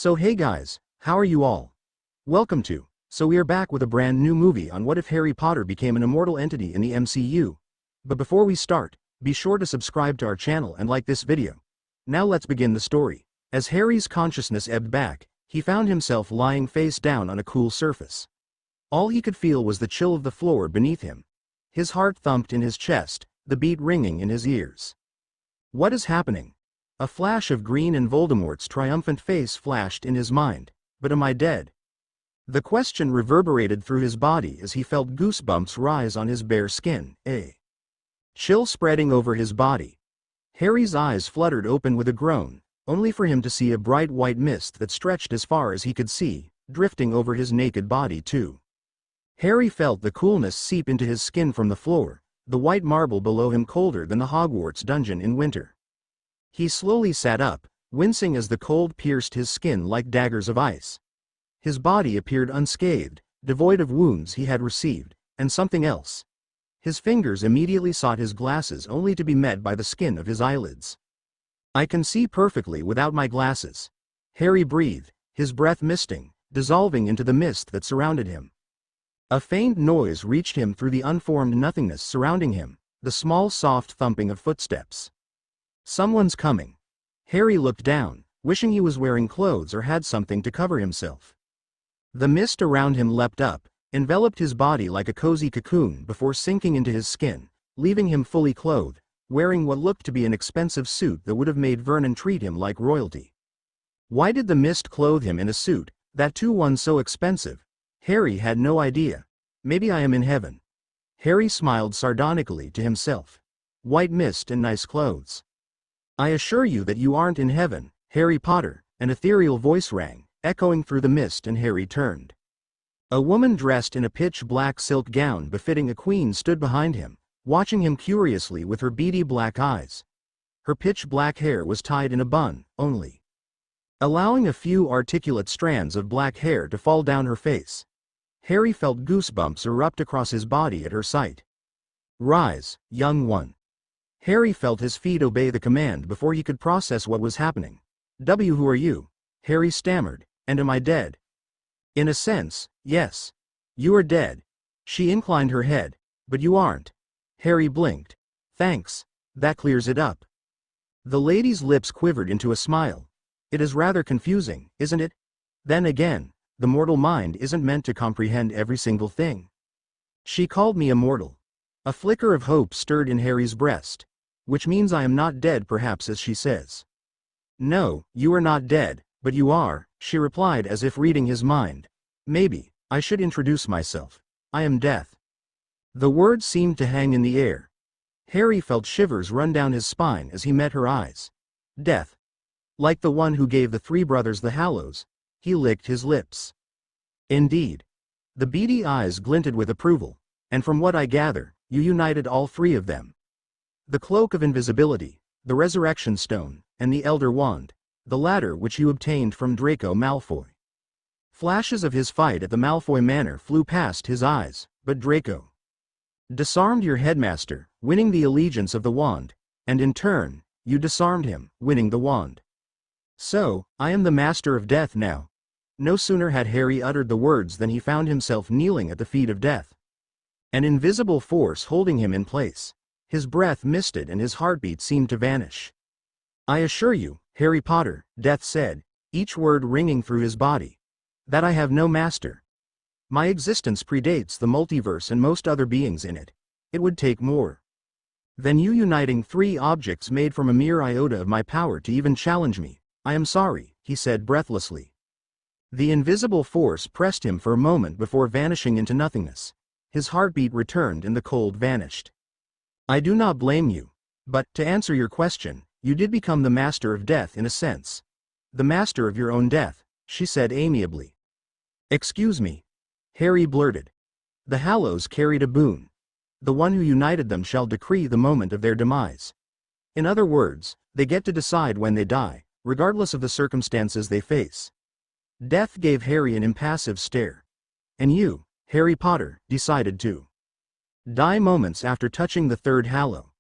So hey guys, how are you all? Welcome to. So we are back with a brand new movie on what if Harry Potter became an immortal entity in the MCU. But before we start, be sure to subscribe to our channel and like this video. Now let's begin the story. As Harry's consciousness ebbed back, he found himself lying face down on a cool surface. All he could feel was the chill of the floor beneath him. His heart thumped in his chest, the beat ringing in his ears. What is happening? A flash of green and Voldemort's triumphant face flashed in his mind. But am I dead? The question reverberated through his body as he felt goosebumps rise on his bare skin, a chill spreading over his body. Harry's eyes fluttered open with a groan, only for him to see a bright white mist that stretched as far as he could see, drifting over his naked body too. Harry felt the coolness seep into his skin from the floor, the white marble below him colder than the Hogwarts dungeon in winter. He slowly sat up, wincing as the cold pierced his skin like daggers of ice. His body appeared unscathed, devoid of wounds he had received, and something else. His fingers immediately sought his glasses only to be met by the skin of his eyelids. I can see perfectly without my glasses. Harry breathed, his breath misting, dissolving into the mist that surrounded him. A faint noise reached him through the unformed nothingness surrounding him, the small soft thumping of footsteps. Someone's coming. Harry looked down, wishing he was wearing clothes or had something to cover himself. The mist around him leapt up, enveloped his body like a cozy cocoon before sinking into his skin, leaving him fully clothed, wearing what looked to be an expensive suit that would have made Vernon treat him like royalty. Why did the mist clothe him in a suit, that too one so expensive? Harry had no idea. Maybe I am in heaven. Harry smiled sardonically to himself. White mist and nice clothes. I assure you that you aren't in heaven, Harry Potter, an ethereal voice rang, echoing through the mist, and Harry turned. A woman dressed in a pitch-black silk gown befitting a queen stood behind him, watching him curiously with her beady black eyes. Her pitch-black hair was tied in a bun, only allowing a few articulate strands of black hair to fall down her face. Harry felt goosebumps erupt across his body at her sight. Rise, young one. Harry felt his feet obey the command before he could process what was happening. Who are you? Harry stammered, and am I dead? In a sense, yes. You are dead. She inclined her head, but you aren't. Harry blinked. Thanks, that clears it up. The lady's lips quivered into a smile. It is rather confusing, isn't it? Then again, the mortal mind isn't meant to comprehend every single thing. She called me immortal. A flicker of hope stirred in Harry's breast. Which means I am not dead, perhaps, as she says. No, you are not dead, but you are, she replied as if reading his mind. Maybe, I should introduce myself. I am Death. The words seemed to hang in the air. Harry felt shivers run down his spine as he met her eyes. Death. Like the one who gave the three brothers the Hallows. He licked his lips. Indeed. The beady eyes glinted with approval, and from what I gather, you united all three of them. The cloak of invisibility, the resurrection stone, and the elder wand, the latter which you obtained from Draco Malfoy. Flashes of his fight at the Malfoy Manor flew past his eyes, but Draco disarmed your headmaster, winning the allegiance of the wand, and in turn, you disarmed him, winning the wand. So, I am the master of death now. No sooner had Harry uttered the words than he found himself kneeling at the feet of death. An invisible force holding him in place. His breath misted and his heartbeat seemed to vanish. I assure you, Harry Potter, Death said, each word ringing through his body, that I have no master. My existence predates the multiverse and most other beings in it. It would take more than you uniting three objects made from a mere iota of my power to even challenge me. I am sorry, he said breathlessly. The invisible force pressed him for a moment before vanishing into nothingness. His heartbeat returned and the cold vanished. I do not blame you. But, to answer your question, you did become the master of death in a sense. The master of your own death, she said amiably. Excuse me. Harry blurted. The Hallows carried a boon. The one who united them shall decree the moment of their demise. In other words, they get to decide when they die, regardless of the circumstances they face. Death gave Harry an impassive stare. And you, Harry Potter, decided to die moments after touching the third Hallow.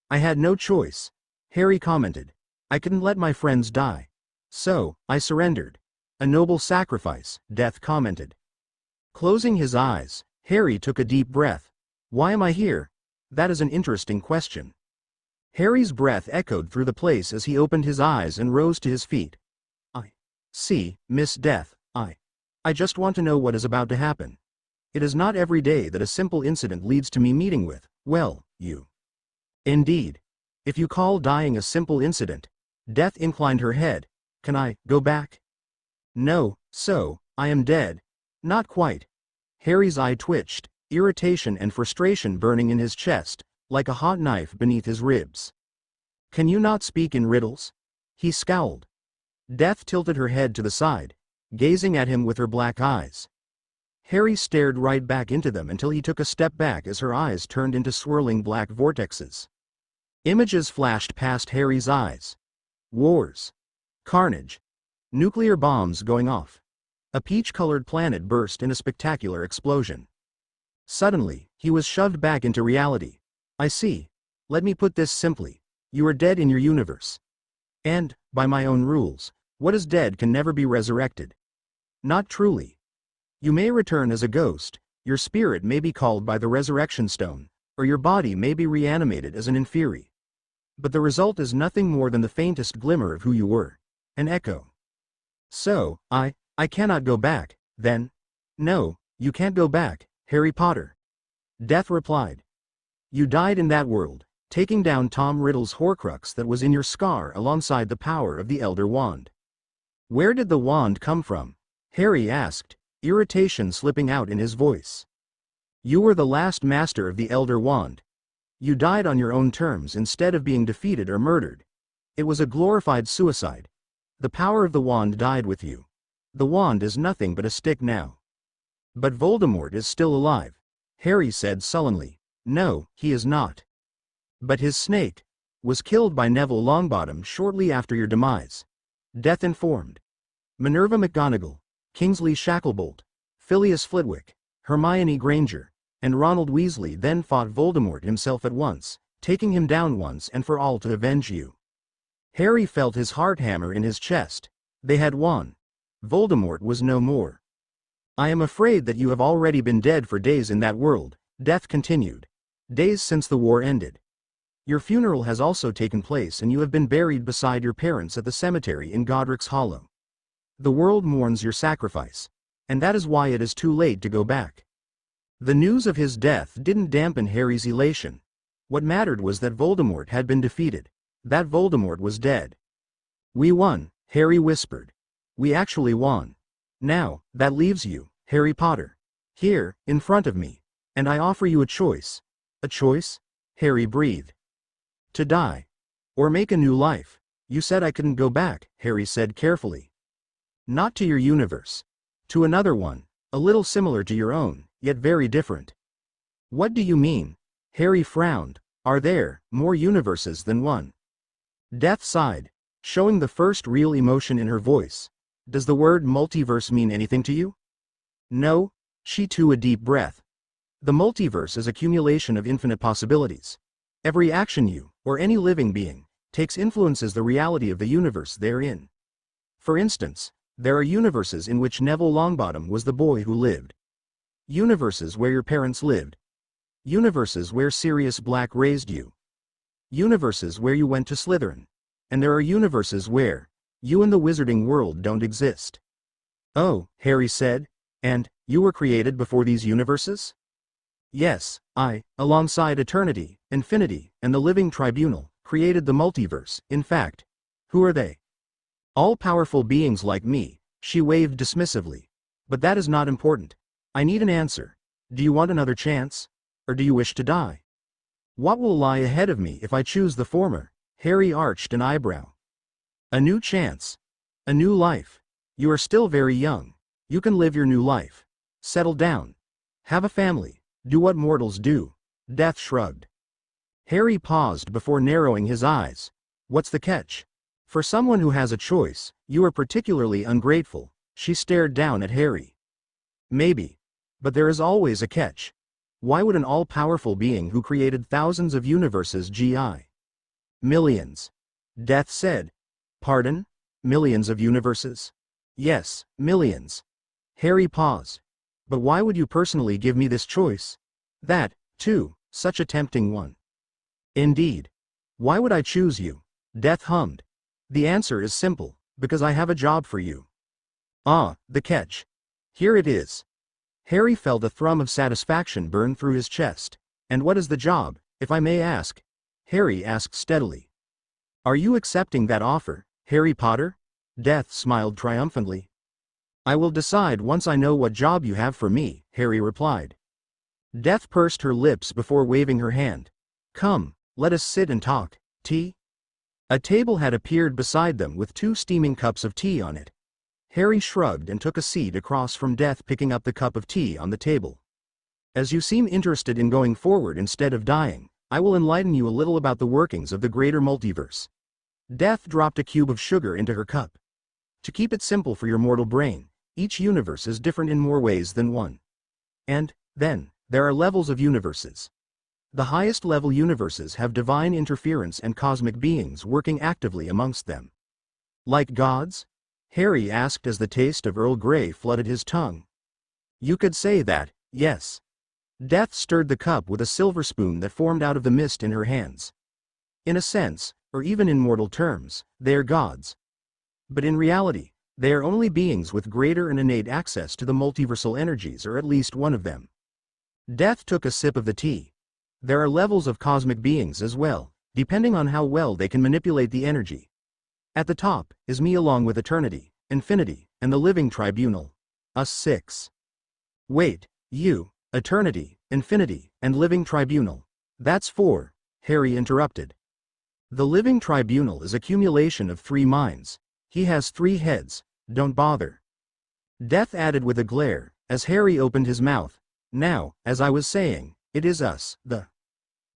I had no choice, Harry commented. I couldn't let my friends die. So, I surrendered. A noble sacrifice, Death commented. Closing his eyes, Harry took a deep breath. Why am I here? That is an interesting question. Harry's breath echoed through the place as he opened his eyes and rose to his feet. See, Miss Death, I just want to know what is about to happen. It is not every day that a simple incident leads to me meeting with, well, you. Indeed. If you call dying a simple incident. Death inclined her head. Can I go back? No, so, I am dead. Not quite. Harry's eye twitched, irritation and frustration burning in his chest, like a hot knife beneath his ribs. Can you not speak in riddles? He scowled. Death tilted her head to the side, gazing at him with her black eyes. Harry stared right back into them until he took a step back as her eyes turned into swirling black vortexes. Images flashed past Harry's eyes. Wars. Carnage. Nuclear bombs going off. A peach-colored planet burst in a spectacular explosion. Suddenly, he was shoved back into reality. I see. Let me put this simply. You are dead in your universe. And, by my own rules, what is dead can never be resurrected. Not truly. You may return as a ghost, your spirit may be called by the resurrection stone, or your body may be reanimated as an inferi. But the result is nothing more than the faintest glimmer of who you were. An echo. So, I cannot go back, then? No, you can't go back, Harry Potter. Death replied. You died in that world, taking down Tom Riddle's Horcrux that was in your scar alongside the power of the Elder Wand. Where did the wand come from? Harry asked, irritation slipping out in his voice. You were the last master of the Elder Wand. You died on your own terms instead of being defeated or murdered. It was a glorified suicide. The power of the wand died with you. The wand is nothing but a stick now. But Voldemort is still alive, Harry said sullenly. No, he is not. But his snake was killed by Neville Longbottom shortly after your demise. Death informed. Minerva McGonagall, Kingsley Shacklebolt, Phileas Flitwick, Hermione Granger, and Ronald Weasley then fought Voldemort himself at once, taking him down once and for all to avenge you. Harry felt his heart hammer in his chest. They had won. Voldemort was no more. I am afraid that you have already been dead for days in that world, Death continued. Days since the war ended. Your funeral has also taken place and you have been buried beside your parents at the cemetery in Godric's Hollow. The world mourns your sacrifice. And that is why it is too late to go back. The news of his death didn't dampen Harry's elation. What mattered was that Voldemort had been defeated. That Voldemort was dead. We won, Harry whispered. We actually won. Now, that leaves you, Harry Potter. Here, in front of me. And I offer you a choice. A choice? Harry breathed. To die. Or make a new life. You said I couldn't go back, Harry said carefully. Not to your universe. To another one, a little similar to your own, yet very different. What do you mean? Harry frowned. Are there more universes than one? Death sighed, showing the first real emotion in her voice. Does the word multiverse mean anything to you? No, she drew a deep breath. The multiverse is an accumulation of infinite possibilities. Every action you, or any living being, takes influences the reality of the universe they're in. For instance, there are universes in which Neville Longbottom was the boy who lived. Universes where your parents lived. Universes where Sirius Black raised you. Universes where you went to Slytherin. And there are universes where you and the wizarding world don't exist. Oh, Harry said, and you were created before these universes? Yes, I, alongside eternity, infinity, and the living tribunal, created the multiverse. In fact, who are they? All-powerful beings like me, she waved dismissively. But that is not important. I need an answer. Do you want another chance? Or do you wish to die? What will lie ahead of me if I choose the former? Harry arched an eyebrow. A new chance. A new life. You are still very young. You can live your new life. Settle down. Have a family. Do what mortals do. Death shrugged. Harry paused before narrowing his eyes. What's the catch? For someone who has a choice, you are particularly ungrateful. She stared down at Harry. Maybe. But there is always a catch. Why would an all-powerful being who created thousands of universes gi? Millions. Death said. Pardon? Millions of universes? Yes, millions. Harry paused. But why would you personally give me this choice? That, too, such a tempting one. Indeed. Why would I choose you? Death hummed. The answer is simple, because I have a job for you. Ah, the catch. Here it is. Harry felt a thrum of satisfaction burn through his chest. And what is the job, if I may ask? Harry asked steadily. Are you accepting that offer, Harry Potter? Death smiled triumphantly. I will decide once I know what job you have for me, Harry replied. Death pursed her lips before waving her hand. Come, let us sit and talk. Tea? A table had appeared beside them with 2 steaming cups of tea on it. Harry shrugged and took a seat across from Death, picking up the cup of tea on the table. As you seem interested in going forward instead of dying, I will enlighten you a little about the workings of the greater multiverse. Death dropped a cube of sugar into her cup. To keep it simple for your mortal brain, each universe is different in more ways than one. And, then, there are levels of universes. The highest level universes have divine interference and cosmic beings working actively amongst them. Like gods? Harry asked as the taste of Earl Grey flooded his tongue. You could say that, yes. Death stirred the cup with a silver spoon that formed out of the mist in her hands. In a sense, or even in mortal terms, they are gods. But in reality, they are only beings with greater and innate access to the multiversal energies, or at least one of them. Death took a sip of the tea. There are levels of cosmic beings as well, depending on how well they can manipulate the energy. At the top is me along with eternity, infinity, and the living tribunal. Us 6. Wait, you, eternity, infinity, and living tribunal. That's 4, Harry interrupted. The living tribunal is accumulation of 3 minds. He has 3 heads, don't bother. Death added with a glare, as Harry opened his mouth. Now, as I was saying, it is us, the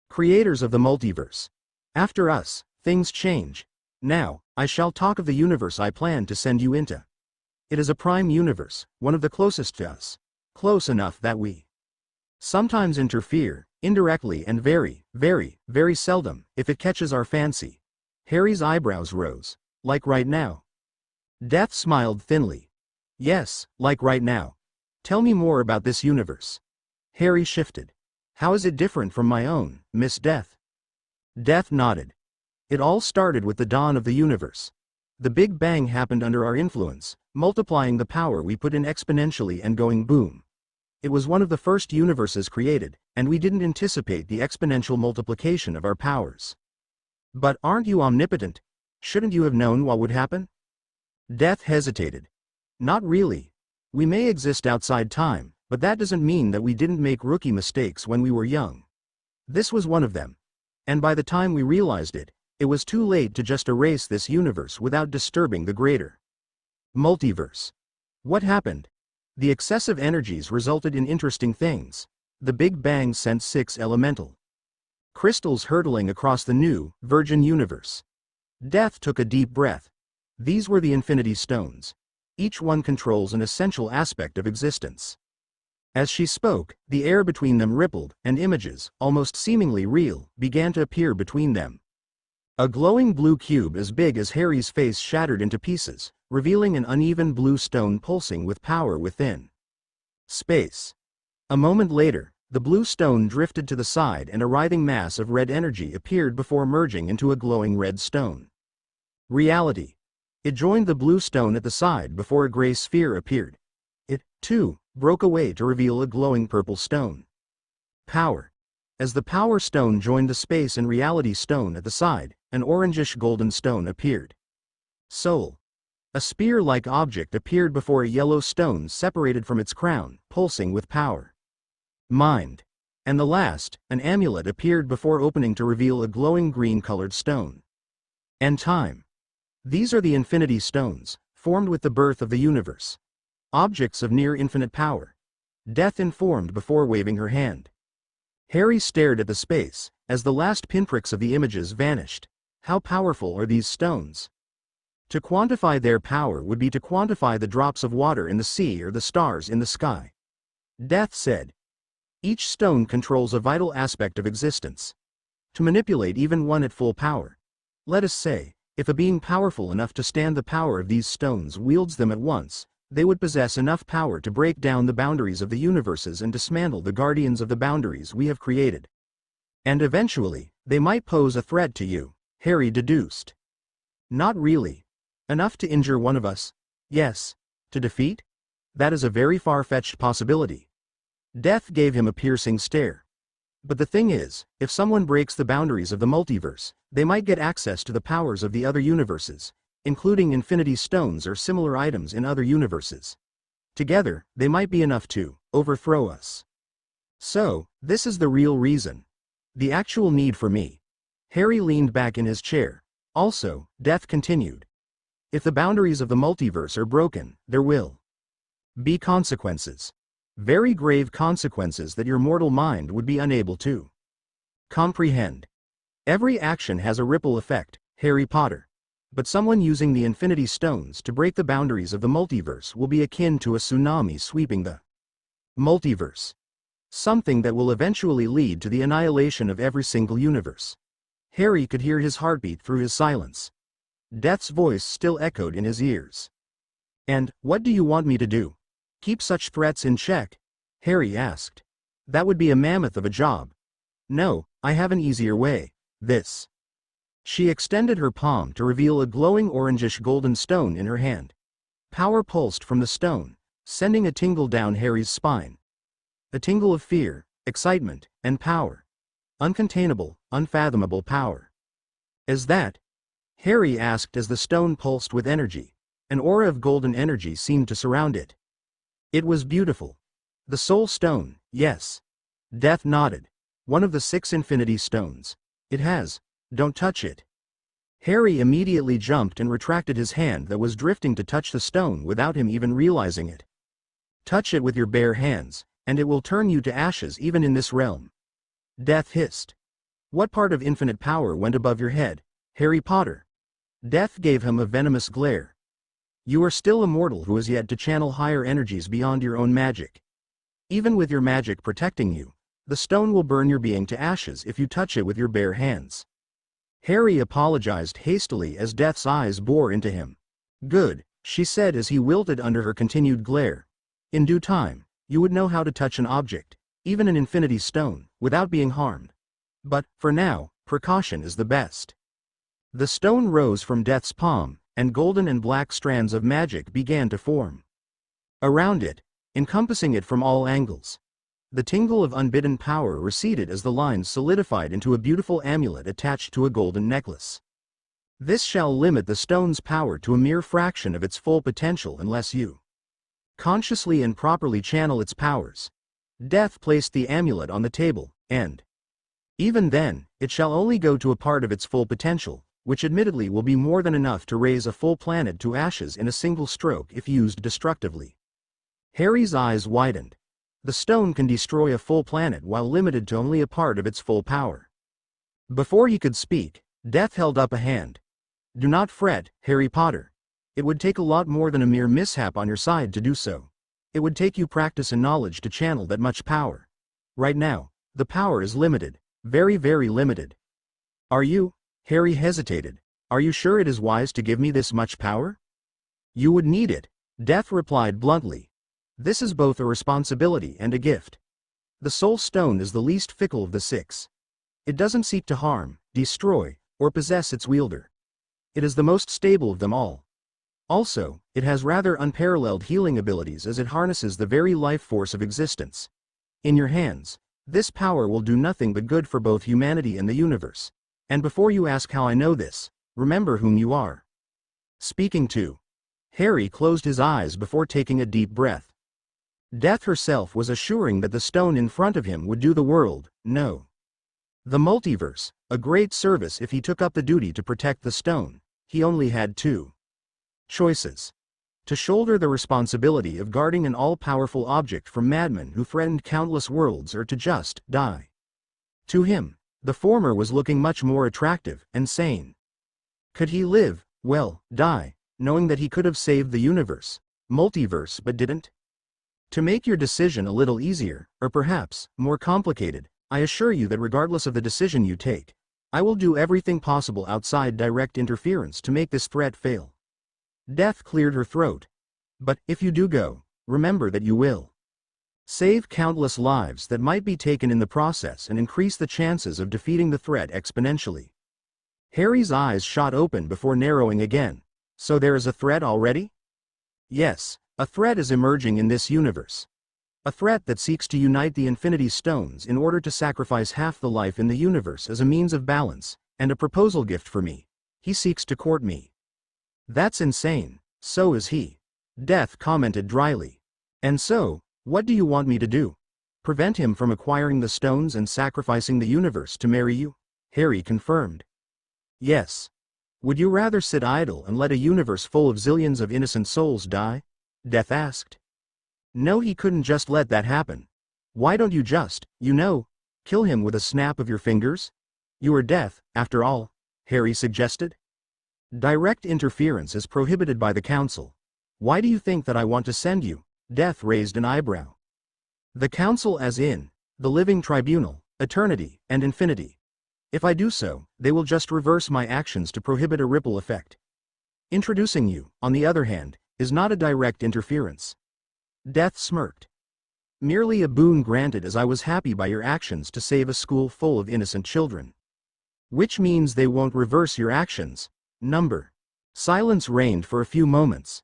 creators of the multiverse. After us, things change. Now, I shall talk of the universe I plan to send you into. It is a prime universe, one of the closest to us. Close enough that we sometimes interfere, indirectly and very, very, very seldom, if it catches our fancy. Harry's eyebrows rose. Like right now. Death smiled thinly. Yes, like right now. Tell me more about this universe. Harry shifted. How is it different from my own, Miss Death? Death nodded. It all started with the dawn of the universe. The Big Bang happened under our influence, multiplying the power we put in exponentially and going boom. It was one of the first universes created, and we didn't anticipate the exponential multiplication of our powers. But aren't you omnipotent? Shouldn't you have known what would happen? Death hesitated. Not really. We may exist outside time, but that doesn't mean that we didn't make rookie mistakes when we were young. This was one of them. And by the time we realized it, it was too late to just erase this universe without disturbing the greater multiverse. What happened? The excessive energies resulted in interesting things. The Big Bang sent 6 elemental crystals hurtling across the new, virgin universe. Death took a deep breath. These were the Infinity Stones. Each one controls an essential aspect of existence. As she spoke, the air between them rippled, and images, almost seemingly real, began to appear between them. A glowing blue cube as big as Harry's face shattered into pieces, revealing an uneven blue stone pulsing with power within. Space. A moment later, the blue stone drifted to the side and a writhing mass of red energy appeared before merging into a glowing red stone. Reality. It joined the blue stone at the side before a gray sphere appeared. It, too, broke away to reveal a glowing purple stone. Power. As the power stone joined the space and reality stone at the side, an orangish golden stone appeared. Soul. A spear-like object appeared before a yellow stone separated from its crown, pulsing with power. Mind. And the last, an amulet appeared before opening to reveal a glowing green-colored stone. And time. These are the Infinity Stones, formed with the birth of the universe. Objects of near-infinite power. Death informed before waving her hand. Harry stared at the space, as the last pinpricks of the images vanished. How powerful are these stones? To quantify their power would be to quantify the drops of water in the sea or the stars in the sky. Death said. Each stone controls a vital aspect of existence. To manipulate even one at full power, let us say, If a being powerful enough to stand the power of these stones wields them at once, they would possess enough power to break down the boundaries of the universes and dismantle the guardians of the boundaries we have created. And eventually, they might pose a threat to you, Harry deduced. Not really. Enough to injure one of us? Yes. To defeat? That is a very far-fetched possibility. Death gave him a piercing stare. But the thing is, if someone breaks the boundaries of the multiverse, they might get access to the powers of the other universes, including Infinity Stones or similar items in other universes. Together, they might be enough to overthrow us. So, this is the real reason. The actual need for me. Harry leaned back in his chair. Also, Death continued. If the boundaries of the multiverse are broken, there will be consequences. Very grave consequences that your mortal mind would be unable to comprehend. Every action has a ripple effect, Harry Potter. But someone using the Infinity Stones to break the boundaries of the multiverse will be akin to a tsunami sweeping the multiverse. Something that will eventually lead to the annihilation of every single universe. Harry could hear his heartbeat through his silence. Death's voice still echoed in his ears. And, what do you want me to do? Keep such threats in check? Harry asked. That would be a mammoth of a job. No, I have an easier way. This. She extended her palm to reveal a glowing orangish golden stone in her hand. Power pulsed from the stone, sending a tingle down Harry's spine. A tingle of fear, excitement, and power. Uncontainable, unfathomable power. Is that? Harry asked as the stone pulsed with energy. An aura of golden energy seemed to surround it. It was beautiful. The Soul Stone, yes. Death nodded. One of the 6 Infinity Stones. It has. Don't touch it. Harry immediately jumped and retracted his hand that was drifting to touch the stone without him even realizing it. Touch it with your bare hands, and it will turn you to ashes even in this realm. Death hissed. What part of infinite power went above your head, Harry Potter? Death gave him a venomous glare. You are still a mortal who has yet to channel higher energies beyond your own magic. Even with your magic protecting you, the stone will burn your being to ashes if you touch it with your bare hands. Harry apologized hastily as Death's eyes bore into him. Good, she said as he wilted under her continued glare. In due time, you would know how to touch an object, even an Infinity Stone, without being harmed. But, for now, precaution is the best. The stone rose from Death's palm, and golden and black strands of magic began to form around it, encompassing it from all angles. The tingle of unbidden power receded as the lines solidified into a beautiful amulet attached to a golden necklace. This shall limit the stone's power to a mere fraction of its full potential unless you consciously and properly channel its powers. Death placed the amulet on the table, and even then, it shall only go to a part of its full potential, which admittedly will be more than enough to raise a full planet to ashes in a single stroke if used destructively. Harry's eyes widened. The stone can destroy a full planet while limited to only a part of its full power. Before he could speak, Death held up a hand. Do not fret, Harry Potter. It would take a lot more than a mere mishap on your side to do so. It would take you practice and knowledge to channel that much power. Right now, the power is limited. Very, very limited. Are you? Harry hesitated. Are you sure it is wise to give me this much power? You would need it, Death replied bluntly. This is both a responsibility and a gift. The Soul Stone is the least fickle of the 6. It doesn't seek to harm, destroy, or possess its wielder. It is the most stable of them all. Also, it has rather unparalleled healing abilities as it harnesses the very life force of existence. In your hands, this power will do nothing but good for both humanity and the universe. And before you ask how I know this, remember whom you are speaking to. Harry closed his eyes before taking a deep breath. Death herself was assuring that the stone in front of him would do the world, no, the multiverse, a great service if he took up the duty to protect the stone. He only had 2 choices. To shoulder the responsibility of guarding an all-powerful object from madmen who threatened countless worlds, or to just die. To him, the former was looking much more attractive and sane. Could he live, well, die, knowing that he could have saved the universe, multiverse, but didn't? To make your decision a little easier, or perhaps more complicated, I assure you that regardless of the decision you take, I will do everything possible outside direct interference to make this threat fail. Death cleared her throat. But if you do go, remember that you will save countless lives that might be taken in the process and increase the chances of defeating the threat exponentially. Harry's eyes shot open before narrowing again. So there is a threat already? Yes, a threat is emerging in this universe. A threat that seeks to unite the Infinity Stones in order to sacrifice half the life in the universe as a means of balance, and a proposal gift for me. He seeks to court me. That's insane. So is he. Death commented dryly. And so, what do you want me to do? Prevent him from acquiring the stones and sacrificing the universe to marry you? Harry confirmed. Yes. Would you rather sit idle and let a universe full of zillions of innocent souls die? Death asked. No, he couldn't just let that happen. Why don't you just, kill him with a snap of your fingers? You are Death, after all, Harry suggested. Direct interference is prohibited by the Council. Why do you think that I want to send you? Death raised an eyebrow. The Council as in, the Living Tribunal, Eternity, and Infinity. If I do so, they will just reverse my actions to prohibit a ripple effect. Introducing you, on the other hand, is not a direct interference. Death smirked. Merely a boon granted, as I was happy by your actions to save a school full of innocent children. Which means they won't reverse your actions. Number. Silence reigned for a few moments.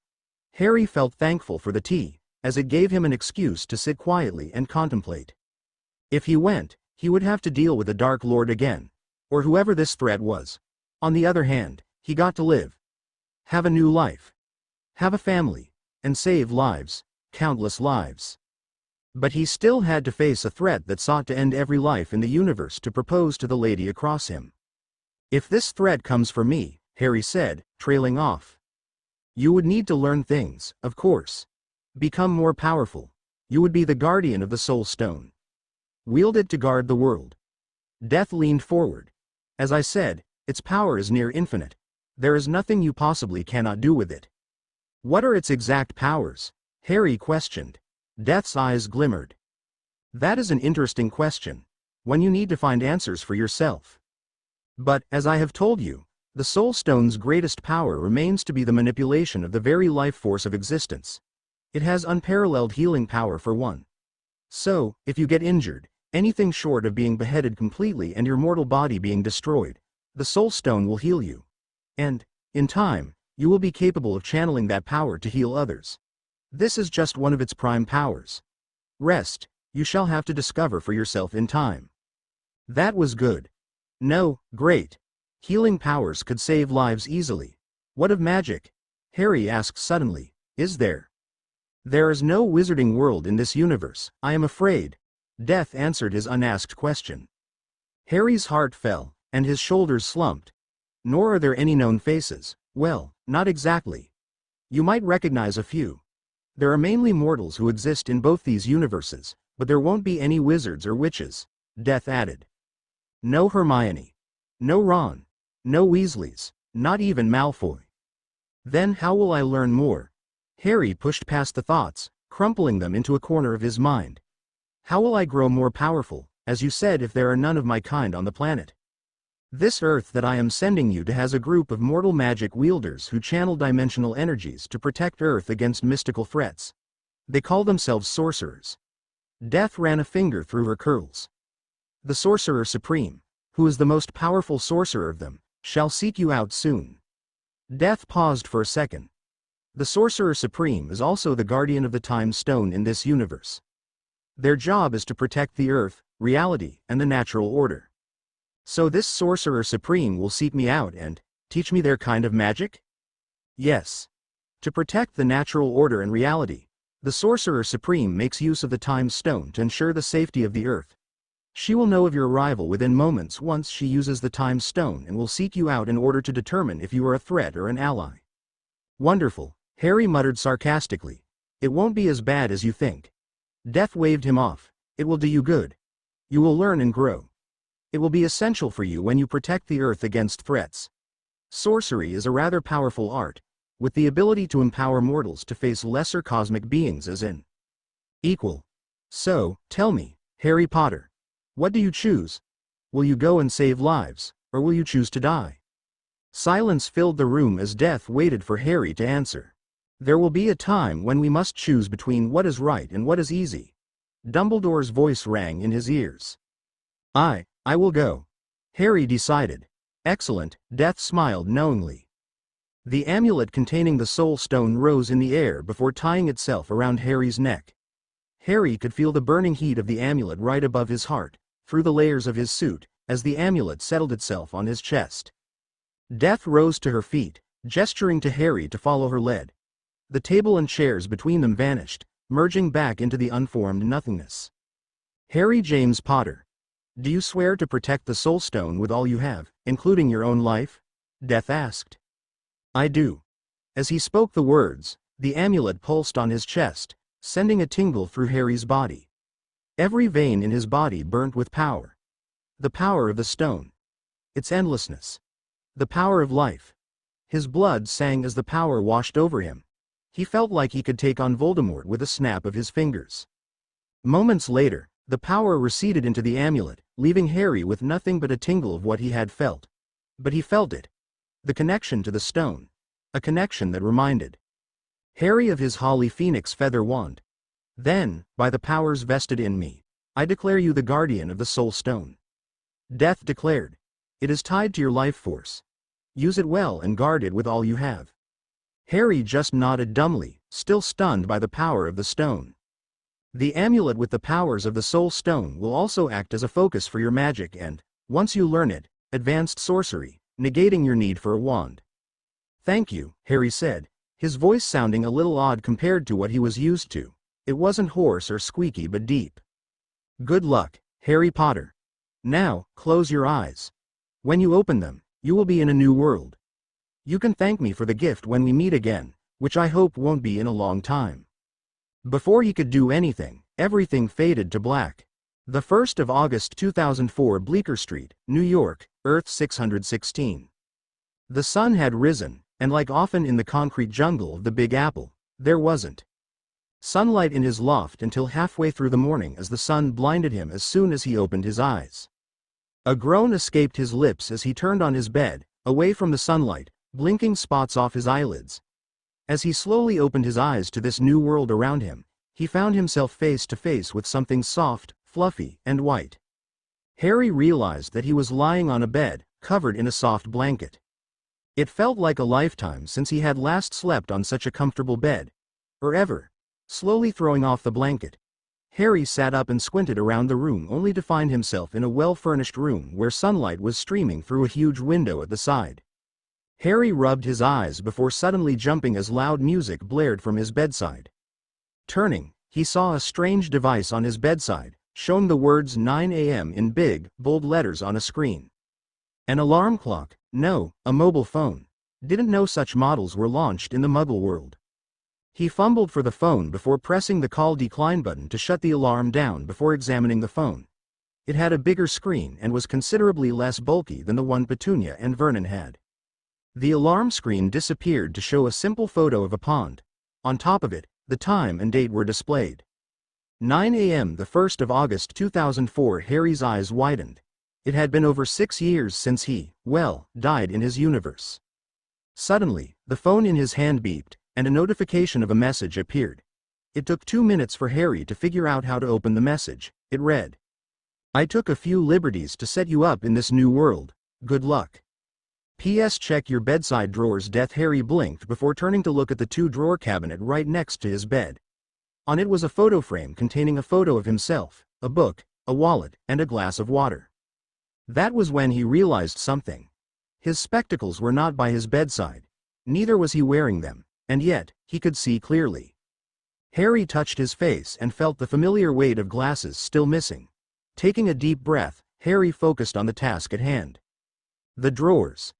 Harry felt thankful for the tea, as it gave him an excuse to sit quietly and contemplate. If he went, he would have to deal with the Dark Lord again, or whoever this threat was. On the other hand, he got to live. Have a new life. Have a family, and save lives. Countless lives. But he still had to face a threat that sought to end every life in the universe to propose to the lady across him. If this threat comes for me, Harry said, trailing off. You would need to learn things, of course. Become more powerful. You would be the guardian of the Soul Stone. Wield it to guard the world. Death leaned forward. As I said, its power is near infinite. There is nothing you possibly cannot do with it. What are its exact powers? Harry questioned. Death's eyes glimmered. That is an interesting question, one you need to find answers for yourself. But, as I have told you, the Soul Stone's greatest power remains to be the manipulation of the very life force of existence. It has unparalleled healing power for one. So, if you get injured, anything short of being beheaded completely and your mortal body being destroyed, the Soul Stone will heal you. And, in time, you will be capable of channeling that power to heal others. This is just one of its prime powers. Rest, you shall have to discover for yourself in time. That was good. No, great. Healing powers could save lives easily. What of magic? Harry asked suddenly. Is there? There is no wizarding world in this universe, I am afraid. Death answered his unasked question. Harry's heart fell, and his shoulders slumped. Nor are there any known faces. Well, not exactly. You might recognize a few. There are mainly mortals who exist in both these universes, but there won't be any wizards or witches, Death added. No Hermione. No Ron. No Weasleys, not even Malfoy. Then how will I learn more? Harry pushed past the thoughts, crumpling them into a corner of his mind. How will I grow more powerful, as you said, if there are none of my kind on the planet? This Earth that I am sending you to has a group of mortal magic wielders who channel dimensional energies to protect Earth against mystical threats. They call themselves sorcerers. Death ran a finger through her curls. The Sorcerer Supreme, who is the most powerful sorcerer of them, shall seek you out soon. Death paused for a second. The Sorcerer Supreme is also the guardian of the Time Stone in this universe. Their job is to protect the Earth, reality, and the natural order. So this Sorcerer Supreme will seek me out and teach me their kind of magic? Yes. To protect the natural order and reality, the Sorcerer Supreme makes use of the Time Stone to ensure the safety of the Earth. She will know of your arrival within moments once she uses the Time Stone and will seek you out in order to determine if you are a threat or an ally. Wonderful, Harry muttered sarcastically. It won't be as bad as you think. Death waved him off. It will do you good. You will learn and grow. It will be essential for you when you protect the Earth against threats. Sorcery is a rather powerful art, with the ability to empower mortals to face lesser cosmic beings as in equal. So, tell me, Harry Potter, what do you choose? Will you go and save lives, or will you choose to die? Silence filled the room as Death waited for Harry to answer. There will be a time when we must choose between what is right and what is easy. Dumbledore's voice rang in his ears. I will go. Harry decided. Excellent, Death smiled knowingly. The amulet containing the soul stone rose in the air before tying itself around Harry's neck. Harry could feel the burning heat of the amulet right above his heart, through the layers of his suit, as the amulet settled itself on his chest. Death rose to her feet, gesturing to Harry to follow her lead. The table and chairs between them vanished, merging back into the unformed nothingness. Harry James Potter. Do you swear to protect the soul stone with all you have, including your own life? Death asked. I do. As he spoke the words, the amulet pulsed on his chest, sending a tingle through Harry's body. Every vein in his body burnt with power. The power of the stone. Its endlessness. The power of life. His blood sang as the power washed over him. He felt like he could take on Voldemort with a snap of his fingers. Moments later, the power receded into the amulet, leaving Harry with nothing but a tingle of what he had felt. But he felt it. The connection to the stone. A connection that reminded Harry of his Holly Phoenix feather wand. Then, by the powers vested in me, I declare you the guardian of the soul stone. Death declared. It is tied to your life force. Use it well and guard it with all you have. Harry just nodded dumbly, still stunned by the power of the stone. The amulet with the powers of the soul stone will also act as a focus for your magic and, once you learn it, advanced sorcery, negating your need for a wand. Thank you, Harry said, his voice sounding a little odd compared to what he was used to. It wasn't hoarse or squeaky but deep. Good luck, Harry Potter. Now, close your eyes. When you open them, you will be in a new world. You can thank me for the gift when we meet again, which I hope won't be in a long time. Before he could do anything, everything faded to black. The 1st of August 2004, Bleecker Street, New York, Earth 616. The sun had risen, and like often in the concrete jungle of the Big Apple, there wasn't sunlight in his loft until halfway through the morning as the sun blinded him as soon as he opened his eyes. A groan escaped his lips as he turned on his bed, away from the sunlight, blinking spots off his eyelids. As he slowly opened his eyes to this new world around him, he found himself face to face with something soft, fluffy, and white. Harry realized that he was lying on a bed, covered in a soft blanket. It felt like a lifetime since he had last slept on such a comfortable bed. Or ever. Slowly throwing off the blanket, Harry sat up and squinted around the room only to find himself in a well-furnished room where sunlight was streaming through a huge window at the side. Harry rubbed his eyes before suddenly jumping as loud music blared from his bedside. Turning, he saw a strange device on his bedside, showing the words 9 a.m. in big, bold letters on a screen. An alarm clock? No, a mobile phone. Didn't know such models were launched in the Muggle world. He fumbled for the phone before pressing the call decline button to shut the alarm down before examining the phone. It had a bigger screen and was considerably less bulky than the one Petunia and Vernon had. The alarm screen disappeared to show a simple photo of a pond. On top of it, the time and date were displayed. 9 a.m. the 1st of August 2004. Harry's eyes widened. It had been over 6 years since he, died in his universe. Suddenly, the phone in his hand beeped, and a notification of a message appeared. It took 2 minutes for Harry to figure out how to open the message. It read, I took a few liberties to set you up in this new world. Good luck. P.S. Check your bedside drawers. Harry blinked before turning to look at the 2-drawer cabinet right next to his bed. On it was a photo frame containing a photo of himself, a book, a wallet, and a glass of water. That was when he realized something. His spectacles were not by his bedside. Neither was he wearing them, and yet, he could see clearly. Harry touched his face and felt the familiar weight of glasses still missing. Taking a deep breath, Harry focused on the task at hand. The drawers.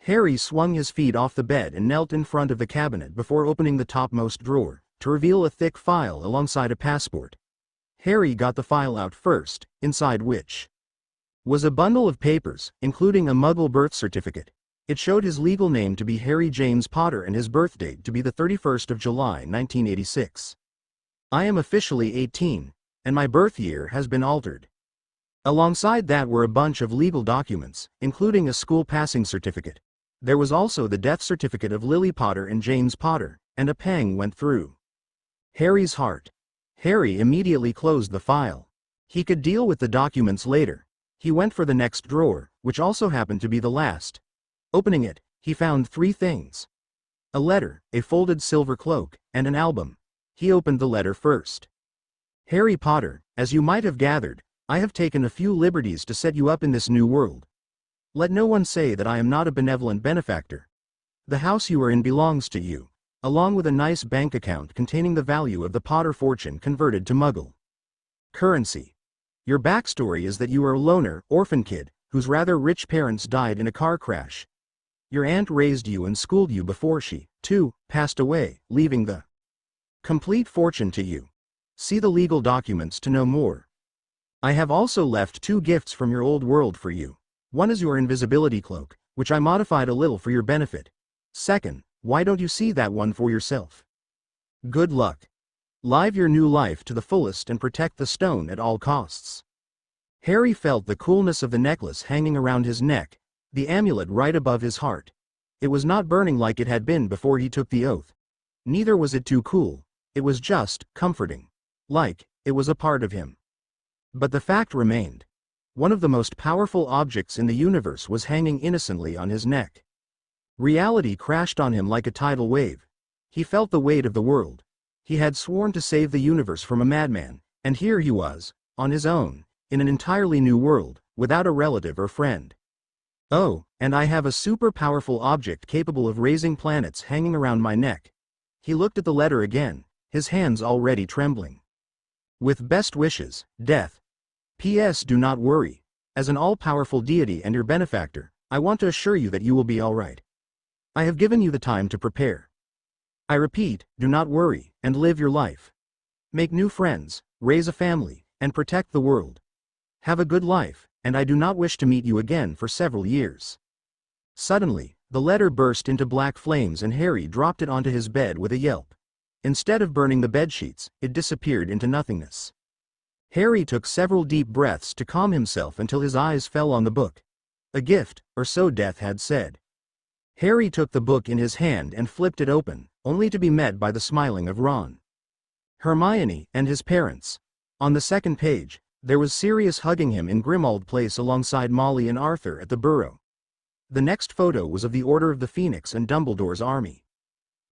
Harry swung his feet off the bed and knelt in front of the cabinet before opening the topmost drawer, to reveal a thick file alongside a passport. Harry got the file out first, inside which was a bundle of papers, including a Muggle birth certificate. It showed his legal name to be Harry James Potter and his birth date to be the 31st of July 1986. I am officially 18, and my birth year has been altered. Alongside that were a bunch of legal documents, including a school passing certificate. There was also the death certificate of Lily Potter and James Potter, and a pang went through Harry's heart. Harry immediately closed the file. He could deal with the documents later. He went for the next drawer, which also happened to be the last. Opening it, he found three things: a letter, a folded silver cloak, and an album. He opened the letter first. Harry Potter, as you might have gathered, I have taken a few liberties to set you up in this new world. Let no one say that I am not a benevolent benefactor. The house you are in belongs to you, along with a nice bank account containing the value of the Potter fortune converted to Muggle currency. Your backstory is that you are a loner, orphan kid, whose rather rich parents died in a car crash. Your aunt raised you and schooled you before she, too, passed away, leaving the complete fortune to you. See the legal documents to know more. I have also left two gifts from your old world for you. One is your invisibility cloak, which I modified a little for your benefit. Second, why don't you see that one for yourself? Good luck. Live your new life to the fullest and protect the stone at all costs. Harry felt the coolness of the necklace hanging around his neck, the amulet right above his heart. It was not burning like it had been before he took the oath. Neither was it too cool. It was just comforting. Like it was a part of him. But the fact remained. One of the most powerful objects in the universe was hanging innocently on his neck. Reality crashed on him like a tidal wave. He felt the weight of the world. He had sworn to save the universe from a madman, and here he was, on his own, in an entirely new world, without a relative or friend. Oh, and I have a super powerful object capable of raising planets hanging around my neck. He looked at the letter again, his hands already trembling. With best wishes, Death. P.S. Do not worry. As an all-powerful deity and your benefactor, I want to assure you that you will be all right. I have given you the time to prepare. I repeat, do not worry, and live your life. Make new friends, raise a family, and protect the world. Have a good life, and I do not wish to meet you again for several years. Suddenly, the letter burst into black flames and Harry dropped it onto his bed with a yelp. Instead of burning the bedsheets, it disappeared into nothingness. Harry took several deep breaths to calm himself until his eyes fell on the book. A gift, or so Death had said. Harry took the book in his hand and flipped it open, only to be met by the smiling of Ron, Hermione, and his parents. On the second page, there was Sirius hugging him in Grimmauld Place alongside Molly and Arthur at the Burrow. The next photo was of the Order of the Phoenix and Dumbledore's army.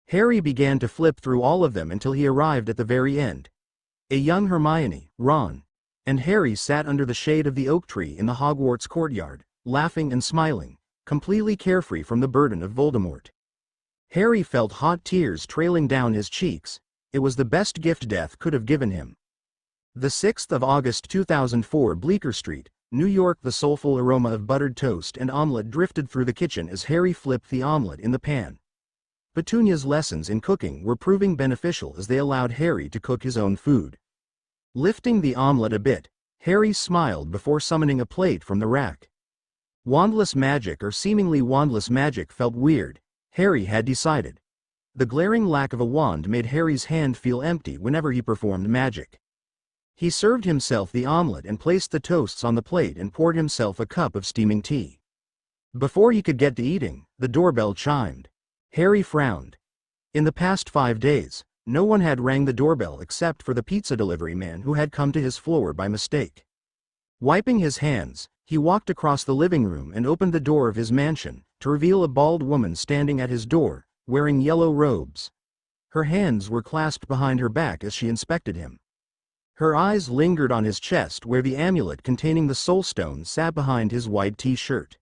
Harry began to flip through all of them until he arrived at the very end. A young Hermione, Ron, and Harry sat under the shade of the oak tree in the Hogwarts courtyard, laughing and smiling, completely carefree from the burden of Voldemort. Harry felt hot tears trailing down his cheeks. It was the best gift Death could have given him. The 6th of August 2004, Bleecker Street, New York. The soulful aroma of buttered toast and omelette drifted through the kitchen as Harry flipped the omelette in the pan. Petunia's lessons in cooking were proving beneficial as they allowed Harry to cook his own food. Lifting the omelette a bit, Harry smiled before summoning a plate from the rack. Wandless magic or seemingly wandless magic felt weird, Harry had decided. The glaring lack of a wand made Harry's hand feel empty whenever he performed magic. He served himself the omelette and placed the toasts on the plate and poured himself a cup of steaming tea. Before he could get to eating, the doorbell chimed. Harry frowned. In the past 5 days, no one had rang the doorbell except for the pizza delivery man who had come to his floor by mistake. Wiping his hands, he walked across the living room and opened the door of his mansion, to reveal a bald woman standing at his door, wearing yellow robes. Her hands were clasped behind her back as she inspected him. Her eyes lingered on his chest where the amulet containing the soul stone sat behind his white t-shirt.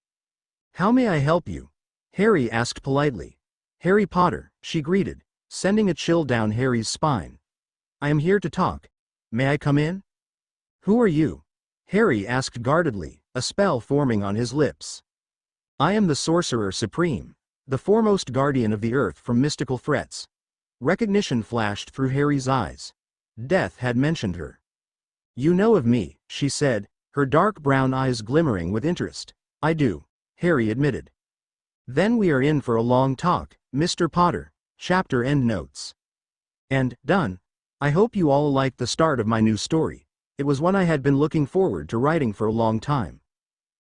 How may I help you? Harry asked politely. Harry Potter, she greeted, sending a chill down Harry's spine. I am here to talk. May I come in? Who are you? Harry asked guardedly, a spell forming on his lips. I am the Sorcerer Supreme, the foremost guardian of the earth from mystical threats. Recognition flashed through Harry's eyes. Death had mentioned her. You know of me, she said, her dark brown eyes glimmering with interest. I do, Harry admitted. Then we are in for a long talk, Mr. Potter. Chapter end notes. And, done. I hope you all liked the start of my new story. It was one I had been looking forward to writing for a long time.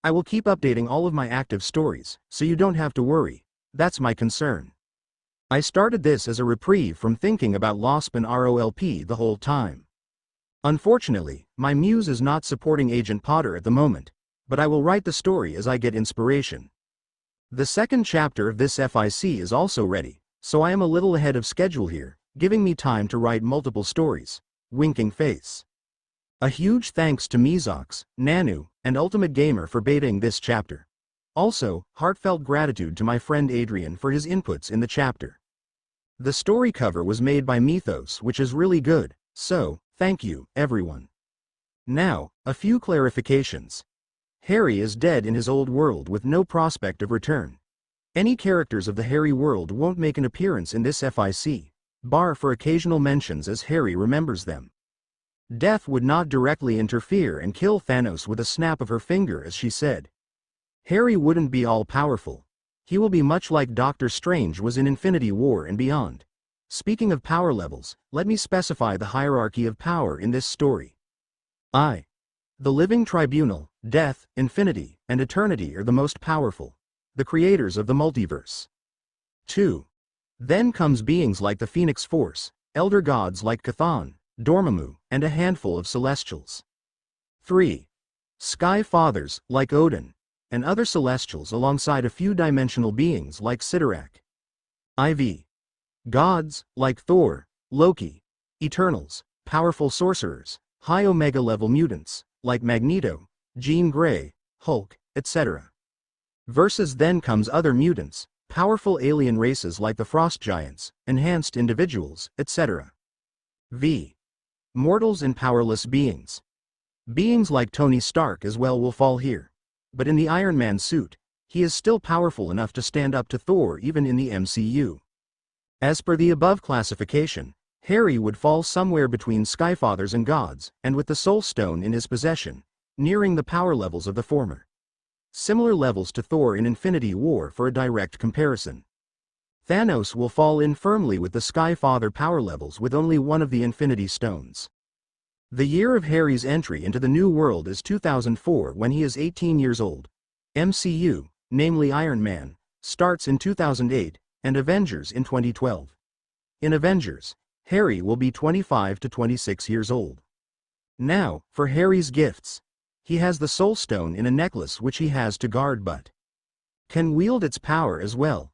I will keep updating all of my active stories, so you don't have to worry. That's my concern. I started this as a reprieve from thinking about LOSP and ROLP the whole time. Unfortunately, my muse is not supporting Agent Potter at the moment, but I will write the story as I get inspiration. The second chapter of this FIC is also ready, so I am a little ahead of schedule here, giving me time to write multiple stories. Winking face. A huge thanks to Mizox, Nanu, and Ultimate Gamer for betaing this chapter. Also, heartfelt gratitude to my friend Adrian for his inputs in the chapter. The story cover was made by Mythos, which is really good, so, thank you, everyone. Now, a few clarifications. Harry is dead in his old world with no prospect of return. Any characters of the Harry world won't make an appearance in this FIC, bar for occasional mentions as Harry remembers them. Death would not directly interfere and kill Thanos with a snap of her finger, as she said. Harry wouldn't be all-powerful. He will be much like Doctor Strange was in Infinity War and beyond. Speaking of power levels, let me specify the hierarchy of power in this story. The living tribunal, death, infinity, and eternity are the most powerful, the creators of the multiverse. 2. Then comes beings like the Phoenix Force, elder gods like Chthon, Dormammu, and a handful of celestials. 3. Sky fathers, like Odin, and other celestials alongside a few dimensional beings like Sidorak. IV. Gods, like Thor, Loki, Eternals, powerful sorcerers, high Omega-level mutants, like Magneto, Jean Grey, Hulk, etc. Versus then comes other mutants, powerful alien races like the Frost Giants, enhanced individuals, etc. V. Mortals and powerless beings. Beings like Tony Stark as well will fall here. But in the Iron Man suit, he is still powerful enough to stand up to Thor even in the MCU. As per the above classification, Harry would fall somewhere between Skyfathers and gods, and with the Soul Stone in his possession, nearing the power levels of the former. Similar levels to Thor in Infinity War for a direct comparison. Thanos will fall in firmly with the Skyfather power levels with only one of the Infinity Stones. The year of Harry's entry into the new world is 2004 when he is 18 years old. MCU, namely Iron Man, starts in 2008, and Avengers in 2012. In Avengers, Harry will be 25 to 26 years old. Now, for Harry's gifts. He has the Soul Stone in a necklace which he has to guard but can wield its power as well.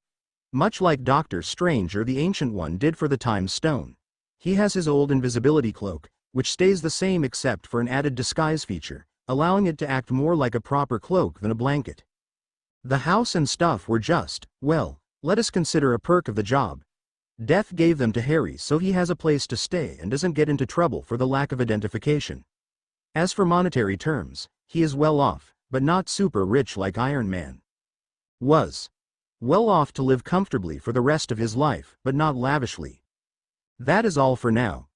Much like Doctor Strange or the Ancient One did for the Time Stone. He has his old invisibility cloak, which stays the same except for an added disguise feature, allowing it to act more like a proper cloak than a blanket. The house and stuff were just, well, let us consider a perk of the job. Death gave them to Harry so he has a place to stay and doesn't get into trouble for the lack of identification. As for monetary terms, he is well off, but not super rich like Iron Man was. Well off to live comfortably for the rest of his life, but not lavishly. That is all for now.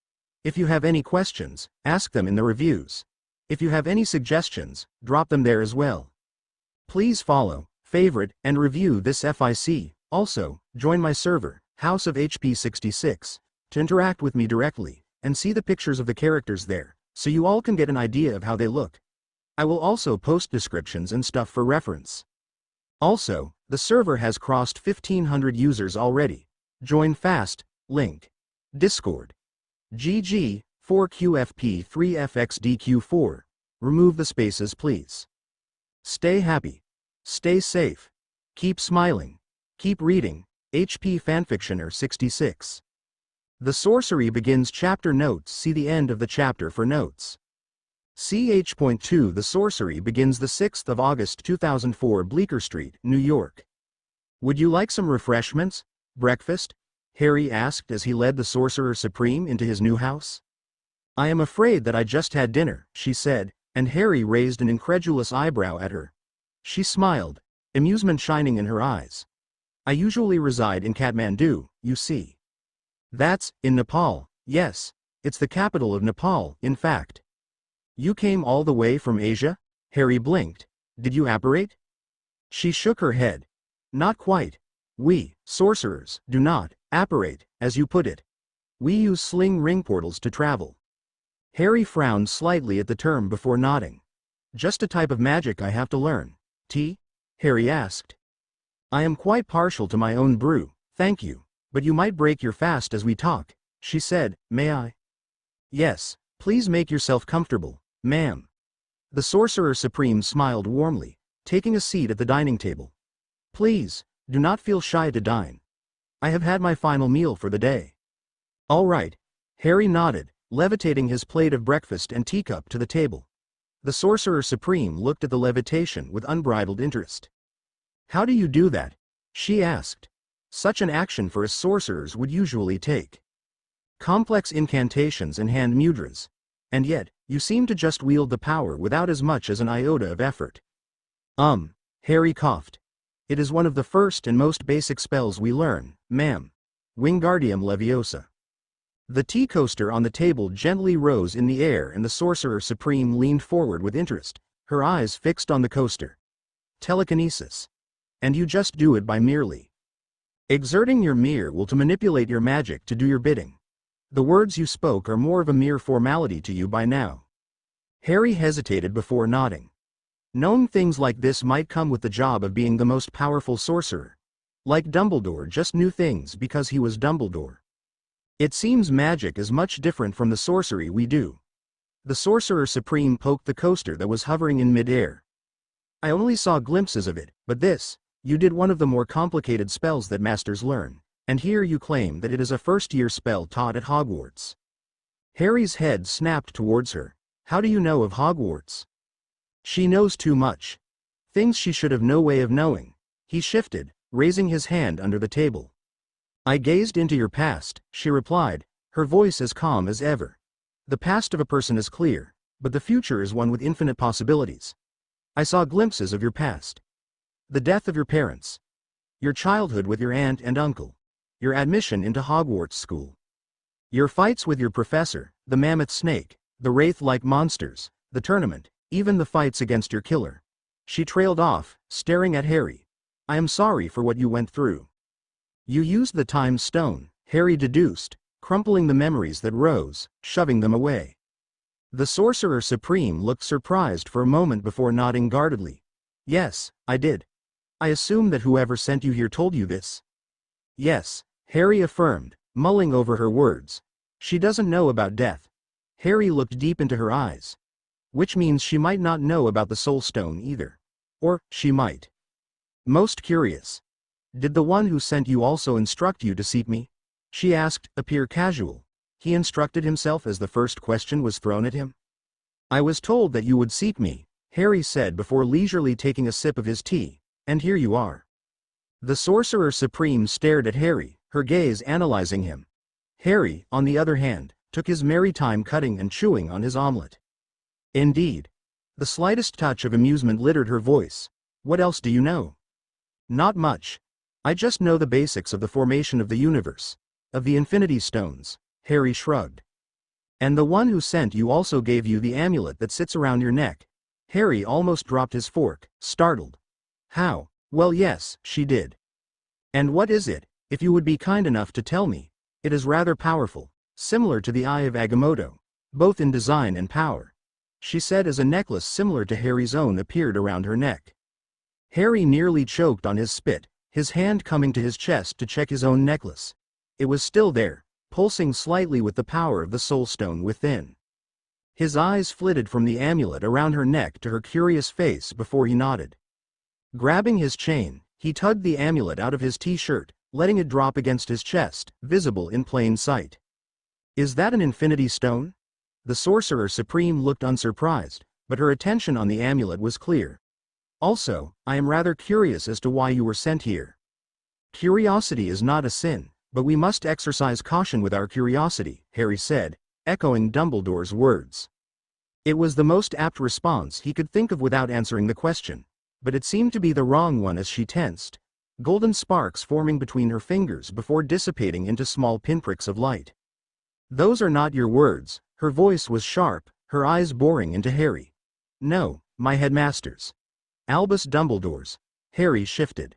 If you have any questions, ask them in the reviews. If you have any suggestions, drop them there as well. Please follow, favorite, and review this FIC. Also, join my server, House of HP66, to interact with me directly, and see the pictures of the characters there, so you all can get an idea of how they look. I will also post descriptions and stuff for reference. Also, the server has crossed 1500 users already. Join fast, link. Discord. GG, 4QFP 3FXDQ4. Remove the spaces please. Stay happy. Stay safe. Keep smiling. Keep reading. HP Fanfictioner 66. The sorcery begins. Chapter notes. See the end of the chapter for notes. CH.2 The sorcery begins the 6th of August 2004 Bleecker Street, New York. Would you like some refreshments? Breakfast? Harry asked as he led the Sorcerer Supreme into his new house. I am afraid that I just had dinner, she said, and Harry raised an incredulous eyebrow at her. She smiled, amusement shining in her eyes. I usually reside in Kathmandu, you see. That's, in Nepal, yes, it's the capital of Nepal, in fact. You came all the way from Asia? Harry blinked. Did you apparate? She shook her head. Not quite. We, sorcerers, do not apparate, as you put it. We use sling ring portals to travel. Harry frowned slightly at the term before nodding. Just a type of magic I have to learn. Tea? Harry asked. I am quite partial to my own brew, thank you, but you might break your fast as we talk, she said. May I? Yes, please make yourself comfortable, ma'am. The Sorcerer Supreme smiled warmly, taking a seat at the dining table. Please, do not feel shy to dine. I have had my final meal for the day. All right. Harry nodded, levitating his plate of breakfast and teacup to the table. The Sorcerer Supreme looked at the levitation with unbridled interest. How do you do that? She asked. Such an action for us sorcerers would usually take complex incantations and hand mudras. And yet, you seem to just wield the power without as much as an iota of effort. Harry coughed. It is one of the first and most basic spells we learn, ma'am. Wingardium Leviosa. The tea coaster on the table gently rose in the air and the Sorcerer Supreme leaned forward with interest, her eyes fixed on the coaster. Telekinesis. And you just do it by merely exerting your mere will to manipulate your magic to do your bidding. The words you spoke are more of a mere formality to you by now. Harry hesitated before nodding. Knowing things like this might come with the job of being the most powerful sorcerer. Like Dumbledore just knew things because he was Dumbledore. It seems magic is much different from the sorcery we do. The Sorcerer Supreme poked the coaster that was hovering in mid-air. I only saw glimpses of it, but this, you did one of the more complicated spells that masters learn, and here you claim that it is a first-year spell taught at Hogwarts. Harry's head snapped towards her. How do you know of Hogwarts? She knows too much. Things she should have no way of knowing. He shifted, raising his hand under the table. I gazed into your past, she replied, her voice as calm as ever. The past of a person is clear, but the future is one with infinite possibilities. I saw glimpses of your past. The death of your parents. Your childhood with your aunt and uncle. Your admission into Hogwarts school. Your fights with your professor, the mammoth snake, the wraith-like monsters, the tournament, even the fights against your killer. She trailed off, staring at Harry. I am sorry for what you went through. You used the time stone, Harry deduced, crumpling the memories that rose, shoving them away. The Sorcerer Supreme looked surprised for a moment before nodding guardedly. Yes, I did. I assume that whoever sent you here told you this. Yes, Harry affirmed, mulling over her words. She doesn't know about death. Harry looked deep into her eyes. Which means she might not know about the Soul Stone either. Or, she might. Most curious. Did the one who sent you also instruct you to seek me? She asked, appear casual. He instructed himself as the first question was thrown at him. I was told that you would seek me, Harry said before leisurely taking a sip of his tea, and here you are. The Sorcerer Supreme stared at Harry, her gaze analyzing him. Harry, on the other hand, took his merry time cutting and chewing on his omelette. Indeed. The slightest touch of amusement littered her voice. What else do you know? Not much. I just know the basics of the formation of the universe. Of the Infinity Stones, Harry shrugged. And the one who sent you also gave you the amulet that sits around your neck. Harry almost dropped his fork, startled. How? Well, yes, she did. And what is it, if you would be kind enough to tell me? It is rather powerful, similar to the Eye of Agamotto, both in design and power. She said as a necklace similar to Harry's own appeared around her neck. Harry nearly choked on his spit, his hand coming to his chest to check his own necklace. It was still there, pulsing slightly with the power of the Soul Stone within. His eyes flitted from the amulet around her neck to her curious face before he nodded. Grabbing his chain, he tugged the amulet out of his t-shirt, letting it drop against his chest, visible in plain sight. Is that an Infinity Stone? The Sorcerer Supreme looked unsurprised, but her attention on the amulet was clear. Also, I am rather curious as to why you were sent here. Curiosity is not a sin, but we must exercise caution with our curiosity, Harry said, echoing Dumbledore's words. It was the most apt response he could think of without answering the question, but it seemed to be the wrong one as she tensed, golden sparks forming between her fingers before dissipating into small pinpricks of light. Those are not your words. Her voice was sharp, her eyes boring into Harry. No, my headmaster's. Albus Dumbledore's. Harry shifted.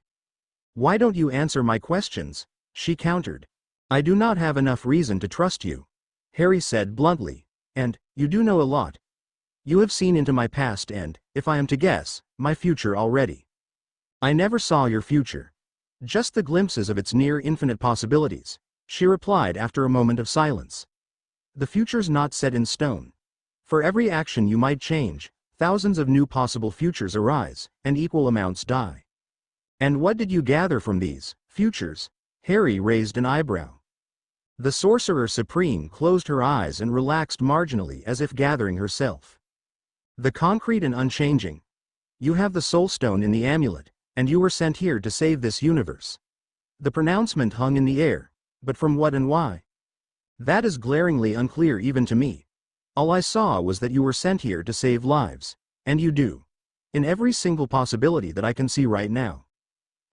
Why don't you answer my questions? She countered. I do not have enough reason to trust you. Harry said bluntly. And, you do know a lot. You have seen into my past and, if I am to guess, my future already. I never saw your future. Just the glimpses of its near infinite possibilities, she replied after a moment of silence. The future's not set in stone. For every action you might change, thousands of new possible futures arise, and equal amounts die. And what did you gather from these futures? Harry raised an eyebrow. The Sorcerer Supreme closed her eyes and relaxed marginally as if gathering herself. The concrete and unchanging. You have the Soul Stone in the amulet, and you were sent here to save this universe. The pronouncement hung in the air, but from what and why? That is glaringly unclear even to me. All I saw was that you were sent here to save lives, and you do. In every single possibility that I can see right now.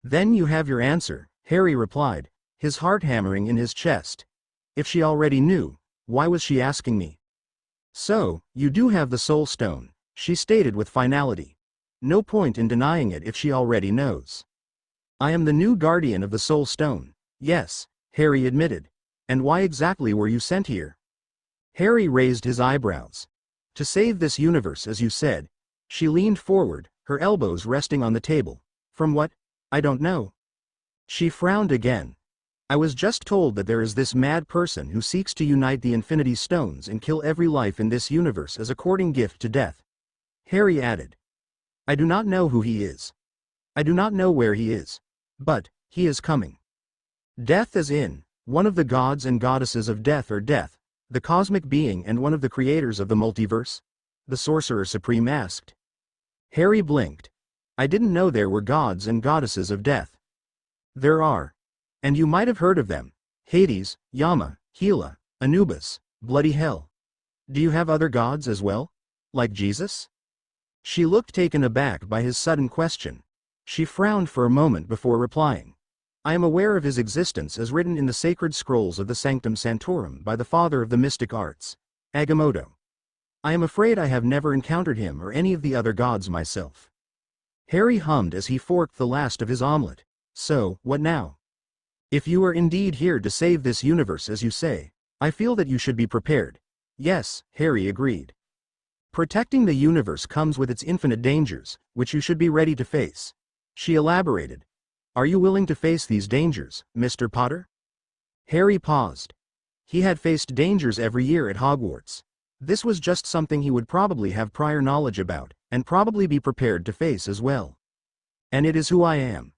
Then you have your answer, Harry replied, his heart hammering in his chest. If she already knew, why was she asking me? So, you do have the Soul Stone, she stated with finality. No point in denying it if she already knows. I am the new guardian of the Soul Stone. Yes, Harry admitted. And why exactly were you sent here? Harry raised his eyebrows. To save this universe, as you said. She leaned forward, her elbows resting on the table. From what? I don't know. She frowned again. I was just told that there is this mad person who seeks to unite the Infinity Stones and kill every life in this universe as a courting gift to death. Harry added. I do not know who he is. I do not know where he is. But, he is coming. Death as in, one of the gods and goddesses of death or death, the cosmic being and one of the creators of the multiverse? The Sorcerer Supreme asked. Harry blinked. I didn't know there were gods and goddesses of death. There are. And you might have heard of them. Hades, Yama, Hela, Anubis, Bloody Hell. Do you have other gods as well? Like Jesus? She looked taken aback by his sudden question. She frowned for a moment before replying. I am aware of his existence as written in the sacred scrolls of the Sanctum Sanctorum by the father of the mystic arts, Agamotto. I am afraid I have never encountered him or any of the other gods myself. Harry hummed as he forked the last of his omelet. So, what now? If you are indeed here to save this universe as you say, I feel that you should be prepared. Yes, Harry agreed. Protecting the universe comes with its infinite dangers, which you should be ready to face. She elaborated. Are you willing to face these dangers, Mr. Potter? Harry paused. He had faced dangers every year at Hogwarts. This was just something he would probably have prior knowledge about, and probably be prepared to face as well. And it is who I am.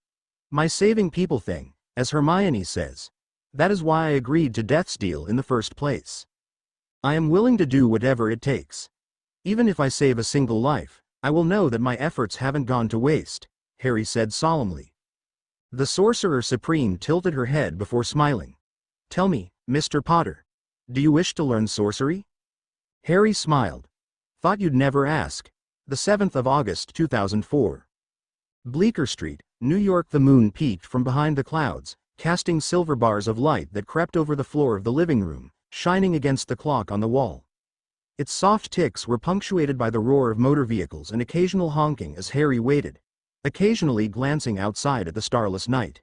My saving people thing, as Hermione says. That is why I agreed to Death's deal in the first place. I am willing to do whatever it takes. Even if I save a single life, I will know that my efforts haven't gone to waste, Harry said solemnly. The Sorcerer Supreme tilted her head before smiling. Tell me, Mr. Potter, do you wish to learn sorcery? Harry smiled. Thought you'd never ask. The 7th of August 2004. Bleecker Street, New York. The moon peeked from behind the clouds, casting silver bars of light that crept over the floor of the living room, shining against the clock on the wall. Its soft ticks were punctuated by the roar of motor vehicles and occasional honking as Harry waited, occasionally glancing outside at the starless night.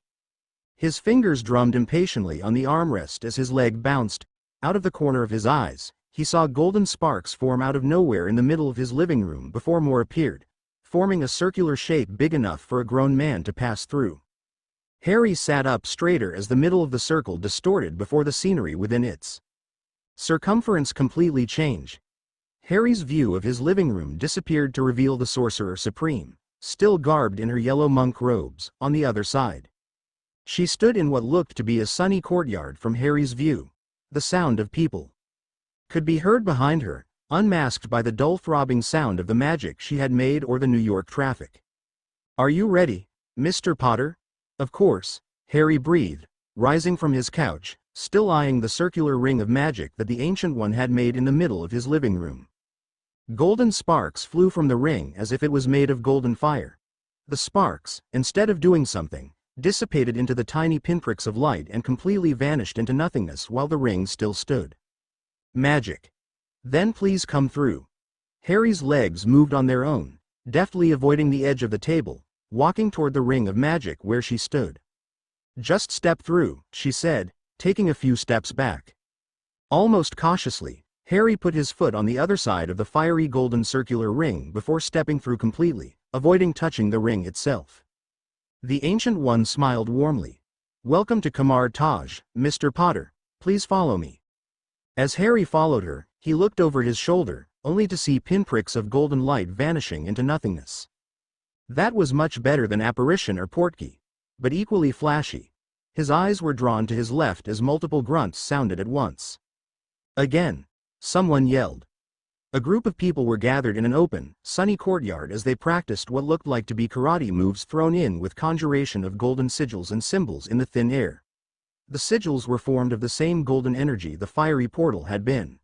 His fingers drummed impatiently on the armrest as his leg bounced. Out of the corner of his eyes, he saw golden sparks form out of nowhere in the middle of his living room before more appeared, forming a circular shape big enough for a grown man to pass through. Harry sat up straighter as the middle of the circle distorted before the scenery within its circumference completely changed. Harry's view of his living room disappeared to reveal the Sorcerer Supreme, still garbed in her yellow monk robes, on the other side. She stood in what looked to be a sunny courtyard from Harry's view. The sound of people could be heard behind her, unmasked by the dull throbbing sound of the magic she had made or the New York traffic. Are you ready, Mr. Potter? Of course, Harry breathed, rising from his couch, still eyeing the circular ring of magic that the Ancient One had made in the middle of his living room. Golden sparks flew from the ring as if it was made of golden fire. The sparks, instead of doing something, dissipated into the tiny pinpricks of light and completely vanished into nothingness while the ring still stood. Magic. Then please come through. Harry's legs moved on their own, deftly avoiding the edge of the table, walking toward the ring of magic where she stood. Just step through, she said, taking a few steps back. Almost cautiously, Harry put his foot on the other side of the fiery golden circular ring before stepping through completely, avoiding touching the ring itself. The Ancient One smiled warmly. "Welcome to Kamar Taj, Mr. Potter. Please follow me." As Harry followed her, he looked over his shoulder, only to see pinpricks of golden light vanishing into nothingness. That was much better than apparition or portkey, but equally flashy. His eyes were drawn to his left as multiple grunts sounded at once. Again, someone yelled. A group of people were gathered in an open, sunny courtyard as they practiced what looked like to be karate moves thrown in with conjuration of golden sigils and symbols in the thin air. The sigils were formed of the same golden energy the fiery portal had been.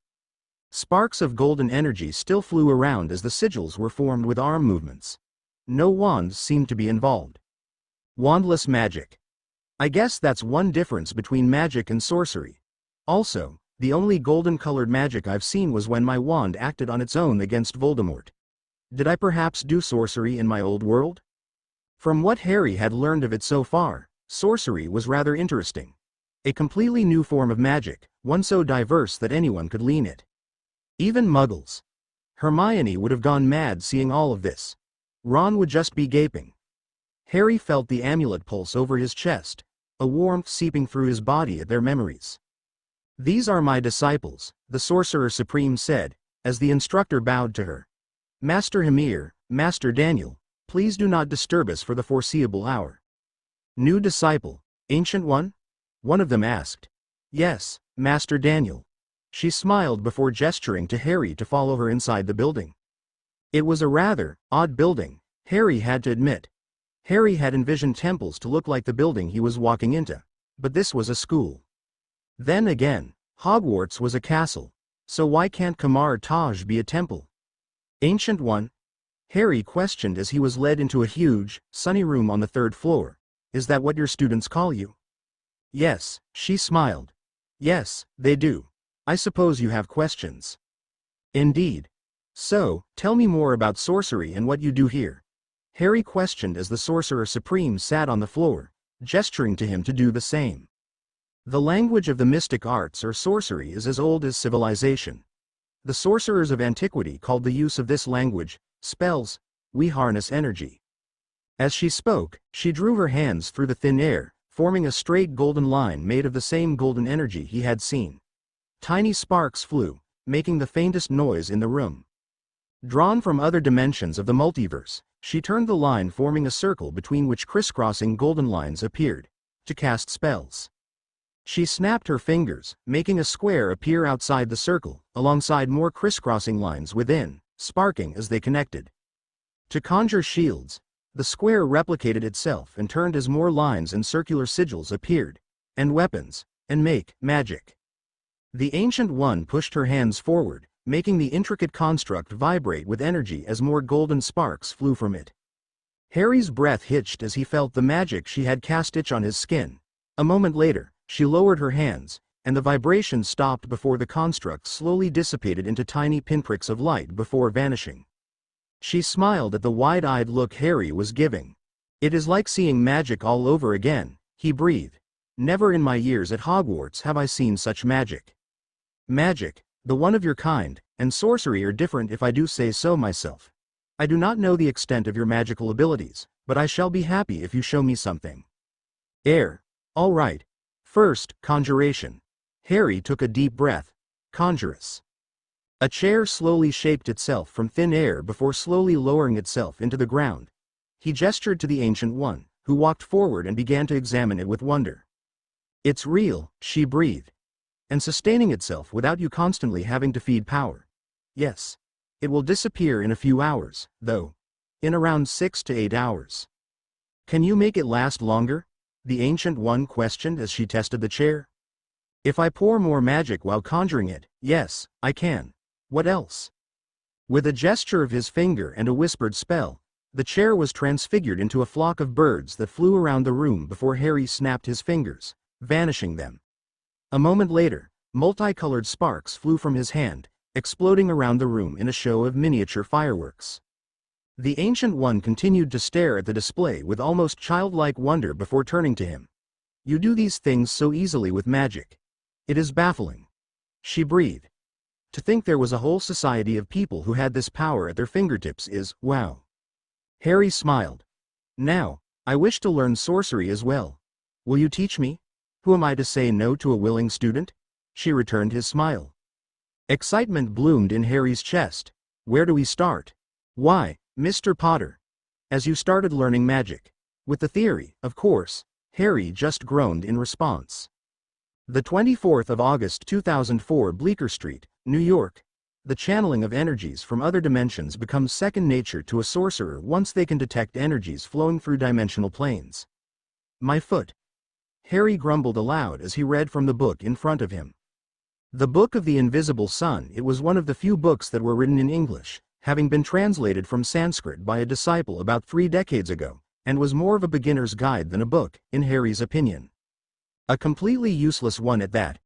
Sparks of golden energy still flew around as the sigils were formed with arm movements. No wands seemed to be involved. Wandless magic. I guess that's one difference between magic and sorcery. Also, the only golden-colored magic I've seen was when my wand acted on its own against Voldemort. Did I perhaps do sorcery in my old world? From what Harry had learned of it so far, sorcery was rather interesting. A completely new form of magic, one so diverse that anyone could learn it. Even Muggles. Hermione would have gone mad seeing all of this. Ron would just be gaping. Harry felt the amulet pulse over his chest, a warmth seeping through his body at their memories. "These are my disciples," the Sorcerer Supreme said, as the instructor bowed to her. "Master Hamir, Master Daniel, please do not disturb us for the foreseeable hour." "New disciple, Ancient One?" one of them asked. "Yes, Master Daniel." She smiled before gesturing to Harry to follow her inside the building. It was a rather odd building, Harry had to admit. Harry had envisioned temples to look like the building he was walking into, but this was a school. Then again, Hogwarts was a castle, so why can't Kamar Taj be a temple? "Ancient One?" Harry questioned as he was led into a huge, sunny room on the third floor. "Is that what your students call you?" "Yes," she smiled. "Yes, they do. I suppose you have questions." "Indeed. So, tell me more about sorcery and what you do here." Harry questioned as the Sorcerer Supreme sat on the floor, gesturing to him to do the same. The language of the mystic arts or sorcery is as old as civilization. The sorcerers of antiquity called the use of this language spells. We harness energy. As she spoke, she drew her hands through the thin air, forming a straight golden line made of the same golden energy he had seen. Tiny sparks flew, making the faintest noise in the room. Drawn from other dimensions of the multiverse, she turned the line forming a circle between which crisscrossing golden lines appeared, to cast spells. She snapped her fingers, making a square appear outside the circle, alongside more crisscrossing lines within, sparking as they connected. To conjure shields, the square replicated itself and turned as more lines and circular sigils appeared, and weapons, and make magic. The Ancient One pushed her hands forward, making the intricate construct vibrate with energy as more golden sparks flew from it. Harry's breath hitched as he felt the magic she had cast itch on his skin. A moment later, she lowered her hands, and the vibration stopped before the construct slowly dissipated into tiny pinpricks of light before vanishing. She smiled at the wide-eyed look Harry was giving. "It is like seeing magic all over again," he breathed. "Never in my years at Hogwarts have I seen such magic. Magic, the one of your kind, and sorcery are different if I do say so myself. I do not know the extent of your magical abilities, but I shall be happy if you show me something." "Air. All right. First, conjuration." Harry took a deep breath. "Conjurus." A chair slowly shaped itself from thin air before slowly lowering itself into the ground. He gestured to the Ancient One, who walked forward and began to examine it with wonder. "It's real," she breathed. "And sustaining itself without you constantly having to feed power. Yes. It will disappear in a few hours, though. In around 6 to 8 hours. Can you make it last longer?" the Ancient One questioned as she tested the chair. "If I pour more magic while conjuring it, yes, I can. What else?" With a gesture of his finger and a whispered spell, the chair was transfigured into a flock of birds that flew around the room before Harry snapped his fingers, vanishing them. A moment later, multicolored sparks flew from his hand, exploding around the room in a show of miniature fireworks. The Ancient One continued to stare at the display with almost childlike wonder before turning to him. "You do these things so easily with magic. It is baffling." She breathed. To think there was a whole society of people who had this power at their fingertips is, wow. Harry smiled. Now, I wish to learn sorcery as well. Will you teach me? Who am I to say no to a willing student? She returned his smile. Excitement bloomed in Harry's chest. Where do we start? Why, Mr. Potter. As you started learning magic. With the theory, of course. Harry just groaned in response. The 24th of August 2004, Bleecker Street, New York. The channeling of energies from other dimensions becomes second nature to a sorcerer once they can detect energies flowing through dimensional planes. My foot. Harry grumbled aloud as he read from the book in front of him. The Book of the Invisible Sun. It was one of the few books that were written in English, having been translated from Sanskrit by a disciple about 3 decades ago, and was more of a beginner's guide than a book, in Harry's opinion. A completely useless one at that.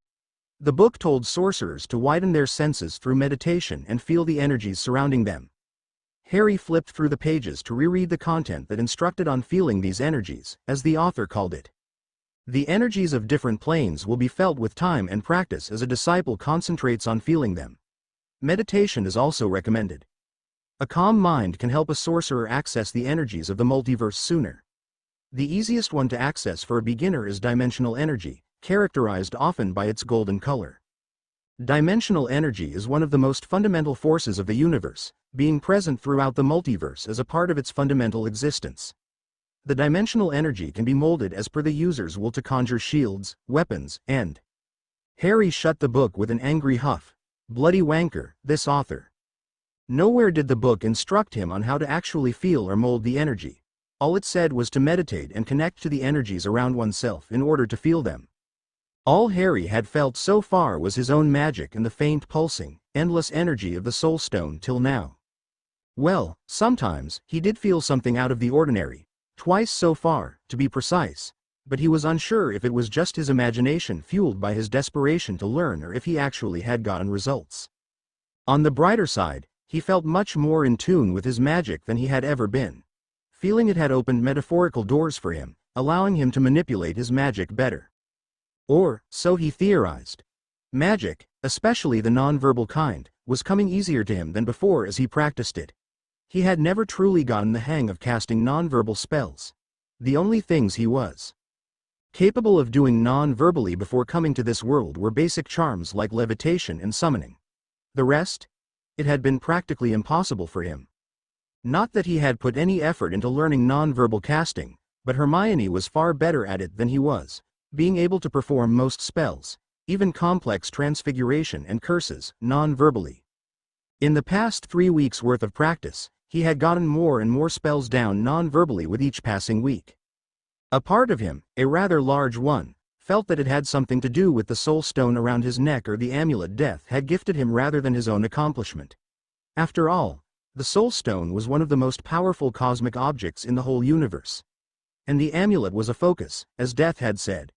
The book told sorcerers to widen their senses through meditation and feel the energies surrounding them. Harry flipped through the pages to reread the content that instructed on feeling these energies, as the author called it. The energies of different planes will be felt with time and practice as a disciple concentrates on feeling them. Meditation is also recommended. A calm mind can help a sorcerer access the energies of the multiverse sooner. The easiest one to access for a beginner is dimensional energy, characterized often by its golden color. Dimensional energy is one of the most fundamental forces of the universe, being present throughout the multiverse as a part of its fundamental existence. The dimensional energy can be molded as per the user's will to conjure shields, weapons, and... Harry shut the book with an angry huff. Bloody wanker, this author. Nowhere did the book instruct him on how to actually feel or mold the energy. All it said was to meditate and connect to the energies around oneself in order to feel them. All Harry had felt so far was his own magic and the faint pulsing, endless energy of the Soul Stone till now. Well, sometimes, he did feel something out of the ordinary. Twice so far, to be precise, but he was unsure if it was just his imagination fueled by his desperation to learn or if he actually had gotten results. On the brighter side, he felt much more in tune with his magic than he had ever been. Feeling it had opened metaphorical doors for him, allowing him to manipulate his magic better. Or, so he theorized. Magic, especially the non-verbal kind, was coming easier to him than before as he practiced it. He had never truly gotten the hang of casting non-verbal spells. The only things he was capable of doing non-verbally before coming to this world were basic charms like levitation and summoning. The rest? It had been practically impossible for him. Not that he had put any effort into learning non-verbal casting, but Hermione was far better at it than he was, being able to perform most spells, even complex transfiguration and curses, non-verbally. In the past 3 weeks' worth of practice, he had gotten more and more spells down non-verbally with each passing week. A part of him, a rather large one, felt that it had something to do with the soul stone around his neck or the amulet Death had gifted him rather than his own accomplishment. After all, the soul stone was one of the most powerful cosmic objects in the whole universe. And the amulet was a focus, as Death had said.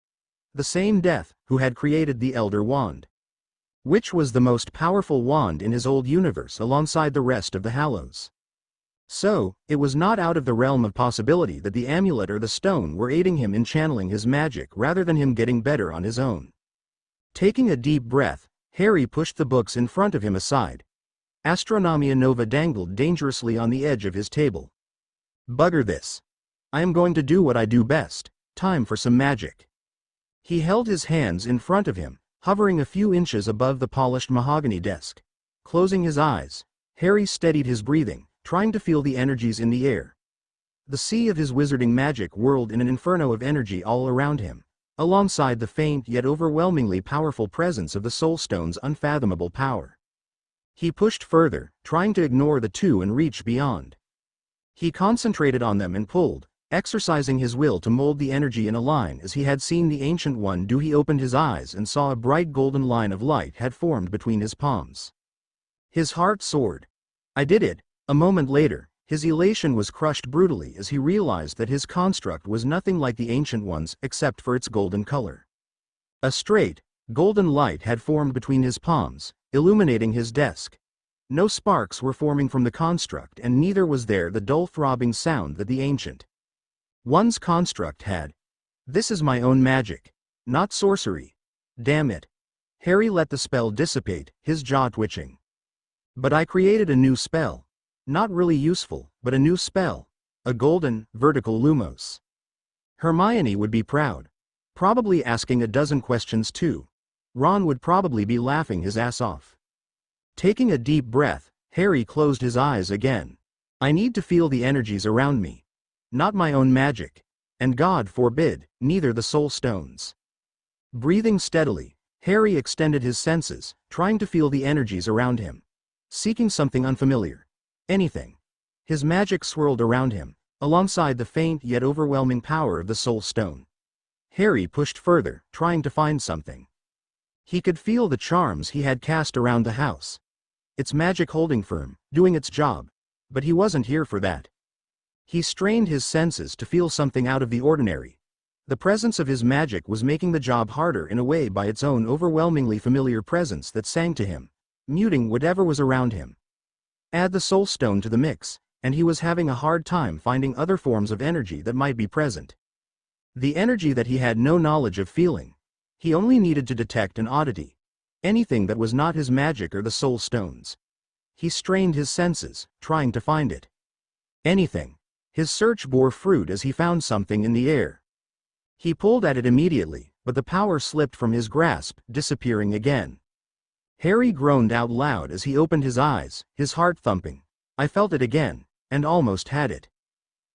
The same Death who had created the Elder Wand, which was the most powerful wand in his old universe alongside the rest of the Hallows. So, it was not out of the realm of possibility that the amulet or the stone were aiding him in channeling his magic rather than him getting better on his own. Taking a deep breath, Harry pushed the books in front of him aside. Astronomia Nova dangled dangerously on the edge of his table. Bugger this. I am going to do what I do best. Time for some magic. He held his hands in front of him, hovering a few inches above the polished mahogany desk. Closing his eyes, Harry steadied his breathing, trying to feel the energies in the air. The sea of his wizarding magic whirled in an inferno of energy all around him, alongside the faint yet overwhelmingly powerful presence of the Soul Stone's unfathomable power. He pushed further, trying to ignore the two and reach beyond. He concentrated on them and pulled, exercising his will to mold the energy in a line as he had seen the Ancient One do. He opened his eyes and saw a bright golden line of light had formed between his palms. His heart soared. I did it. A moment later, his elation was crushed brutally as he realized that his construct was nothing like the Ancient One's except for its golden color. A straight, golden light had formed between his palms, illuminating his desk. No sparks were forming from the construct and neither was there the dull throbbing sound that the Ancient One's construct had. This is my own magic. Not sorcery. Damn it. Harry let the spell dissipate, his jaw twitching. But I created a new spell. Not really useful, but a new spell. A golden, vertical lumos. Hermione would be proud. Probably asking a dozen questions too. Ron would probably be laughing his ass off. Taking a deep breath, Harry closed his eyes again. I need to feel the energies around me. Not my own magic. And God forbid, neither the soul stones. Breathing steadily, Harry extended his senses, trying to feel the energies around him. Seeking something unfamiliar. Anything. His magic swirled around him, alongside the faint yet overwhelming power of the soul stone. Harry pushed further, trying to find something. He could feel the charms he had cast around the house. Its magic holding firm, doing its job. But he wasn't here for that. He strained his senses to feel something out of the ordinary. The presence of his magic was making the job harder in a way by its own overwhelmingly familiar presence that sang to him, muting whatever was around him. Add the soul stone to the mix, and he was having a hard time finding other forms of energy that might be present. The energy that he had no knowledge of feeling. He only needed to detect an oddity. Anything that was not his magic or the soul stones. He strained his senses, trying to find it. Anything. His search bore fruit as he found something in the air. He pulled at it immediately, but the power slipped from his grasp, disappearing again. Harry groaned out loud as he opened his eyes, his heart thumping. I felt it again, and almost had it.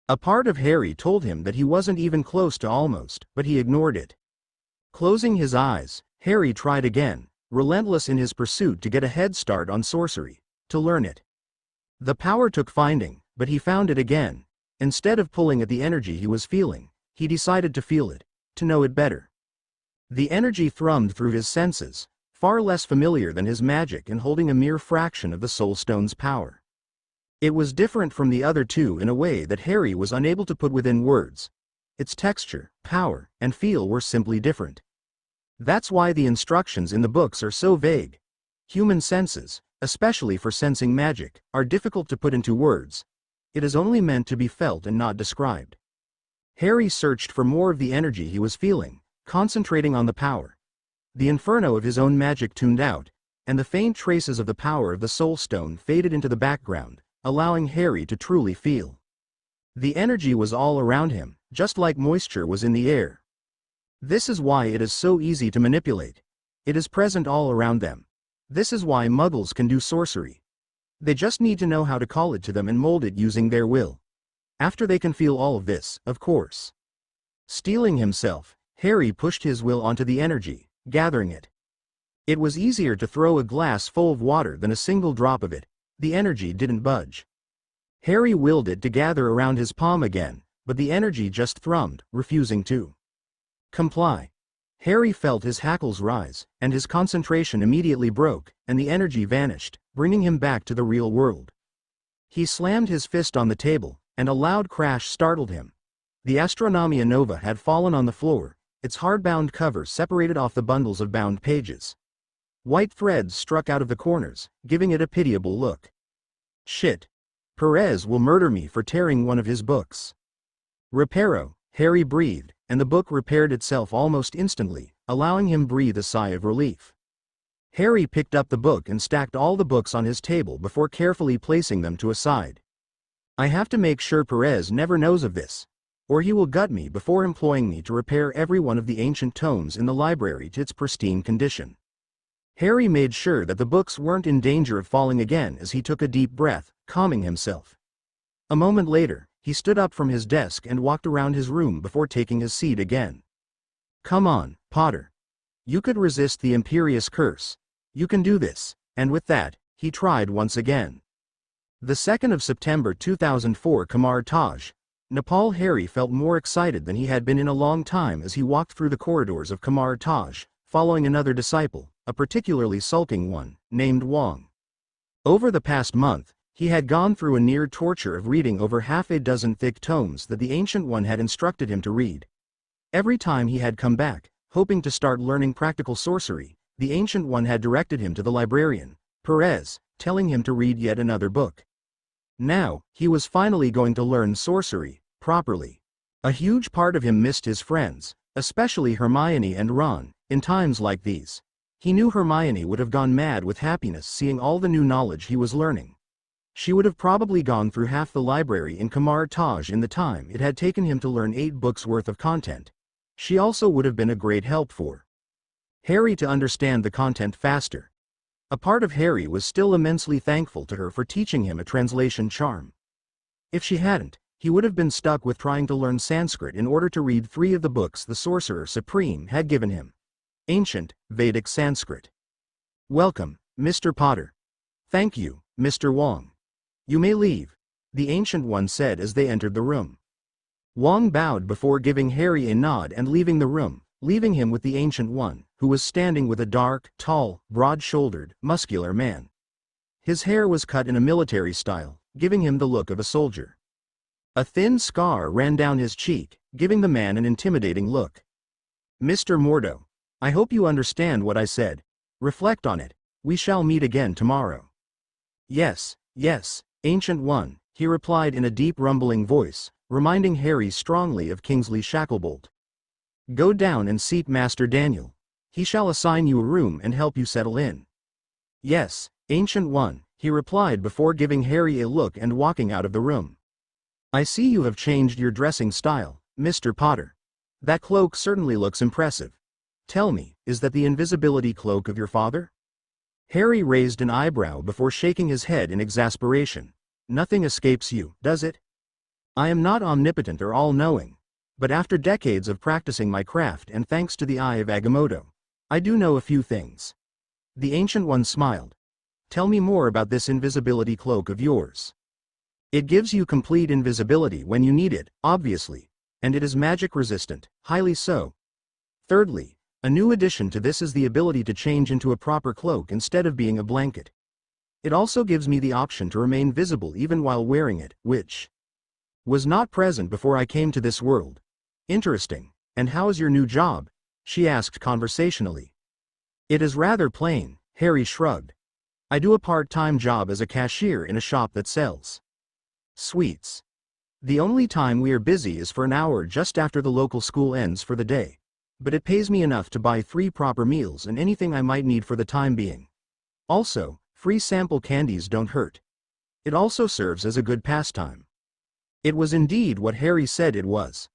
A part of Harry told him that he wasn't even close to almost, but he ignored it. Closing his eyes, Harry tried again, relentless in his pursuit to get a head start on sorcery, to learn it. The power took finding, but he found it again. Instead of pulling at the energy he was feeling, he decided to feel it, to know it better. The energy thrummed through his senses, far less familiar than his magic and holding a mere fraction of the soul stone's power. It was different from the other two in a way that Harry was unable to put within words. Its texture, power, and feel were simply different. That's why the instructions in the books are so vague. Human senses, especially for sensing magic, are difficult to put into words. It is only meant to be felt and not described. Harry searched for more of the energy he was feeling, concentrating on the power. The inferno of his own magic tuned out, and the faint traces of the power of the soul stone faded into the background, allowing Harry to truly feel. The energy was all around him, just like moisture was in the air. This is why it is so easy to manipulate. It is present all around them. This is why muggles can do sorcery. They just need to know how to call it to them and mold it using their will. After they can feel all of this, of course. Steeling himself, Harry pushed his will onto the energy, gathering it. It was easier to throw a glass full of water than a single drop of it. The energy didn't budge. Harry willed it to gather around his palm again, but the energy just thrummed, refusing to comply. Harry felt his hackles rise, and his concentration immediately broke, and the energy vanished, bringing him back to the real world. He slammed his fist on the table, and a loud crash startled him. The Astronomia Nova had fallen on the floor, its hardbound cover separated off the bundles of bound pages. White threads struck out of the corners, giving it a pitiable look. Shit. Perez will murder me for tearing one of his books. Reparo, Harry breathed, and the book repaired itself almost instantly, allowing him breathe a sigh of relief. Harry picked up the book and stacked all the books on his table before carefully placing them to a side. I have to make sure Perez never knows of this, or he will gut me before employing me to repair every one of the ancient tomes in the library to its pristine condition. Harry made sure that the books weren't in danger of falling again as he took a deep breath, calming himself. A moment later, he stood up from his desk and walked around his room before taking his seat again. Come on, Potter. You could resist the Imperious Curse. You can do this. And with that, he tried once again. The 2nd of September 2004, Kamar Taj, Nepal. Harry felt more excited than he had been in a long time as he walked through the corridors of Kamar Taj, following another disciple, a particularly sulking one, named Wong. Over the past month, he had gone through a near torture of reading over half a dozen thick tomes that the Ancient One had instructed him to read. Every time he had come back, hoping to start learning practical sorcery, the Ancient One had directed him to the librarian, Perez, telling him to read yet another book. Now, he was finally going to learn sorcery, properly. A huge part of him missed his friends, especially Hermione and Ron, in times like these. He knew Hermione would have gone mad with happiness seeing all the new knowledge he was learning. She would have probably gone through half the library in Kamar Taj in the time it had taken him to learn 8 books worth of content. She also would have been a great help for Harry to understand the content faster. A part of Harry was still immensely thankful to her for teaching him a translation charm. If she hadn't, he would have been stuck with trying to learn Sanskrit in order to read 3 of the books the Sorcerer Supreme had given him. Ancient, Vedic Sanskrit. Welcome, Mr. Potter. Thank you, Mr. Wong. You may leave, the Ancient One said as they entered the room. Wong bowed before giving Harry a nod and leaving the room, leaving him with the Ancient One, who was standing with a dark, tall, broad-shouldered, muscular man. His hair was cut in a military style, giving him the look of a soldier. A thin scar ran down his cheek, giving the man an intimidating look. Mr. Mordo, I hope you understand what I said. Reflect on it. We shall meet again tomorrow. Yes, yes, Ancient One, he replied in a deep rumbling voice, reminding Harry strongly of Kingsley Shacklebolt. Go down and seek Master Daniel. He shall assign you a room and help you settle in. Yes, Ancient One, he replied before giving Harry a look and walking out of the room. I see you have changed your dressing style, Mr. Potter. That cloak certainly looks impressive. Tell me, is that the invisibility cloak of your father? Harry raised an eyebrow before shaking his head in exasperation. Nothing escapes you, does it? I am not omnipotent or all-knowing, but after decades of practicing my craft and thanks to the Eye of Agamotto, I do know a few things. The Ancient One smiled. Tell me more about this invisibility cloak of yours. It gives you complete invisibility when you need it, obviously, and it is magic resistant, highly so. Thirdly, a new addition to this is the ability to change into a proper cloak instead of being a blanket. It also gives me the option to remain visible even while wearing it, which was not present before I came to this world. Interesting. And how is your new job? She asked conversationally. It is rather plain, Harry shrugged. I do a part-time job as a cashier in a shop that sells sweets. The only time we are busy is for an hour just after the local school ends for the day. But it pays me enough to buy 3 proper meals and anything I might need for the time being. Also, free sample candies don't hurt. It also serves as a good pastime. It was indeed what Harry said it was.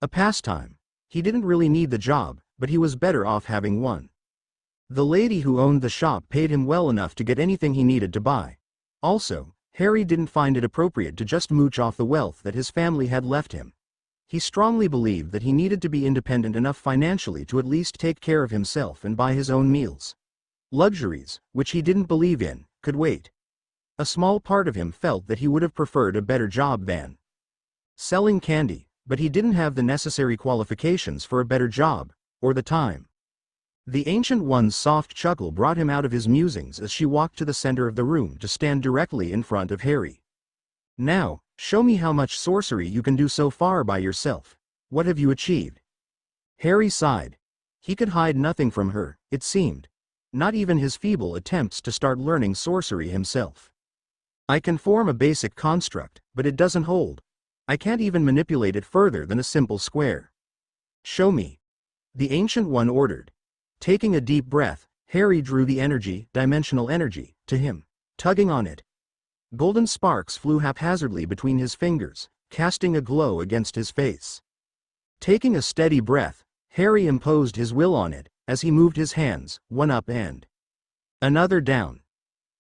A pastime. He didn't really need the job, but he was better off having one. The lady who owned the shop paid him well enough to get anything he needed to buy. Also, Harry didn't find it appropriate to just mooch off the wealth that his family had left him. He strongly believed that he needed to be independent enough financially to at least take care of himself and buy his own meals. Luxuries, which he didn't believe in, could wait. A small part of him felt that he would have preferred a better job than selling candy, but he didn't have the necessary qualifications for a better job, or the time. The Ancient One's soft chuckle brought him out of his musings as she walked to the center of the room to stand directly in front of Harry. Now, show me how much sorcery you can do so far by yourself. What have you achieved? Harry sighed. He could hide nothing from her, it seemed. Not even his feeble attempts to start learning sorcery himself. I can form a basic construct, but it doesn't hold. I can't even manipulate it further than a simple square. Show me. The Ancient One ordered. Taking a deep breath, Harry drew the energy, dimensional energy, to him, tugging on it. Golden sparks flew haphazardly between his fingers, casting a glow against his face. Taking a steady breath, Harry imposed his will on it, as he moved his hands, one up and another down.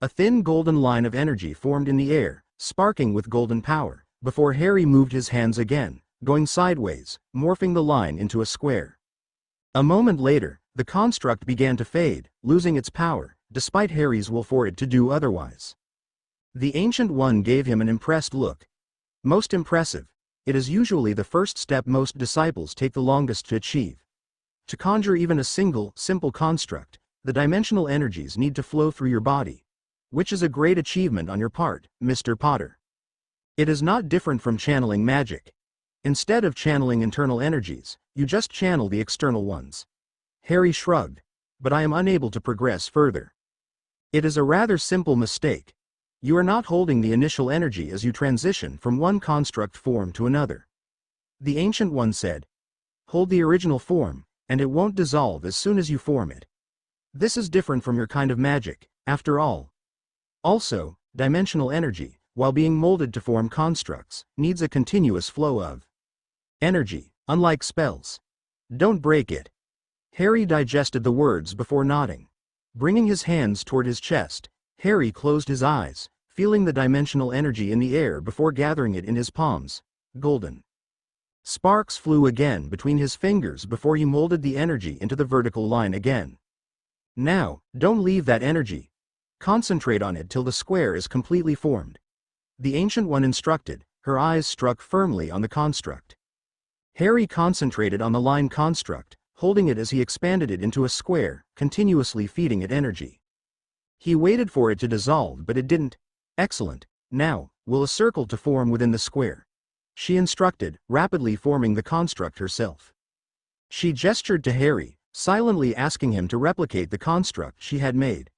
A thin golden line of energy formed in the air, sparking with golden power, before Harry moved his hands again, going sideways, morphing the line into a square. A moment later, the construct began to fade, losing its power, despite Harry's will for it to do otherwise. The Ancient One gave him an impressed look. Most impressive. It is usually the first step most disciples take the longest to achieve. To conjure even a single, simple construct, the dimensional energies need to flow through your body. Which is a great achievement on your part, Mr. Potter. It is not different from channeling magic. Instead of channeling internal energies, you just channel the external ones. Harry shrugged. But I am unable to progress further. It is a rather simple mistake. You are not holding the initial energy as you transition from one construct form to another. The Ancient One said. Hold the original form, and it won't dissolve as soon as you form it. This is different from your kind of magic, after all. Also, dimensional energy, while being molded to form constructs, needs a continuous flow of energy, unlike spells. Don't break it. Harry digested the words before nodding. Bringing his hands toward his chest, Harry closed his eyes, feeling the dimensional energy in the air before gathering it in his palms. Golden sparks flew again between his fingers before he molded the energy into the vertical line again. Now, don't leave that energy. Concentrate on it till the square is completely formed. The Ancient One instructed, her eyes struck firmly on the construct. Harry concentrated on the line construct, holding it as he expanded it into a square, continuously feeding it energy. He waited for it to dissolve, but it didn't. Excellent. Now, will a circle to form within the square? She instructed, rapidly forming the construct herself. She gestured to Harry, silently asking him to replicate the construct she had made.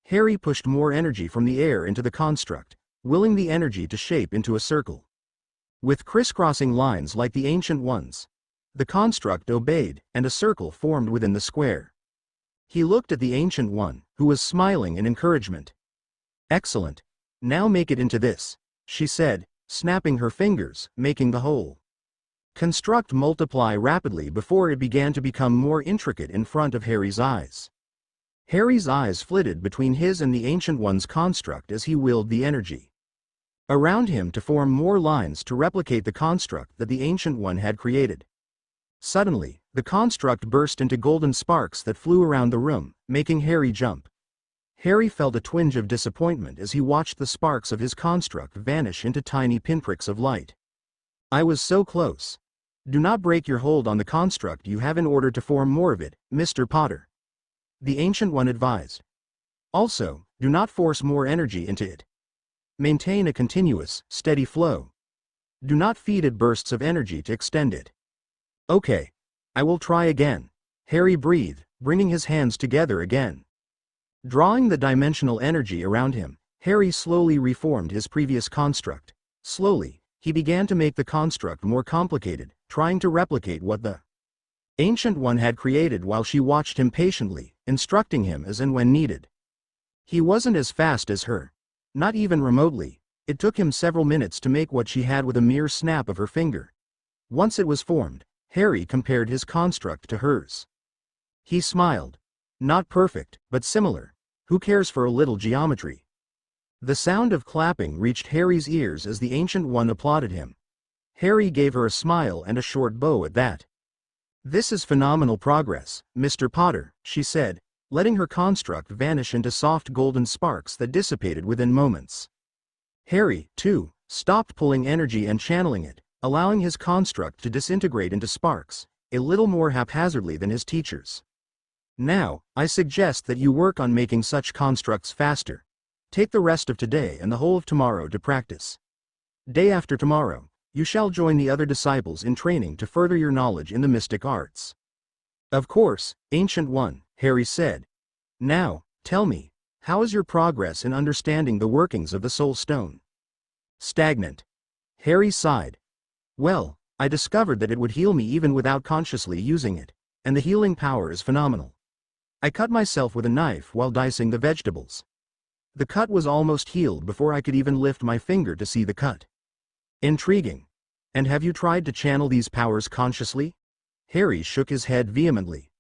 Harry pushed more energy from the air into the construct, willing the energy to shape into a circle. With crisscrossing lines like the Ancient One's, the construct obeyed, and a circle formed within the square. He looked at the Ancient One, who was smiling in encouragement. Excellent. Now make it into this, she said, snapping her fingers, making the whole construct multiply rapidly before it began to become more intricate in front of Harry's eyes. Harry's eyes flitted between his and the Ancient One's construct as he willed the energy around him to form more lines to replicate the construct that the Ancient One had created. Suddenly, the construct burst into golden sparks that flew around the room, making Harry jump. Harry felt a twinge of disappointment as he watched the sparks of his construct vanish into tiny pinpricks of light. I was so close. Do not break your hold on the construct you have in order to form more of it, Mr. Potter. The Ancient One advised. Also, do not force more energy into it. Maintain a continuous, steady flow. Do not feed it bursts of energy to extend it. Okay. I will try again. Harry breathed, bringing his hands together again. Drawing the dimensional energy around him, Harry slowly reformed his previous construct. Slowly, he began to make the construct more complicated, trying to replicate what the Ancient One had created while she watched him patiently, instructing him as and when needed. He wasn't as fast as her. Not even remotely. It took him several minutes to make what she had with a mere snap of her finger. Once it was formed, Harry compared his construct to hers. He smiled. Not perfect, but similar. Who cares for a little geometry? The sound of clapping reached Harry's ears as the Ancient One applauded him. Harry gave her a smile and a short bow at that. This is phenomenal progress, Mr. Potter, she said, letting her construct vanish into soft golden sparks that dissipated within moments. Harry, too, stopped pulling energy and channeling it, allowing his construct to disintegrate into sparks, a little more haphazardly than his teacher's. Now, I suggest that you work on making such constructs faster. Take the rest of today and the whole of tomorrow to practice. Day after tomorrow, you shall join the other disciples in training to further your knowledge in the mystic arts. Of course, Ancient One, Harry said. Now, tell me, how is your progress in understanding the workings of the Soul Stone? Stagnant. Harry sighed. Well, I discovered that it would heal me even without consciously using it, and the healing power is phenomenal. I cut myself with a knife while dicing the vegetables. The cut was almost healed before I could even lift my finger to see the cut. Intriguing. And have you tried to channel these powers consciously? Harry shook his head vehemently.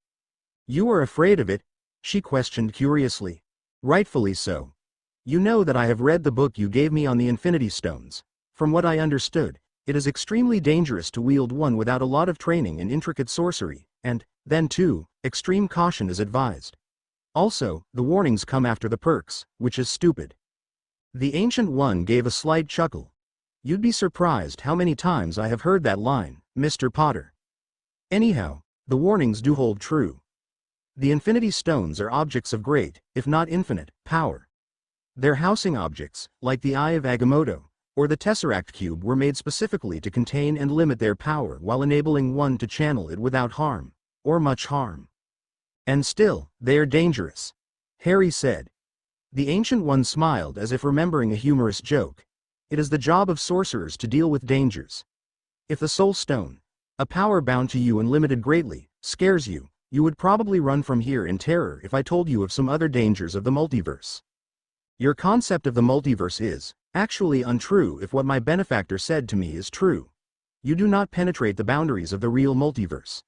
You are afraid of it? She questioned curiously. Rightfully so. You know that I have read the book you gave me on the Infinity Stones. From what I understood, it is extremely dangerous to wield one without a lot of training in intricate sorcery, and, then too, extreme caution is advised. Also, the warnings come after the perks, which is stupid. The Ancient One gave a slight chuckle. You'd be surprised how many times I have heard that line, Mr. Potter. Anyhow, the warnings do hold true. The Infinity Stones are objects of great, if not infinite, power. Their housing objects, like the Eye of Agamotto, or the Tesseract Cube, were made specifically to contain and limit their power while enabling one to channel it without harm, or much harm. And still, they are dangerous, Harry said. The Ancient One smiled as if remembering a humorous joke. It is the job of sorcerers to deal with dangers. If the Soul Stone, a power bound to you and limited greatly, scares you, You would probably run from here in terror if I told you of some other dangers of the multiverse. Your concept of the multiverse is, actually untrue if what my benefactor said to me is true. You do not penetrate the boundaries of the real multiverse.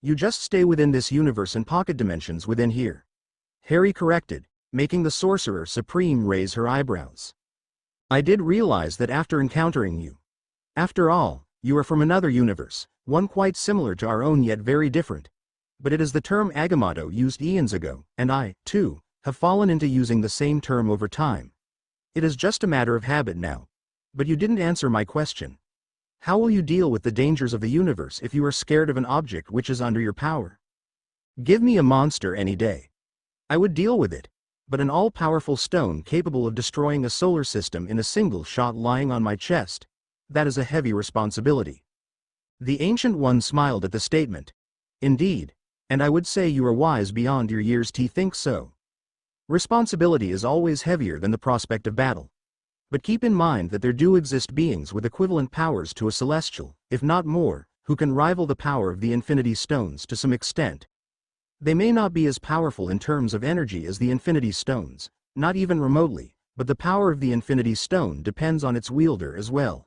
You just stay within this universe and pocket dimensions within here. Harry corrected, making the Sorcerer Supreme raise her eyebrows. I did realize that after encountering you. After all, you are from another universe, one quite similar to our own yet very different. But it is the term Agamotto used eons ago, and I, too, have fallen into using the same term over time. It is just a matter of habit now. But you didn't answer my question. How will you deal with the dangers of the universe if you are scared of an object which is under your power? Give me a monster any day. I would deal with it. But an all-powerful stone capable of destroying a solar system in a single shot lying on my chest, that is a heavy responsibility. The Ancient One smiled at the statement. Indeed, and I would say you are wise beyond your years to think so. Responsibility is always heavier than the prospect of battle. But keep in mind that there do exist beings with equivalent powers to a celestial, if not more, who can rival the power of the Infinity Stones to some extent. They may not be as powerful in terms of energy as the Infinity Stones, not even remotely, but the power of the Infinity Stone depends on its wielder as well.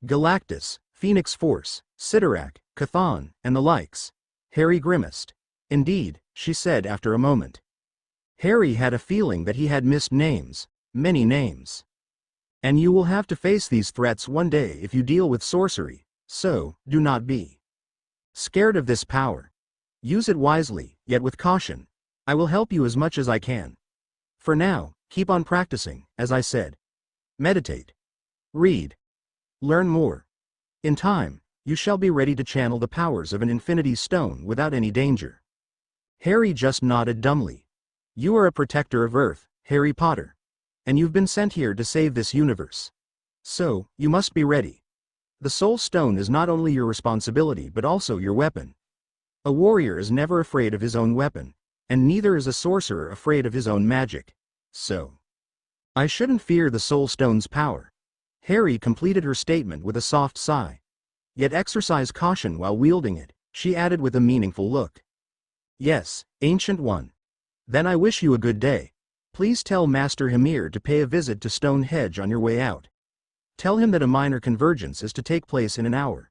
Galactus, Phoenix Force, Sidorak, Chthon, and the likes. Harry grimaced. Indeed, she said after a moment. Harry had a feeling that he had missed names, many names. And you will have to face these threats one day if you deal with sorcery, so, do not be scared of this power. Use it wisely, yet with caution. I will help you as much as I can. For now, keep on practicing, as I said. Meditate. Read. Learn more. In time, you shall be ready to channel the powers of an Infinity Stone without any danger. Harry just nodded dumbly. You are a protector of Earth, Harry Potter. And you've been sent here to save this universe. So, you must be ready. The Soul Stone is not only your responsibility but also your weapon. A warrior is never afraid of his own weapon, and neither is a sorcerer afraid of his own magic. So, I shouldn't fear the Soul Stone's power. Harry completed her statement with a soft sigh. Yet exercise caution while wielding it, she added with a meaningful look. Yes, Ancient One. Then I wish you a good day. Please tell Master Hymir to pay a visit to Stonehenge on your way out. Tell him that a minor convergence is to take place in an hour.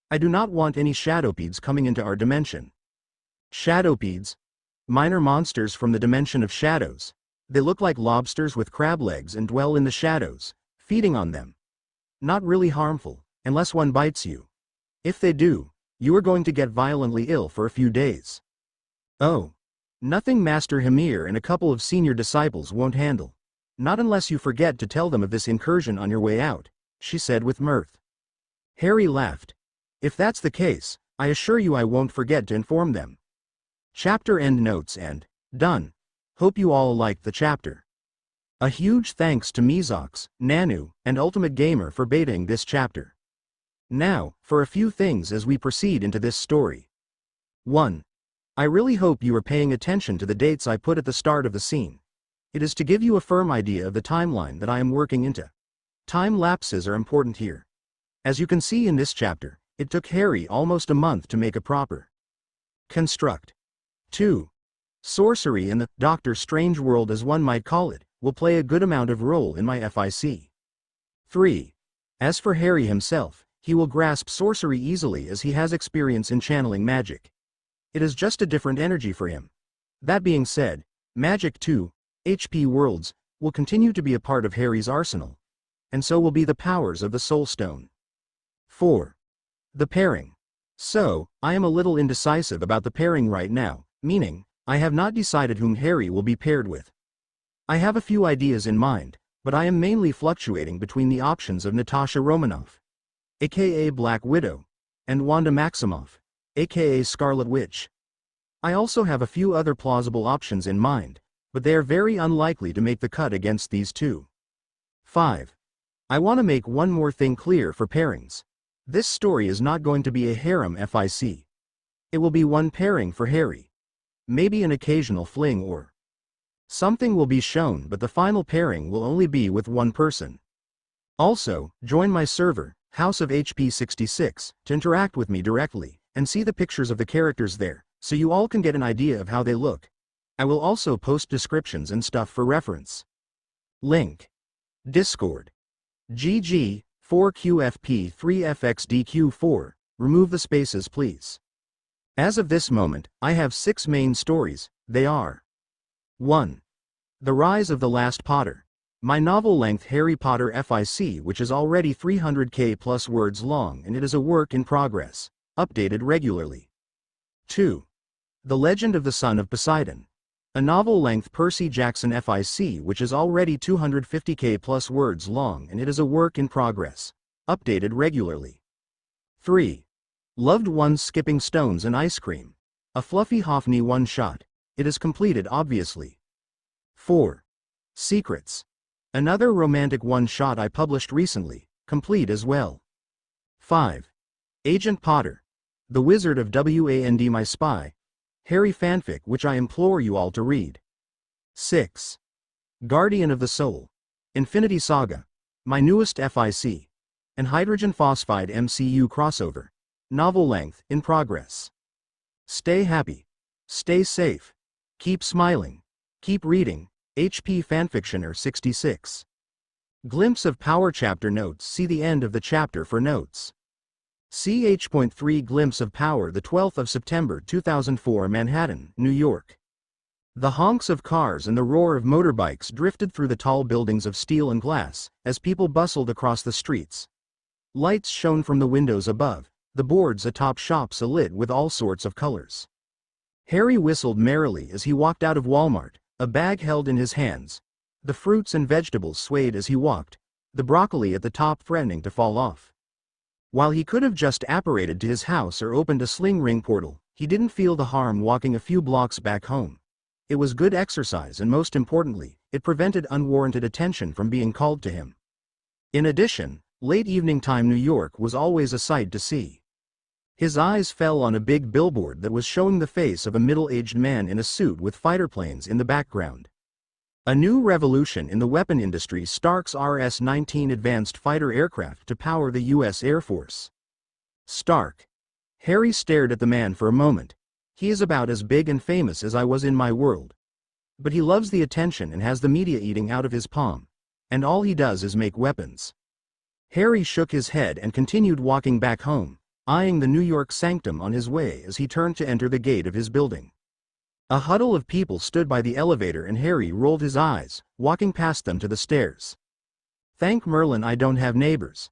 I do not want any shadowpedes coming into our dimension. Shadowpedes? Minor monsters from the dimension of shadows. They look like lobsters with crab legs and dwell in the shadows, feeding on them. Not really harmful, unless one bites you. If they do, you are going to get violently ill for a few days. Oh. Nothing Master Hymir and a couple of senior disciples won't handle. Not unless you forget to tell them of this incursion on your way out, she said with mirth. Harry laughed. If that's the case, I assure you I won't forget to inform them. Chapter end notes and done. Hope you all liked the chapter. A huge thanks to Mizox, Nanu, and Ultimate Gamer for betaing this chapter. Now, for a few things as we proceed into this story. 1. I really hope you are paying attention to the dates I put at the start of the scene. It is to give you a firm idea of the timeline that I am working into. Time lapses are important here. As you can see in this chapter, it took Harry almost a month to make a proper construct. 2. Sorcery in the Doctor Strange world, as one might call it, will play a good amount of role in my FIC. 3. As for Harry himself, he will grasp sorcery easily as he has experience in channeling magic. It is just a different energy for him. That being said, magic too, HP worlds, will continue to be a part of Harry's arsenal. And so will be the powers of the Soul Stone. 4. The pairing. So, I am a little indecisive about the pairing right now, meaning, I have not decided whom Harry will be paired with. I have a few ideas in mind, but I am mainly fluctuating between the options of Natasha Romanoff, aka Black Widow, and Wanda Maximoff, aka Scarlet Witch. I also have a few other plausible options in mind, but they are very unlikely to make the cut against these two. 5. I want to make one more thing clear for pairings. This story is not going to be a harem FIC. It will be one pairing for Harry. Maybe an occasional fling or something will be shown, but the final pairing will only be with one person. Also, join my server, House of HP 66, to interact with me directly, and see the pictures of the characters there, so you all can get an idea of how they look. I will also post descriptions and stuff for reference. Link. Discord. GG, 4QFP 3FXDQ4, remove the spaces please. As of this moment, I have 6 main stories, they are 1. The Rise of the Last Potter. My novel-length Harry Potter FIC, which is already 300k plus words long and it is a work in progress, updated regularly. 2. The Legend of the Son of Poseidon. A novel-length Percy Jackson FIC which is already 250k plus words long and it is a work in progress, updated regularly. 3. Loved Ones Skipping Stones and Ice Cream. A fluffy Hoffney one-shot. It is completed obviously. 4. Secrets. Another romantic one-shot I published recently, complete as well. 5. Agent Potter. The Wizard of WAND My Spy. Harry fanfic which I implore you all to read. 6. Guardian of the Soul. Infinity Saga. My newest FIC. And Hydrogen Phosphide MCU crossover. Novel length, in progress. Stay happy. Stay safe. Keep smiling. Keep reading. HP Fanfictioner 66. Glimpse of Power Chapter Notes. See the end of the chapter for notes. CH.3 Glimpse of Power, the 12th of September 2004, Manhattan, New York. The honks of cars and the roar of motorbikes drifted through the tall buildings of steel and glass as people bustled across the streets. Lights shone from the windows above, the boards atop shops alit with all sorts of colors. Harry whistled merrily as he walked out of Walmart, a bag held in his hands. The fruits and vegetables swayed as he walked, the broccoli at the top threatening to fall off. While he could have just apparated to his house or opened a sling ring portal, he didn't feel the harm walking a few blocks back home. It was good exercise and most importantly, it prevented unwarranted attention from being called to him. In addition, late evening time New York was always a sight to see. His eyes fell on a big billboard that was showing the face of a middle-aged man in a suit with fighter planes in the background. A new revolution in the weapon industry, Stark's RS-19 advanced fighter aircraft to power the U.S. Air Force. Stark. Harry stared at the man for a moment. He is about as big and famous as I was in my world. But he loves the attention and has the media eating out of his palm. And all he does is make weapons. Harry shook his head and continued walking back home, eyeing the New York sanctum on his way as he turned to enter the gate of his building. A huddle of people stood by the elevator and Harry rolled his eyes, walking past them to the stairs. Thank Merlin I don't have neighbors.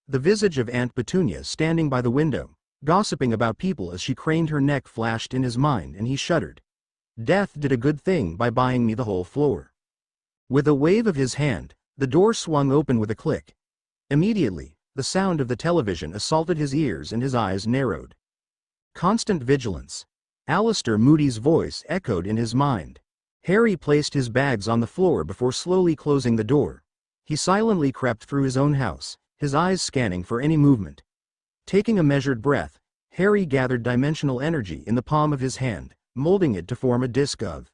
The visage of Aunt Petunia standing by the window, gossiping about people as she craned her neck, flashed in his mind and he shuddered. Death did a good thing by buying me the whole floor. With a wave of his hand, the door swung open with a click. Immediately, the sound of the television assaulted his ears and his eyes narrowed. Constant vigilance. Alistair Moody's voice echoed in his mind. Harry placed his bags on the floor before slowly closing the door. He silently crept through his own house, his eyes scanning for any movement. Taking a measured breath, Harry gathered dimensional energy in the palm of his hand, molding it to form a disc of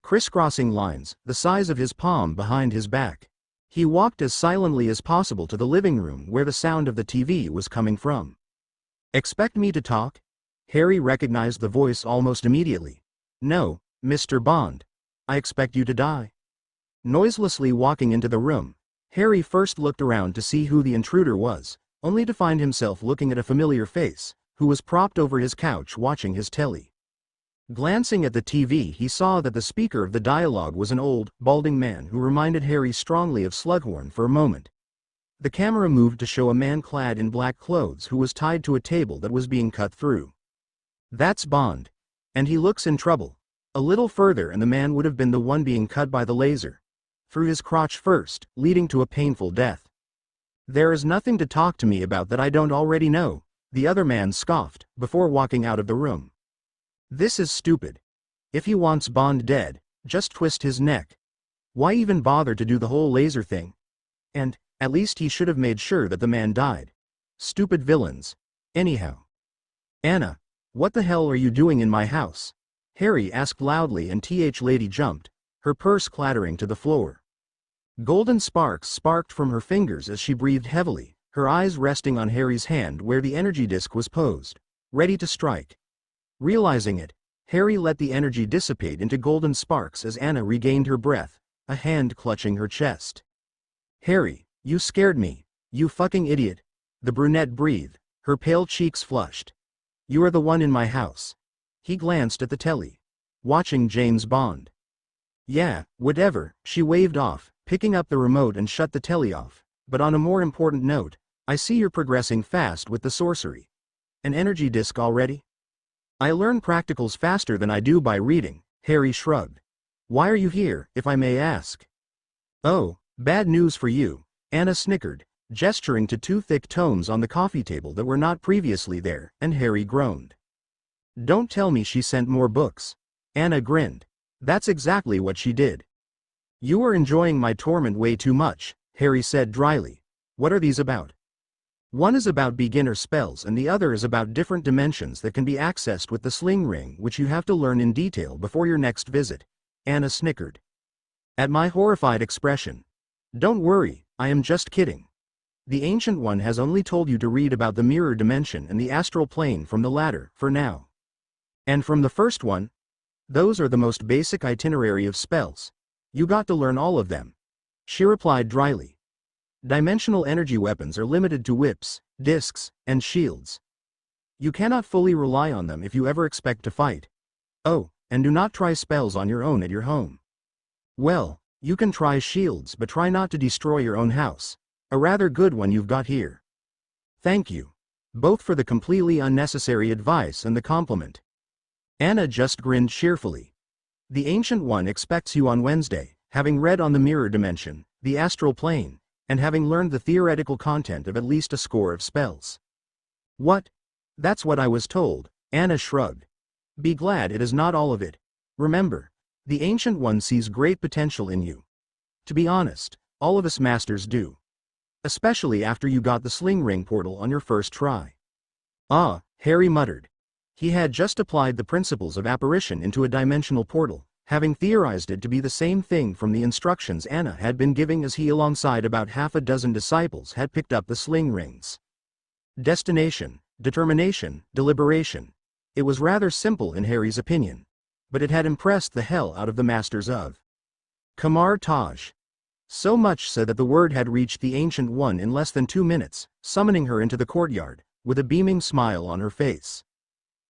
crisscrossing lines, the size of his palm behind his back. He walked as silently as possible to the living room where the sound of the TV was coming from. Expect me to talk? Harry recognized the voice almost immediately. No, Mr. Bond. I expect you to die. Noiselessly walking into the room, Harry first looked around to see who the intruder was, only to find himself looking at a familiar face, who was propped over his couch watching his telly. Glancing at the TV, he saw that the speaker of the dialogue was an old, balding man who reminded Harry strongly of Slughorn for a moment. The camera moved to show a man clad in black clothes who was tied to a table that was being cut through. That's Bond. And he looks in trouble. A little further and the man would have been the one being cut by the laser. Through his crotch first, leading to a painful death. There is nothing to talk to me about that I don't already know, the other man scoffed, before walking out of the room. This is stupid. If he wants Bond dead, just twist his neck. Why even bother to do the whole laser thing? And, at least he should have made sure that the man died. Stupid villains. Anyhow. Anna. What the hell are you doing in my house? Harry asked loudly and Lady jumped, her purse clattering to the floor. Golden sparks sparked from her fingers as she breathed heavily, her eyes resting on Harry's hand where the energy disc was posed, ready to strike. Realizing it, Harry let the energy dissipate into golden sparks as Anna regained her breath, a hand clutching her chest. "Harry, you scared me, you fucking idiot," the brunette breathed, her pale cheeks flushed. "You are the one in my house." He glanced at the telly. "Watching James Bond." "Yeah, whatever," she waved off, picking up the remote and shut the telly off. "But on a more important note, I see you're progressing fast with the sorcery. An energy disc already?" "I learn practicals faster than I do by reading," Harry shrugged. "Why are you here, if I may ask?" "Oh, bad news for you," Anna snickered, gesturing to two thick tomes on the coffee table that were not previously there, and Harry groaned. "Don't tell me she sent more books." Anna grinned. "That's exactly what she did." "You are enjoying my torment way too much," Harry said dryly. "What are these about?" "One is about beginner spells and the other is about different dimensions that can be accessed with the sling ring, which you have to learn in detail before your next visit," Anna snickered. At my horrified expression. "Don't worry, I am just kidding. The Ancient One has only told you to read about the mirror dimension and the astral plane from the latter, for now. And from the first one? Those are the most basic itinerary of spells. You got to learn all of them," she replied dryly. "Dimensional energy weapons are limited to whips, discs, and shields. You cannot fully rely on them if you ever expect to fight. Oh, and do not try spells on your own at your home. Well, you can try shields, but try not to destroy your own house. A rather good one you've got here." "Thank you. Both for the completely unnecessary advice and the compliment." Anna just grinned cheerfully. "The Ancient One expects you on Wednesday, having read on the mirror dimension, the astral plane, and having learned the theoretical content of at least a score of spells." "What? That's what I was told," Anna shrugged. "Be glad it is not all of it. Remember, the Ancient One sees great potential in you. To be honest, all of us masters do. Especially after you got the sling ring portal on your first try." "Ah," Harry muttered. He had just applied the principles of apparition into a dimensional portal, having theorized it to be the same thing from the instructions Anna had been giving as he alongside about half a dozen disciples had picked up the sling rings. Destination, determination, deliberation. It was rather simple in Harry's opinion. But it had impressed the hell out of the masters of Kamar Taj. So much so that the word had reached the Ancient One in less than 2 minutes, summoning her into the courtyard, with a beaming smile on her face.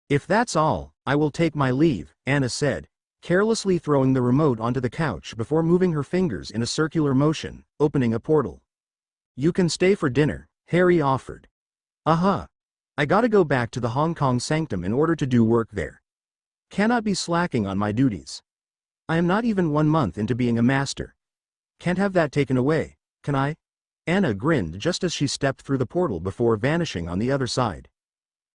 "If that's all, I will take my leave," Anna said, carelessly throwing the remote onto the couch before moving her fingers in a circular motion, opening a portal. "You can stay for dinner," Harry offered. "Aha. I gotta go back to the Hong Kong sanctum in order to do work there. Cannot be slacking on my duties. I am not even 1 month into being a master. Can't have that taken away, can I?" Anna grinned just as she stepped through the portal before vanishing on the other side.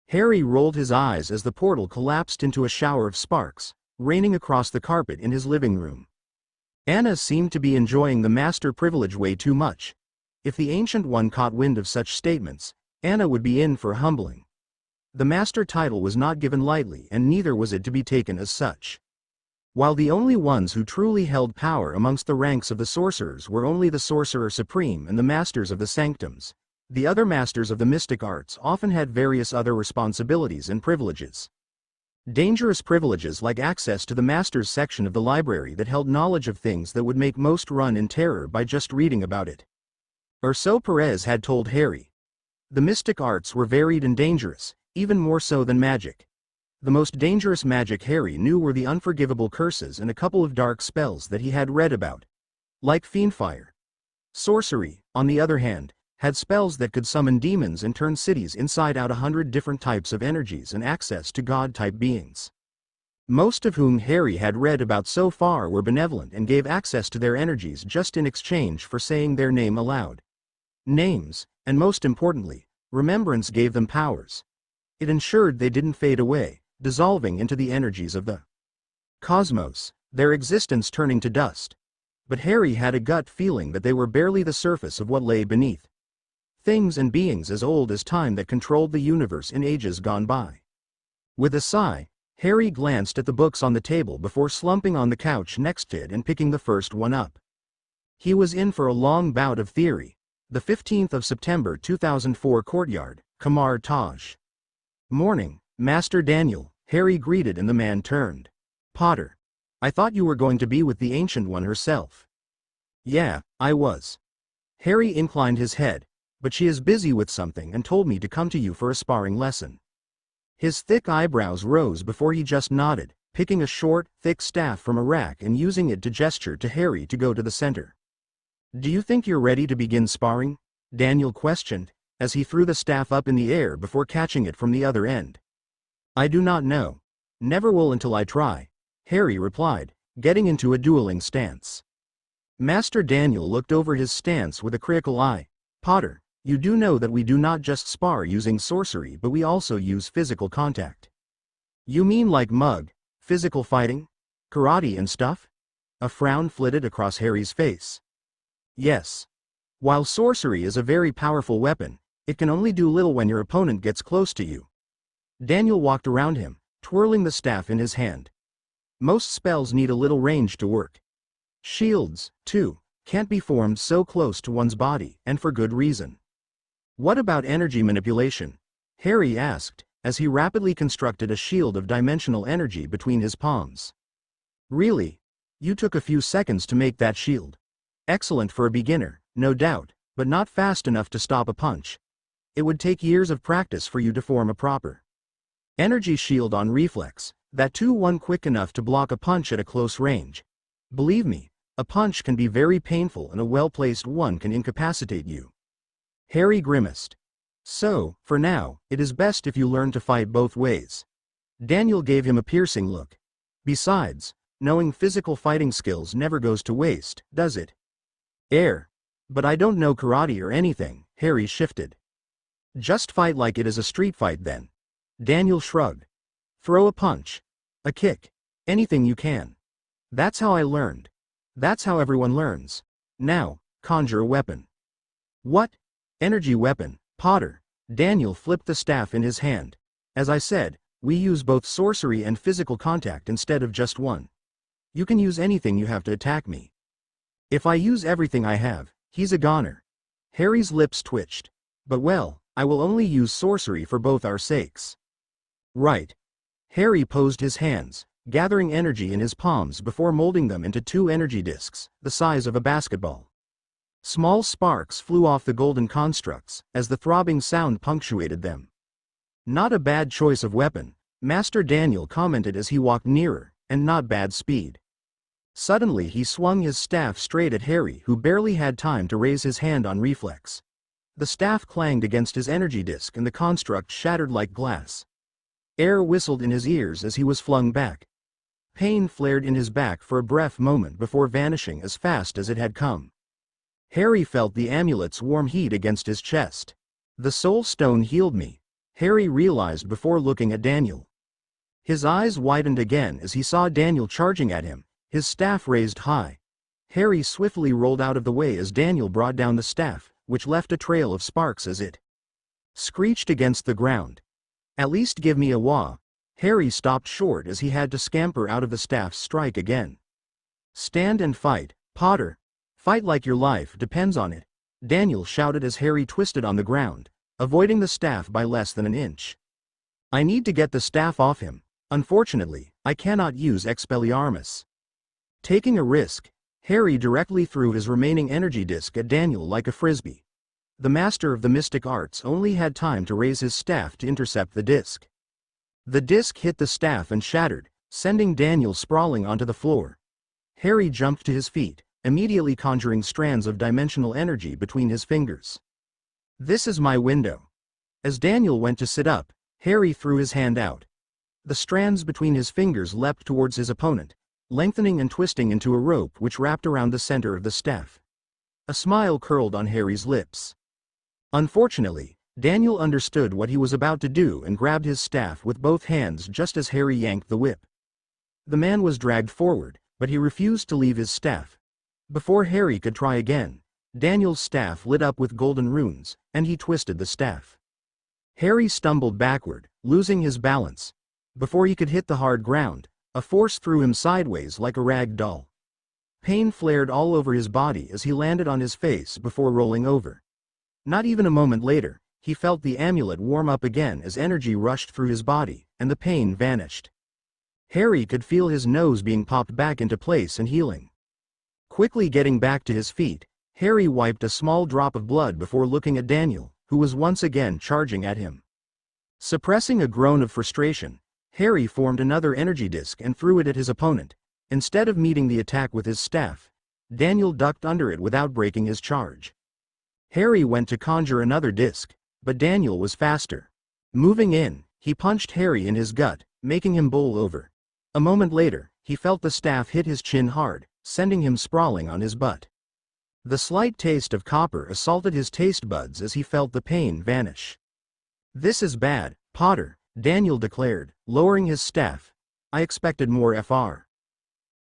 Harry rolled his eyes as the portal collapsed into a shower of sparks, raining across the carpet in his living room. Anna seemed to be enjoying the master privilege way too much. If the Ancient One caught wind of such statements, Anna would be in for a humbling. The master title was not given lightly, and neither was it to be taken as such. While the only ones who truly held power amongst the ranks of the sorcerers were only the Sorcerer Supreme and the Masters of the Sanctums, the other masters of the mystic arts often had various other responsibilities and privileges. Dangerous privileges like access to the Masters section of the library that held knowledge of things that would make most run in terror by just reading about it. Or so Perez had told Harry. The mystic arts were varied and dangerous, even more so than magic. The most dangerous magic Harry knew were the unforgivable curses and a couple of dark spells that he had read about. Like fiendfire. Sorcery, on the other hand, had spells that could summon demons and turn cities inside out 100 different types of energies and access to god-type beings. Most of whom Harry had read about so far were benevolent and gave access to their energies just in exchange for saying their name aloud. Names, and most importantly, remembrance gave them powers. It ensured they didn't fade away, dissolving into the energies of the cosmos, their existence turning to dust. But Harry had a gut feeling that they were barely the surface of what lay beneath. Things and beings as old as time that controlled the universe in ages gone by. With a sigh, Harry glanced at the books on the table before slumping on the couch next to it and picking the first one up. He was in for a long bout of theory. The 15th of September 2004 Courtyard, Kamar Taj. "Morning, Master Daniel," Harry greeted and the man turned. Potter. I thought you were going to be with the Ancient One herself. Yeah, I was. Harry inclined his head, but she is busy with something and told me to come to you for a sparring lesson. His thick eyebrows rose before he just nodded, picking a short, thick staff from a rack and using it to gesture to Harry to go to the center. Do you think you're ready to begin sparring? Daniel questioned, as he threw the staff up in the air before catching it from the other end. I do not know. Never will until I try, Harry replied, getting into a dueling stance. Master Daniel looked over his stance with a critical eye. Potter, you do know that we do not just spar using sorcery but we also use physical contact. You mean like mug, physical fighting? Karate and stuff? A frown flitted across Harry's face. Yes. While sorcery is a very powerful weapon, it can only do little when your opponent gets close to you. Daniel walked around him, twirling the staff in his hand. Most spells need a little range to work. Shields, too, can't be formed so close to one's body, and for good reason. What about energy manipulation? Harry asked, as he rapidly constructed a shield of dimensional energy between his palms. Really? You took a few seconds to make that shield. Excellent for a beginner, no doubt, but not fast enough to stop a punch. It would take years of practice for you to form a proper energy shield on reflex, that too one quick enough to block a punch at a close range. Believe me, a punch can be very painful and a well-placed one can incapacitate you. Harry grimaced. So, for now, it is best if you learn to fight both ways. Daniel gave him a piercing look. Besides, knowing physical fighting skills never goes to waste, does it? But I don't know karate or anything, Harry shifted. Just fight like it is a street fight then. Daniel shrugged. Throw a punch. A kick. Anything you can. That's how I learned. That's how everyone learns. Now, conjure a weapon. What? Energy weapon, Potter. Daniel flipped the staff in his hand. As I said, we use both sorcery and physical contact instead of just one. You can use anything you have to attack me. If I use everything I have, he's a goner. Harry's lips twitched. But well, I will only use sorcery for both our sakes. Right. Harry posed his hands, gathering energy in his palms before molding them into two energy discs, the size of a basketball. Small sparks flew off the golden constructs, as the throbbing sound punctuated them. Not a bad choice of weapon, Master Daniel commented as he walked nearer, and not bad speed. Suddenly he swung his staff straight at Harry, who barely had time to raise his hand on reflex. The staff clanged against his energy disc and the construct shattered like glass. Air whistled in his ears as he was flung back. Pain flared in his back for a brief moment before vanishing as fast as it had come. Harry felt the amulet's warm heat against his chest. The soul stone healed me, Harry realized before looking at Daniel. His eyes widened again as he saw Daniel charging at him, his staff raised high. Harry swiftly rolled out of the way as Daniel brought down the staff, which left a trail of sparks as it screeched against the ground. At least give me a wah. Harry stopped short as he had to scamper out of the staff's strike again. Stand and fight, Potter. Fight like your life depends on it, Daniel shouted as Harry twisted on the ground, avoiding the staff by less than an inch. I need to get the staff off him. Unfortunately, I cannot use Expelliarmus. Taking a risk, Harry directly threw his remaining energy disc at Daniel like a frisbee. The master of the mystic arts only had time to raise his staff to intercept the disc. The disc hit the staff and shattered, sending Daniel sprawling onto the floor. Harry jumped to his feet, immediately conjuring strands of dimensional energy between his fingers. This is my window. As Daniel went to sit up, Harry threw his hand out. The strands between his fingers leapt towards his opponent, lengthening and twisting into a rope which wrapped around the center of the staff. A smile curled on Harry's lips. Unfortunately, Daniel understood what he was about to do and grabbed his staff with both hands just as Harry yanked the whip. The man was dragged forward, but he refused to leave his staff. Before Harry could try again, Daniel's staff lit up with golden runes, and he twisted the staff. Harry stumbled backward, losing his balance. Before he could hit the hard ground, a force threw him sideways like a rag doll. Pain flared all over his body as he landed on his face before rolling over. Not even a moment later, he felt the amulet warm up again as energy rushed through his body, and the pain vanished. Harry could feel his nose being popped back into place and healing. Quickly getting back to his feet, Harry wiped a small drop of blood before looking at Daniel, who was once again charging at him. Suppressing a groan of frustration, Harry formed another energy disc and threw it at his opponent. Instead of meeting the attack with his staff, Daniel ducked under it without breaking his charge. Harry went to conjure another disc, but Daniel was faster. Moving in, he punched Harry in his gut, making him bowl over. A moment later, he felt the staff hit his chin hard, sending him sprawling on his butt. The slight taste of copper assaulted his taste buds as he felt the pain vanish. "This is bad, Potter," Daniel declared, lowering his staff. "I expected more FR."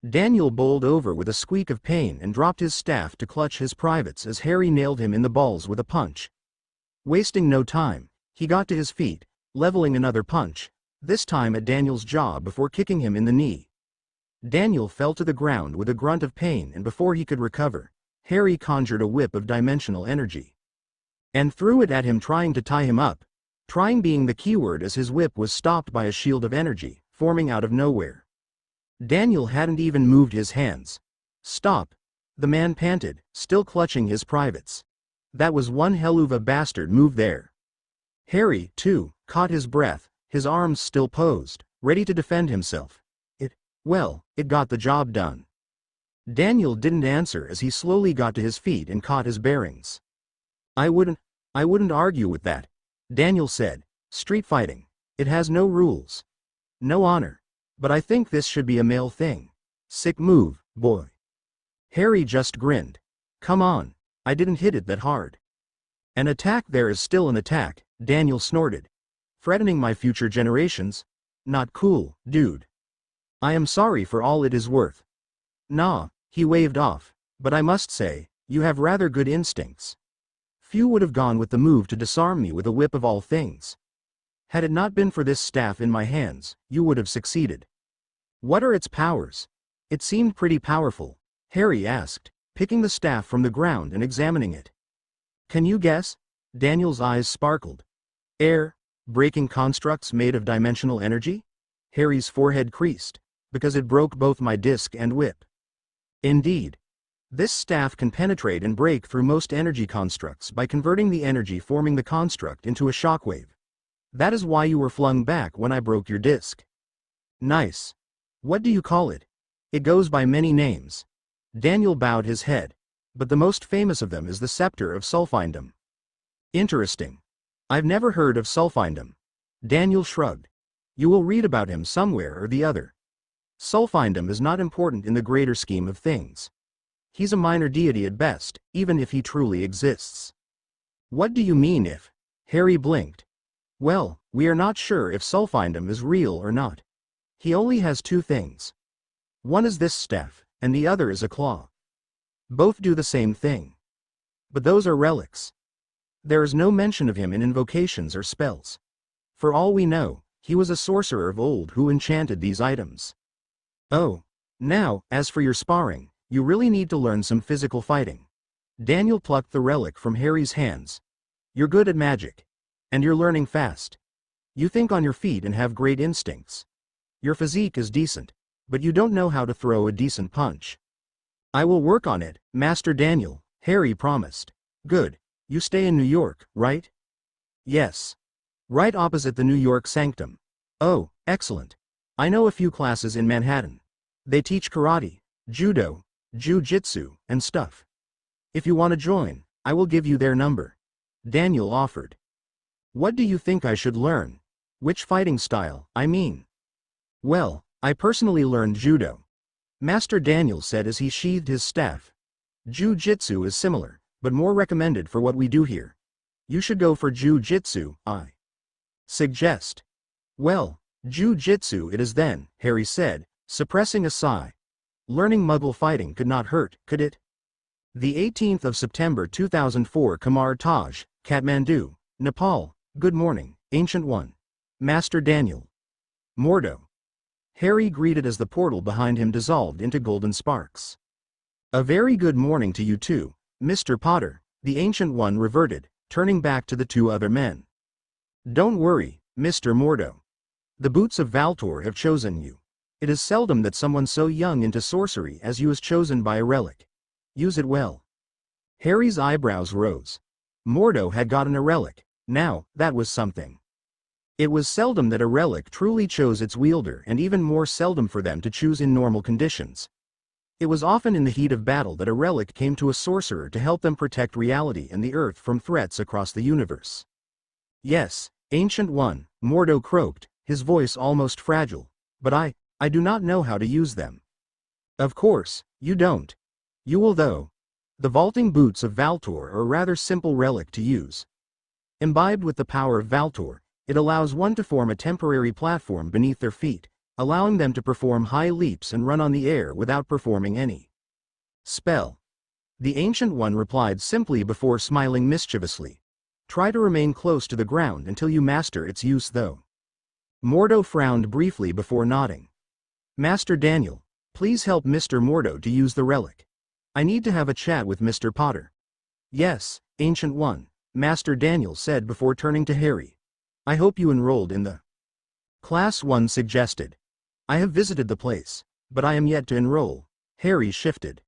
Daniel bowled over with a squeak of pain and dropped his staff to clutch his privates as Harry nailed him in the balls with a punch. Wasting no time, he got to his feet, leveling another punch, this time at Daniel's jaw before kicking him in the knee. Daniel fell to the ground with a grunt of pain, and before he could recover, Harry conjured a whip of dimensional energy and threw it at him, trying to tie him up. Trying being the keyword, as his whip was stopped by a shield of energy, forming out of nowhere. Daniel hadn't even moved his hands. "Stop," the man panted, still clutching his privates. "That was one hell of a bastard move there." Harry, too, caught his breath, his arms still posed, ready to defend himself. It got the job done." Daniel didn't answer as he slowly got to his feet and caught his bearings. I wouldn't argue with that," Daniel said. "Street fighting, it has no rules. No honor. But I think this should be a male thing. Sick move, boy." Harry just grinned. "Come on, I didn't hit it that hard." "An attack there is still an attack," Daniel snorted. "Threatening my future generations? Not cool, dude. I am sorry for all it is worth." "Nah," he waved off, "but I must say, you have rather good instincts. Few would have gone with the move to disarm me with a whip of all things. Had it not been for this staff in my hands, you would have succeeded." "What are its powers?" "It seemed pretty powerful," Harry asked, picking the staff from the ground and examining it. "Can you guess?" Daniel's eyes sparkled. "Breaking constructs made of dimensional energy?" Harry's forehead creased. "Because it broke both my disc and whip." "Indeed. This staff can penetrate and break through most energy constructs by converting the energy forming the construct into a shockwave. That is why you were flung back when I broke your disc." "Nice. What do you call it?" "It goes by many names." Daniel bowed his head. "But the most famous of them is the Scepter of Sulfindom." "Interesting. I've never heard of Sulfindom." Daniel shrugged. "You will read about him somewhere or the other. Sulfindom is not important in the greater scheme of things. He's a minor deity at best, even if he truly exists." "What do you mean if?" Harry blinked. "Well, we are not sure if Sulfindom is real or not. He only has two things. One is this staff, and the other is a claw. Both do the same thing. But those are relics. There is no mention of him in invocations or spells. For all we know, he was a sorcerer of old who enchanted these items." "Oh. Now, as for your sparring, you really need to learn some physical fighting." Daniel plucked the relic from Harry's hands. "You're good at magic. And you're learning fast. You think on your feet and have great instincts. Your physique is decent, but you don't know how to throw a decent punch." "I will work on it, Master Daniel," Harry promised. "Good. You stay in New York, right?" "Yes. Right opposite the New York Sanctum." "Oh, excellent. I know a few classes in Manhattan. They teach karate, judo, jiu-jitsu, and stuff. If you want to join, I will give you their number," Daniel offered. "What do you think I should learn? Which fighting style, I mean?" "Well, I personally learned judo," Master Daniel said as he sheathed his staff. "Jiu-jitsu is similar, but more recommended for what we do here. You should go for jiu-jitsu, I suggest." "Well, jiu-jitsu it is then," Harry said, suppressing a sigh. Learning Muggle fighting could not hurt, could it? The 18th of September 2004, Kamar Taj, Kathmandu, Nepal. "Good morning, Ancient One. Master Daniel." "Mordo." Harry greeted as the portal behind him dissolved into golden sparks. "A very good morning to you too, Mr. Potter," the Ancient One reverted, turning back to the two other men. Don't worry, Mr. Mordo. The Boots of Valtor have chosen you. It is seldom that someone so young into sorcery as you is chosen by a relic. Use it well. Harry's eyebrows rose. Mordo had gotten a relic. Now, that was something. It was seldom that a relic truly chose its wielder, and even more seldom for them to choose in normal conditions. It was often in the heat of battle that a relic came to a sorcerer to help them protect reality and the Earth from threats across the universe. Yes, Ancient One, Mordo croaked, his voice almost fragile, but I do not know how to use them. Of course, you don't. You will though. The vaulting boots of Valtor are a rather simple relic to use. Imbibed with the power of Valtor, it allows one to form a temporary platform beneath their feet, allowing them to perform high leaps and run on the air without performing any spell. The Ancient One replied simply before smiling mischievously. Try to remain close to the ground until you master its use though. Mordo frowned briefly before nodding. Master Daniel, please help Mr. Mordo to use the relic. I need to have a chat with Mr. Potter. Yes, Ancient One, Master Daniel said before turning to Harry. I hope you enrolled in the Class 1 suggested. I have visited the place, but I am yet to enroll. Harry shifted.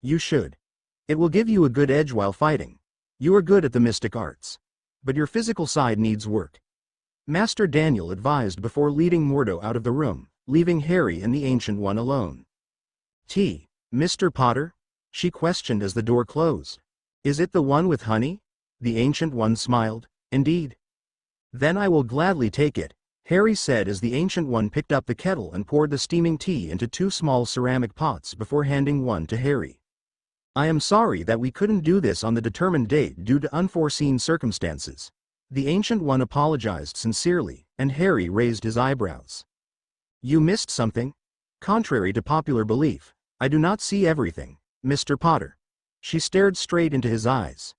You should. It will give you a good edge while fighting. You are good at the mystic arts. But your physical side needs work. Master Daniel advised before leading Mordo out of the room, leaving Harry and the Ancient One alone. Mr. Potter? She questioned as the door closed. Is it the one with honey? The Ancient One smiled. Indeed. Then I will gladly take it, Harry said as the Ancient One picked up the kettle and poured the steaming tea into two small ceramic pots before handing one to Harry. I am sorry that we couldn't do this on the determined date due to unforeseen circumstances. The Ancient One apologized sincerely, and Harry raised his eyebrows. You missed something? Contrary to popular belief, I do not see everything, Mr. Potter. She stared straight into his eyes.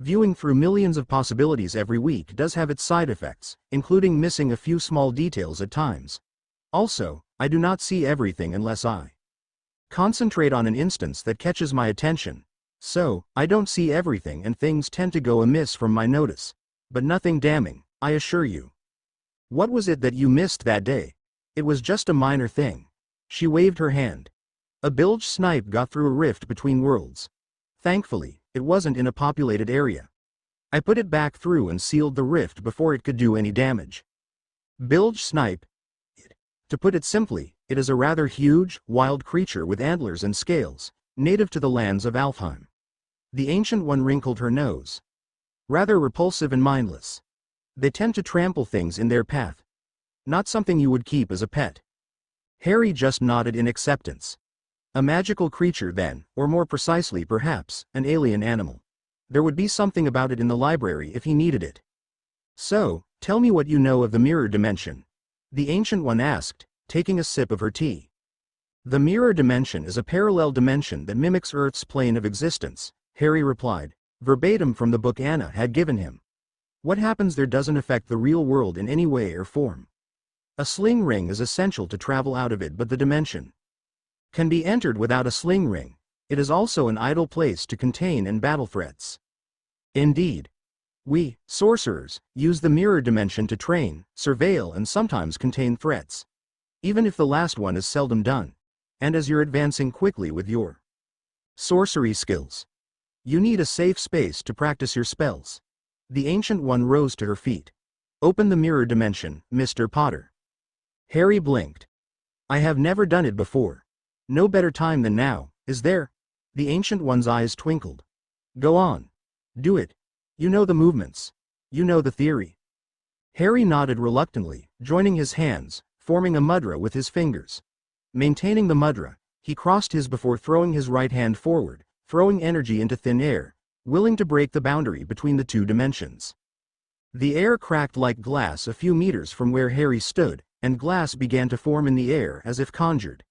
Viewing through millions of possibilities every week does have its side effects, including missing a few small details at times. Also, I do not see everything unless I concentrate on an instance that catches my attention. So, I don't see everything and things tend to go amiss from my notice. But nothing damning, I assure you. What was it that you missed that day? It was just a minor thing. She waved her hand. A bilge snipe got through a rift between worlds. Thankfully, it wasn't in a populated area. I put it back through and sealed the rift before it could do any damage. Bilge snipe? To put it simply, it is a rather huge, wild creature with antlers and scales, native to the lands of Alfheim. The Ancient One wrinkled her nose. Rather repulsive and mindless. They tend to trample things in their path. Not something you would keep as a pet. Harry just nodded in acceptance. A magical creature then, or more precisely perhaps, an alien animal. There would be something about it in the library if he needed it. So, tell me what you know of the mirror dimension. The Ancient One asked, taking a sip of her tea. The mirror dimension is a parallel dimension that mimics Earth's plane of existence, Harry replied, verbatim from the book Anna had given him. What happens there doesn't affect the real world in any way or form. A sling ring is essential to travel out of it, but the dimension can be entered without a sling ring. It is also an idle place to contain and battle threats. Indeed. We, sorcerers, use the mirror dimension to train, surveil and sometimes contain threats. Even if the last one is seldom done. And as you're advancing quickly with your sorcery skills, you need a safe space to practice your spells. The Ancient One rose to her feet. Open the mirror dimension, Mr. Potter. Harry blinked. I have never done it before. No better time than now, is there? The Ancient One's eyes twinkled. Go on. Do it. You know the movements. You know the theory. Harry nodded reluctantly, joining his hands, forming a mudra with his fingers. Maintaining the mudra, he crossed his before throwing his right hand forward, throwing energy into thin air, willing to break the boundary between the two dimensions. The air cracked like glass a few meters from where Harry stood, and glass began to form in the air as if conjured.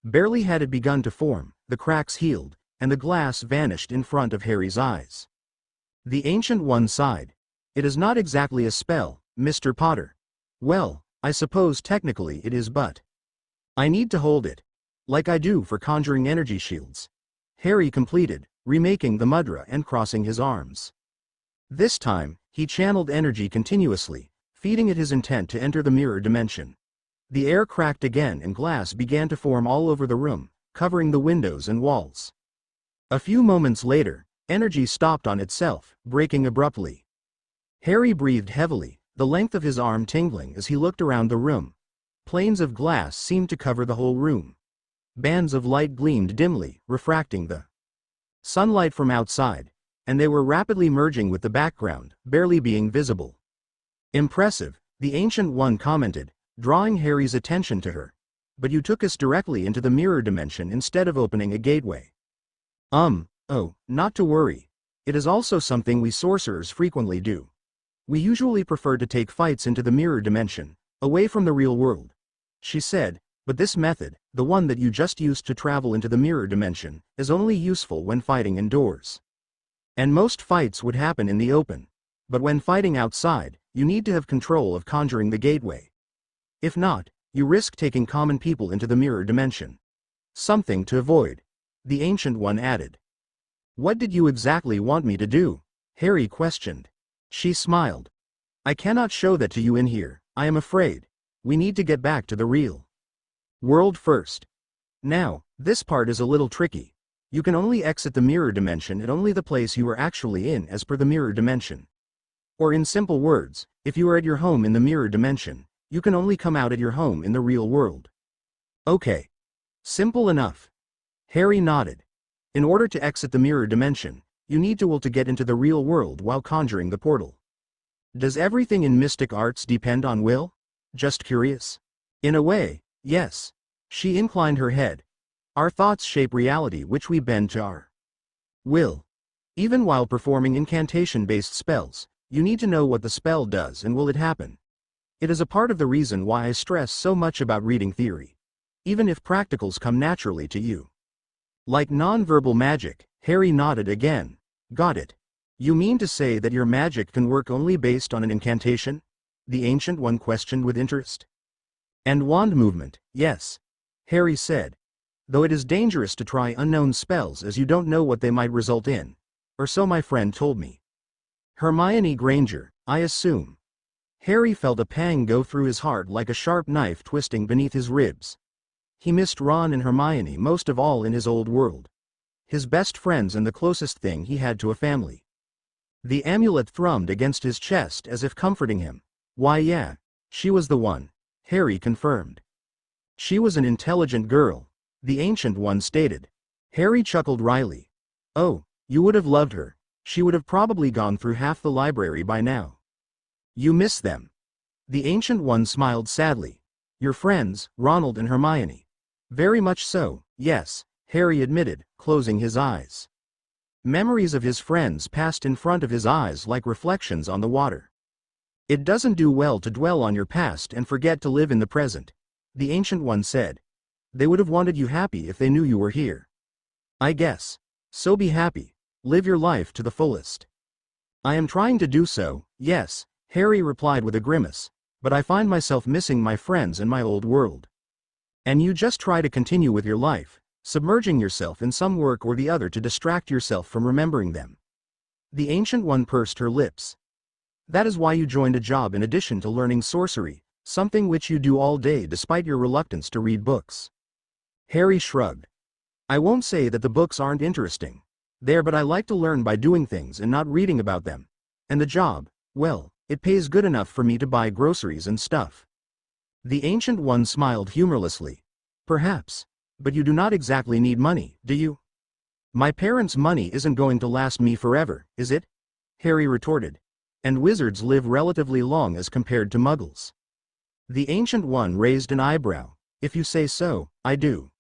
Barely had it begun to form, the cracks healed, and the glass vanished in front of Harry's eyes. The Ancient One sighed. It is not exactly a spell, Mr. Potter. Well, I suppose technically it is, but I need to hold it. Like I do for conjuring energy shields. Harry completed, remaking the mudra and crossing his arms. This time, he channeled energy continuously, feeding it his intent to enter the mirror dimension. The air cracked again and glass began to form all over the room, covering the windows and walls. A few moments later, energy stopped on itself, breaking abruptly. Harry breathed heavily, the length of his arm tingling as he looked around the room. Planes of glass seemed to cover the whole room. Bands of light gleamed dimly, refracting the sunlight from outside, and they were rapidly merging with the background, barely being visible. "Impressive," the Ancient One commented, drawing Harry's attention to her. "But you took us directly into the mirror dimension instead of opening a gateway." Oh, not to worry. It is also something we sorcerers frequently do. We usually prefer to take fights into the mirror dimension, away from the real world," she said, "but this method, the one that you just used to travel into the mirror dimension, is only useful when fighting indoors. And most fights would happen in the open. But when fighting outside, you need to have control of conjuring the gateway. If not, you risk taking common people into the mirror dimension. Something to avoid," the Ancient One added. "What did you exactly want me to do?" Harry questioned. She smiled. "I cannot show that to you in here, I am afraid. We need to get back to the real world first. Now, this part is a little tricky. You can only exit the mirror dimension at only the place you are actually in as per the mirror dimension. Or in simple words, if you are at your home in the mirror dimension, you can only come out at your home in the real world." "Okay. Simple enough." Harry nodded. "In order to exit the mirror dimension, you need to will to get into the real world while conjuring the portal. Does everything in mystic arts depend on will? Just curious." "In a way, yes." She inclined her head. "Our thoughts shape reality which we bend to our will. Even while performing incantation-based spells, you need to know what the spell does and will it happen. It is a part of the reason why I stress so much about reading theory. Even if practicals come naturally to you. Like non-verbal magic," Harry nodded again. "Got it. You mean to say that your magic can work only based on an incantation?" the Ancient One questioned with interest. "And wand movement, yes," Harry said. "Though it is dangerous to try unknown spells as you don't know what they might result in. Or so my friend told me." "Hermione Granger, I assume." Harry felt a pang go through his heart like a sharp knife twisting beneath his ribs. He missed Ron and Hermione most of all in his old world. His best friends and the closest thing he had to a family. The amulet thrummed against his chest as if comforting him. "Why yeah, she was the one," Harry confirmed. "She was an intelligent girl," the Ancient One stated. Harry chuckled wryly. "Oh, you would have loved her. She would have probably gone through half the library by now." "You miss them." The Ancient One smiled sadly. "Your friends, Ronald and Hermione." "Very much so, yes," Harry admitted, closing his eyes. Memories of his friends passed in front of his eyes like reflections on the water. "It doesn't do well to dwell on your past and forget to live in the present," the Ancient One said. "They would have wanted you happy if they knew you were here. I guess. So be happy. Live your life to the fullest." "I am trying to do so, yes," Harry replied with a grimace, "but I find myself missing my friends and my old world." "And you just try to continue with your life, submerging yourself in some work or the other to distract yourself from remembering them." The Ancient One pursed her lips. "That is why you joined a job in addition to learning sorcery, something which you do all day despite your reluctance to read books." Harry shrugged. "I won't say that the books aren't interesting. But I like to learn by doing things and not reading about them. And the job, well, it pays good enough for me to buy groceries and stuff." The Ancient One smiled humorlessly. "Perhaps. But you do not exactly need money, do you?" "My parents' money isn't going to last me forever, is it?" Harry retorted. "And wizards live relatively long as compared to muggles." The Ancient One raised an eyebrow. "If you say so, I do."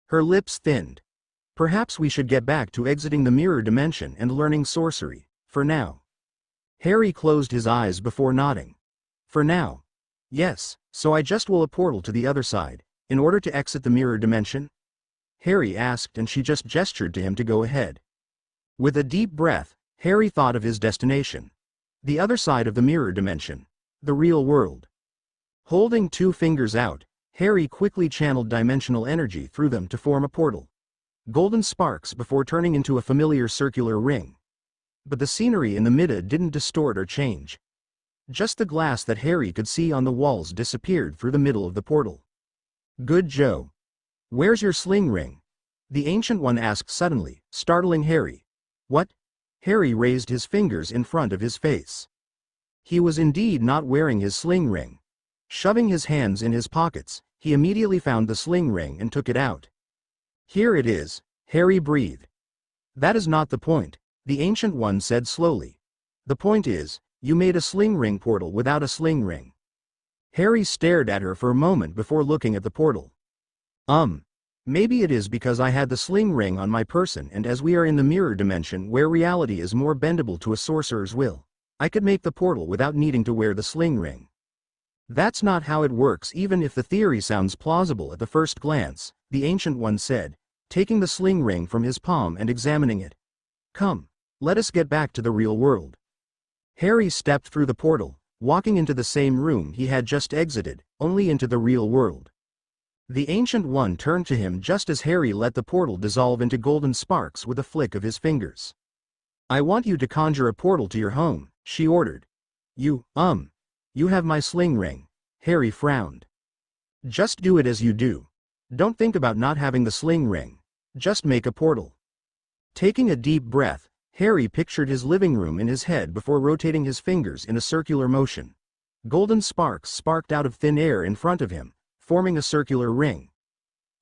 Her lips thinned. "Perhaps we should get back to exiting the mirror dimension and learning sorcery, for now." Harry closed his eyes before nodding. "For now. Yes, so I just will a portal to the other side, in order to exit the mirror dimension?" Harry asked and she just gestured to him to go ahead. With a deep breath, Harry thought of his destination. The other side of the mirror dimension. The real world. Holding 2 fingers out, Harry quickly channeled dimensional energy through them to form a portal. Golden sparks before turning into a familiar circular ring. But the scenery in the middle didn't distort or change. Just the glass that Harry could see on the walls disappeared through the middle of the portal. "Good Joe. Where's your sling ring?" the Ancient One asked suddenly, startling Harry. "What?" Harry raised his fingers in front of his face. He was indeed not wearing his sling ring. Shoving his hands in his pockets, he immediately found the sling ring and took it out. "Here it is," Harry breathed. "That is not the point," the Ancient One said slowly. "The point is, you made a sling ring portal without a sling ring." Harry stared at her for a moment before looking at the portal. Maybe it is because I had the sling ring on my person, and as we are in the mirror dimension where reality is more bendable to a sorcerer's will, I could make the portal without needing to wear the sling ring." "That's not how it works, even if the theory sounds plausible at the first glance," the Ancient One said, taking the sling ring from his palm and examining it. "Come, let us get back to the real world." Harry stepped through the portal, walking into the same room he had just exited, only into the real world. The Ancient One turned to him just as Harry let the portal dissolve into golden sparks with a flick of his fingers. "I want you to conjure a portal to your home," she ordered. You have my sling ring." Harry frowned. "Just do it as you do. Don't think about not having the sling ring. Just make a portal." Taking a deep breath, Harry pictured his living room in his head before rotating his fingers in a circular motion. Golden sparks sparked out of thin air in front of him, forming a circular ring.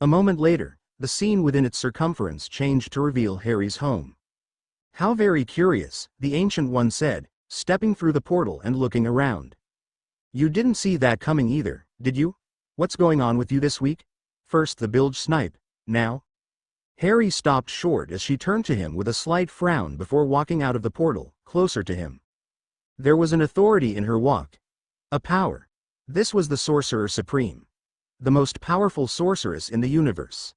A moment later, the scene within its circumference changed to reveal Harry's home. "How very curious," the Ancient One said, stepping through the portal and looking around. "You didn't see that coming either, did you? What's going on with you this week? First the bilge snipe, now?" Harry stopped short as she turned to him with a slight frown before walking out of the portal, closer to him. There was an authority in her walk. A power. This was the Sorcerer Supreme. The most powerful sorceress in the universe.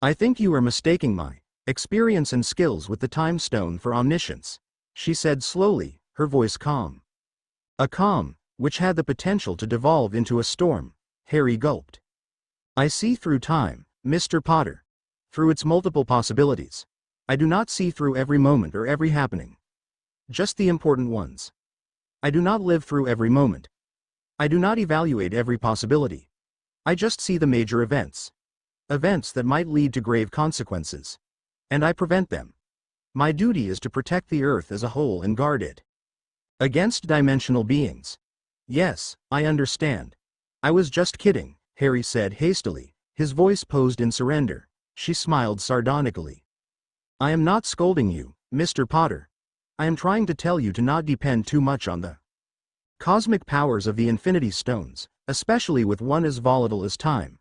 "I think you are mistaking my experience and skills with the Time Stone for omniscience," she said slowly, her voice calm. A calm, which had the potential to devolve into a storm. Harry gulped. "I see through time, Mr. Potter. Through its multiple possibilities. I do not see through every moment or every happening. Just the important ones. I do not live through every moment. I do not evaluate every possibility. I just see the major events. Events that might lead to grave consequences. And I prevent them. My duty is to protect the Earth as a whole and guard it against dimensional beings." "Yes, I understand. I was just kidding," Harry said hastily, his voice posed in surrender. She smiled sardonically. "I am not scolding you, Mr. Potter. I am trying to tell you to not depend too much on the cosmic powers of the Infinity Stones, especially with one as volatile as time.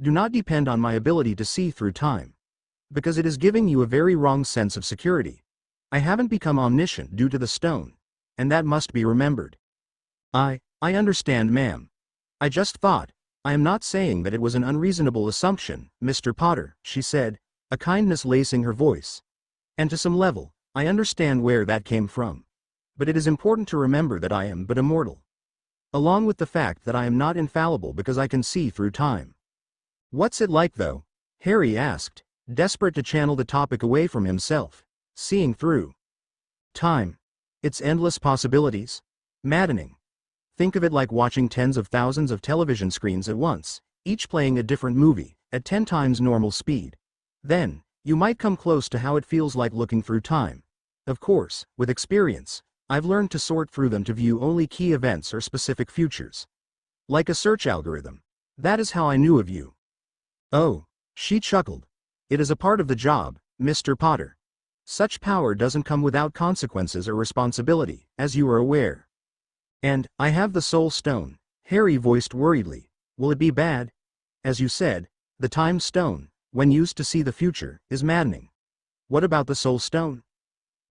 Do not depend on my ability to see through time. Because it is giving you a very wrong sense of security. I haven't become omniscient due to the stone. And that must be remembered." I understand, ma'am. I just thought, I am not saying that it was an unreasonable assumption, Mr. Potter," she said, a kindness lacing her voice. "And to some level, I understand where that came from. But it is important to remember that I am but a mortal. Along with the fact that I am not infallible because I can see through time." "What's it like though?" Harry asked, desperate to channel the topic away from himself. "Seeing through time. Its endless possibilities? Maddening. Think of it like watching tens of thousands of television screens at once, each playing a different movie, at 10 times normal speed. Then, you might come close to how it feels like looking through time. Of course, with experience, I've learned to sort through them to view only key events or specific futures. Like a search algorithm. That is how I knew of you." "Oh," she chuckled. "It is a part of the job, Mr. Potter. Such power doesn't come without consequences or responsibility, as you are aware." "And I have the Soul Stone," Harry voiced worriedly. "Will it be bad? As you said, the Time Stone, when used to see the future, is maddening. What about the Soul Stone?"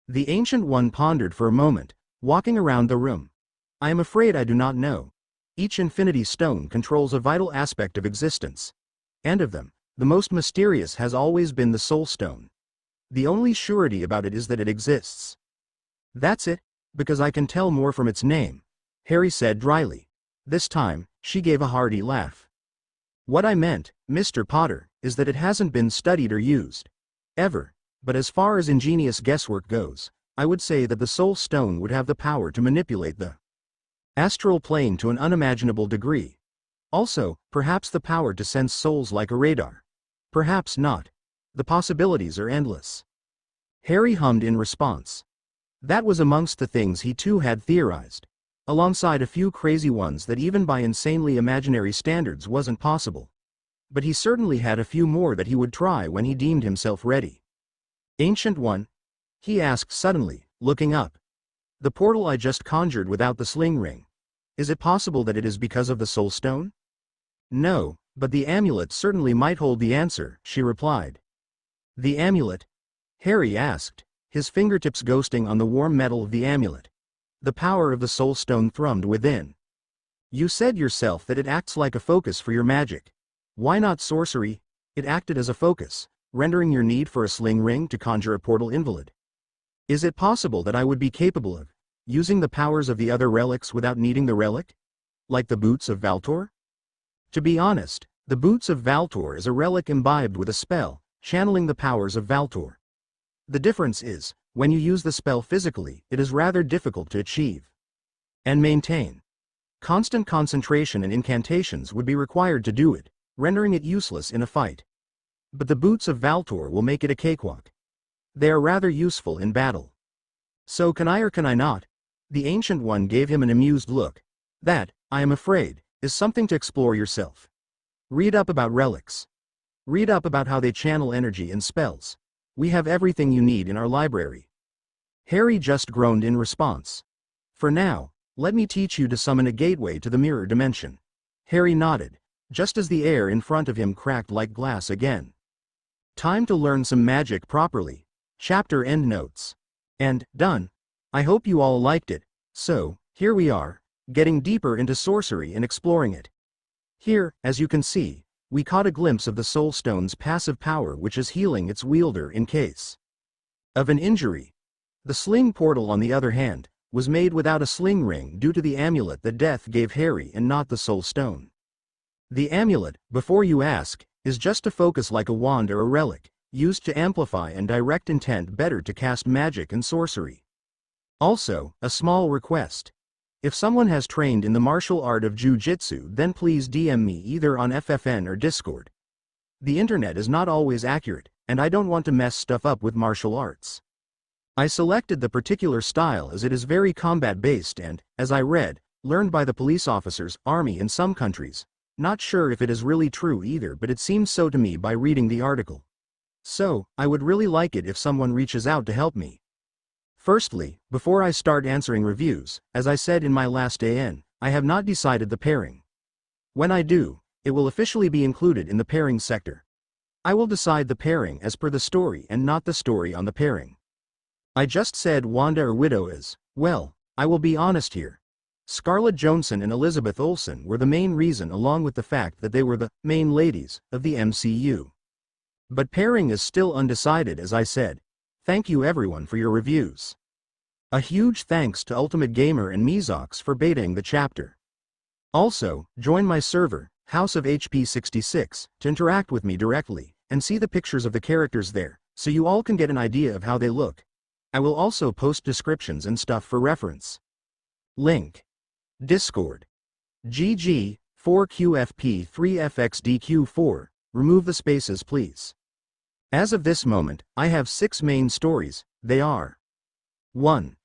The Ancient One pondered for a moment, walking around the room. "I am afraid I do not know. Each Infinity Stone controls a vital aspect of existence. And of them, the most mysterious has always been the Soul Stone. The only surety about it is that it exists." "That's it, because I can tell more from its name," Harry said dryly. This time, she gave a hearty laugh. "What I meant, Mr. Potter, is that it hasn't been studied or used. Ever. But as far as ingenious guesswork goes, I would say that the Soul Stone would have the power to manipulate the astral plane to an unimaginable degree. Also, perhaps the power to sense souls like a radar. Perhaps not. The possibilities are endless. Harry hummed in response. That was amongst the things he too had theorized, alongside a few crazy ones that even by insanely imaginary standards wasn't possible. But he certainly had a few more that he would try when he deemed himself ready. Ancient One? He asked suddenly, looking up. The portal I just conjured without the sling ring. Is it possible that it is because of the Soul Stone? No, but the amulet certainly might hold the answer, she replied. The amulet? Harry asked, his fingertips ghosting on the warm metal of the amulet. The power of the Soul Stone thrummed within. You said yourself that it acts like a focus for your magic. Why not sorcery? It acted as a focus, rendering your need for a sling ring to conjure a portal invalid. Is it possible that I would be capable of using the powers of the other relics without needing the relic? Like the Boots of Valtor? To be honest, the Boots of Valtor is a relic imbibed with a spell, channeling the powers of Valtor. The difference is, when you use the spell physically, it is rather difficult to achieve and maintain. Constant concentration and incantations would be required to do it, rendering it useless in a fight. But the Boots of Valtor will make it a cakewalk. They are rather useful in battle. So can I or can I not? The Ancient One gave him an amused look. That, I am afraid, is something to explore yourself. Read up about relics. Read up about how they channel energy and spells. We have everything you need in our library. Harry just groaned in response. For now, let me teach you to summon a gateway to the mirror dimension. Harry nodded, just as the air in front of him cracked like glass again. Time to learn some magic properly. Chapter endnotes. And, done. I hope you all liked it. So, here we are, getting deeper into sorcery and exploring it. Here, as you can see, we caught a glimpse of the Soul Stone's passive power, which is healing its wielder in case of an injury. The sling portal, on the other hand, was made without a sling ring due to the amulet that Death gave Harry and not the Soul Stone. The amulet, before you ask, is just a focus like a wand or a relic, used to amplify and direct intent better to cast magic and sorcery. Also, a small request. If someone has trained in the martial art of Jiu-Jitsu, then please DM me either on FFN or Discord. The internet is not always accurate, and I don't want to mess stuff up with martial arts. I selected the particular style as it is very combat-based and, as I read, learned by the police officers, army in some countries. Not sure if it is really true either, but it seems so to me by reading the article. So, I would really like it if someone reaches out to help me. Firstly, before I start answering reviews, as I said in my last AN, I have not decided the pairing. When I do, it will officially be included in the pairing sector. I will decide the pairing as per the story and not the story on the pairing. I just said Wanda or Widow is, well, I will be honest here. Scarlett Johansson and Elizabeth Olsen were the main reason, along with the fact that they were the main ladies of the MCU. But pairing is still undecided, as I said. Thank you everyone for your reviews. A huge thanks to Ultimate Gamer and Mezox for betaing the chapter. Also, join my server, House of HP66, to interact with me directly, and see the pictures of the characters there, so you all can get an idea of how they look. I will also post descriptions and stuff for reference. Link. Discord. GG, 4QFP3FXDQ4, remove the spaces please. As of this moment, I have 6 main stories. They are 1.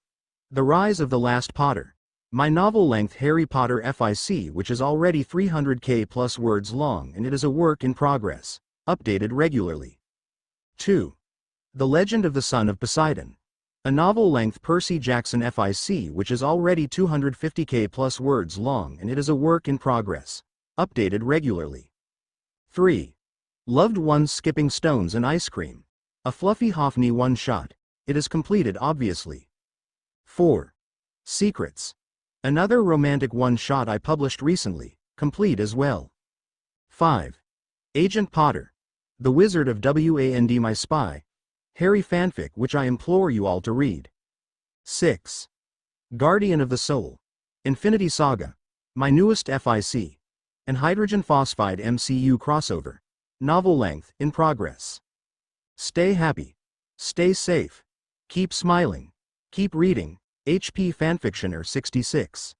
The Rise of the Last Potter. My novel-length Harry Potter FIC, which is already 300k plus words long and it is a work in progress, updated regularly. 2. The Legend of the Son of Poseidon. A novel-length Percy Jackson FIC, which is already 250k plus words long and it is a work in progress, updated regularly. 3. Loved Ones Skipping Stones and Ice Cream. A fluffy Hoffney one-shot. It is completed obviously. 4. Secrets. Another romantic one-shot I published recently, complete as well. 5. Agent Potter. The Wizard of WAND My Spy. Harry fanfic which I implore you all to read. 6. Guardian of the Soul. Infinity Saga. My newest FIC. And Hydrogen Phosphide MCU crossover. Novel length, in progress. Stay happy. Stay safe. Keep smiling. Keep reading. HP Fanfictioner 66.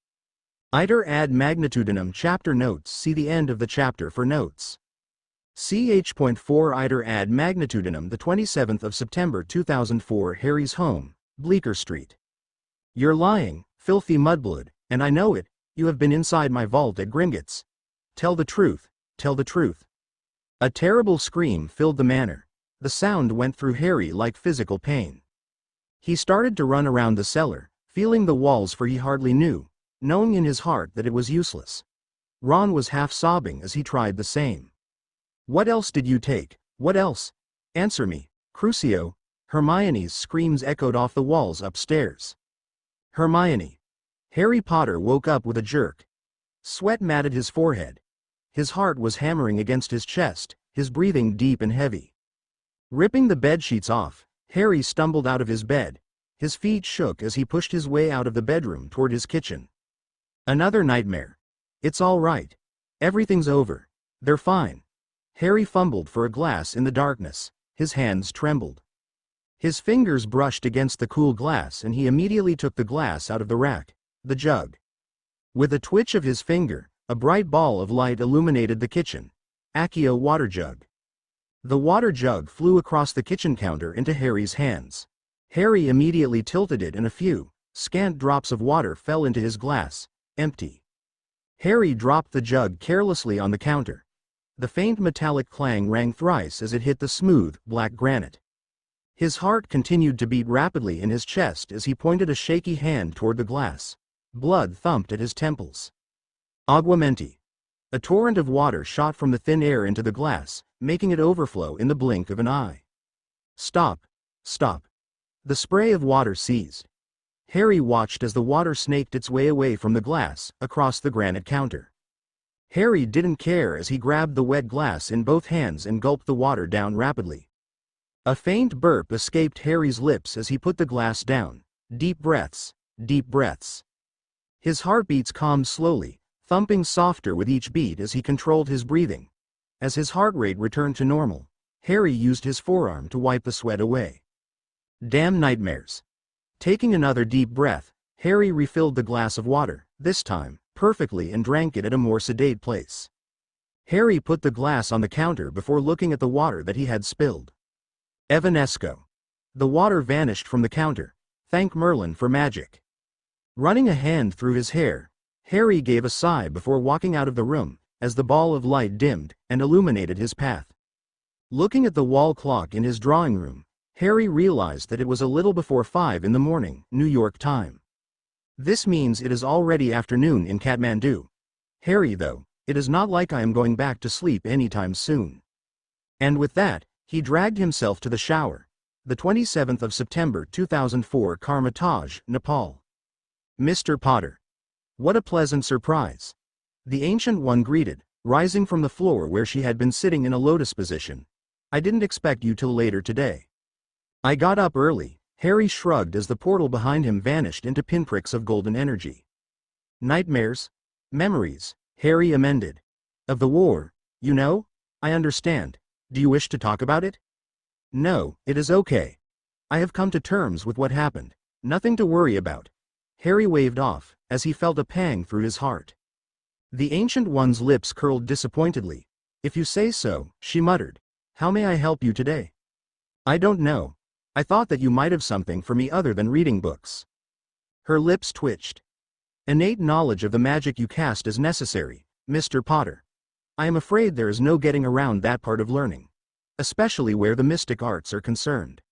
Iter ad magnitudinem chapter notes. See the end of the chapter for notes. Ch.4 Iter ad magnitudinem the 27th of September 2004 Harry's home, Bleecker Street. You're lying, filthy mudblood, and I know it. You have been inside my vault at Gringotts. Tell the truth, tell the truth. A terrible scream filled the manor. The sound went through Harry like physical pain. He started to run around the cellar, feeling the walls for he hardly knew, knowing in his heart that it was useless. Ron was half sobbing as he tried the same. What else did you take? What else? Answer me, Crucio. Hermione's screams echoed off the walls upstairs. Hermione. Harry Potter woke up with a jerk. Sweat matted his forehead. His heart was hammering against his chest, his breathing deep and heavy. Ripping the bedsheets off, Harry stumbled out of his bed. His feet shook as he pushed his way out of the bedroom toward his kitchen. Another nightmare. It's all right. Everything's over. They're fine. Harry fumbled for a glass in the darkness. His hands trembled. His fingers brushed against the cool glass and he immediately took the glass out of the rack, the jug. With a twitch of his finger, a bright ball of light illuminated the kitchen. Accio water jug. The water jug flew across the kitchen counter into Harry's hands. Harry immediately tilted it and a few, scant drops of water fell into his glass, empty. Harry dropped the jug carelessly on the counter. The faint metallic clang rang thrice as it hit the smooth, black granite. His heart continued to beat rapidly in his chest as he pointed a shaky hand toward the glass. Blood thumped at his temples. Aguamenti. A torrent of water shot from the thin air into the glass, making it overflow in the blink of an eye. Stop. Stop. The spray of water ceased. Harry watched as the water snaked its way away from the glass, across the granite counter. Harry didn't care as he grabbed the wet glass in both hands and gulped the water down rapidly. A faint burp escaped Harry's lips as he put the glass down. Deep breaths, deep breaths. His heartbeats calmed slowly, thumping softer with each beat as he controlled his breathing. As his heart rate returned to normal, Harry used his forearm to wipe the sweat away. Damn nightmares. Taking another deep breath, Harry refilled the glass of water, this time, perfectly, and drank it at a more sedate pace. Harry put the glass on the counter before looking at the water that he had spilled. Evanesco. The water vanished from the counter. Thank Merlin for magic. Running a hand through his hair, Harry gave a sigh before walking out of the room, as the ball of light dimmed and illuminated his path. Looking at the wall clock in his drawing room, Harry realized that it was a little before 5 in the morning, New York time. This means it is already afternoon in Kathmandu. Harry, though, it is not like I am going back to sleep anytime soon. And with that, he dragged himself to the shower. The 27th of September 2004 Karmataj, Nepal. Mr. Potter. What a pleasant surprise. The Ancient One greeted, rising from the floor where she had been sitting in a lotus position. I didn't expect you till later today. I got up early. Harry shrugged as the portal behind him vanished into pinpricks of golden energy. Nightmares? Memories, Harry amended. Of the war, you know? I understand. Do you wish to talk about it? No, it is okay. I have come to terms with what happened. Nothing to worry about. Harry waved off, as he felt a pang through his heart. The Ancient One's lips curled disappointedly. If you say so, she muttered. How may I help you today? I don't know. I thought that you might have something for me other than reading books. Her lips twitched. Innate knowledge of the magic you cast is necessary, Mr. Potter. I am afraid there is no getting around that part of learning. Especially where the mystic arts are concerned.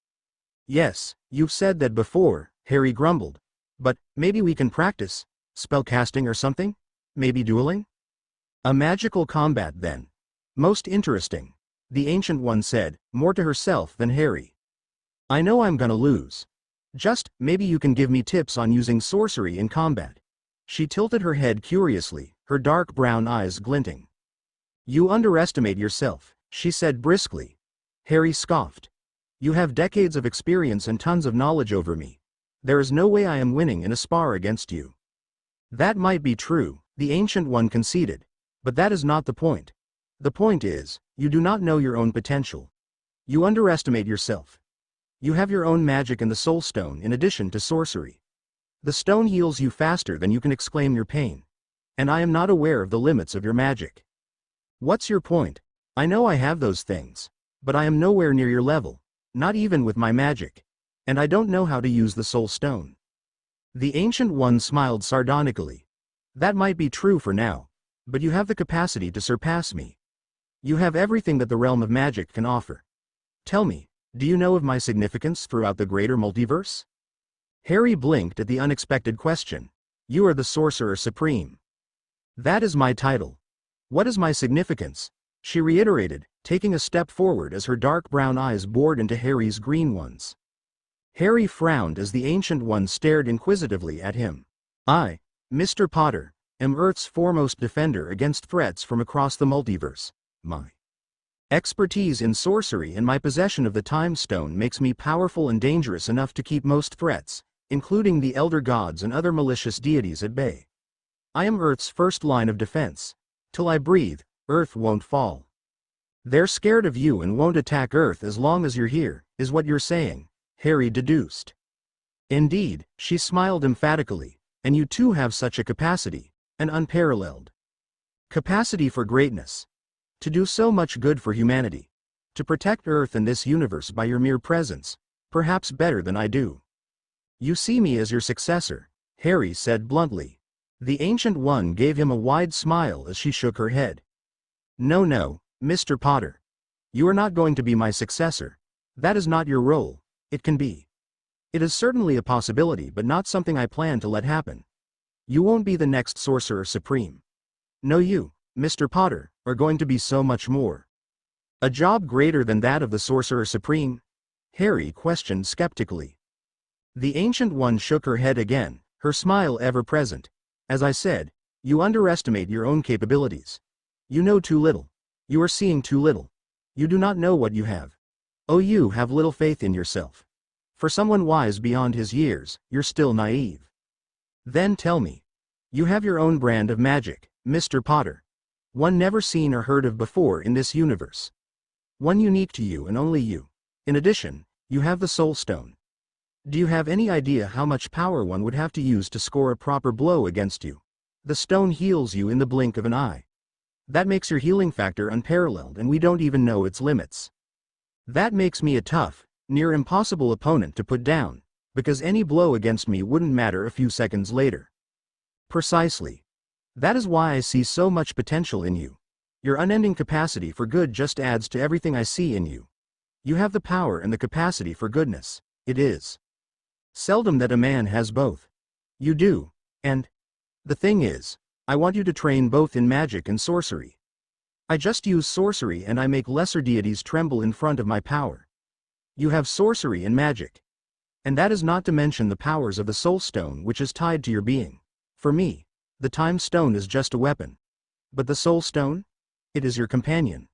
Yes, you've said that before, Harry grumbled. But, maybe we can practice, spellcasting or something? Maybe dueling? A magical combat then. Most interesting, the Ancient One said, more to herself than Harry. I know I'm gonna lose. Just, maybe you can give me tips on using sorcery in combat. She tilted her head curiously, her dark brown eyes glinting. You underestimate yourself, she said briskly. Harry scoffed. You have decades of experience and tons of knowledge over me. There is no way I am winning in a spar against you. That might be true, the Ancient One conceded. But that is not the point. The point is, you do not know your own potential. You underestimate yourself. You have your own magic and the soul stone in addition to sorcery. The stone heals you faster than you can exclaim your pain. And I am not aware of the limits of your magic. What's your point? I know I have those things. But I am nowhere near your level, not even with my magic. And I don't know how to use the soul stone. The Ancient One smiled sardonically. That might be true for now. But you have the capacity to surpass me. You have everything that the realm of magic can offer. Tell me, do you know of my significance throughout the greater multiverse? Harry blinked at the unexpected question. You are the Sorcerer Supreme. That is my title. What is my significance? She reiterated, taking a step forward as her dark brown eyes bored into Harry's green ones. Harry frowned as the Ancient One stared inquisitively at him. I, Mr. Potter, am Earth's foremost defender against threats from across the multiverse. My expertise in sorcery and my possession of the Time Stone makes me powerful and dangerous enough to keep most threats, including the Elder Gods and other malicious deities, at bay. I am Earth's first line of defense. Till I breathe, Earth won't fall. They're scared of you and won't attack Earth as long as you're here, is what you're saying, Harry deduced. Indeed, she smiled emphatically, and you too have such a capacity, an unparalleled capacity for greatness. To do so much good for humanity. To protect Earth and this universe by your mere presence, perhaps better than I do. You see me as your successor, Harry said bluntly. The Ancient One gave him a wide smile as she shook her head. No, Mr. Potter. You are not going to be my successor. That is not your role. It can be. It is certainly a possibility, but not something I plan to let happen. You won't be the next Sorcerer Supreme. No, you, Mr. Potter, are going to be so much more. A job greater than that of the Sorcerer Supreme? Harry questioned skeptically. The Ancient One shook her head again, her smile ever present. As I said, you underestimate your own capabilities. You know too little. You are seeing too little. You do not know what you have. Oh, you have little faith in yourself. For someone wise beyond his years, you're still naive. Then tell me. You have your own brand of magic, Mr. Potter. One never seen or heard of before in this universe. One unique to you and only you. In addition, you have the Soul Stone. Do you have any idea how much power one would have to use to score a proper blow against you? The stone heals you in the blink of an eye. That makes your healing factor unparalleled, and we don't even know its limits. That makes me a tough, near impossible opponent to put down, because any blow against me wouldn't matter a few seconds later. Precisely. That is why I see so much potential in you. Your unending capacity for good just adds to everything I see in you. You have the power and the capacity for goodness. It is seldom that a man has both. You do, and the thing is, I want you to train both in magic and sorcery. I just use sorcery and I make lesser deities tremble in front of my power. You have sorcery and magic. And that is not to mention the powers of the Soul Stone, which is tied to your being. For me, the Time Stone is just a weapon. But the Soul Stone? It is your companion.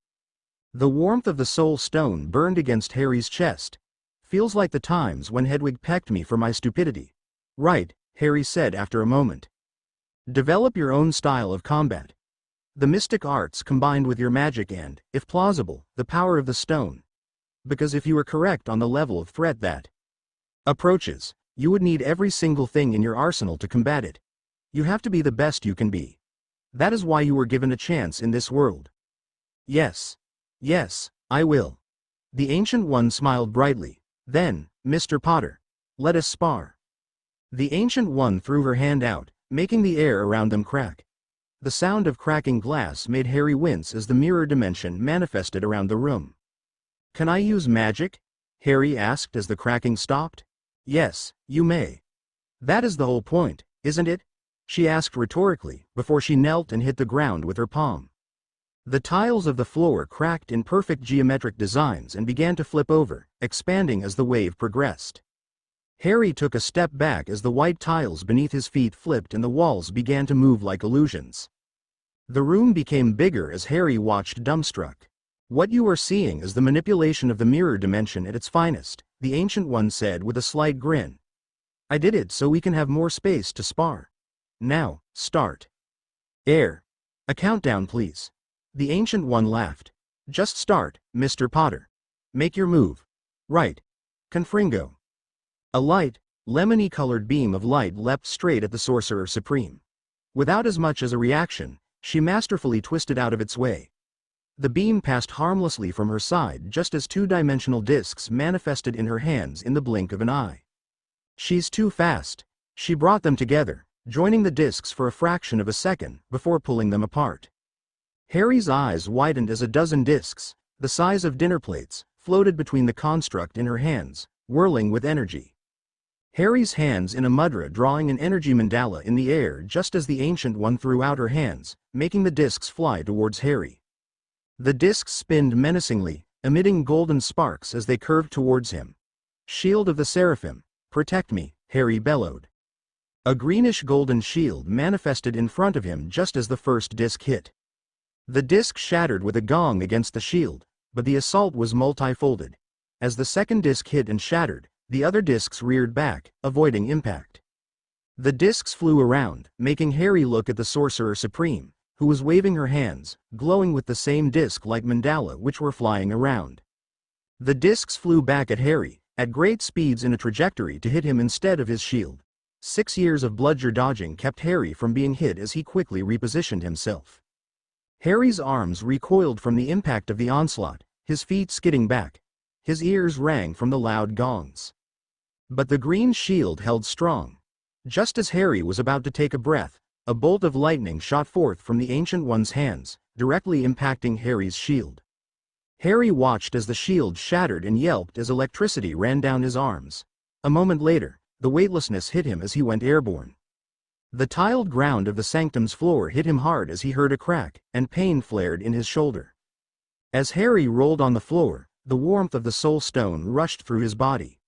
The warmth of the Soul Stone burned against Harry's chest. Feels like the times when Hedwig pecked me for my stupidity. Right, Harry said after a moment. Develop your own style of combat. The mystic arts combined with your magic and, if plausible, the power of the stone. Because if you are correct on the level of threat that approaches, you would need every single thing in your arsenal to combat it. You have to be the best you can be. That is why you were given a chance in this world. Yes, I will. The Ancient One smiled brightly. Then, Mr. Potter, let us spar. The Ancient One threw her hand out, making the air around them crack. The sound of cracking glass made Harry wince as the mirror dimension manifested around the room. Can I use magic? Harry asked as the cracking stopped. Yes, you may. That is the whole point, isn't it? She asked rhetorically, before she knelt and hit the ground with her palm. The tiles of the floor cracked in perfect geometric designs and began to flip over, expanding as the wave progressed. Harry took a step back as the white tiles beneath his feet flipped and the walls began to move like illusions. The room became bigger as Harry watched dumbstruck. What you are seeing is the manipulation of the mirror dimension at its finest, the Ancient One said with a slight grin. I did it so we can have more space to spar. Now, start. Air. A countdown, please. The Ancient One laughed. Just start, Mr. Potter. Make your move. Right. Confringo. A light, lemony-colored beam of light leapt straight at the Sorcerer Supreme. Without as much as a reaction, she masterfully twisted out of its way. The beam passed harmlessly from her side just as two-dimensional discs manifested in her hands in the blink of an eye. She's too fast. She brought them together, joining the discs for a fraction of a second before pulling them apart. Harry's eyes widened as a dozen discs, the size of dinner plates, floated between the construct in her hands, whirling with energy. Harry's hands in a mudra drawing an energy mandala in the air just as the Ancient One threw out her hands, making the discs fly towards Harry. The discs spinned menacingly, emitting golden sparks as they curved towards him. Shield of the Seraphim, protect me, Harry bellowed. A greenish-golden shield manifested in front of him just as the first disc hit. The disc shattered with a gong against the shield, but the assault was multi-folded. As the second disc hit and shattered, the other discs reared back, avoiding impact. The discs flew around, making Harry look at the Sorcerer Supreme, who was waving her hands, glowing with the same disc-like mandala which were flying around. The discs flew back at Harry, at great speeds in a trajectory to hit him instead of his shield. 6 years of bludger dodging kept Harry from being hit as he quickly repositioned himself. Harry's arms recoiled from the impact of the onslaught, his feet skidding back. His ears rang from the loud gongs. But the green shield held strong. Just as Harry was about to take a breath, a bolt of lightning shot forth from the Ancient One's hands, directly impacting Harry's shield. Harry watched as the shield shattered and yelped as electricity ran down his arms. A moment later, the weightlessness hit him as he went airborne. The tiled ground of the sanctum's floor hit him hard as he heard a crack, and pain flared in his shoulder. As Harry rolled on the floor, the warmth of the soul stone rushed through his body.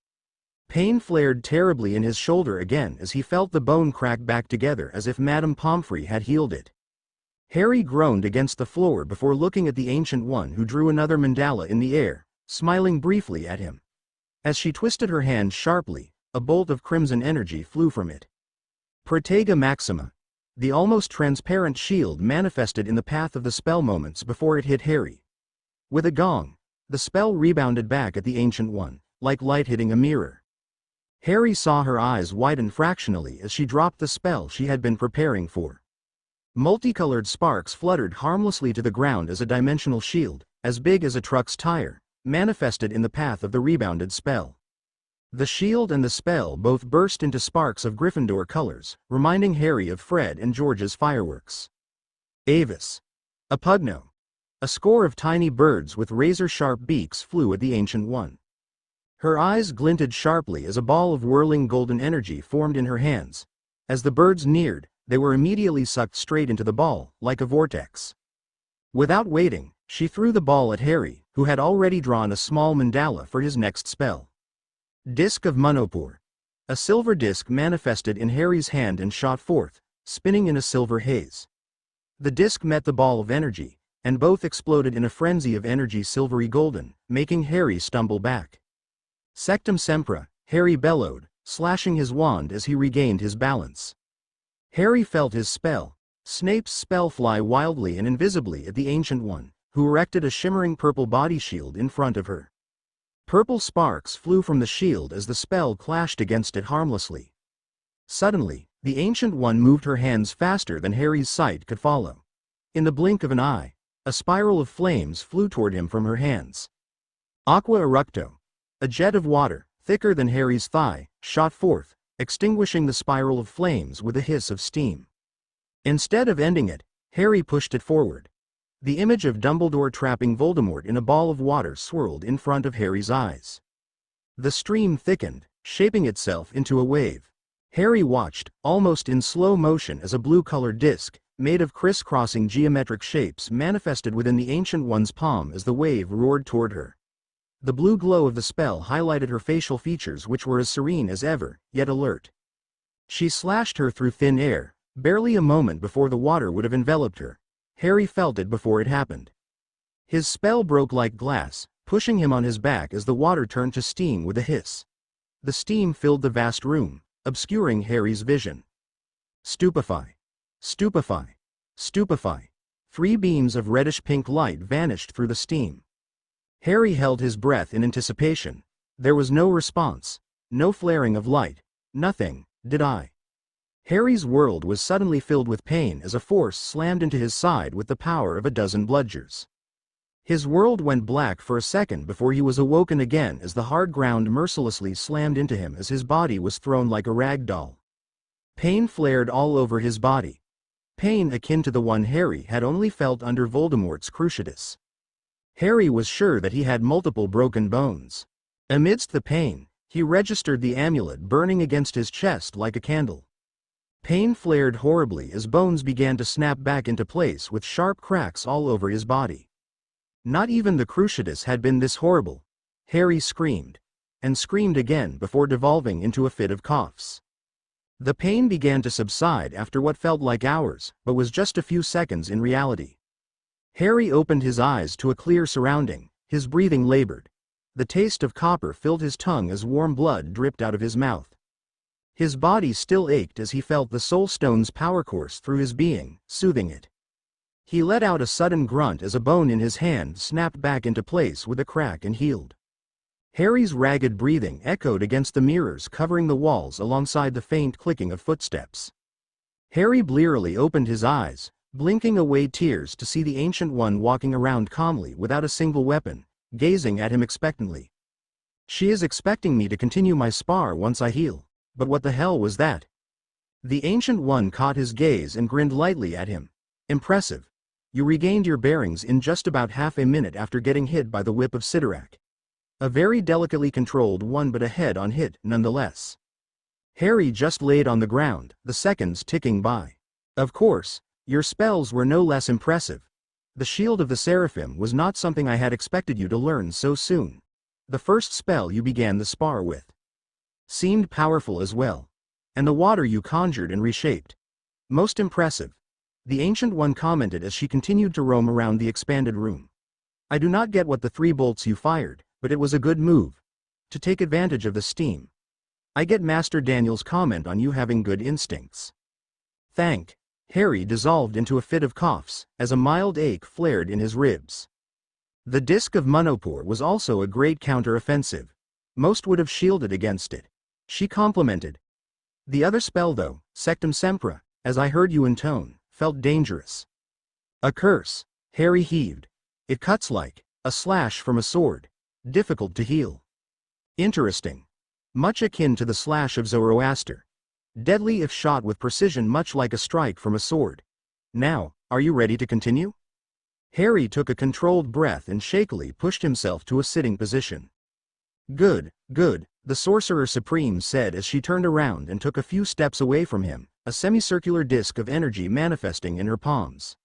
Pain flared terribly in his shoulder again as he felt the bone crack back together as if Madame Pomfrey had healed it. Harry groaned against the floor before looking at the Ancient One, who drew another mandala in the air, smiling briefly at him. As she twisted her hand sharply, a bolt of crimson energy flew from it. Protega Maxima. The almost transparent shield manifested in the path of the spell moments before it hit Harry. With a gong, the spell rebounded back at the Ancient One, like light hitting a mirror. Harry saw her eyes widen fractionally as she dropped the spell she had been preparing for. Multicolored sparks fluttered harmlessly to the ground as a dimensional shield, as big as a truck's tire, manifested in the path of the rebounded spell. The shield and the spell both burst into sparks of Gryffindor colors, reminding Harry of Fred and George's fireworks. Avis. A pugno. A score of tiny birds with razor-sharp beaks flew at the Ancient One. Her eyes glinted sharply as a ball of whirling golden energy formed in her hands. As the birds neared, they were immediately sucked straight into the ball, like a vortex. Without waiting, she threw the ball at Harry, who had already drawn a small mandala for his next spell. Disc of Munopur. A silver disc manifested in Harry's hand and shot forth, spinning in a silver haze. The disc met the ball of energy, and both exploded in a frenzy of energy silvery golden, making Harry stumble back. Sectum Sempra, Harry bellowed, slashing his wand as he regained his balance. Harry felt his spell, Snape's spell, fly wildly and invisibly at the Ancient One, who erected a shimmering purple body shield in front of her. Purple sparks flew from the shield as the spell clashed against it harmlessly. Suddenly, the Ancient One moved her hands faster than Harry's sight could follow. In the blink of an eye, a spiral of flames flew toward him from her hands. Aqua Eructo. A jet of water, thicker than Harry's thigh, shot forth, extinguishing the spiral of flames with a hiss of steam. Instead of ending it, Harry pushed it forward. The image of Dumbledore trapping Voldemort in a ball of water swirled in front of Harry's eyes. The stream thickened, shaping itself into a wave. Harry watched, almost in slow motion, as a blue-colored disc, made of crisscrossing geometric shapes, manifested within the Ancient One's palm as the wave roared toward her. The blue glow of the spell highlighted her facial features, which were as serene as ever, yet alert. She slashed her through thin air, barely a moment before the water would have enveloped her. Harry felt it before it happened. His spell broke like glass, pushing him on his back as the water turned to steam with a hiss. The steam filled the vast room, obscuring Harry's vision. Stupefy. Stupefy. Stupefy. 3 beams of reddish-pink light vanished through the steam. Harry held his breath in anticipation. There was no response. No flaring of light. Nothing, did I? Harry's world was suddenly filled with pain as a force slammed into his side with the power of a dozen bludgers. His world went black for a second before he was awoken again as the hard ground mercilessly slammed into him as his body was thrown like a rag doll. Pain flared all over his body. Pain akin to the one Harry had only felt under Voldemort's cruciatus. Harry was sure that he had multiple broken bones. Amidst the pain, he registered the amulet burning against his chest like a candle. Pain flared horribly as bones began to snap back into place with sharp cracks all over his body. Not even the cruciatus had been this horrible. Harry screamed. And screamed again before devolving into a fit of coughs. The pain began to subside after what felt like hours, but was just a few seconds in reality. Harry opened his eyes to a clear surrounding, his breathing labored. The taste of copper filled his tongue as warm blood dripped out of his mouth. His body still ached as he felt the Soul Stone's power course through his being, soothing it. He let out a sudden grunt as a bone in his hand snapped back into place with a crack and healed. Harry's ragged breathing echoed against the mirrors covering the walls alongside the faint clicking of footsteps. Harry blearily opened his eyes, blinking away tears to see the Ancient One walking around calmly without a single weapon, gazing at him expectantly. She is expecting me to continue my spar once I heal. But what the hell was that? The Ancient One caught his gaze and grinned lightly at him. Impressive. You regained your bearings in just about half a minute after getting hit by the whip of Sidorak. A very delicately controlled one, but a head-on hit nonetheless. Harry just laid on the ground, the seconds ticking by. Of course, your spells were no less impressive. The Shield of the Seraphim was not something I had expected you to learn so soon. The first spell you began the spar with seemed powerful as well. And the water you conjured and reshaped. Most impressive. The Ancient One commented as she continued to roam around the expanded room. I do not get what the 3 bolts you fired, but it was a good move. To take advantage of the steam. I get Master Daniel's comment on you having good instincts. Thank. Harry dissolved into a fit of coughs, as a mild ache flared in his ribs. The Disc of Munopor was also a great counter-offensive. Most would have shielded against it. She complimented. The other spell though, Sectum Sempra, as I heard you intone, felt dangerous. A curse. Harry heaved. It cuts like a slash from a sword. Difficult to heal. Interesting. Much akin to the slash of Zoroaster. Deadly if shot with precision, much like a strike from a sword. Now, are you ready to continue? Harry took a controlled breath and shakily pushed himself to a sitting position. Good, good, the Sorcerer Supreme said as she turned around and took a few steps away from him, a semicircular disc of energy manifesting in her palms.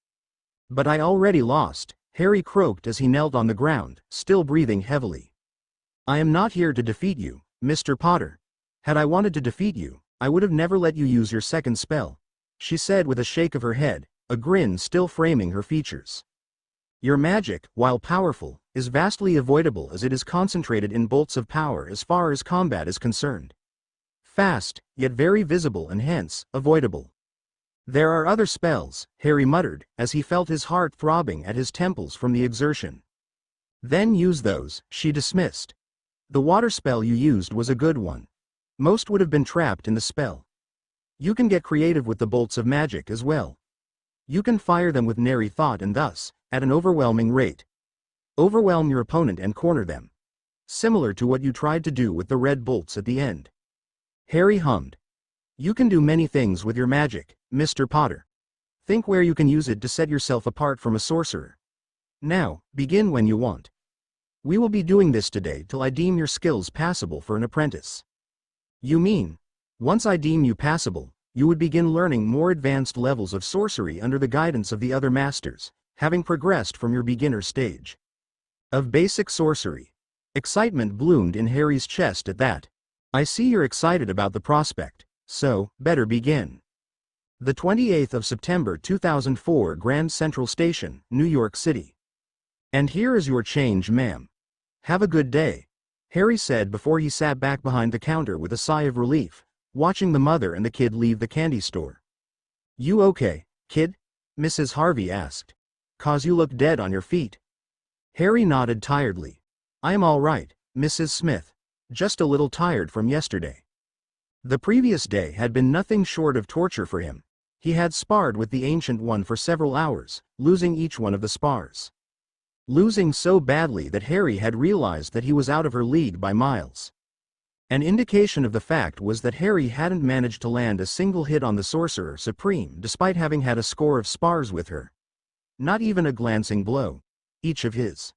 But I already lost, Harry croaked as he knelt on the ground, still breathing heavily. I am not here to defeat you, Mr. Potter. Had I wanted to defeat you, I would have never let you use your second spell, she said with a shake of her head, a grin still framing her features. Your magic, while powerful, is vastly avoidable as it is concentrated in bolts of power as far as combat is concerned. Fast, yet very visible and hence, avoidable. There are other spells, Harry muttered, as he felt his heart throbbing at his temples from the exertion. Then use those, she dismissed. The water spell you used was a good one. Most would have been trapped in the spell. You can get creative with the bolts of magic as well. You can fire them with nary thought and thus, at an overwhelming rate, overwhelm your opponent and corner them. Similar to what you tried to do with the red bolts at the end. Harry hummed. You can do many things with your magic, Mr. Potter. Think where you can use it to set yourself apart from a sorcerer. Now, begin when you want. We will be doing this today till I deem your skills passable for an apprentice. You mean, once I deem you passable, you would begin learning more advanced levels of sorcery under the guidance of the other masters, having progressed from your beginner stage of basic sorcery. Excitement bloomed in Harry's chest at that. I see you're excited about the prospect, so, better begin. The 28th of September 2004, Grand Central Station, New York City. And here is your change, ma'am. Have a good day, Harry said before he sat back behind the counter with a sigh of relief, watching the mother and the kid leave the candy store. You okay, kid? Mrs. Harvey asked. 'Cause you look dead on your feet. Harry nodded tiredly. I am all right, Mrs. Smith. just a little tired from yesterday. The previous day had been nothing short of torture for him. He had sparred with the Ancient One for several hours, losing each one of the spars. Losing so badly that Harry had realized that he was out of her league by miles. An indication of the fact was that Harry hadn't managed to land a single hit on the Sorcerer Supreme despite having had a score of spars with her. Not even a glancing blow. Each of his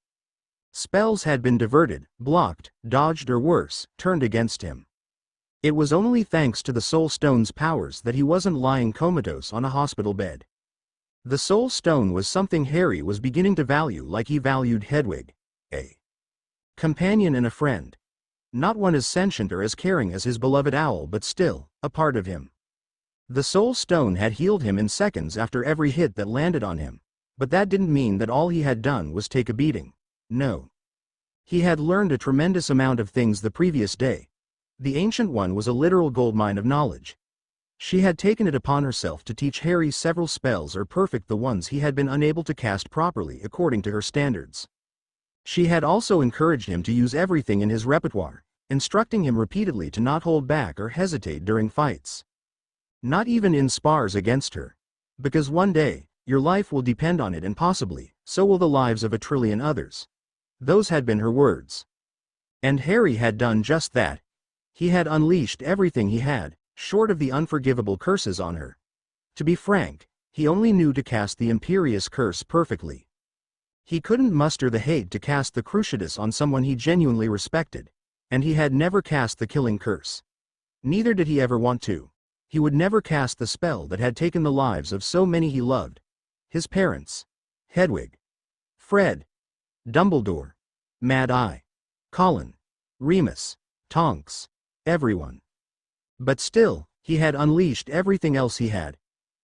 spells had been diverted, blocked, dodged, or worse, turned against him. It was only thanks to the Soul Stone's powers that he wasn't lying comatose on a hospital bed. The Soul Stone was something Harry was beginning to value like he valued Hedwig. A companion and a friend. Not one as sentient or as caring as his beloved owl, but still, a part of him. The Soul Stone had healed him in seconds after every hit that landed on him, but that didn't mean that all he had done was take a beating. No. He had learned a tremendous amount of things the previous day. The Ancient One was a literal goldmine of knowledge. She had taken it upon herself to teach Harry several spells or perfect the ones he had been unable to cast properly according to her standards. She had also encouraged him to use everything in his repertoire, instructing him repeatedly to not hold back or hesitate during fights. Not even in spars against her. Because one day, your life will depend on it, and possibly, so will the lives of 1,000,000,000,000 others. Those had been her words. And Harry had done just that. He had unleashed everything he had, short of the unforgivable curses on her. To be frank, he only knew to cast the Imperious Curse perfectly. He couldn't muster the hate to cast the Cruciatus on someone he genuinely respected, and he had never cast the Killing Curse. Neither did he ever want to. He would never cast the spell that had taken the lives of so many he loved. His parents. Hedwig. Fred. Dumbledore. Mad Eye. Colin. Remus. Tonks. Everyone. But still, he had unleashed everything else he had.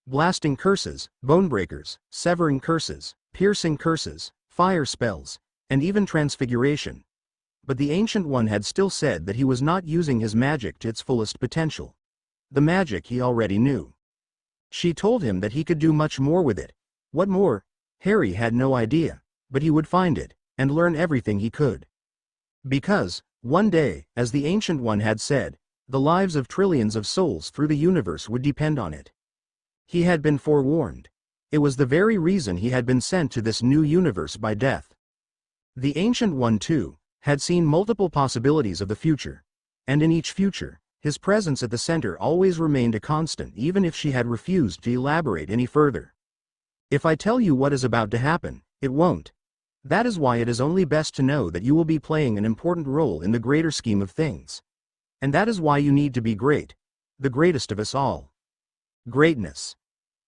Blasting curses, bonebreakers, severing curses, piercing curses, fire spells, and even transfiguration. But the Ancient One had still said that he was not using his magic to its fullest potential. The magic he already knew. She told him that he could do much more with it. What more? Harry had no idea, but he would find it, and learn everything he could. Because, one day, as the Ancient One had said, the lives of trillions of souls through the universe would depend on it. He had been forewarned. It was the very reason he had been sent to this new universe by death. The Ancient One, too, had seen multiple possibilities of the future, and in each future, his presence at the center always remained a constant, even if she had refused to elaborate any further. If I tell you what is about to happen, it won't. That is why it is only best to know that you will be playing an important role in the greater scheme of things. And that is why you need to be great, the greatest of us all. Greatness.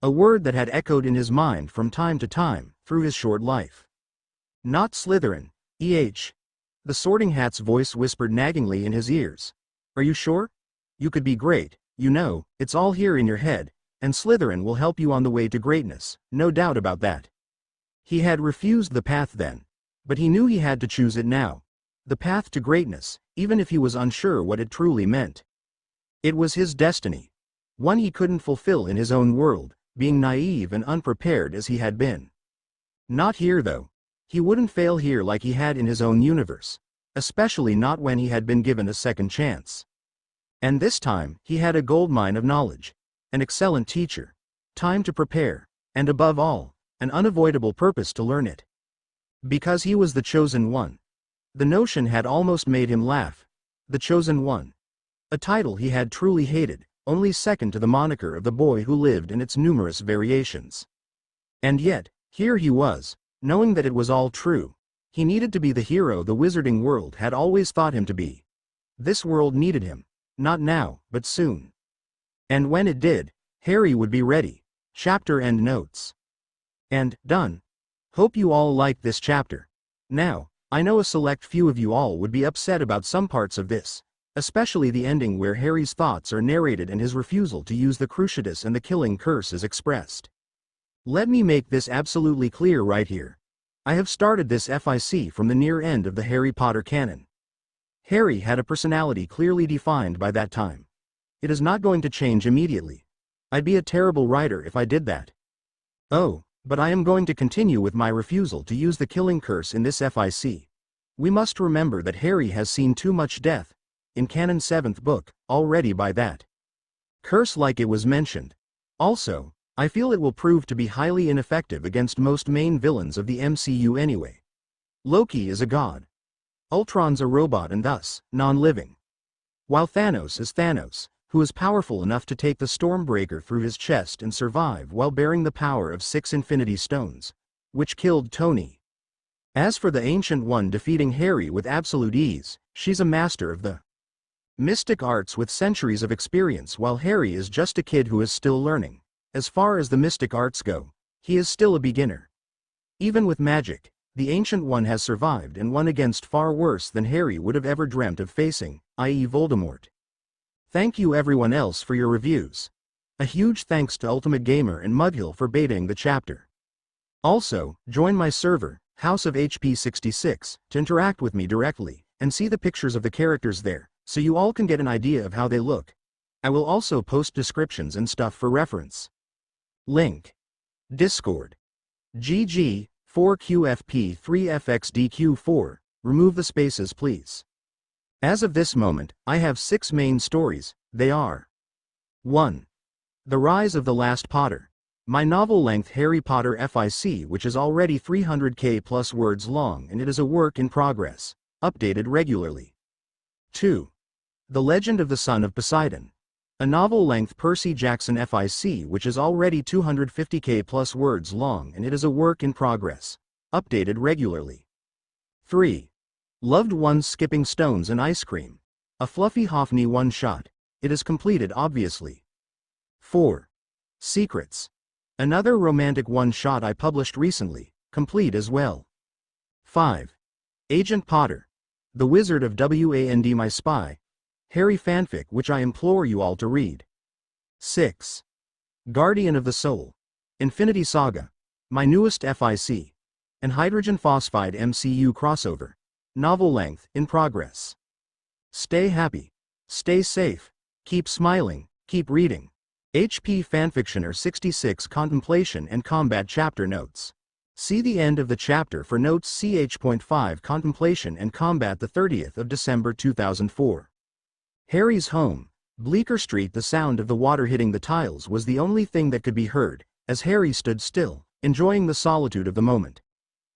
A word that had echoed in his mind from time to time, through his short life. Not Slytherin, the Sorting Hat's voice whispered naggingly in his ears. Are you sure? You could be great, you know, it's all here in your head, and Slytherin will help you on the way to greatness, no doubt about that. He had refused the path then, but he knew he had to choose it now. The path to greatness, even if he was unsure what it truly meant. It was his destiny. One he couldn't fulfill in his own world, being naive and unprepared as he had been. Not here though. He wouldn't fail here like he had in his own universe, especially not when he had been given a second chance. And this time, he had a goldmine of knowledge, an excellent teacher, time to prepare, and above all, an unavoidable purpose to learn it. Because he was the Chosen One. The notion had almost made him laugh. The Chosen One. A title he had truly hated, only second to the moniker of the boy who lived in its numerous variations. And yet, here he was, knowing that it was all true. He needed to be the hero the wizarding world had always thought him to be. This world needed him. Not now, but soon. And when it did, Harry would be ready. Chapter end notes. And, done. Hope you all liked this chapter. Now, I know a select few of you all would be upset about some parts of this, especially the ending where Harry's thoughts are narrated and his refusal to use the Cruciatus and the Killing Curse is expressed. Let me make this absolutely clear right here. I have started this FIC from the near end of the Harry Potter canon. Harry had a personality clearly defined by that time. It is not going to change immediately. I'd be a terrible writer if I did that. Oh, but I am going to continue with my refusal to use the Killing Curse in this FIC. We must remember that Harry has seen too much death, in canon 7th book, already by that curse like it was mentioned. Also, I feel it will prove to be highly ineffective against most main villains of the MCU anyway. Loki is a god. Ultron's a robot and thus, non-living. While Thanos is Thanos, who is powerful enough to take the Stormbreaker through his chest and survive while bearing the power of 6 Infinity Stones, which killed Tony. As for the Ancient One defeating Harry with absolute ease, she's a master of the mystic arts with centuries of experience, while Harry is just a kid who is still learning. As far as the mystic arts go, he is still a beginner. Even with magic, the Ancient One has survived and won against far worse than Harry would have ever dreamt of facing, i.e. Voldemort. Thank you everyone else for your reviews. A huge thanks to Ultimate Gamer and Mudhill for baiting the chapter. Also, join my server, House of HP66, to interact with me directly, and see the pictures of the characters there, so you all can get an idea of how they look. I will also post descriptions and stuff for reference. Link. Discord. GG, 4QFP3FXDQ4, remove the spaces please. As of this moment, I have 6 main stories. They are: 1. The Rise of the Last Potter, my novel-length Harry Potter FIC, which is already 300k plus words long and it is a work in progress, updated regularly. 2. The Legend of the Son of Poseidon, a novel-length Percy Jackson FIC which is already 250k plus words long and it is a work in progress, updated regularly. 3. Loved Ones Skipping Stones and Ice Cream, a fluffy Hoffney one-shot, it is completed obviously. 4. Secrets, another romantic one-shot I published recently, complete as well. 5. Agent Potter, The Wizard of Wand My Spy, Harry fanfic which I implore you all to read. 6. Guardian of the Soul, Infinity Saga, my newest FIC, and Hydrogen Phosphide MCU crossover, novel length, in progress. Stay happy, stay safe, keep smiling, keep reading. HP Fanfictioner 66 Contemplation and Combat Chapter Notes. See the end of the chapter for notes. CH.5 Contemplation and Combat, the 30th of December 2004. Harry's home, Bleecker Street. The sound of the water hitting the tiles was the only thing that could be heard, as Harry stood still, enjoying the solitude of the moment.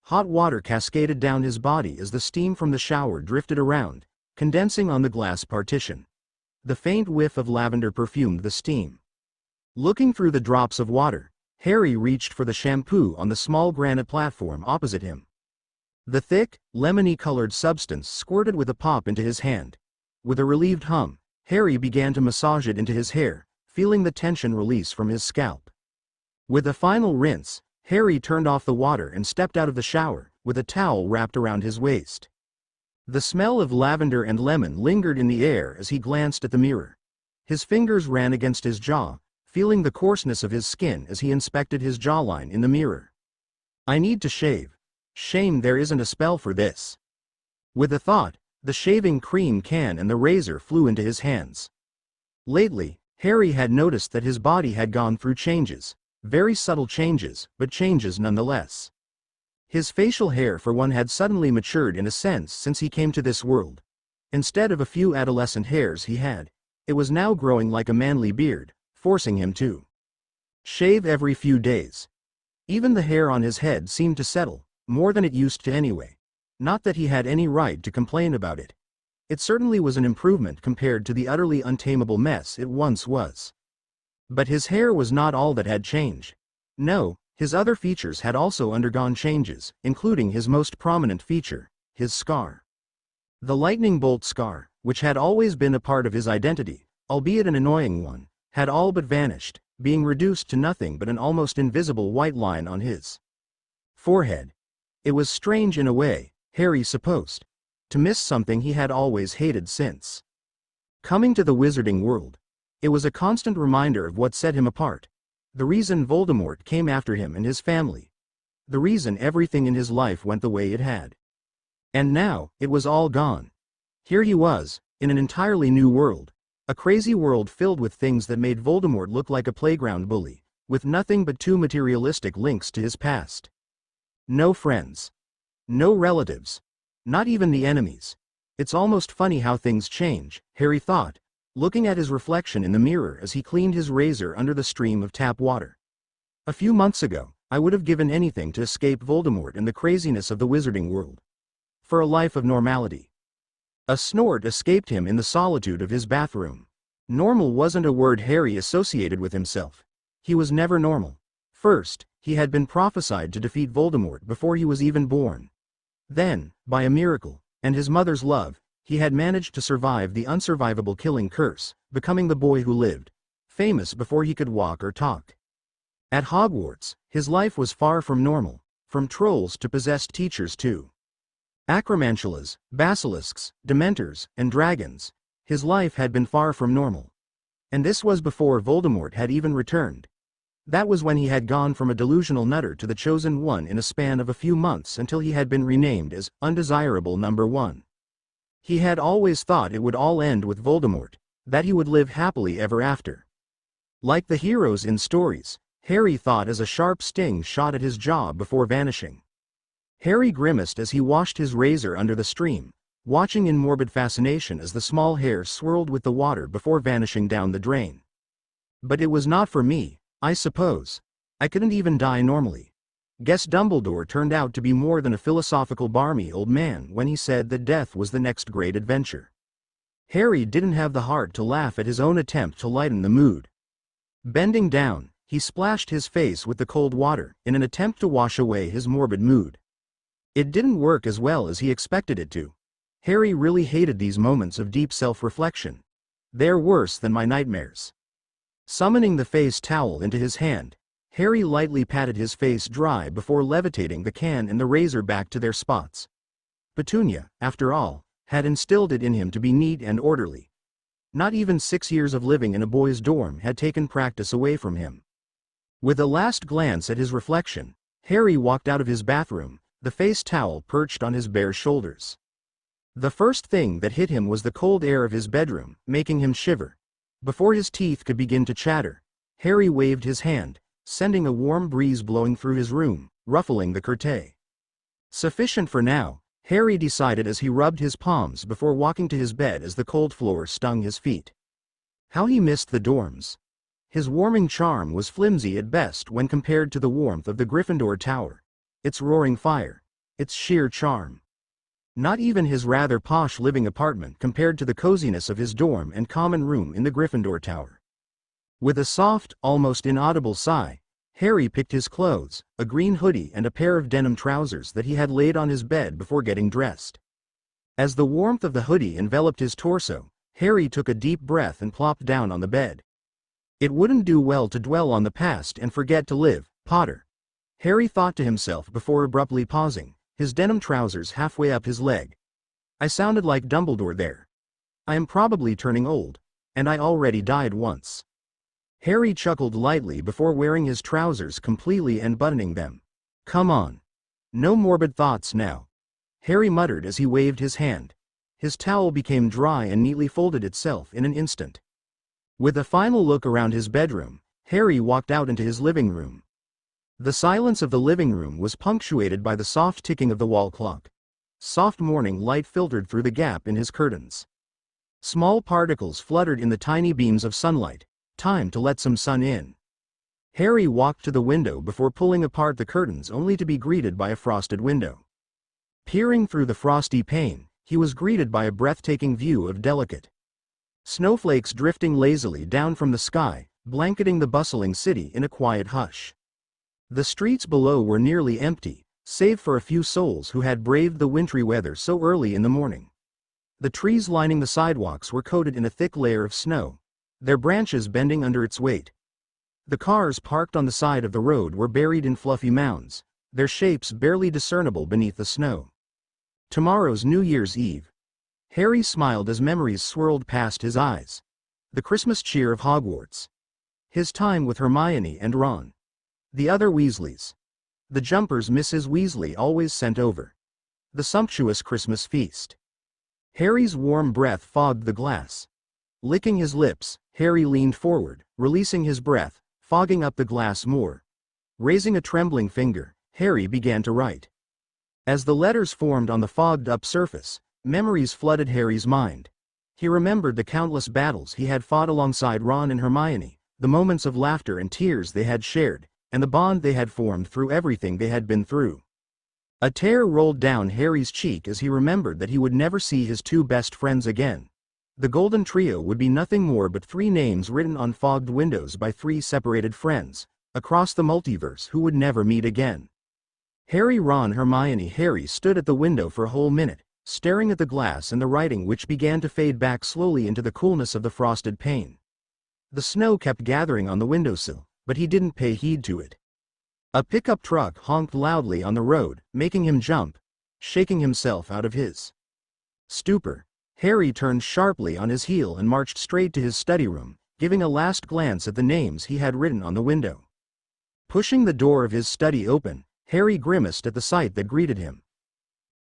Hot water cascaded down his body as the steam from the shower drifted around, condensing on the glass partition. The faint whiff of lavender perfumed the steam. Looking through the drops of water, Harry reached for the shampoo on the small granite platform opposite him. The thick, lemony-colored substance squirted with a pop into his hand. With a relieved hum, Harry began to massage it into his hair, feeling the tension release from his scalp. With a final rinse, Harry turned off the water and stepped out of the shower, with a towel wrapped around his waist. The smell of lavender and lemon lingered in the air as he glanced at the mirror. His fingers ran against his jaw, feeling the coarseness of his skin as he inspected his jawline in the mirror. I need to shave. Shame there isn't a spell for this. With the thought, the shaving cream can and the razor flew into his hands. Lately, Harry had noticed that his body had gone through changes, very subtle changes, but changes nonetheless. His facial hair for one had suddenly matured in a sense since he came to this world. Instead of a few adolescent hairs it was now growing like a manly beard, forcing him to shave every few days. Even the hair on his head seemed to settle, more than it used to anyway. Not that he had any right to complain about it. It certainly was an improvement compared to the utterly untamable mess it once was. But his hair was not all that had changed. No, his other features had also undergone changes, including his most prominent feature, his scar. The lightning bolt scar, which had always been a part of his identity, albeit an annoying one, had all but vanished, being reduced to nothing but an almost invisible white line on his forehead. It was strange in a way, Harry supposed, to miss something he had always hated since coming to the wizarding world. It was a constant reminder of what set him apart, the reason Voldemort came after him and his family, the reason everything in his life went the way it had. And now, it was all gone. Here he was, in an entirely new world. A crazy world filled with things that made Voldemort look like a playground bully, with nothing but 2 materialistic links to his past. No friends. No relatives. Not even the enemies. It's almost funny how things change, Harry thought, looking at his reflection in the mirror as he cleaned his razor under the stream of tap water. A few months ago, I would have given anything to escape Voldemort and the craziness of the wizarding world. For a life of normality. A snort escaped him in the solitude of his bathroom. Normal wasn't a word Harry associated with himself. He was never normal. First, he had been prophesied to defeat Voldemort before he was even born. Then, by a miracle, and his mother's love, he had managed to survive the unsurvivable killing curse, becoming the boy who lived, famous before he could walk or talk. At Hogwarts, his life was far from normal, from trolls to possessed teachers too. Acromantulas, basilisks, dementors, and dragons. His life had been far from normal. And this was before Voldemort had even returned. That was when he had gone from a delusional nutter to the chosen one in a span of a few months until he had been renamed as Undesirable Number 1. He had always thought it would all end with Voldemort, that he would live happily ever after. Like the heroes in stories, Harry thought as a sharp sting shot at his jaw before vanishing. Harry grimaced as he washed his razor under the stream, watching in morbid fascination as the small hair swirled with the water before vanishing down the drain. But it was not for me, I suppose. I couldn't even die normally. Guess Dumbledore turned out to be more than a philosophical barmy old man when he said that death was the next great adventure. Harry didn't have the heart to laugh at his own attempt to lighten the mood. Bending down, he splashed his face with the cold water in an attempt to wash away his morbid mood. It didn't work as well as he expected it to. Harry really hated these moments of deep self-reflection. They're worse than my nightmares. Summoning the face towel into his hand, Harry lightly patted his face dry before levitating the can and the razor back to their spots. Petunia, after all, had instilled it in him to be neat and orderly. Not even 6 years of living in a boys' dorm had taken practice away from him. With a last glance at his reflection, Harry walked out of his bathroom, the face towel perched on his bare shoulders. The first thing that hit him was the cold air of his bedroom, making him shiver. Before his teeth could begin to chatter, Harry waved his hand, sending a warm breeze blowing through his room, ruffling the curtain. Sufficient for now, Harry decided as he rubbed his palms before walking to his bed as the cold floor stung his feet. How he missed the dorms. His warming charm was flimsy at best when compared to the warmth of the Gryffindor Tower, its roaring fire, its sheer charm. Not even his rather posh living apartment compared to the coziness of his dorm and common room in the Gryffindor Tower. With a soft, almost inaudible sigh, Harry picked his clothes, a green hoodie and a pair of denim trousers that he had laid on his bed before getting dressed. As the warmth of the hoodie enveloped his torso, Harry took a deep breath and plopped down on the bed. It wouldn't do well to dwell on the past and forget to live, Potter. Harry thought to himself before abruptly pausing, his denim trousers halfway up his leg. I sounded like Dumbledore there. I am probably turning old, and I already died once. Harry chuckled lightly before wearing his trousers completely and buttoning them. Come on. No morbid thoughts now. Harry muttered as he waved his hand. His towel became dry and neatly folded itself in an instant. With a final look around his bedroom, Harry walked out into his living room. The silence of the living room was punctuated by the soft ticking of the wall clock. Soft morning light filtered through the gap in his curtains. Small particles fluttered in the tiny beams of sunlight. Time to let some sun in. Harry walked to the window before pulling apart the curtains only to be greeted by a frosted window. Peering through the frosty pane, he was greeted by a breathtaking view of delicate snowflakes drifting lazily down from the sky, blanketing the bustling city in a quiet hush. The streets below were nearly empty, save for a few souls who had braved the wintry weather so early in the morning. The trees lining the sidewalks were coated in a thick layer of snow, their branches bending under its weight. The cars parked on the side of the road were buried in fluffy mounds, their shapes barely discernible beneath the snow. Tomorrow's New Year's Eve. Harry smiled as memories swirled past his eyes. The Christmas cheer of Hogwarts. His time with Hermione and Ron. The other Weasleys. The jumpers Mrs. Weasley always sent over. The sumptuous Christmas feast. Harry's warm breath fogged the glass. Licking his lips, Harry leaned forward, releasing his breath, fogging up the glass more. Raising a trembling finger, Harry began to write. As the letters formed on the fogged-up surface, Memories flooded Harry's mind. He remembered the countless battles he had fought alongside Ron and Hermione, the moments of laughter and tears they had shared, and the bond they had formed through everything they had been through. A tear rolled down Harry's cheek as he remembered that he would never see his two best friends again. The Golden Trio would be nothing more but three names written on fogged windows by three separated friends, across the multiverse who would never meet again. Harry, Ron, Hermione. Harry stood at the window for a whole minute, staring at the glass and the writing which began to fade back slowly into the coolness of the frosted pane. The snow kept gathering on the windowsill, but he didn't pay heed to it. A pickup truck honked loudly on the road, making him jump, shaking himself out of his stupor. Harry turned sharply on his heel and marched straight to his study room, giving a last glance at the names he had written on the window. Pushing the door of his study open, Harry grimaced at the sight that greeted him.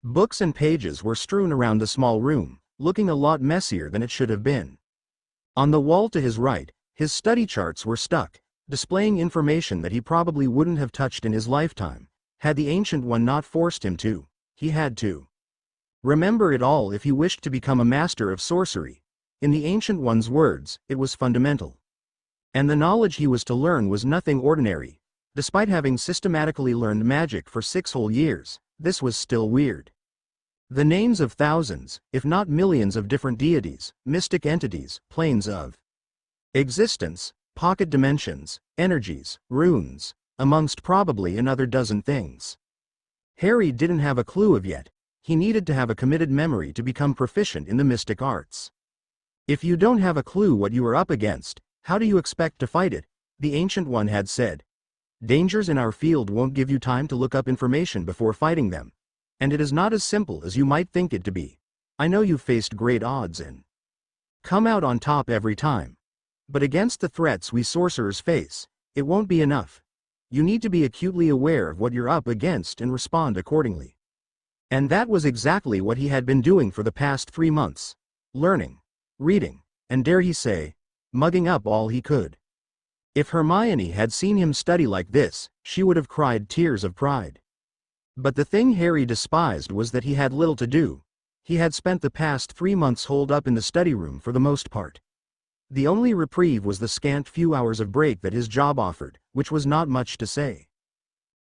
Books and pages were strewn around the small room, looking a lot messier than it should have been. On the wall to his right, his study charts were stuck, displaying information that he probably wouldn't have touched in his lifetime, had the Ancient One not forced him to. He had to remember it all if he wished to become a master of sorcery. In the Ancient One's words, it was fundamental. And the knowledge he was to learn was nothing ordinary. Despite having systematically learned magic for 6 whole years, this was still weird. The names of thousands, if not millions of different deities, mystic entities, planes of existence, pocket dimensions, energies, runes, amongst probably another dozen things. Harry didn't have a clue of yet. He needed to have a committed memory to become proficient in the mystic arts. If you don't have a clue what you are up against, how do you expect to fight it? The Ancient One had said. Dangers in our field won't give you time to look up information before fighting them. And it is not as simple as you might think it to be. I know you've faced great odds and come out on top every time. But against the threats we sorcerers face, it won't be enough. You need to be acutely aware of what you're up against and respond accordingly. And that was exactly what he had been doing for the past 3 months. Learning, reading, and dare he say, mugging up all he could. If Hermione had seen him study like this, she would have cried tears of pride. But the thing Harry despised was that he had little to do. He had spent the past 3 months holed up in the study room for the most part. The only reprieve was the scant few hours of break that his job offered, which was not much to say.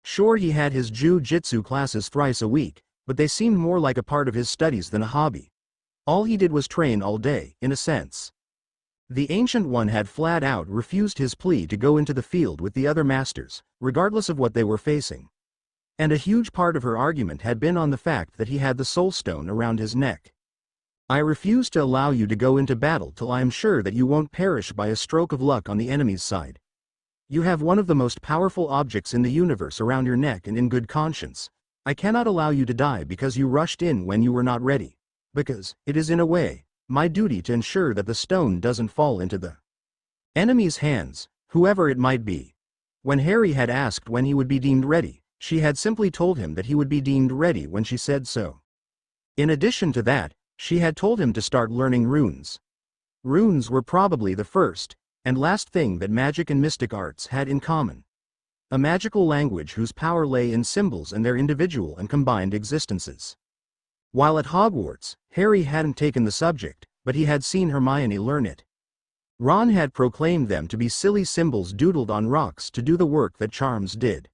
Sure, he had his jiu-jitsu classes thrice a week, but they seemed more like a part of his studies than a hobby. All he did was train all day, in a sense. The Ancient One had flat out refused his plea to go into the field with the other masters, regardless of what they were facing. And a huge part of her argument had been on the fact that he had the Soul Stone around his neck. I refuse to allow you to go into battle till I am sure that you won't perish by a stroke of luck on the enemy's side. You have one of the most powerful objects in the universe around your neck, and in good conscience, I cannot allow you to die because you rushed in when you were not ready. Because, it is in a way, my duty to ensure that the stone doesn't fall into the enemy's hands, whoever it might be. When Harry had asked when he would be deemed ready, she had simply told him that he would be deemed ready when she said so. In addition to that, she had told him to start learning runes. Runes were probably the first and last thing that magic and mystic arts had in common. A magical language whose power lay in symbols and their individual and combined existences. While at Hogwarts, Harry hadn't taken the subject, but he had seen Hermione learn it. Ron had proclaimed them to be silly symbols doodled on rocks to do the work that charms did.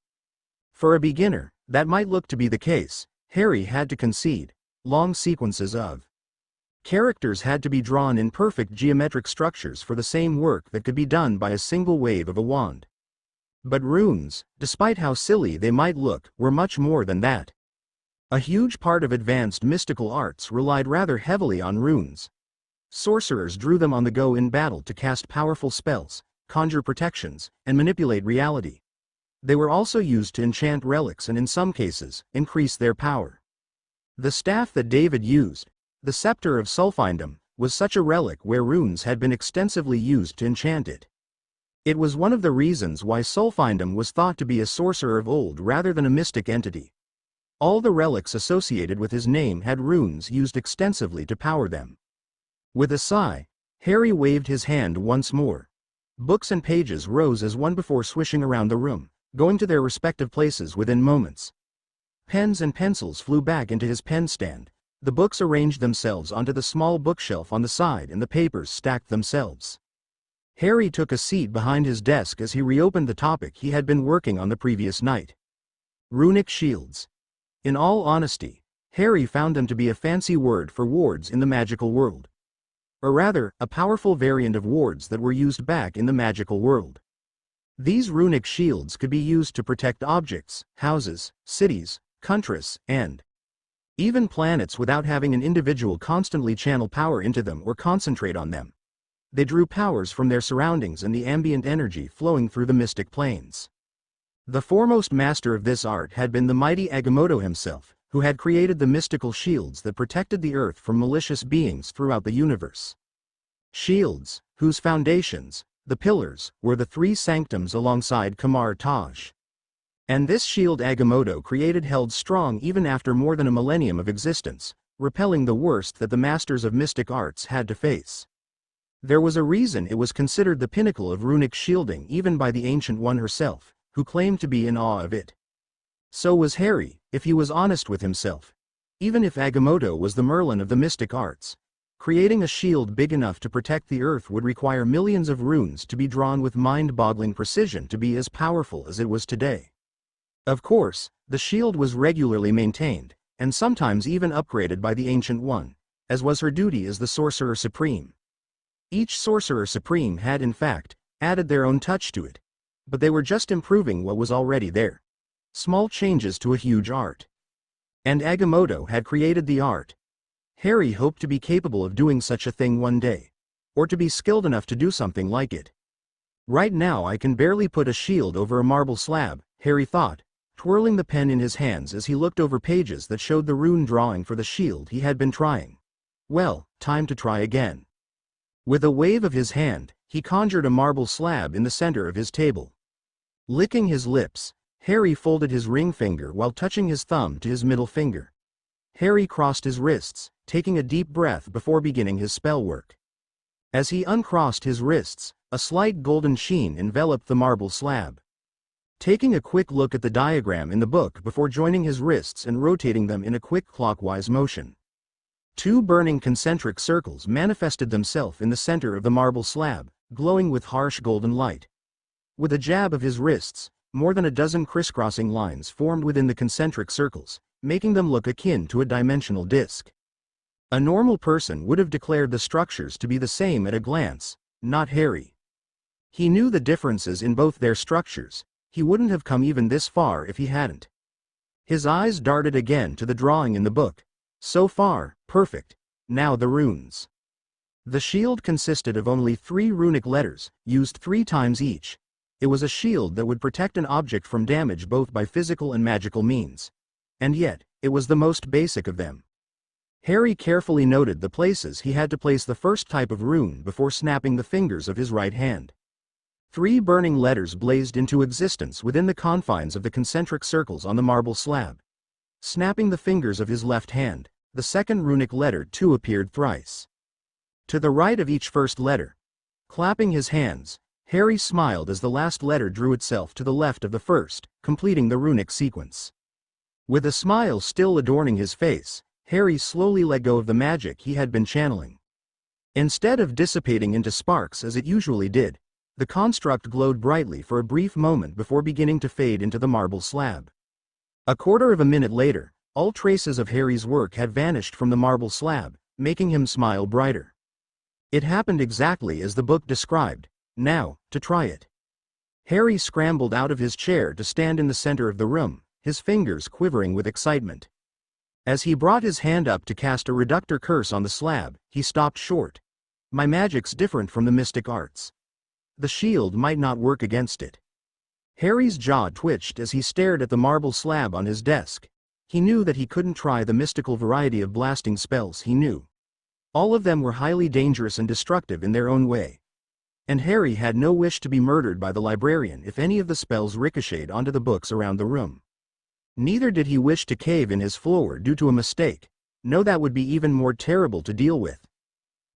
For a beginner, that might look to be the case. Harry had to concede. Long sequences of characters had to be drawn in perfect geometric structures for the same work that could be done by a single wave of a wand. But runes, despite how silly they might look, were much more than that. A huge part of advanced mystical arts relied rather heavily on runes. Sorcerers drew them on the go in battle to cast powerful spells, conjure protections, and manipulate reality. They were also used to enchant relics and, in some cases, increase their power. The staff that David used, the Scepter of Sulfindom, was such a relic where runes had been extensively used to enchant it. It was one of the reasons why Sulfindom was thought to be a sorcerer of old rather than a mystic entity. All the relics associated with his name had runes used extensively to power them. With a sigh, Harry waved his hand once more. Books and pages rose as one before, swishing around the room, going to their respective places within moments. Pens and pencils flew back into his pen stand, The books arranged themselves onto the small bookshelf on the side and the papers stacked themselves. Harry took a seat behind his desk as he reopened the topic he had been working on the previous night. Runic shields. In all honesty, Harry found them to be a fancy word for wards in the magical world. Or rather, a powerful variant of wards that were used back in the magical world. These runic shields could be used to protect objects, houses, cities, countries, and even planets without having an individual constantly channel power into them or concentrate on them. They drew powers from their surroundings and the ambient energy flowing through the mystic planes. The foremost master of this art had been the mighty Agamotto himself, who had created the mystical shields that protected the earth from malicious beings throughout the universe. Shields, whose foundations, the pillars, were the three sanctums alongside Kamar Taj. And this shield Agamotto created held strong even after more than a millennium of existence, repelling the worst that the masters of mystic arts had to face. There was a reason it was considered the pinnacle of runic shielding even by the Ancient One herself, who claimed to be in awe of it. So was Harry, if he was honest with himself. Even if Agamotto was the Merlin of the mystic arts, creating a shield big enough to protect the earth would require millions of runes to be drawn with mind-boggling precision to be as powerful as it was today. Of course, the shield was regularly maintained, and sometimes even upgraded by the Ancient One, as was her duty as the Sorcerer Supreme. Each Sorcerer Supreme had in fact added their own touch to it, but they were just improving what was already there. Small changes to a huge art. And Agamotto had created the art. Harry hoped to be capable of doing such a thing one day, or to be skilled enough to do something like it. Right now I can barely put a shield over a marble slab, Harry thought, twirling the pen in his hands as he looked over pages that showed the rune drawing for the shield he had been trying. Well, time to try again. With a wave of his hand, he conjured a marble slab in the center of his table. Licking his lips, Harry folded his ring finger while touching his thumb to his middle finger. Harry crossed his wrists, taking a deep breath before beginning his spell work. As he uncrossed his wrists, a slight golden sheen enveloped the marble slab. Taking a quick look at the diagram in the book before joining his wrists and rotating them in a quick clockwise motion. Two burning concentric circles manifested themselves in the center of the marble slab, glowing with harsh golden light. With a jab of his wrists, more than a dozen crisscrossing lines formed within the concentric circles, making them look akin to a dimensional disk. A normal person would have declared the structures to be the same at a glance, not Harry. He knew the differences in both their structures. He wouldn't have come even this far if he hadn't. His eyes darted again to the drawing in the book. So far, perfect. Now the runes. The shield consisted of only 3 runic letters, used 3 times each. It was a shield that would protect an object from damage both by physical and magical means. And yet, it was the most basic of them. Harry carefully noted the places he had to place the first type of rune before snapping the fingers of his right hand. 3 burning letters blazed into existence within the confines of the concentric circles on the marble slab. Snapping the fingers of his left hand, the second runic letter too appeared thrice. To the right of each first letter. Clapping his hands, Harry smiled as the last letter drew itself to the left of the first, completing the runic sequence. With a smile still adorning his face, Harry slowly let go of the magic he had been channeling. Instead of dissipating into sparks as it usually did, the construct glowed brightly for a brief moment before beginning to fade into the marble slab. A quarter of a minute later, all traces of Harry's work had vanished from the marble slab, making him smile brighter. It happened exactly as the book described. Now, to try it. Harry scrambled out of his chair to stand in the center of the room, his fingers quivering with excitement. As he brought his hand up to cast a reductor curse on the slab, he stopped short. My magic's different from the mystic arts. The shield might not work against it. Harry's jaw twitched as he stared at the marble slab on his desk. He knew that he couldn't try the mystical variety of blasting spells he knew. All of them were highly dangerous and destructive in their own way. And Harry had no wish to be murdered by the librarian if any of the spells ricocheted onto the books around the room. Neither did he wish to cave in his floor due to a mistake. No, that would be even more terrible to deal with.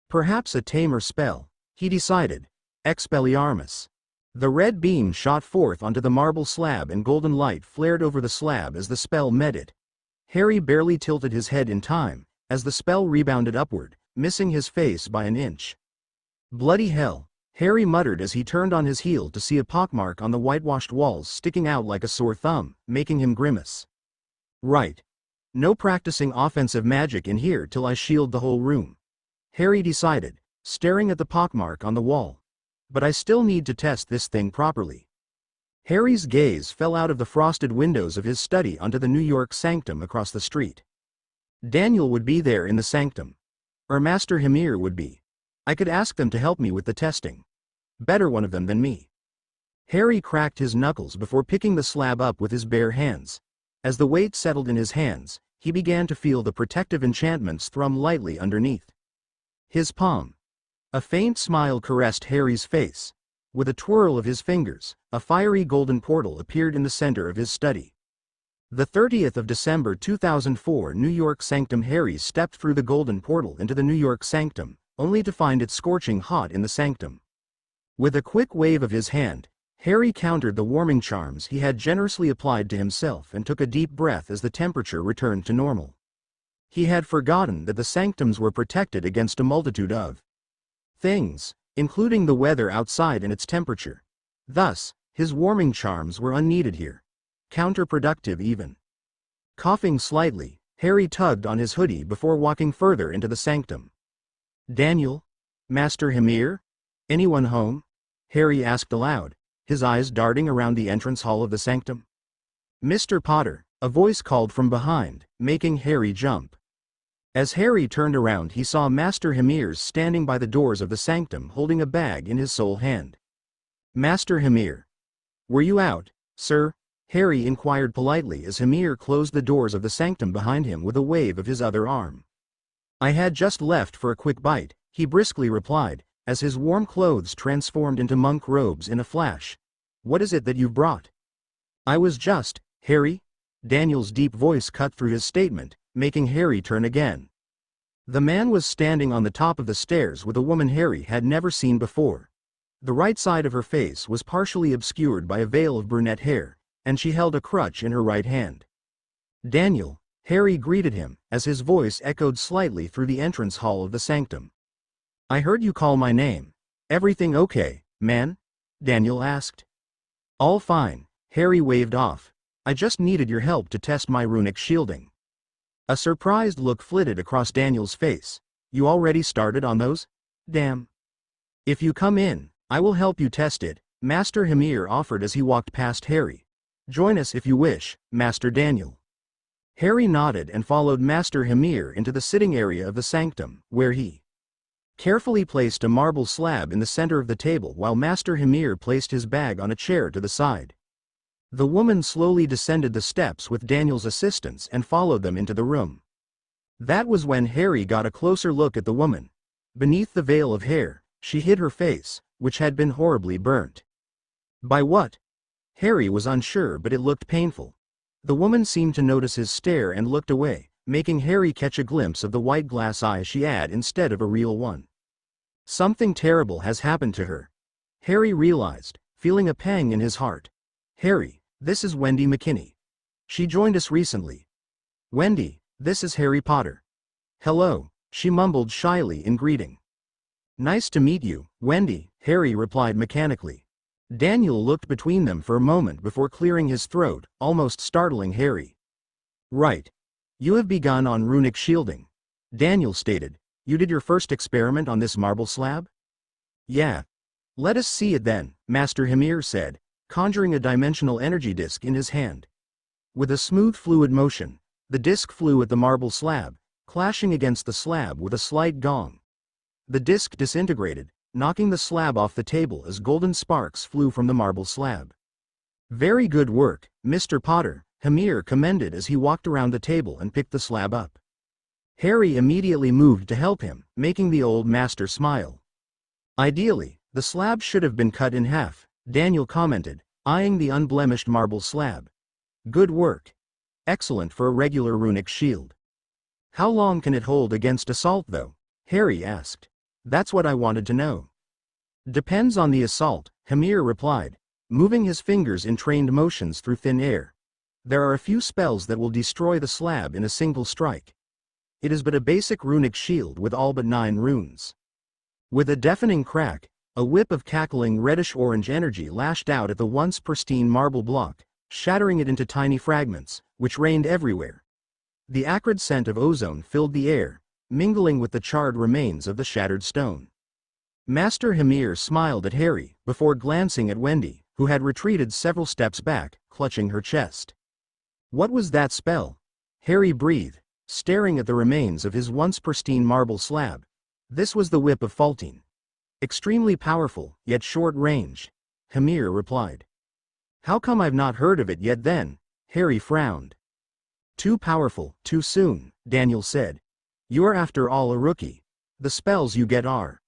Perhaps a tamer spell, he decided. Expelliarmus. The red beam shot forth onto the marble slab and golden light flared over the slab as the spell met it. Harry barely tilted his head in time, as the spell rebounded upward, missing his face by an inch. Bloody hell, Harry muttered as he turned on his heel to see a pockmark on the whitewashed walls sticking out like a sore thumb, making him grimace. Right. No practicing offensive magic in here till I shield the whole room, Harry decided, staring at the pockmark on the wall. But I still need to test this thing properly. Harry's gaze fell out of the frosted windows of his study onto the New York sanctum across the street. Daniel would be there in the sanctum. Or Master Hymir would be. I could ask them to help me with the testing. Better one of them than me. Harry cracked his knuckles before picking the slab up with his bare hands. As the weight settled in his hands, he began to feel the protective enchantments thrum lightly underneath his palm. A faint smile caressed Harry's face. With a twirl of his fingers, a fiery golden portal appeared in the center of his study. The 30th of December 2004 New York Sanctum. Harry stepped through the golden portal into the New York Sanctum, only to find it scorching hot in the sanctum. With a quick wave of his hand, Harry countered the warming charms he had generously applied to himself and took a deep breath as the temperature returned to normal. He had forgotten that the sanctums were protected against a multitude of things, including the weather outside and its temperature. Thus, his warming charms were unneeded here. Counterproductive even. Coughing slightly, Harry tugged on his hoodie before walking further into the sanctum. Daniel? Master Hymir? Anyone home? Harry asked aloud, his eyes darting around the entrance hall of the sanctum. Mr. Potter, a voice called from behind, making Harry jump. As Harry turned around, he saw Master Hymir standing by the doors of the sanctum holding a bag in his sole hand. Master Hymir. Were you out, sir? Harry inquired politely as Hymir closed the doors of the sanctum behind him with a wave of his other arm. I had just left for a quick bite, he briskly replied, as his warm clothes transformed into monk robes in a flash. What is it that you've brought? I was just, Harry? Daniel's deep voice cut through his statement, making Harry turn again. The man was standing on the top of the stairs with a woman Harry had never seen before. The right side of her face was partially obscured by a veil of brunette hair, and she held a crutch in her right hand. Daniel, Harry greeted him, as his voice echoed slightly through the entrance hall of the sanctum. I heard you call my name. Everything okay, man? Daniel asked. All fine, Harry waved off. I just needed your help to test my runic shielding. A surprised look flitted across Daniel's face. You already started on those? Damn. If you come in, I will help you test it, Master Hymir offered as he walked past Harry. Join us if you wish, Master Daniel. Harry nodded and followed Master Hymir into the sitting area of the sanctum, where he carefully placed a marble slab in the center of the table while Master Hymir placed his bag on a chair to the side. The woman slowly descended the steps with Daniel's assistance and followed them into the room. That was when Harry got a closer look at the woman. Beneath the veil of hair, she hid her face, which had been horribly burnt. By what? Harry was unsure, but it looked painful. The woman seemed to notice his stare and looked away, making Harry catch a glimpse of the white glass eye she had instead of a real one. Something terrible has happened to her, Harry realized, feeling a pang in his heart. Harry, this is Wendy McKinney. She joined us recently. Wendy, this is Harry Potter. Hello, she mumbled shyly in greeting. Nice to meet you, Wendy, Harry replied mechanically. Daniel looked between them for a moment before clearing his throat, almost startling Harry. Right. You have begun on runic shielding, Daniel stated. You did your first experiment on this marble slab? Yeah. Let us see it then, Master Hymir said, conjuring a dimensional energy disk in his hand. With a smooth fluid motion, the disk flew at the marble slab, clashing against the slab with a slight gong. The disk disintegrated, knocking the slab off the table as golden sparks flew from the marble slab. Very good work, Mr. Potter, Hymir commended as he walked around the table and picked the slab up. Harry immediately moved to help him, making the old master smile. Ideally, the slab should have been cut in half, Daniel commented, eyeing the unblemished marble slab. Good work. Excellent for a regular runic shield. How long can it hold against assault though? Harry asked. That's what I wanted to know. Depends on the assault, Hymir replied, moving his fingers in trained motions through thin air. There are a few spells that will destroy the slab in a single strike. it is but a basic runic shield with all but 9 runes. With a deafening crack, a whip of cackling reddish-orange energy lashed out at the once pristine marble block, shattering it into tiny fragments, which rained everywhere. The acrid scent of ozone filled the air, mingling with the charred remains of the shattered stone. Master Hymir smiled at Harry, before glancing at Wendy, who had retreated several steps back, clutching her chest. What was that spell? Harry breathed, staring at the remains of his once pristine marble slab. This was the Whip of Faultine. Extremely powerful, yet short-range, Hymir replied. How come I've not heard of it yet then? Harry frowned. Too powerful, too soon, Daniel said. You're after all a rookie. The spells you get are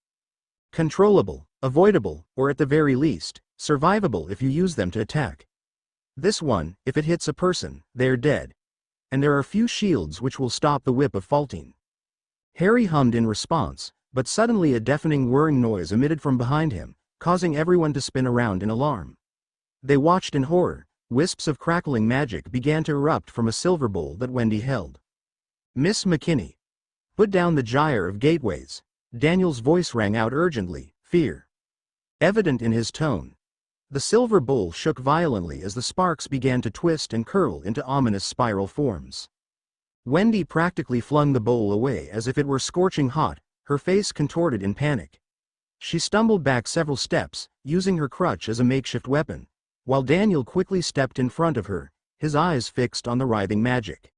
controllable, avoidable, or at the very least, survivable if you use them to attack. This one, if it hits a person, they're dead. And there are few shields which will stop the Whip of Faultine. Harry hummed in response, but suddenly a deafening whirring noise emitted from behind him, causing everyone to spin around in alarm. They watched in horror. Wisps of crackling magic began to erupt from a silver bowl that Wendy held. Miss McKinney. Put down the gyre of gateways. Daniel's voice rang out urgently, fear evident in his tone. The silver bowl shook violently as the sparks began to twist and curl into ominous spiral forms. Wendy practically flung the bowl away as if it were scorching hot, her face contorted in panic. She stumbled back several steps, using her crutch as a makeshift weapon, while Daniel quickly stepped in front of her, his eyes fixed on the writhing magic.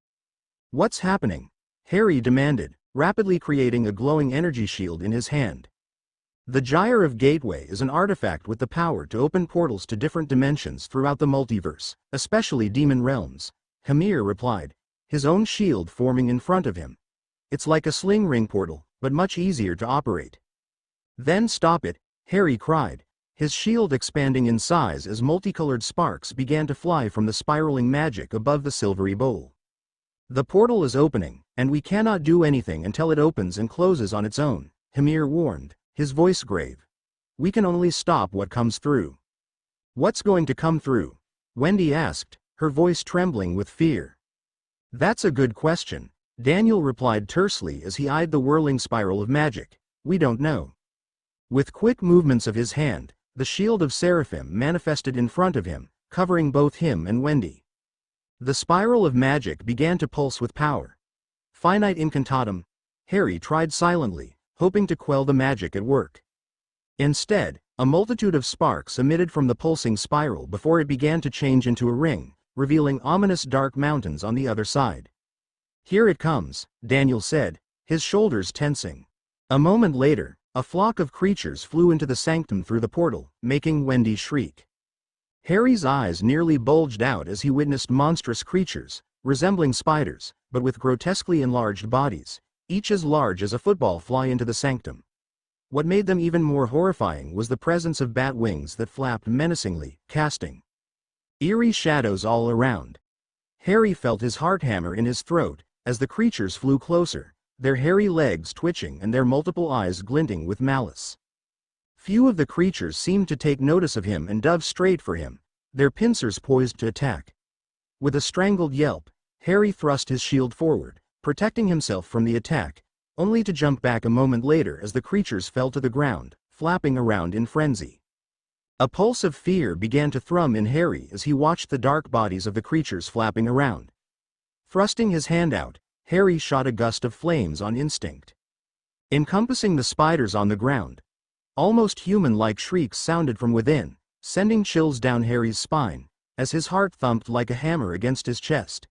What's happening? Harry demanded, rapidly creating a glowing energy shield in his hand. The Gyre of Gateway is an artifact with the power to open portals to different dimensions throughout the multiverse, especially demon realms, Hymir replied, his own shield forming in front of him. It's like a sling ring portal, but much easier to operate. Then stop it, Harry cried, his shield expanding in size as multicolored sparks began to fly from the spiraling magic above the silvery bowl. The portal is opening, and we cannot do anything until it opens and closes on its own, Hymir warned, his voice grave. We can only stop what comes through. What's going to come through? Wendy asked, her voice trembling with fear. That's a good question, Daniel replied tersely as he eyed the whirling spiral of magic. We don't know. With quick movements of his hand, the shield of Seraphim manifested in front of him, covering both him and Wendy. The spiral of magic began to pulse with power. Finite incantatum. Harry tried silently, hoping to quell the magic at work. Instead, a multitude of sparks emitted from the pulsing spiral before it began to change into a ring, revealing ominous dark mountains on the other side. Here it comes, Daniel said, his shoulders tensing. A moment later, a flock of creatures flew into the sanctum through the portal, making Wendy shriek. Harry's eyes nearly bulged out as he witnessed monstrous creatures, resembling spiders, but with grotesquely enlarged bodies, each as large as a football, fly into the sanctum. What made them even more horrifying was the presence of bat wings that flapped menacingly, casting eerie shadows all around. Harry felt his heart hammer in his throat as the creatures flew closer, their hairy legs twitching and their multiple eyes glinting with malice. Few of the creatures seemed to take notice of him and dove straight for him, their pincers poised to attack. With a strangled yelp, Harry thrust his shield forward, protecting himself from the attack, only to jump back a moment later as the creatures fell to the ground, flapping around in frenzy. A pulse of fear began to thrum in Harry as he watched the dark bodies of the creatures flapping around. Thrusting his hand out, Harry shot a gust of flames on instinct. Encompassing the spiders on the ground, almost human-like shrieks sounded from within, sending chills down Harry's spine, as his heart thumped like a hammer against his chest.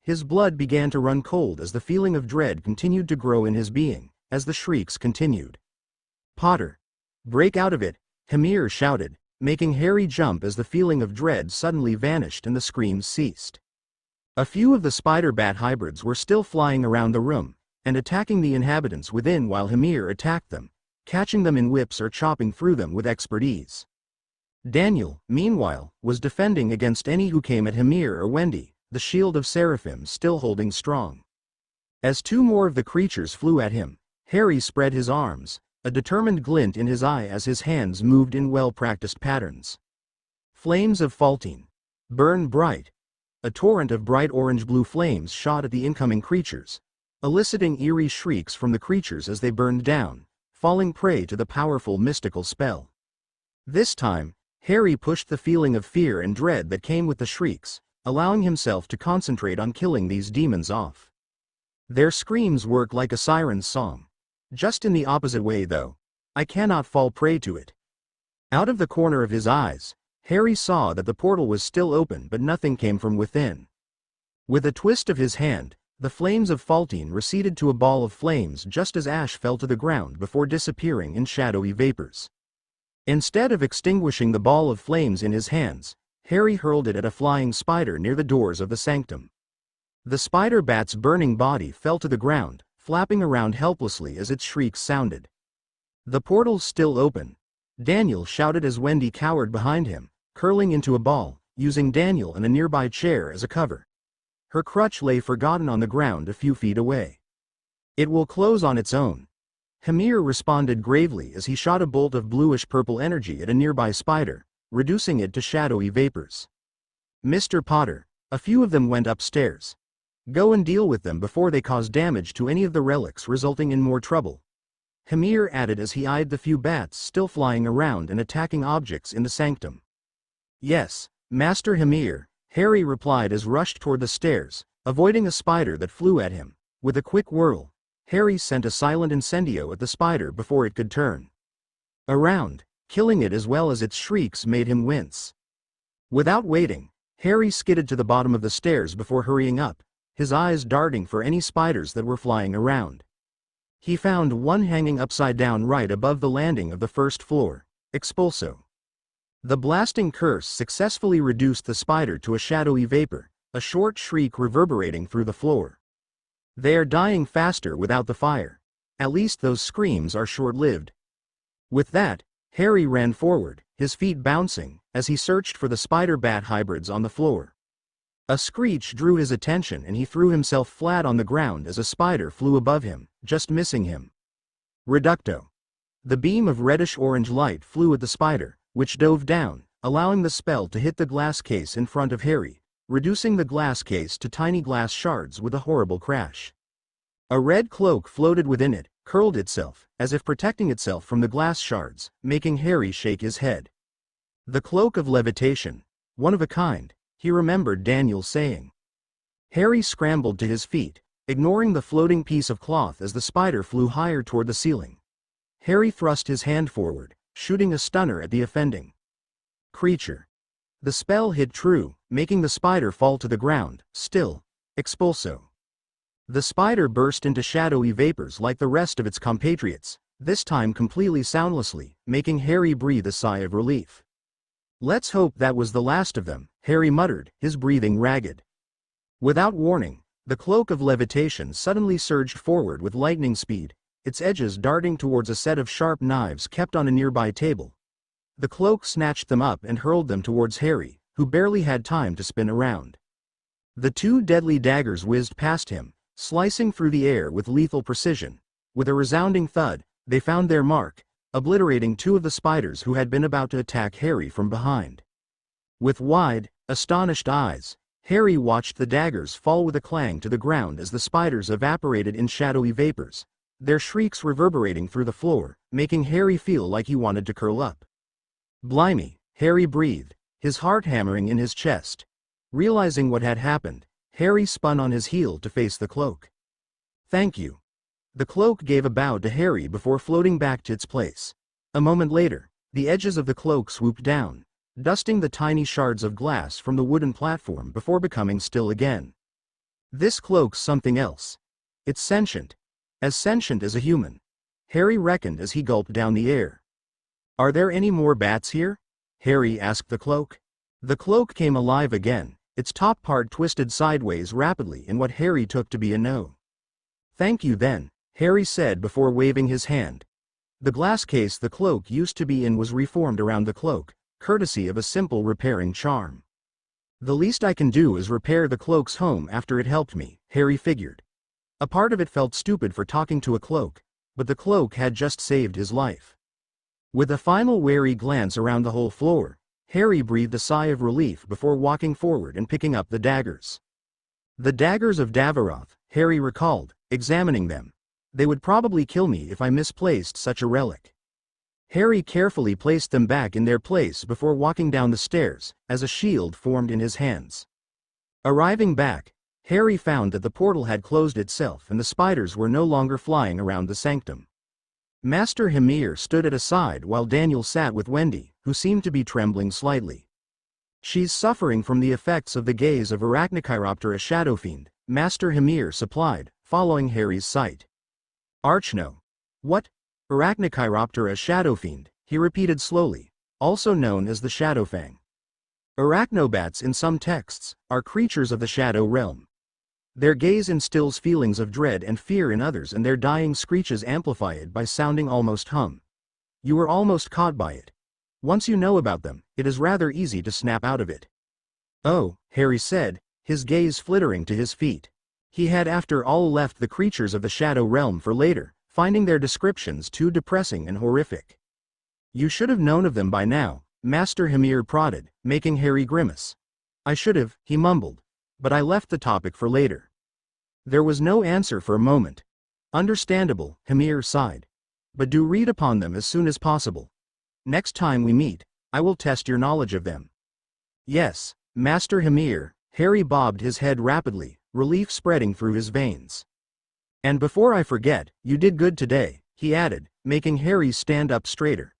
His blood began to run cold as the feeling of dread continued to grow in his being, as the shrieks continued. Potter! Break out of it, Hymir shouted, making Harry jump as the feeling of dread suddenly vanished and the screams ceased. A few of the spider-bat hybrids were still flying around the room, and attacking the inhabitants within while Hymir attacked them, catching them in whips or chopping through them with expert ease. Daniel, meanwhile, was defending against any who came at Hymir or Wendy, the shield of Seraphim still holding strong. As two more of the creatures flew at him, Harry spread his arms, a determined glint in his eye as his hands moved in well-practiced patterns. Flames of Faultine. Burn bright. A torrent of bright orange-blue flames shot at the incoming creatures, eliciting eerie shrieks from the creatures as they burned down, falling prey to the powerful mystical spell. This time, Harry pushed the feeling of fear and dread that came with the shrieks, allowing himself to concentrate on killing these demons off. Their screams work like a siren's song. Just in the opposite way though. I cannot fall prey to it. Out of the corner of his eyes, Harry saw that the portal was still open but nothing came from within. With a twist of his hand, the flames of Faltine receded to a ball of flames just as Ash fell to the ground before disappearing in shadowy vapors. Instead of extinguishing the ball of flames in his hands, Harry hurled it at a flying spider near the doors of the sanctum. The spider bat's burning body fell to the ground, flapping around helplessly as its shrieks sounded. The portal's still open, Daniel shouted as Wendy cowered behind him, curling into a ball, using Daniel and a nearby chair as a cover. Her crutch lay forgotten on the ground a few feet away. It will close on its own. Hamir responded gravely as he shot a bolt of bluish-purple energy at a nearby spider, reducing it to shadowy vapors. Mr. Potter, a few of them went upstairs. Go and deal with them before they cause damage to any of the relics, resulting in more trouble. Hamir added as he eyed the few bats still flying around and attacking objects in the sanctum. Yes, Master Hamir, Harry replied as rushed toward the stairs, avoiding a spider that flew at him. With a quick whirl, Harry sent a silent incendio at the spider before it could turn around, killing it as well as its shrieks made him wince. Without waiting, Harry skidded to the bottom of the stairs before hurrying up, his eyes darting for any spiders that were flying around. He found one hanging upside down right above the landing of the first floor. Expulso. The blasting curse successfully reduced the spider to a shadowy vapor, a short shriek reverberating through the floor. They are dying faster without the fire. At least those screams are short-lived. With that, Harry ran forward, his feet bouncing, as he searched for the spider-bat hybrids on the floor. A screech drew his attention and he threw himself flat on the ground as a spider flew above him, just missing him. Reducto. The beam of reddish-orange light flew at the spider, which dove down, allowing the spell to hit the glass case in front of Harry, reducing the glass case to tiny glass shards with a horrible crash. A red cloak floated within it, curled itself, as if protecting itself from the glass shards, making Harry shake his head. The cloak of levitation, one of a kind, he remembered Daniel saying. Harry scrambled to his feet, ignoring the floating piece of cloth as the spider flew higher toward the ceiling. Harry thrust his hand forward, shooting a stunner at the offending creature. The spell hit true, making the spider fall to the ground, still. Expulso. The spider burst into shadowy vapors like the rest of its compatriots, this time completely soundlessly, making Harry breathe a sigh of relief. Let's hope that was the last of them, Harry muttered, his breathing ragged. Without warning, the cloak of levitation suddenly surged forward with lightning speed, its edges darting towards a set of sharp knives kept on a nearby table. The cloak snatched them up and hurled them towards Harry, who barely had time to spin around. The two deadly daggers whizzed past him, slicing through the air with lethal precision. With a resounding thud, they found their mark, obliterating two of the spiders who had been about to attack Harry from behind. With wide, astonished eyes, Harry watched the daggers fall with a clang to the ground as the spiders evaporated in shadowy vapors, their shrieks reverberating through the floor, making Harry feel like he wanted to curl up. Blimey, Harry breathed, his heart hammering in his chest. Realizing what had happened, Harry spun on his heel to face the cloak. Thank you. The cloak gave a bow to Harry before floating back to its place. A moment later, the edges of the cloak swooped down, dusting the tiny shards of glass from the wooden platform before becoming still again. This cloak's something else. It's sentient. As sentient as a human. Harry reckoned as he gulped down the air. Are there any more bats here? Harry asked the cloak. The cloak came alive again, its top part twisted sideways rapidly in what Harry took to be a no. Thank you then, Harry said before waving his hand. The glass case the cloak used to be in was reformed around the cloak, courtesy of a simple repairing charm. The least I can do is repair the cloak's home after it helped me, Harry figured. A part of it felt stupid for talking to a cloak, but the cloak had just saved his life. With a final wary glance around the whole floor, Harry breathed a sigh of relief before walking forward and picking up the daggers. The daggers of Davaroth, Harry recalled, examining them. They would probably kill me if I misplaced such a relic. Harry carefully placed them back in their place before walking down the stairs, as a shield formed in his hands. Arriving back, Harry found that the portal had closed itself and the spiders were no longer flying around the sanctum. Master Hymir stood at a side while Daniel sat with Wendy, who seemed to be trembling slightly. "She's suffering from the effects of the gaze of Arachnochiroptera Shadowfiend," Master Hymir supplied, following Harry's sight. "Archno. What? Arachnochiroptera Shadowfiend," he repeated slowly, "also known as the Shadowfang. Arachnobats in some texts are creatures of the Shadow Realm. Their gaze instills feelings of dread and fear in others, and their dying screeches amplify it by sounding almost hum. You were almost caught by it. Once you know about them, it is rather easy to snap out of it." "Oh," Harry said, his gaze flittering to his feet. He had after all left the creatures of the Shadow Realm for later, finding their descriptions too depressing and horrific. "You should have known of them by now," Master Hymir prodded, making Harry grimace. "I should have," he mumbled. "But I left the topic for later." There was no answer for a moment. "Understandable," Hymir sighed. "But do read upon them as soon as possible. Next time we meet, I will test your knowledge of them." "Yes, Master Hymir," Harry bobbed his head rapidly, relief spreading through his veins. "And before I forget, you did good today," he added, making Harry stand up straighter.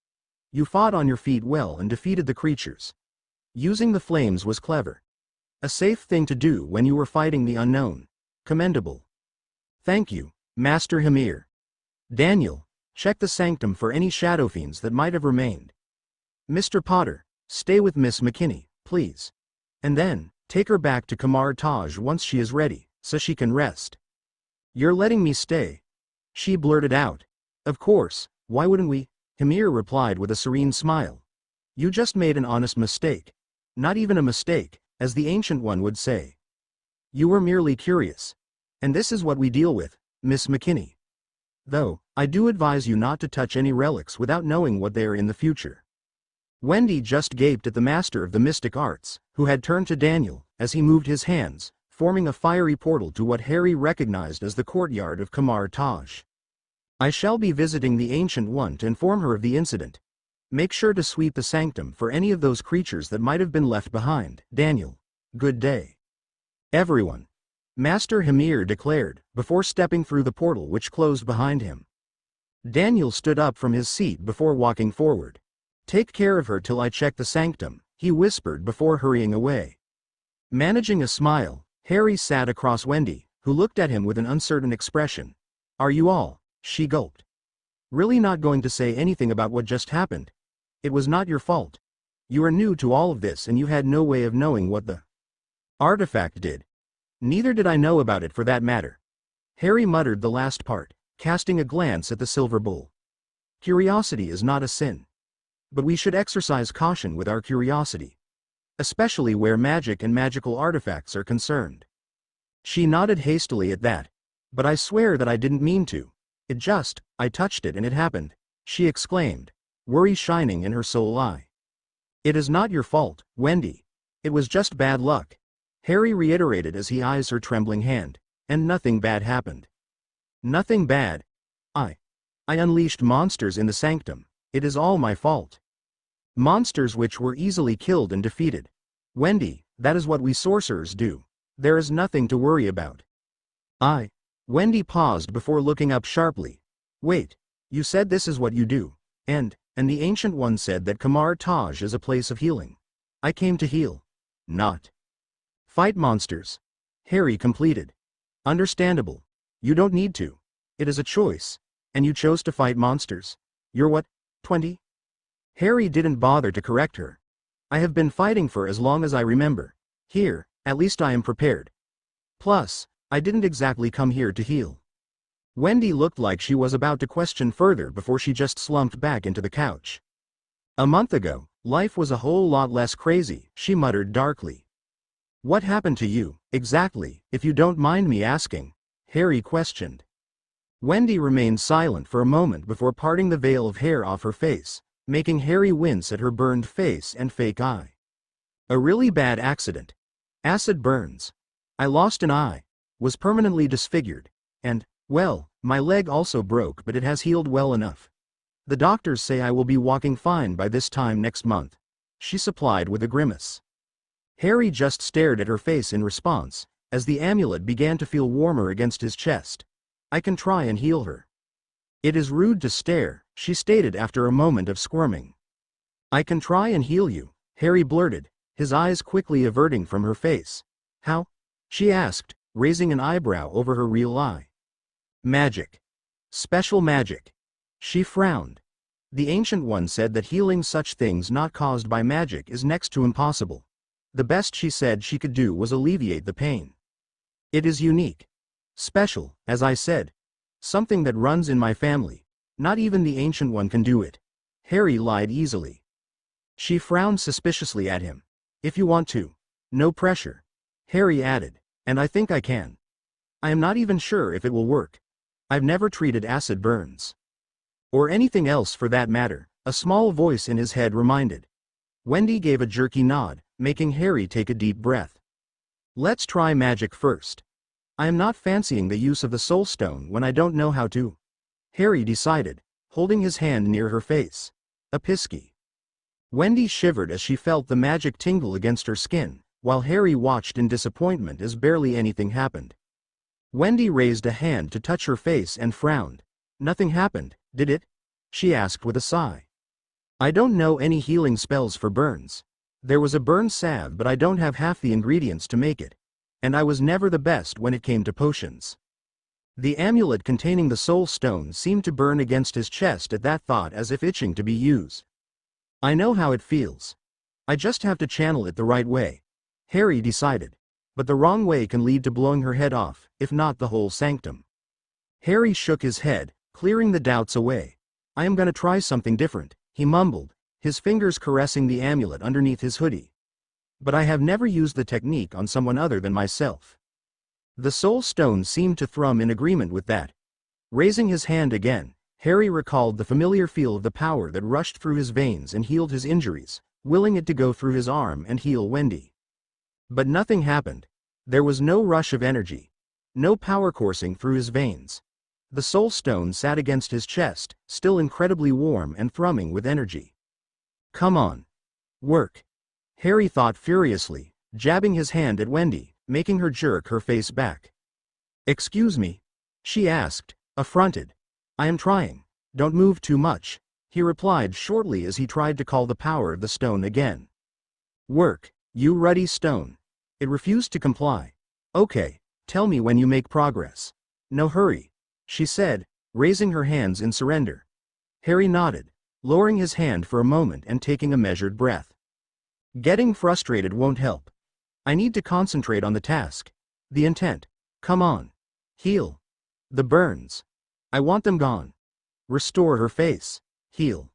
"You fought on your feet well and defeated the creatures. Using the flames was clever. A safe thing to do when you were fighting the unknown. Commendable." "Thank you, Master Hymir. Daniel, check the sanctum for any Shadowfiends that might have remained. Mr. Potter, stay with Miss McKinney, please. And then, take her back to Kamar Taj once she is ready, so she can rest." "You're letting me stay?" she blurted out. "Of course, why wouldn't we?" Hymir replied with a serene smile. "You just made an honest mistake. Not even a mistake, as the Ancient One would say. You were merely curious. And this is what we deal with, Miss McKinney. Though, I do advise you not to touch any relics without knowing what they are in the future." Wendy just gaped at the master of the mystic arts, who had turned to Daniel, as he moved his hands, forming a fiery portal to what Harry recognized as the courtyard of Kamar Taj. "I shall be visiting the Ancient One to inform her of the incident. Make sure to sweep the sanctum for any of those creatures that might have been left behind, Daniel. Good day." "Everyone," Master Hymir declared, before stepping through the portal which closed behind him. Daniel stood up from his seat before walking forward. "Take care of her till I check the sanctum," he whispered before hurrying away. Managing a smile, Harry sat across Wendy, who looked at him with an uncertain expression. "Are you all?" she gulped. "Really not going to say anything about what just happened? It was not your fault. You are new to all of this and you had no way of knowing what the artifact did." "Neither did I know about it for that matter." Harry muttered the last part, casting a glance at the silver bowl. "Curiosity is not a sin. But we should exercise caution with our curiosity. Especially where magic and magical artifacts are concerned." She nodded hastily at that. "But I swear that I didn't mean to. I touched it and it happened," she exclaimed, worry shining in her soul eye. "It is not your fault, Wendy. It was just bad luck," Harry reiterated as he eyes her trembling hand. "And nothing bad happened." "Nothing bad? I unleashed monsters in the sanctum. It is all my fault." "Monsters which were easily killed and defeated. Wendy, that is what we sorcerers do. There is nothing to worry about." Wendy paused before looking up sharply. "Wait, you said this is what you do, and the Ancient One said that Kamar Taj is a place of healing. I came to heal. Not fight monsters," Harry completed. "Understandable. You don't need to. It is a choice. And you chose to fight monsters. You're what, 20? Harry didn't bother to correct her. "I have been fighting for as long as I remember. Here, at least I am prepared. Plus, I didn't exactly come here to heal." Wendy looked like she was about to question further before she just slumped back into the couch. "A month ago, life was a whole lot less crazy," she muttered darkly. "What happened to you, exactly, if you don't mind me asking?" Harry questioned. Wendy remained silent for a moment before parting the veil of hair off her face, making Harry wince at her burned face and fake eye. "A really bad accident. Acid burns. I lost an eye. was permanently disfigured, and, well, my leg also broke, but it has healed well enough. The doctors say I will be walking fine by this time next month, she supplied with a grimace. Harry just stared at her face in response, as the amulet began to feel warmer against his chest. I can try and heal her. It is rude to stare, she stated after a moment of squirming. I can try and heal you, Harry blurted, his eyes quickly averting from her face. How? She asked, raising an eyebrow over her real eye. Magic. Special magic. She frowned. The Ancient One said that healing such things not caused by magic is next to impossible. The best she said she could do was alleviate the pain. It is unique. Special, as I said. Something that runs in my family. Not even the Ancient One can do it. Harry lied easily. She frowned suspiciously at him. If you want to. No pressure. Harry added. And I think I can. I am not even sure if it will work. I've never treated acid burns. Or anything else for that matter, a small voice in his head reminded. Wendy gave a jerky nod, making Harry take a deep breath. Let's try magic first. I am not fancying the use of the soul stone when I don't know how to. Harry decided, holding his hand near her face. A pisky. Wendy shivered as she felt the magic tingle against her skin, while Harry watched in disappointment as barely anything happened. Wendy raised a hand to touch her face and frowned. Nothing happened, did it? She asked with a sigh. I don't know any healing spells for burns. There was a burn salve, but I don't have half the ingredients to make it. And I was never the best when it came to potions. The amulet containing the soul stone seemed to burn against his chest at that thought, as if itching to be used. I know how it feels. I just have to channel it the right way, Harry decided. But the wrong way can lead to blowing her head off, if not the whole sanctum. Harry shook his head, clearing the doubts away. I am gonna try something different, he mumbled, his fingers caressing the amulet underneath his hoodie. But I have never used the technique on someone other than myself. The soul stone seemed to thrum in agreement with that. Raising his hand again, Harry recalled the familiar feel of the power that rushed through his veins and healed his injuries, willing it to go through his arm and heal Wendy. But nothing happened. There was no rush of energy. No power coursing through his veins. The soul stone sat against his chest, still incredibly warm and thrumming with energy. Come on. Work. Harry thought furiously, jabbing his hand at Wendy, making her jerk her face back. Excuse me? She asked, affronted. I am trying. Don't move too much, he replied shortly as he tried to call the power of the stone again. Work, you ruddy stone. It refused to comply. Okay, tell me when you make progress. No hurry, she said, raising her hands in surrender. Harry nodded, lowering his hand for a moment and taking a measured breath. Getting frustrated won't help. I need to concentrate on the task. The intent. Come on. Heal. The burns. I want them gone. Restore her face. Heal.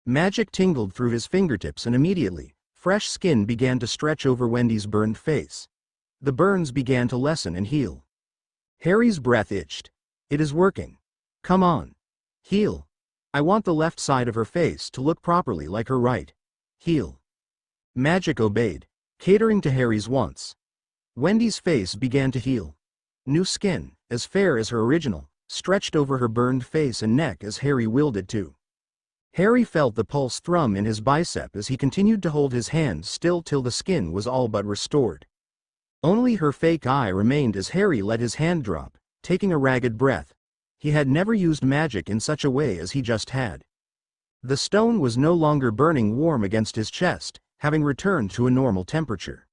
Magic tingled through his fingertips and immediately, fresh skin began to stretch over Wendy's burned face. The burns began to lessen and heal. Harry's breath itched. It is working. Come on. Heal. I want the left side of her face to look properly like her right. Heal. Magic obeyed, catering to Harry's wants. Wendy's face began to heal. New skin, as fair as her original, stretched over her burned face and neck as Harry willed it to. Harry felt the pulse thrum in his bicep as he continued to hold his hand still till the skin was all but restored. Only her fake eye remained as Harry let his hand drop, taking a ragged breath. He had never used magic in such a way as he just had. The stone was no longer burning warm against his chest, having returned to a normal temperature.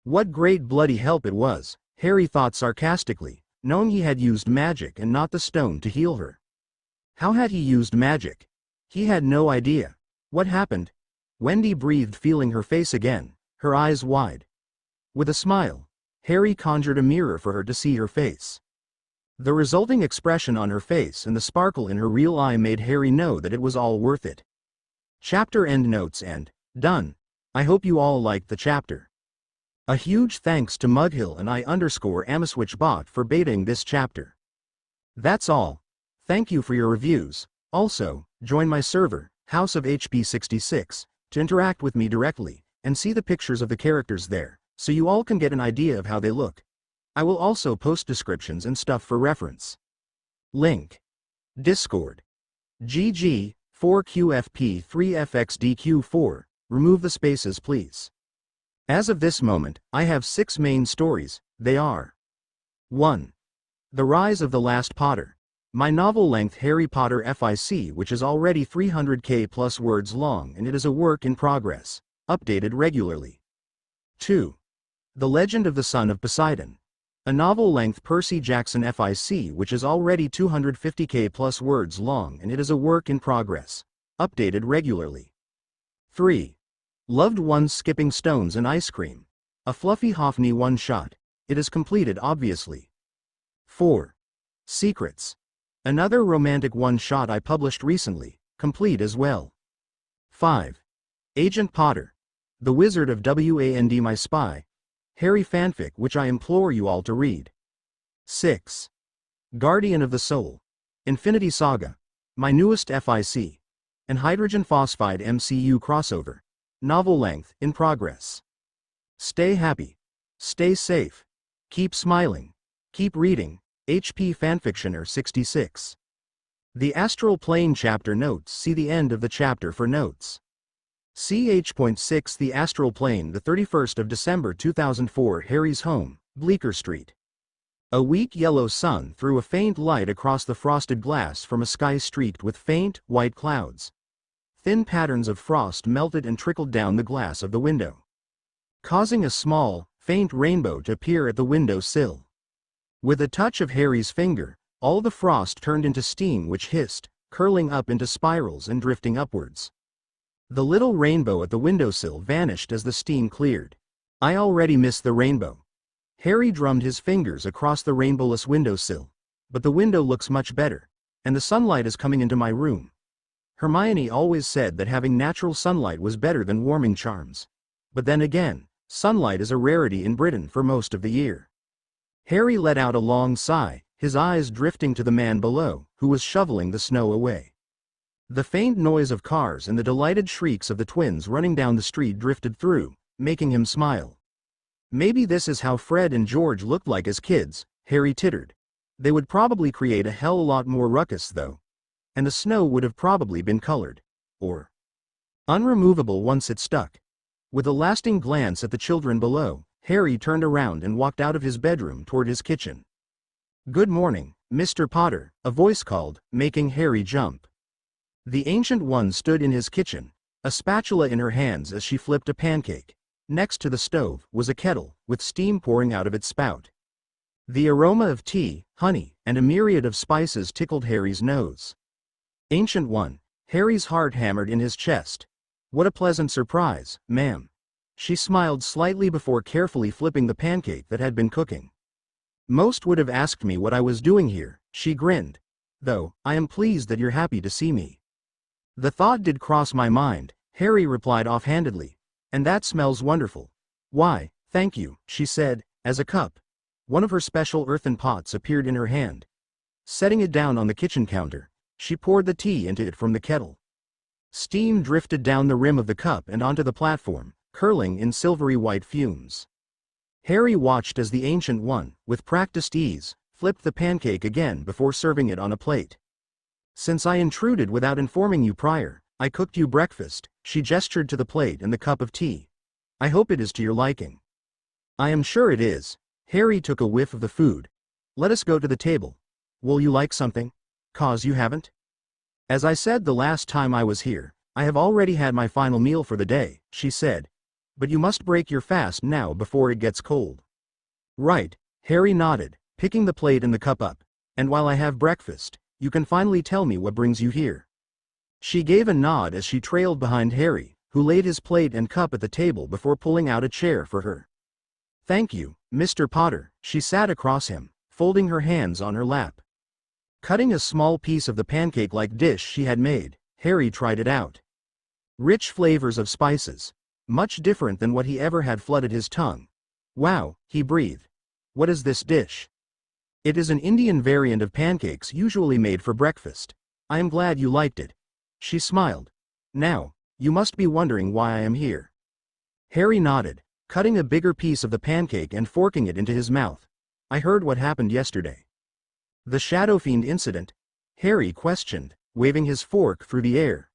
What great bloody help it was, Harry thought sarcastically, knowing he had used magic and not the stone to heal her. How had he used magic? He had no idea. What happened? Wendy breathed, feeling her face again, her eyes wide. With a smile, Harry conjured a mirror for her to see her face. The resulting expression on her face and the sparkle in her real eye made Harry know that it was all worth it. Chapter endnotes and done. I hope you all liked the chapter. A huge thanks to Mughill and I_Amoswichbot for baiting this chapter. That's all. Thank you for your reviews. Also, join my server, House of HP66, to interact with me directly, and see the pictures of the characters there, so you all can get an idea of how they look. I will also post descriptions and stuff for reference. Link. Discord. GG, 4QFP3FXDQ4, remove the spaces please. As of this moment, I have 6 main stories, they are 1. The Rise of the Last Potter. My novel-length Harry Potter FIC, which is already 300k plus words long and it is a work in progress, updated regularly. 2. The Legend of the Son of Poseidon. A novel-length Percy Jackson FIC which is already 250k plus words long and it is a work in progress, updated regularly. 3. Loved Ones Skipping Stones and Ice Cream. A fluffy Hoffney one-shot. It is completed obviously. 4. Secrets. Another romantic one-shot I published recently, complete as well. 5. Agent Potter. The Wizard of WAND My Spy. Harry fanfic which I implore you all to read. 6. Guardian of the Soul. Infinity Saga. My newest FIC. And Hydrogen Phosphide MCU crossover. Novel length, in progress. Stay happy. Stay safe. Keep smiling. Keep reading. HP Fanfictioner 66. The Astral Plane chapter notes. See the end of the chapter for notes. Ch.6 The Astral Plane, the 31st of December 2004. Harry's home, Bleecker Street. A weak yellow sun threw a faint light across the frosted glass from a sky streaked with faint, white clouds. Thin patterns of frost melted and trickled down the glass of the window, causing a small, faint rainbow to appear at the window sill. With a touch of Harry's finger, all the frost turned into steam which hissed, curling up into spirals and drifting upwards. The little rainbow at the windowsill vanished as the steam cleared. I already miss the rainbow. Harry drummed his fingers across the rainbowless windowsill. But the window looks much better, and the sunlight is coming into my room. Hermione always said that having natural sunlight was better than warming charms. But then again, sunlight is a rarity in Britain for most of the year. Harry let out a long sigh, his eyes drifting to the man below, who was shoveling the snow away. The faint noise of cars and the delighted shrieks of the twins running down the street drifted through, making him smile. Maybe this is how Fred and George looked like as kids, Harry tittered. They would probably create a hell lot more ruckus though. And the snow would have probably been colored. Or unremovable once it stuck. With a lasting glance at the children below, Harry turned around and walked out of his bedroom toward his kitchen. "Good morning, Mr. Potter," a voice called, making Harry jump. The Ancient One stood in his kitchen, a spatula in her hands as she flipped a pancake. Next to the stove was a kettle, with steam pouring out of its spout. The aroma of tea, honey, and a myriad of spices tickled Harry's nose. "Ancient One," Harry's heart hammered in his chest. "What a pleasant surprise, ma'am." She smiled slightly before carefully flipping the pancake that had been cooking. "Most would have asked me what I was doing here," she grinned. "Though, I am pleased that you're happy to see me." "The thought did cross my mind," Harry replied offhandedly. "And that smells wonderful." "Why, thank you," she said, as a cup, one of her special earthen pots, appeared in her hand. Setting it down on the kitchen counter, she poured the tea into it from the kettle. Steam drifted down the rim of the cup and onto the platform, curling in silvery white fumes. Harry watched as the Ancient One, with practiced ease, flipped the pancake again before serving it on a plate. "Since I intruded without informing you prior, I cooked you breakfast," she gestured to the plate and the cup of tea. "I hope it is to your liking." "I am sure it is." Harry took a whiff of the food. "Let us go to the table. Will you like something? 'Cause you haven't?" "As I said the last time I was here, I have already had my final meal for the day," she said. "But you must break your fast now before it gets cold." "Right," Harry nodded, picking the plate and the cup up. "And while I have breakfast, you can finally tell me what brings you here." She gave a nod as she trailed behind Harry, who laid his plate and cup at the table before pulling out a chair for her. "Thank you, Mr. Potter." She sat across him, folding her hands on her lap. Cutting a small piece of the pancake-like dish she had made, Harry tried it out. Rich flavors of spices. Much different than what he ever had flooded his tongue. "Wow," he breathed. "What is this dish?" "It is an Indian variant of pancakes usually made for breakfast. I am glad you liked it." She smiled. "Now, you must be wondering why I am here." Harry nodded, cutting a bigger piece of the pancake and forking it into his mouth. I heard what happened yesterday. The Shadow Fiend incident? Harry questioned, waving his fork through the air.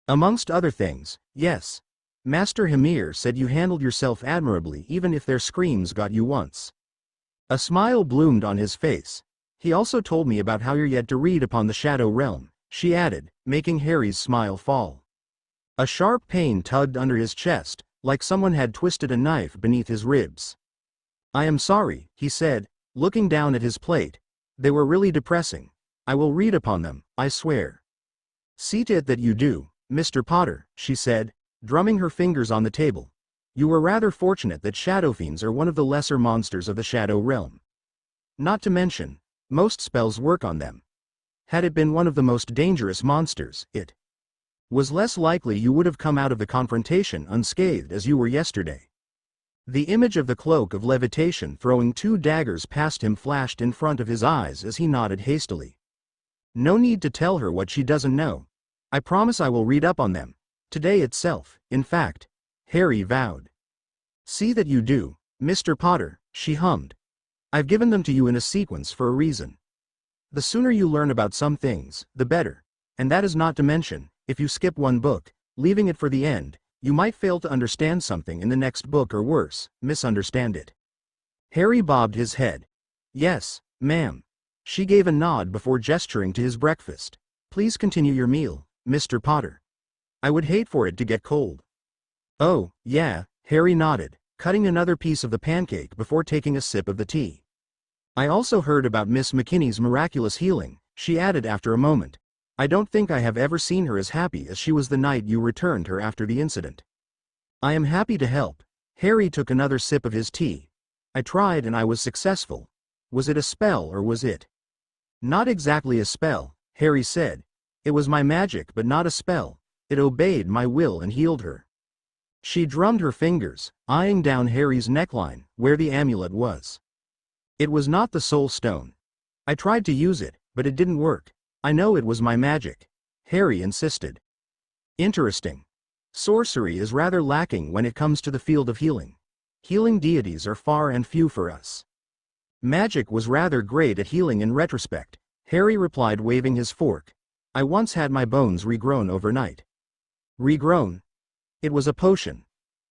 Amongst other things, yes. Master Hymir said you handled yourself admirably even if their screams got you once. A smile bloomed on his face. He also told me about how you're yet to read upon the Shadow Realm, she added, making Harry's smile fall. A sharp pain tugged under his chest, like someone had twisted a knife beneath his ribs. I am sorry, he said, looking down at his plate. They were really depressing. I will read upon them, I swear. See to it that you do, Mr. Potter, she said, drumming her fingers on the table. You were rather fortunate that shadow fiends are one of the lesser monsters of the Shadow Realm. Not to mention, most spells work on them. Had it been one of the most dangerous monsters, it was less likely you would have come out of the confrontation unscathed as you were yesterday. The image of the cloak of levitation throwing 2 daggers past him flashed in front of his eyes as he nodded hastily. No need to tell her what she doesn't know. I promise I will read up on them. Today itself, in fact, Harry vowed. See that you do, Mr. Potter, she hummed. I've given them to you in a sequence for a reason. The sooner you learn about some things, the better. And that is not to mention, if you skip one book, leaving it for the end, you might fail to understand something in the next book or worse, misunderstand it. Harry bobbed his head. Yes, ma'am. She gave a nod before gesturing to his breakfast. Please continue your meal, Mr. Potter. I would hate for it to get cold. Oh, yeah, Harry nodded, cutting another piece of the pancake before taking a sip of the tea. I also heard about Miss McKinney's miraculous healing, she added after a moment. I don't think I have ever seen her as happy as she was the night you returned her after the incident. I am happy to help. Harry took another sip of his tea. I tried and I was successful. Was it a spell or was it? Not exactly a spell, Harry said. It was my magic but not a spell. It obeyed my will and healed her. She drummed her fingers, eyeing down Harry's neckline, where the amulet was. It was not the soul stone. I tried to use it, but it didn't work. I know it was my magic, Harry insisted. Interesting. Sorcery is rather lacking when it comes to the field of healing. Healing deities are far and few for us. Magic was rather great at healing in retrospect, Harry replied, waving his fork. I once had my bones regrown overnight. Regrown? It was a potion.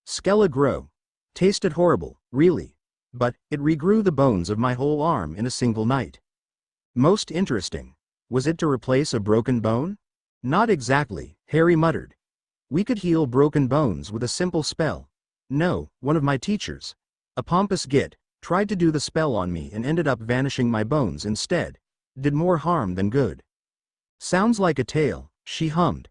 Skella grow. Tasted horrible, really. But it regrew the bones of my whole arm in a single night. Most interesting. Was it to replace a broken bone? Not exactly, Harry muttered. We could heal broken bones with a simple spell. No, one of my teachers, a pompous git, tried to do the spell on me and ended up vanishing my bones instead. Did more harm than good. Sounds like a tale, she hummed.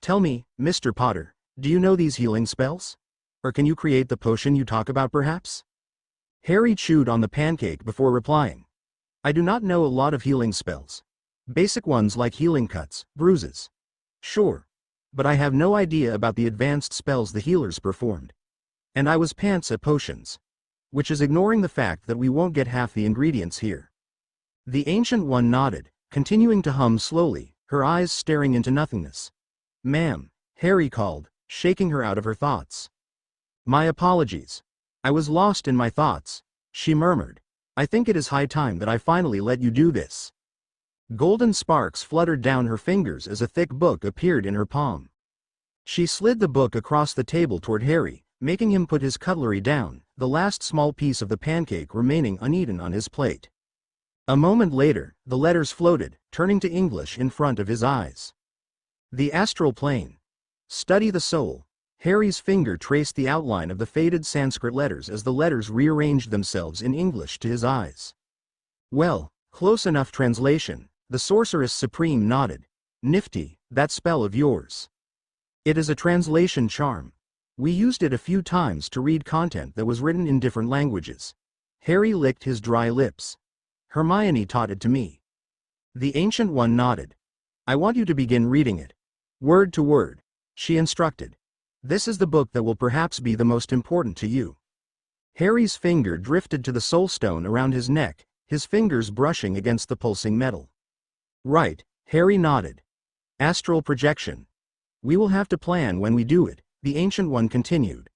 Tell me, Mr. Potter, do you know these healing spells? Or can you create the potion you talk about perhaps? Harry chewed on the pancake before replying. I do not know a lot of healing spells. Basic ones like healing cuts, bruises. Sure. But I have no idea about the advanced spells the healers performed. And I was pants at potions. Which is ignoring the fact that we won't get half the ingredients here. The Ancient One nodded, continuing to hum slowly, her eyes staring into nothingness. Ma'am, Harry called, shaking her out of her thoughts. My apologies. I was lost in my thoughts, she murmured. I think it is high time that I finally let you do this. Golden sparks fluttered down her fingers as a thick book appeared in her palm. She slid the book across the table toward Harry, making him put his cutlery down, the last small piece of the pancake remaining uneaten on his plate. A moment later, the letters floated, turning to English in front of his eyes. The astral plane. Study the soul. Harry's finger traced the outline of the faded Sanskrit letters as the letters rearranged themselves in English to his eyes. Well, close enough translation. The Sorceress Supreme nodded. Nifty, that spell of yours. It is a translation charm. We used it a few times to read content that was written in different languages. Harry licked his dry lips. Hermione taught it to me. The Ancient One nodded. I want you to begin reading it. Word to word, she instructed. This is the book that will perhaps be the most important to you. Harry's finger drifted to the soul stone around his neck, his fingers brushing against the pulsing metal. Right, Harry nodded. Astral projection. We will have to plan when we do it, the Ancient One continued.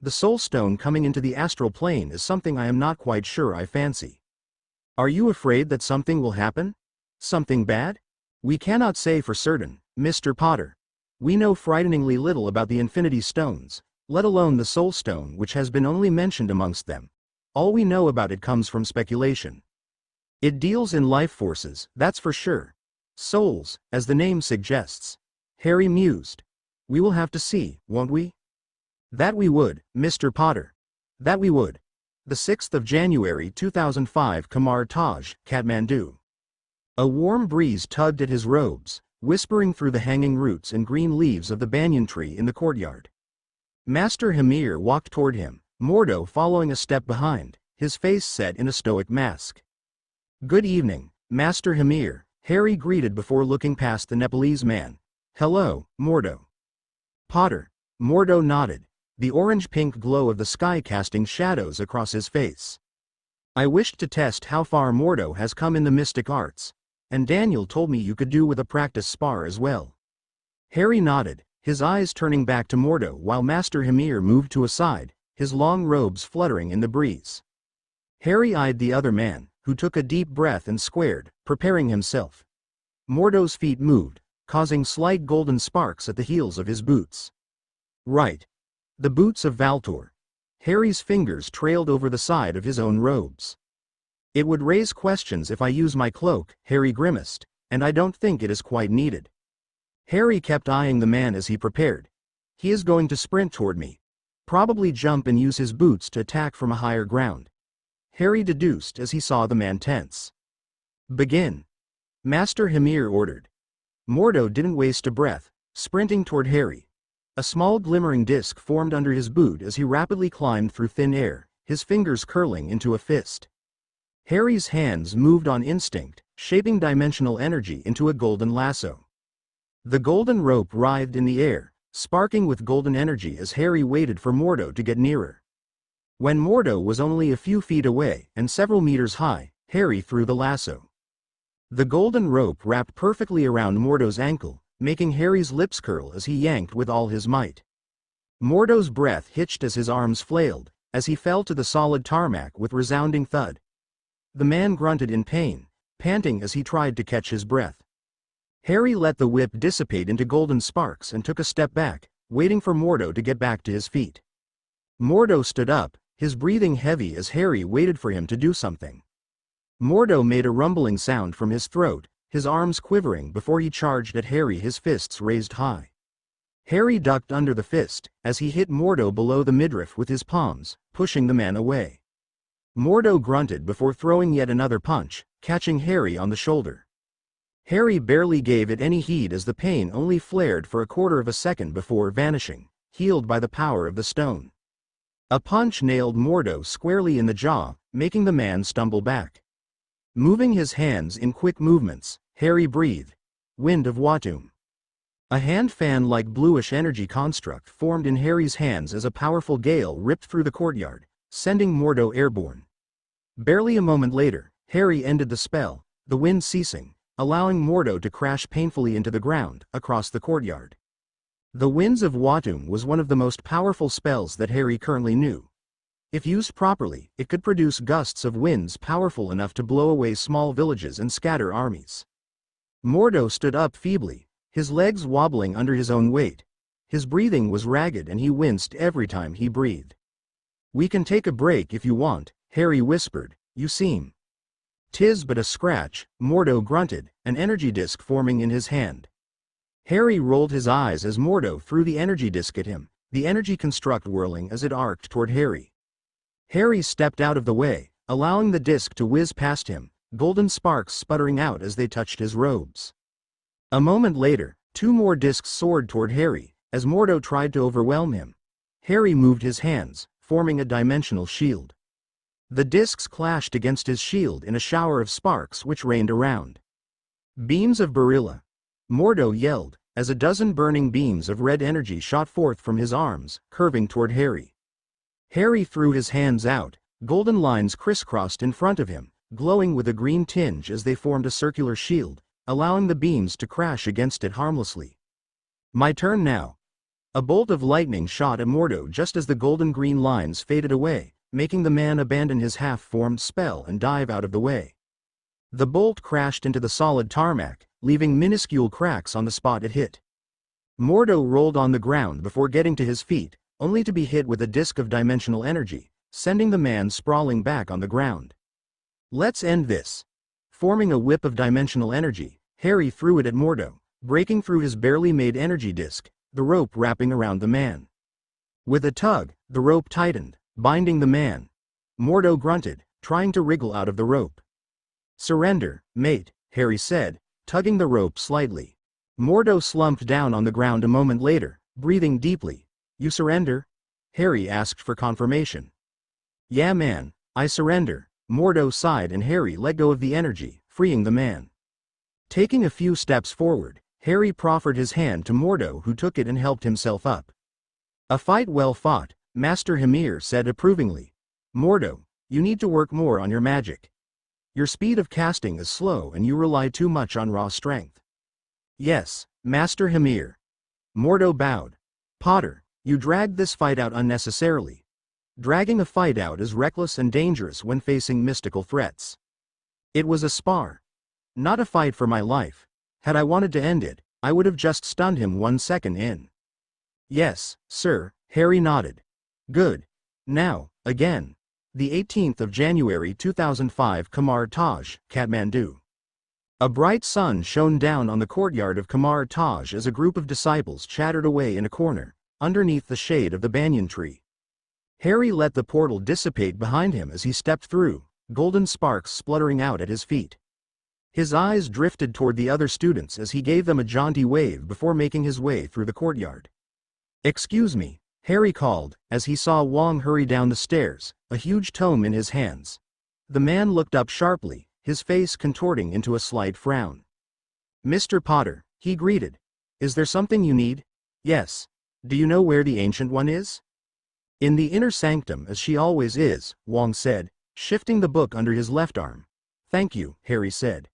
The soul stone coming into the astral plane is something I am not quite sure I fancy. Are you afraid that something will happen? Something bad? We cannot say for certain, Mr. Potter. We know frighteningly little about the Infinity Stones, let alone the Soul Stone, which has been only mentioned amongst them. All we know about it comes from speculation. It deals in life forces, that's for sure. Souls, as the name suggests. Harry mused. We will have to see, won't we? That we would, Mr. Potter. That we would. The 6th of January 2005, Kamar Taj, Kathmandu. A warm breeze tugged at his robes, whispering through the hanging roots and green leaves of the banyan tree in the courtyard. Master Hamir walked toward him, Mordo following a step behind, his face set in a stoic mask. Good evening, Master Hamir, Harry greeted before looking past the Nepalese man. Hello, Mordo. Potter. Mordo nodded, the orange-pink glow of the sky casting shadows across his face. I wished to test how far Mordo has come in the mystic arts, and Daniel told me you could do with a practice spar as well. Harry nodded, his eyes turning back to Mordo while Master Hamir moved to a side, his long robes fluttering in the breeze. Harry eyed the other man, who took a deep breath and squared, preparing himself. Mordo's feet moved, causing slight golden sparks at the heels of his boots. Right. The boots of Valtor. Harry's fingers trailed over the side of his own robes. It would raise questions if I use my cloak, Harry grimaced, and I don't think it is quite needed. Harry kept eyeing the man as he prepared. He is going to sprint toward me. Probably jump and use his boots to attack from a higher ground. Harry deduced as he saw the man tense. Begin. Master Hamir ordered. Mordo didn't waste a breath, sprinting toward Harry. A small glimmering disc formed under his boot as he rapidly climbed through thin air, his fingers curling into a fist. Harry's hands moved on instinct, shaping dimensional energy into a golden lasso. The golden rope writhed in the air, sparking with golden energy as Harry waited for Mordo to get nearer. When Mordo was only a few feet away and several meters high, Harry threw the lasso. The golden rope wrapped perfectly around Mordo's ankle, making Harry's lips curl as he yanked with all his might. Mordo's breath hitched as his arms flailed, as he fell to the solid tarmac with resounding thud. The man grunted in pain, panting as he tried to catch his breath. Harry let the whip dissipate into golden sparks and took a step back, waiting for Mordo to get back to his feet. Mordo stood up, his breathing heavy as Harry waited for him to do something. Mordo made a rumbling sound from his throat, his arms quivering before he charged at Harry, his fists raised high. Harry ducked under the fist, as he hit Mordo below the midriff with his palms, pushing the man away. Mordo grunted before throwing yet another punch, catching Harry on the shoulder. Harry barely gave it any heed as the pain only flared for a quarter of a second before vanishing, healed by the power of the stone. A punch nailed Mordo squarely in the jaw, making the man stumble back. Moving his hands in quick movements, Harry breathed. Wind of Watum. A hand fan-like bluish energy construct formed in Harry's hands as a powerful gale ripped through the courtyard, sending Mordo airborne. Barely a moment later, Harry ended the spell, the wind ceasing, allowing Mordo to crash painfully into the ground, across the courtyard. The Winds of Watum was one of the most powerful spells that Harry currently knew. If used properly, it could produce gusts of winds powerful enough to blow away small villages and scatter armies. Mordo stood up feebly, his legs wobbling under his own weight. His breathing was ragged and he winced every time he breathed. We can take a break if you want, Harry whispered. You seem. 'Tis but a scratch, Mordo grunted, an energy disc forming in his hand. Harry rolled his eyes as Mordo threw the energy disc at him, the energy construct whirling as it arced toward Harry. Harry stepped out of the way, allowing the disc to whiz past him, golden sparks sputtering out as they touched his robes. A moment later, two more discs soared toward Harry, as Mordo tried to overwhelm him. Harry moved his hands, forming a dimensional shield. The discs clashed against his shield in a shower of sparks which rained around. Beams of Barilla. Mordo yelled, as a dozen burning beams of red energy shot forth from his arms, curving toward Harry. Harry threw his hands out, golden lines crisscrossed in front of him, glowing with a green tinge as they formed a circular shield, allowing the beams to crash against it harmlessly. My turn now. A bolt of lightning shot at Mordo just as the golden-green lines faded away, making the man abandon his half-formed spell and dive out of the way. The bolt crashed into the solid tarmac, leaving minuscule cracks on the spot it hit. Mordo rolled on the ground before getting to his feet, only to be hit with a disc of dimensional energy, sending the man sprawling back on the ground. Let's end this. Forming a whip of dimensional energy, Harry threw it at Mordo, breaking through his barely made energy disc, the rope wrapping around the man. With a tug, the rope tightened, binding the man. Mordo grunted, trying to wriggle out of the rope. "Surrender, mate," Harry said, tugging the rope slightly. Mordo slumped down on the ground a moment later, breathing deeply. "You surrender?" Harry asked for confirmation. "Yeah man, I surrender." Mordo sighed and Harry let go of the energy, freeing the man. Taking a few steps forward, Harry proffered his hand to Mordo, who took it and helped himself up. "A fight well fought," Master Hymir said approvingly. "Mordo, you need to work more on your magic. Your speed of casting is slow and you rely too much on raw strength." "Yes, Master Hymir." Mordo bowed. "Potter, you dragged this fight out unnecessarily. Dragging a fight out is reckless and dangerous when facing mystical threats. It was a spar. Not a fight for my life. Had I wanted to end it, I would have just stunned him 1 second in." "Yes, sir," Harry nodded. "Good. Now, again." The 18th of January 2005, Kamar Taj, Kathmandu. A bright sun shone down on the courtyard of Kamar Taj as a group of disciples chattered away in a corner, underneath the shade of the banyan tree. Harry let the portal dissipate behind him as he stepped through, golden sparks spluttering out at his feet. His eyes drifted toward the other students as he gave them a jaunty wave before making his way through the courtyard. "Excuse me," Harry called, as he saw Wong hurry down the stairs, a huge tome in his hands. The man looked up sharply, his face contorting into a slight frown. "Mr. Potter," he greeted. "Is there something you need?" "Yes. Do you know where the Ancient One is?" "In the inner sanctum, as she always is," Wong said, shifting the book under his left arm. "Thank you," Harry said.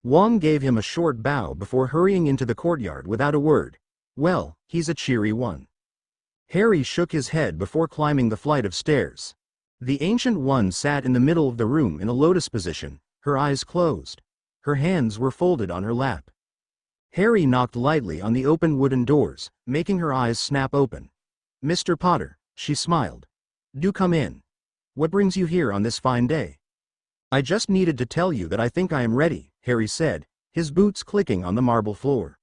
Wong gave him a short bow before hurrying into the courtyard without a word. "Well, he's a cheery one." Harry shook his head before climbing the flight of stairs. The Ancient One sat in the middle of the room in a lotus position, her eyes closed. Her hands were folded on her lap. Harry knocked lightly on the open wooden doors, making her eyes snap open. "Mr. Potter," she smiled. "Do come in. What brings you here on this fine day?" "I just needed to tell you that I think I am ready," Harry said, his boots clicking on the marble floor.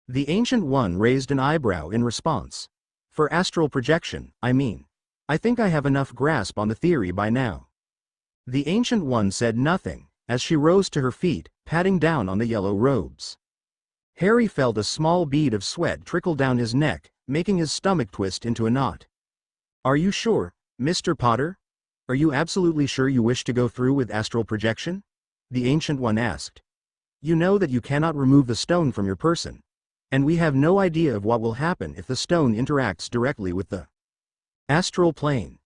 The Ancient One raised an eyebrow in response. "For astral projection, I mean. I think I have enough grasp on the theory by now." The Ancient One said nothing, as she rose to her feet, patting down on the yellow robes. Harry felt a small bead of sweat trickle down his neck, making his stomach twist into a knot. "Are you sure, Mr. Potter? Are you absolutely sure you wish to go through with astral projection?" the Ancient One asked. "You know that you cannot remove the stone from your person. And we have no idea of what will happen if the stone interacts directly with the astral plane.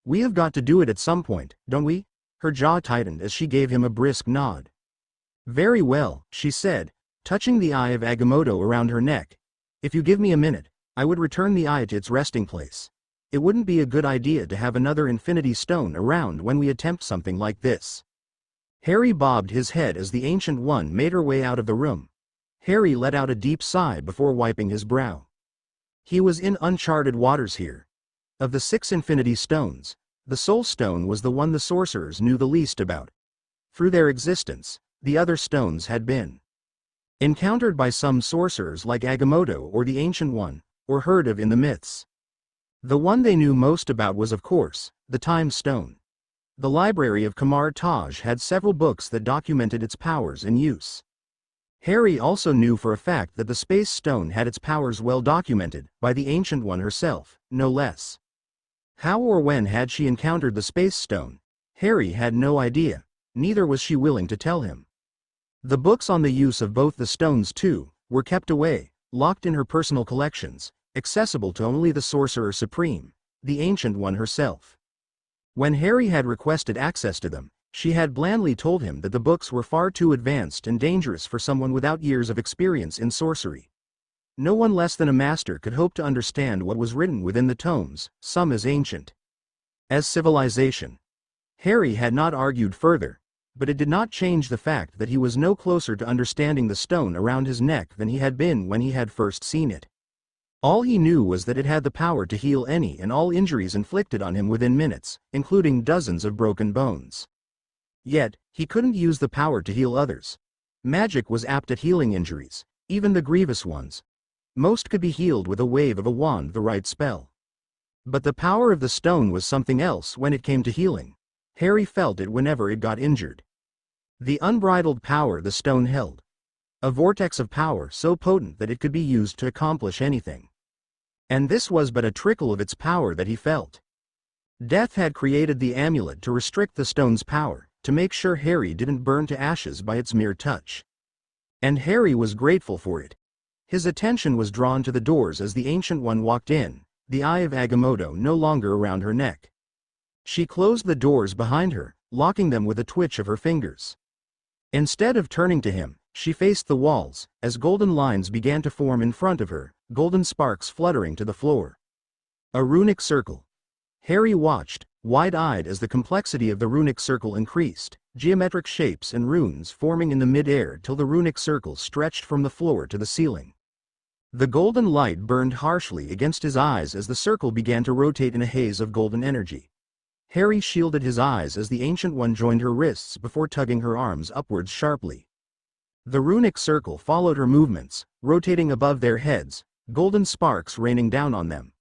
We have got to do it at some point, don't we?" Her jaw tightened as she gave him a brisk nod. "Very well," she said, touching the eye of Agamotto around her neck. "If you give me a minute, I would return the eye to its resting place. It wouldn't be a good idea to have another Infinity Stone around when we attempt something like this." Harry bobbed his head as the Ancient One made her way out of the room. Harry let out a deep sigh before wiping his brow. He was in uncharted waters here. Of the 6 Infinity Stones, the Soul Stone was the one the sorcerers knew the least about. Through their existence, the other stones had been encountered by some sorcerers like Agamotto or the Ancient One, or heard of in the myths. The one they knew most about was, of course, the Time Stone. The library of Kamar Taj had several books that documented its powers and use. Harry also knew for a fact that the Space Stone had its powers well documented, by the Ancient One herself, no less. How or when had she encountered the Space Stone? Harry had no idea, neither was she willing to tell him. The books on the use of both the stones too, were kept away, locked in her personal collections, accessible to only the Sorcerer Supreme, the Ancient One herself. When Harry had requested access to them, she had blandly told him that the books were far too advanced and dangerous for someone without years of experience in sorcery. No one less than a master could hope to understand what was written within the tomes, some as ancient as civilization. Harry had not argued further. but it did not change the fact that he was no closer to understanding the stone around his neck than he had been when he had first seen it. All he knew was that it had the power to heal any and all injuries inflicted on him within minutes, including dozens of broken bones. Yet, he couldn't use the power to heal others. Magic was apt at healing injuries, even the grievous ones. Most could be healed with a wave of a wand, the right spell. But the power of the stone was something else when it came to healing. Harry felt it whenever it got injured. The unbridled power the stone held. A vortex of power so potent that it could be used to accomplish anything. And this was but a trickle of its power that he felt. Death had created the amulet to restrict the stone's power, to make sure Harry didn't burn to ashes by its mere touch. And Harry was grateful for it. His attention was drawn to the doors as the Ancient One walked in, the eye of Agamotto no longer around her neck. She closed the doors behind her, locking them with a twitch of her fingers. Instead of turning to him, she faced the walls, as golden lines began to form in front of her, golden sparks fluttering to the floor. A runic circle. Harry watched, wide-eyed as the complexity of the runic circle increased, geometric shapes and runes forming in the mid-air till the runic circle stretched from the floor to the ceiling. The golden light burned harshly against his eyes as the circle began to rotate in a haze of golden energy. Harry shielded his eyes as the Ancient One joined her wrists before tugging her arms upwards sharply. The runic circle followed her movements, rotating above their heads, golden sparks raining down on them.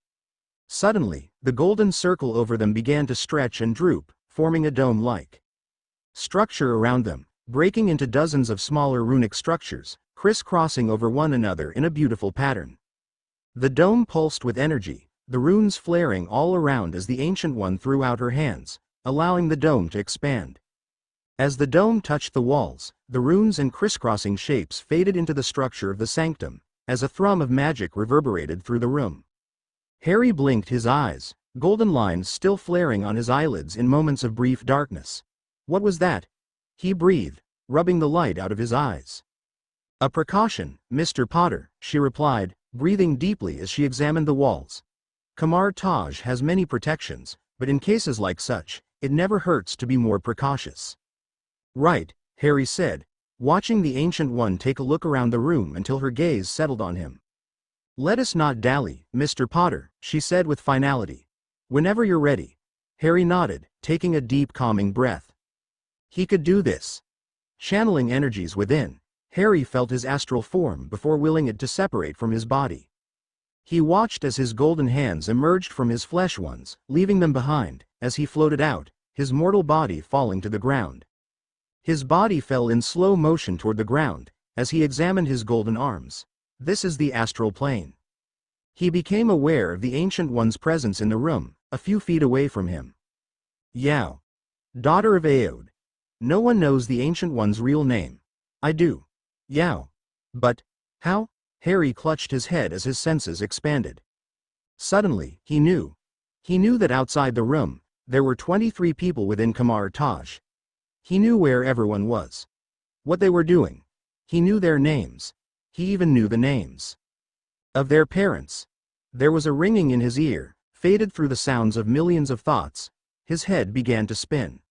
Suddenly, the golden circle over them began to stretch and droop, forming a dome-like structure around them, breaking into dozens of smaller runic structures, crisscrossing over one another in a beautiful pattern. The dome pulsed with energy, the runes flaring all around as the Ancient One threw out her hands, allowing the dome to expand. As the dome touched the walls, the runes and crisscrossing shapes faded into the structure of the sanctum, as a thrum of magic reverberated through the room. Harry blinked his eyes, golden lines still flaring on his eyelids in moments of brief darkness. What was that? He breathed, rubbing the light out of his eyes. A precaution, Mr. Potter, she replied, breathing deeply as she examined the walls. Kamar Taj has many protections, but in cases like such, it never hurts to be more precautious. Right, Harry said, watching the Ancient One take a look around the room until her gaze settled on him. Let us not dally, Mr. Potter, she said with finality. Whenever you're ready. Harry nodded, taking a deep calming breath. He could do this. Channeling energies within, Harry felt his astral form before willing it to separate from his body. He watched as his golden hands emerged from his flesh ones, leaving them behind, as he floated out, his mortal body falling to the ground. His body fell in slow motion toward the ground, as he examined his golden arms. This is the astral plane. He became aware of the Ancient One's presence in the room, a few feet away from him. Yao. Daughter of Aod. No one knows the Ancient One's real name. I do. Yao. But, how? Harry clutched his head as his senses expanded. Suddenly, he knew. He knew that outside the room, there were 23 people within Kamar Taj. He knew where everyone was. What they were doing. He knew their names. He even knew the names of their parents. There was a ringing in his ear, faded through the sounds of millions of thoughts. His head began to spin.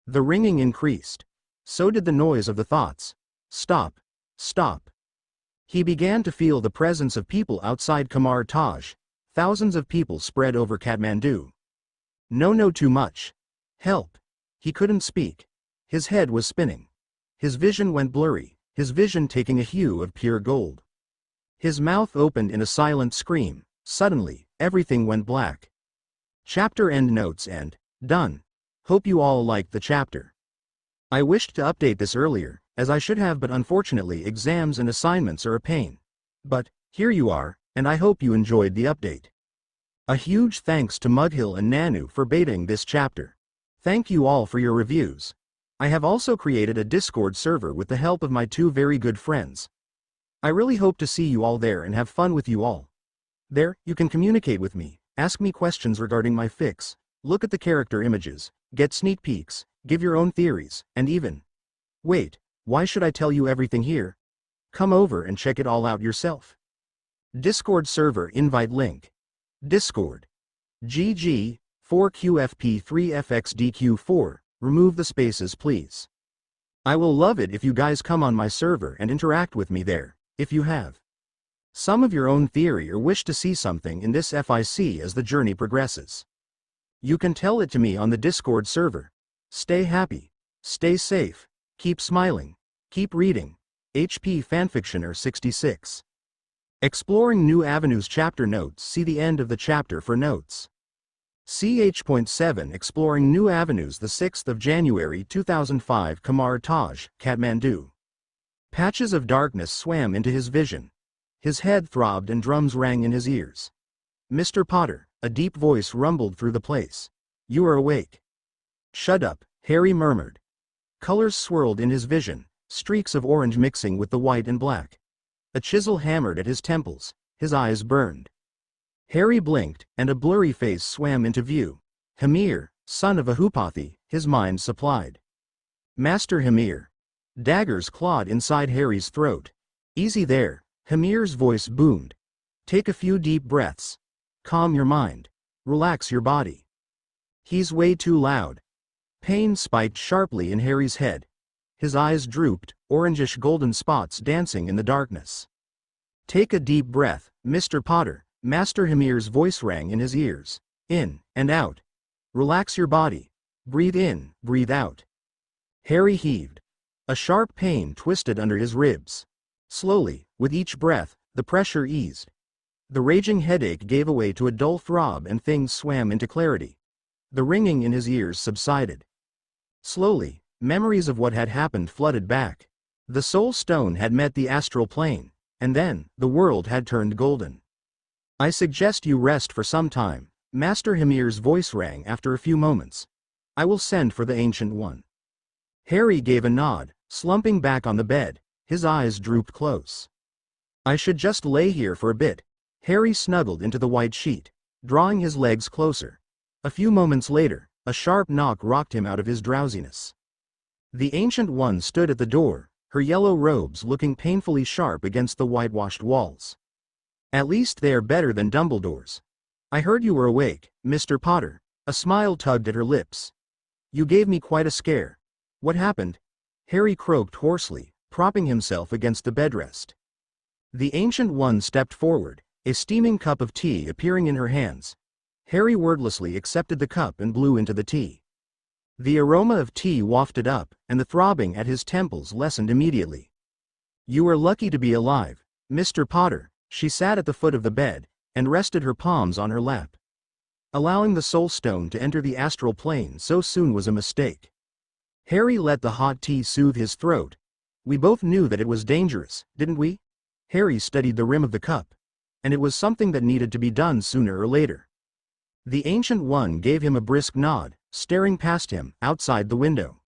The ringing increased. So did the noise of the thoughts. Stop. Stop. He began to feel the presence of people outside Kamar Taj. Thousands of people spread over Kathmandu. No, too much. Help. He couldn't speak. His head was spinning. His vision went blurry, his vision taking a hue of pure gold. His mouth opened in a silent scream. Suddenly, everything went black. Chapter end notes and done. Hope you all liked the chapter. I wished to update this earlier, as I should have, but unfortunately exams and assignments are a pain. But, here you are, and I hope you enjoyed the update. A huge thanks to Mughill and Nanu for baiting this chapter. Thank you all for your reviews. I have also created a Discord server with the help of my two very good friends. I really hope to see you all there and have fun with you all. There, you can communicate with me, ask me questions regarding my fics, look at the character images, get sneak peeks, give your own theories, and even... Wait, why should I tell you everything here? Come over and check it all out yourself. Discord server invite link. Discord. GG, 4QFP3FXDQ4, remove the spaces please. I will love it if you guys come on my server and interact with me there, if you have some of your own theory or wish to see something in this FIC as the journey progresses. You can tell it to me on the Discord server. Stay happy, stay safe, keep smiling, keep reading. HP Fanfictioner 66. Exploring New Avenues Chapter Notes. See the end of the chapter for notes. CH.7 Exploring New Avenues, the 6th of January 2005, Kamar Taj, Kathmandu. Patches of darkness swam into his vision. His head throbbed and drums rang in his ears. Mr. Potter, a deep voice rumbled through the place. You are awake. Shut up, Harry murmured. Colors swirled in his vision, streaks of orange mixing with the white and black. A chisel hammered at his temples, his eyes burned. Harry blinked, and a blurry face swam into view. Hamir, son of a Hupathi, his mind supplied. Master Hamir. Daggers clawed inside Harry's throat. Easy there, Hamir's voice boomed. Take a few deep breaths. Calm your mind. Relax your body. He's way too loud. Pain spiked sharply in Harry's head. His eyes drooped, orangish golden spots dancing in the darkness. Take a deep breath, Mr. Potter, Master Hamir's voice rang in his ears. In and out. Relax your body. Breathe in, breathe out. Harry heaved. A sharp pain twisted under his ribs. Slowly, with each breath, the pressure eased. The raging headache gave way to a dull throb and things swam into clarity. The ringing in his ears subsided. Slowly, memories of what had happened flooded back. The soul stone had met the astral plane, and then, the world had turned golden. I suggest you rest for some time, Master Hamir's voice rang after a few moments. I will send for the Ancient One. Harry gave a nod, slumping back on the bed, his eyes drooped close. I should just lay here for a bit. Harry snuggled into the white sheet, drawing his legs closer. A few moments later, a sharp knock rocked him out of his drowsiness. The Ancient One stood at the door, her yellow robes looking painfully sharp against the whitewashed walls. At least they're better than Dumbledore's. I heard you were awake, Mr. Potter. A smile tugged at her lips. You gave me quite a scare. What happened? Harry croaked hoarsely, propping himself against the bedrest. The Ancient One stepped forward, a steaming cup of tea appearing in her hands. Harry wordlessly accepted the cup and blew into the tea. The aroma of tea wafted up, and the throbbing at his temples lessened immediately. You are lucky to be alive, Mr. Potter. She sat at the foot of the bed, and rested her palms on her lap. Allowing the soul stone to enter the astral plane so soon was a mistake. Harry let the hot tea soothe his throat. We both knew that it was dangerous, didn't we? Harry studied the rim of the cup. And it was something that needed to be done sooner or later. The Ancient One gave him a brisk nod, staring past him, outside the window.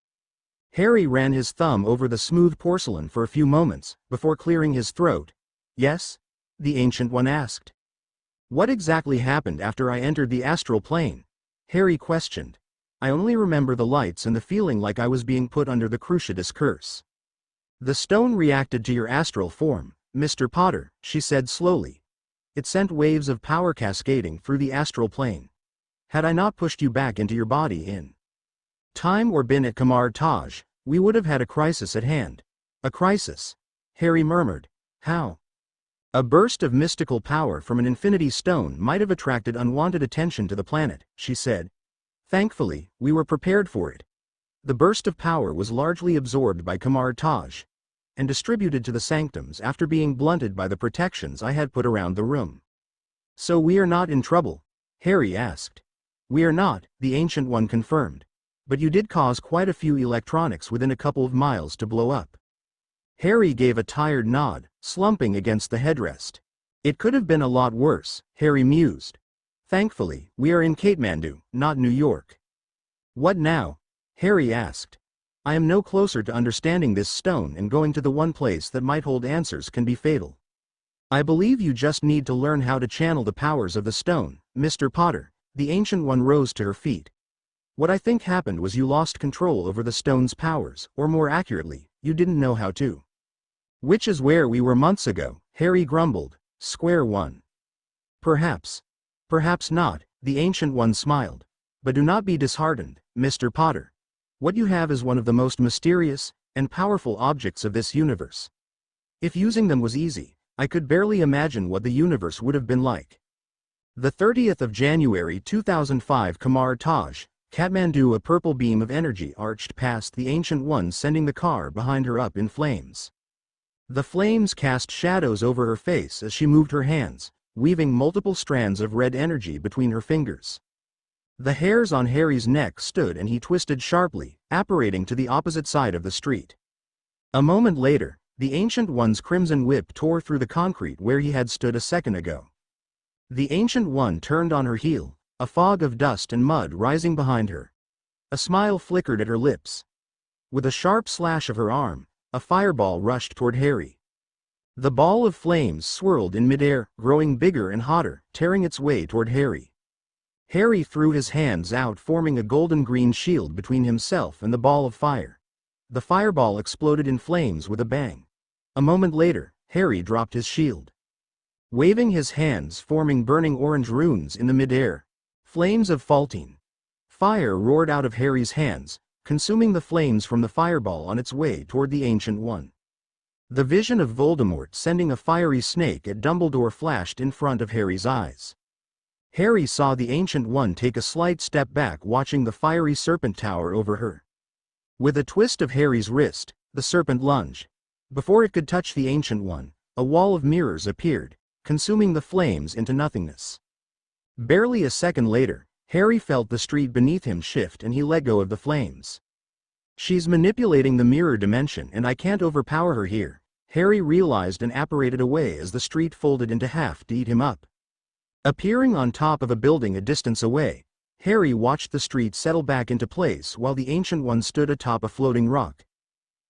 Harry ran his thumb over the smooth porcelain for a few moments, before clearing his throat. Yes? The Ancient One asked. What exactly happened after I entered the astral plane? Harry questioned. I only remember the lights and the feeling like I was being put under the Cruciatus curse. The stone reacted to your astral form, Mr. Potter, she said slowly. It sent waves of power cascading through the astral plane. Had I not pushed you back into your body in time or been at Kamar Taj, we would have had a crisis at hand. A crisis? Harry murmured. How? A burst of mystical power from an infinity stone might have attracted unwanted attention to the planet, she said. Thankfully, we were prepared for it. The burst of power was largely absorbed by Kamar Taj, and distributed to the sanctums after being blunted by the protections I had put around the room. So we are not in trouble? Harry asked. We are not, the Ancient One confirmed. But you did cause quite a few electronics within a couple of miles to blow up. Harry gave a tired nod, slumping against the headrest. It could have been a lot worse, Harry mused. Thankfully, we are in Kathmandu, not New York. What now? Harry asked. I am no closer to understanding this stone, and going to the one place that might hold answers can be fatal. I believe you just need to learn how to channel the powers of the stone, Mr. Potter. The Ancient One rose to her feet. What I think happened was you lost control over the stone's powers, or more accurately, you didn't know how to. Which is where we were months ago, Harry grumbled. Square one. Perhaps. Perhaps not, the Ancient One smiled. But do not be disheartened, Mr. Potter. What you have is one of the most mysterious, and powerful objects of this universe. If using them was easy, I could barely imagine what the universe would have been like. The 30th of January 2005, Kamar Taj, Kathmandu. A purple beam of energy arched past the Ancient One, sending the car behind her up in flames. The flames cast shadows over her face as she moved her hands, weaving multiple strands of red energy between her fingers. The hairs on Harry's neck stood and he twisted sharply, apparating to the opposite side of the street. A moment later, the Ancient One's crimson whip tore through the concrete where he had stood a second ago. The Ancient One turned on her heel, a fog of dust and mud rising behind her. A smile flickered at her lips. With a sharp slash of her arm, a fireball rushed toward Harry. The ball of flames swirled in midair, growing bigger and hotter, tearing its way toward Harry. Harry threw his hands out, forming a golden-green shield between himself and the ball of fire. The fireball exploded in flames with a bang. A moment later, Harry dropped his shield. Waving his hands, forming burning orange runes in the midair. Flames of faultine fire roared out of Harry's hands, consuming the flames from the fireball on its way toward the Ancient One. The vision of Voldemort sending a fiery snake at Dumbledore flashed in front of Harry's eyes. Harry saw the Ancient One take a slight step back, watching the fiery serpent tower over her. With a twist of Harry's wrist, the serpent lunged. Before it could touch the Ancient One, a wall of mirrors appeared, consuming the flames into nothingness. Barely a second later, Harry felt the street beneath him shift and he let go of the flames. She's manipulating the mirror dimension and I can't overpower her here, Harry realized and apparated away as the street folded into half to eat him up. Appearing on top of a building a distance away, Harry watched the street settle back into place while the Ancient One stood atop a floating rock.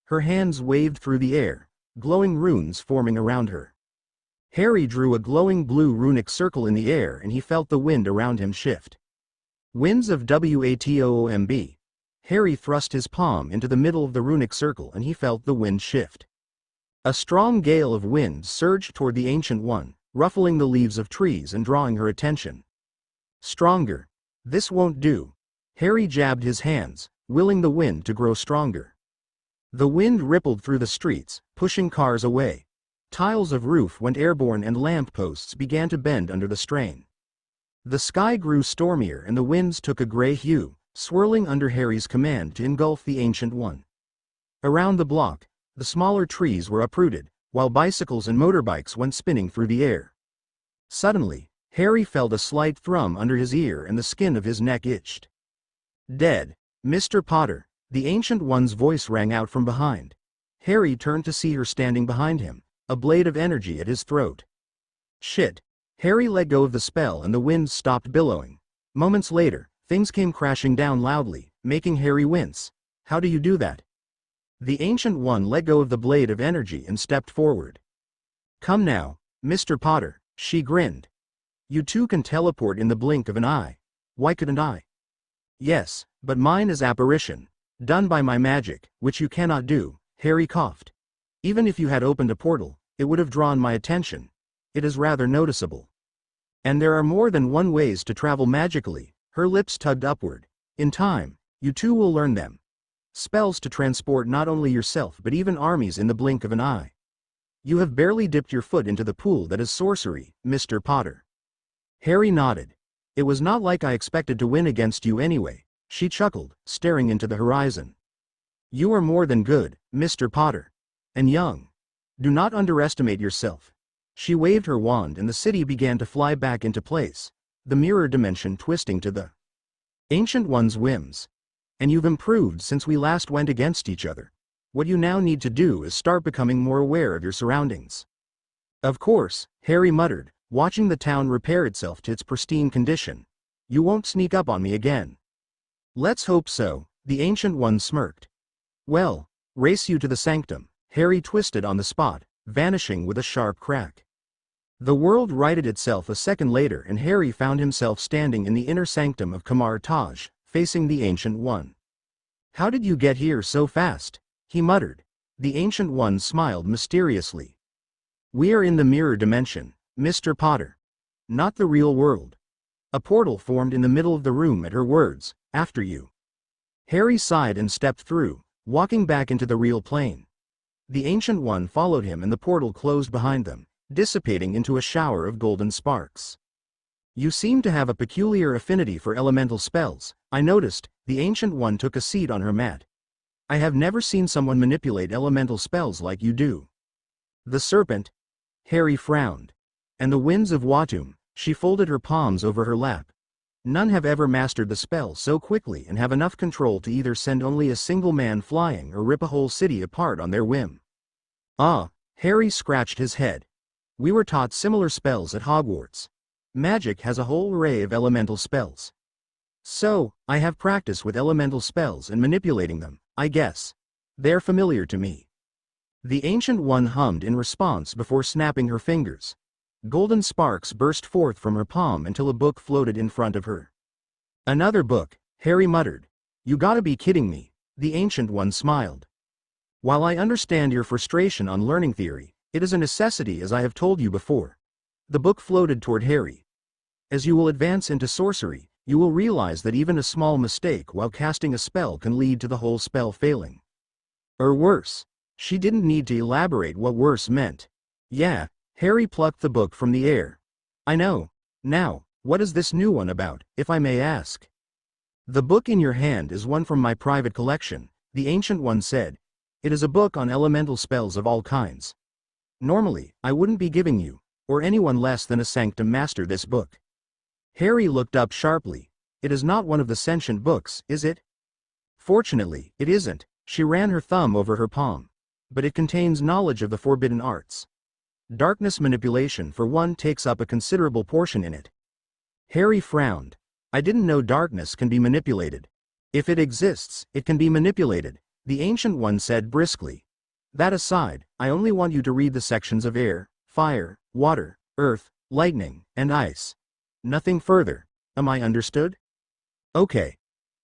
Her hands waved through the air, glowing runes forming around her. Harry drew a glowing blue runic circle in the air and he felt the wind around him shift. Winds of Watomb. Harry thrust his palm into the middle of the runic circle and he felt the wind shift. A strong gale of wind surged toward the Ancient One, ruffling the leaves of trees and drawing her attention. Stronger. This won't do. Harry jabbed his hands, willing the wind to grow stronger. The wind rippled through the streets, pushing cars away. Tiles of roof went airborne and lampposts began to bend under the strain. The sky grew stormier and the winds took a gray hue, swirling under Harry's command to engulf the Ancient One. Around the block, the smaller trees were uprooted, while bicycles and motorbikes went spinning through the air. Suddenly, Harry felt a slight thrum under his ear and the skin of his neck itched. "Dead, Mr. Potter," the Ancient One's voice rang out from behind. Harry turned to see her standing behind him, a blade of energy at his throat. Shit. Harry let go of the spell and the wind stopped billowing. Moments later, things came crashing down loudly, making Harry wince. "How do you do that?" The Ancient One let go of the blade of energy and stepped forward. "Come now, Mr. Potter," she grinned. "You two can teleport in the blink of an eye. Why couldn't I?" "Yes, but mine is apparition. Done by my magic, which you cannot do," Harry coughed. "Even if you had opened a portal, it would have drawn my attention. It is rather noticeable. And there are more than one ways to travel magically," her lips tugged upward. "In time, you two will learn them. Spells to transport not only yourself but even armies in the blink of an eye. You have barely dipped your foot into the pool that is sorcery, Mr. Potter." Harry nodded. "It was not like I expected to win against you anyway," she chuckled, staring into the horizon. "You are more than good, Mr. Potter. And young. Do not underestimate yourself." She waved her wand and the city began to fly back into place, the mirror dimension twisting to the Ancient One's whims. "And you've improved since we last went against each other. What you now need to do is start becoming more aware of your surroundings." "Of course," Harry muttered, watching the town repair itself to its pristine condition. "You won't sneak up on me again." "Let's hope so," the Ancient One smirked. "Well, race you to the sanctum." Harry twisted on the spot, vanishing with a sharp crack. The world righted itself a second later and Harry found himself standing in the inner sanctum of Kamar Taj, facing the Ancient One. "How did you get here so fast?" he muttered. The Ancient One smiled mysteriously. "We are in the mirror dimension, Mr. Potter. Not the real world." A portal formed in the middle of the room at her words. "After you." Harry sighed and stepped through, walking back into the real plane. The Ancient One followed him and the portal closed behind them, dissipating into a shower of golden sparks. You seem to have a peculiar affinity for elemental spells, I noticed. The Ancient One took a seat on her mat. I have never seen someone manipulate elemental spells like you do. The serpent? Harry frowned. And the winds of Watum? She folded her palms over her lap. None have ever mastered the spell so quickly and have enough control to either send only a single man flying or rip a whole city apart on their whim. Ah, Harry scratched his head. We were taught similar spells at Hogwarts. Magic has a whole array of elemental spells. So, I have practice with elemental spells and manipulating them, I guess. They're familiar to me. The Ancient One hummed in response before snapping her fingers. Golden sparks burst forth from her palm until a book floated in front of her. Another book, Harry muttered. You gotta be kidding me. The Ancient One smiled. While I understand your frustration on learning theory, it is a necessity as I have told you before. The book floated toward Harry. As you will advance into sorcery, you will realize that even a small mistake while casting a spell can lead to the whole spell failing. Or worse. She didn't need to elaborate what worse meant. Yeah, Harry plucked the book from the air. I know. Now, what is this new one about, if I may ask? The book in your hand is one from my private collection, the Ancient One said. It is a book on elemental spells of all kinds. Normally, I wouldn't be giving you, or anyone less than a Sanctum Master, this book. Harry looked up sharply. It is not one of the sentient books, is it? Fortunately, it isn't. She ran her thumb over her palm. But it contains knowledge of the forbidden arts. Darkness manipulation, for one, takes up a considerable portion in it. Harry frowned. I didn't know darkness can be manipulated. If it exists, it can be manipulated, the Ancient One said briskly. That aside, I only want you to read the sections of air, fire, water, earth, lightning, and ice. Nothing further. Am I understood? Okay.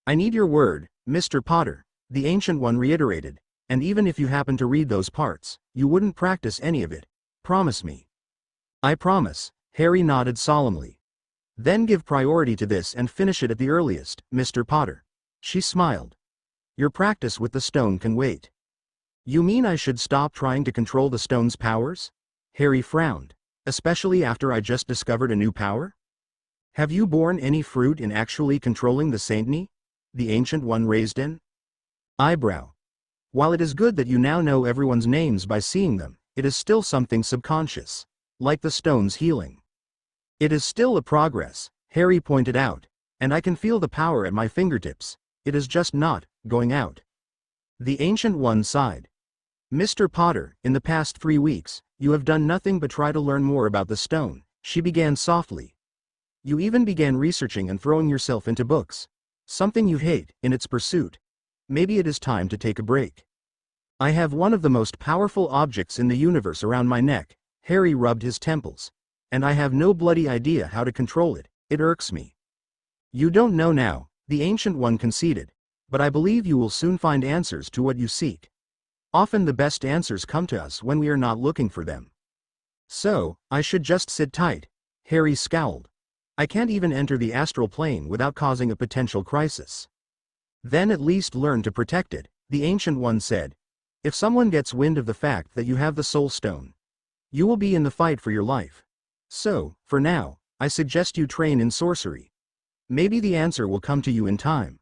I need your word, Mr. Potter, the Ancient One reiterated, and even if you happen to read those parts, you wouldn't practice any of it. Promise me. I promise, Harry nodded solemnly. Then give priority to this and finish it at the earliest, Mr. Potter. She smiled. Your practice with the stone can wait. You mean I should stop trying to control the stone's powers? Harry frowned. Especially after I just discovered a new power? Have you borne any fruit in actually controlling the Saintny? The Ancient One raised an eyebrow. While it is good that you now know everyone's names by seeing them, it is still something subconscious. Like the stone's healing. It is still a progress, Harry pointed out, and I can feel the power at my fingertips. It is just not going out. The Ancient One sighed. Mr. Potter, in the past 3 weeks, you have done nothing but try to learn more about the stone, she began softly. You even began researching and throwing yourself into books. Something you hate, in its pursuit. Maybe it is time to take a break. I have one of the most powerful objects in the universe around my neck, Harry rubbed his temples. And I have no bloody idea how to control it, it irks me. You don't know now, the Ancient One conceded, but I believe you will soon find answers to what you seek. Often the best answers come to us when we are not looking for them. So, I should just sit tight, Harry scowled. I can't even enter the astral plane without causing a potential crisis. Then at least learn to protect it, the Ancient One said. If someone gets wind of the fact that you have the Soul Stone, you will be in the fight for your life. So, for now, I suggest you train in sorcery. Maybe the answer will come to you in time.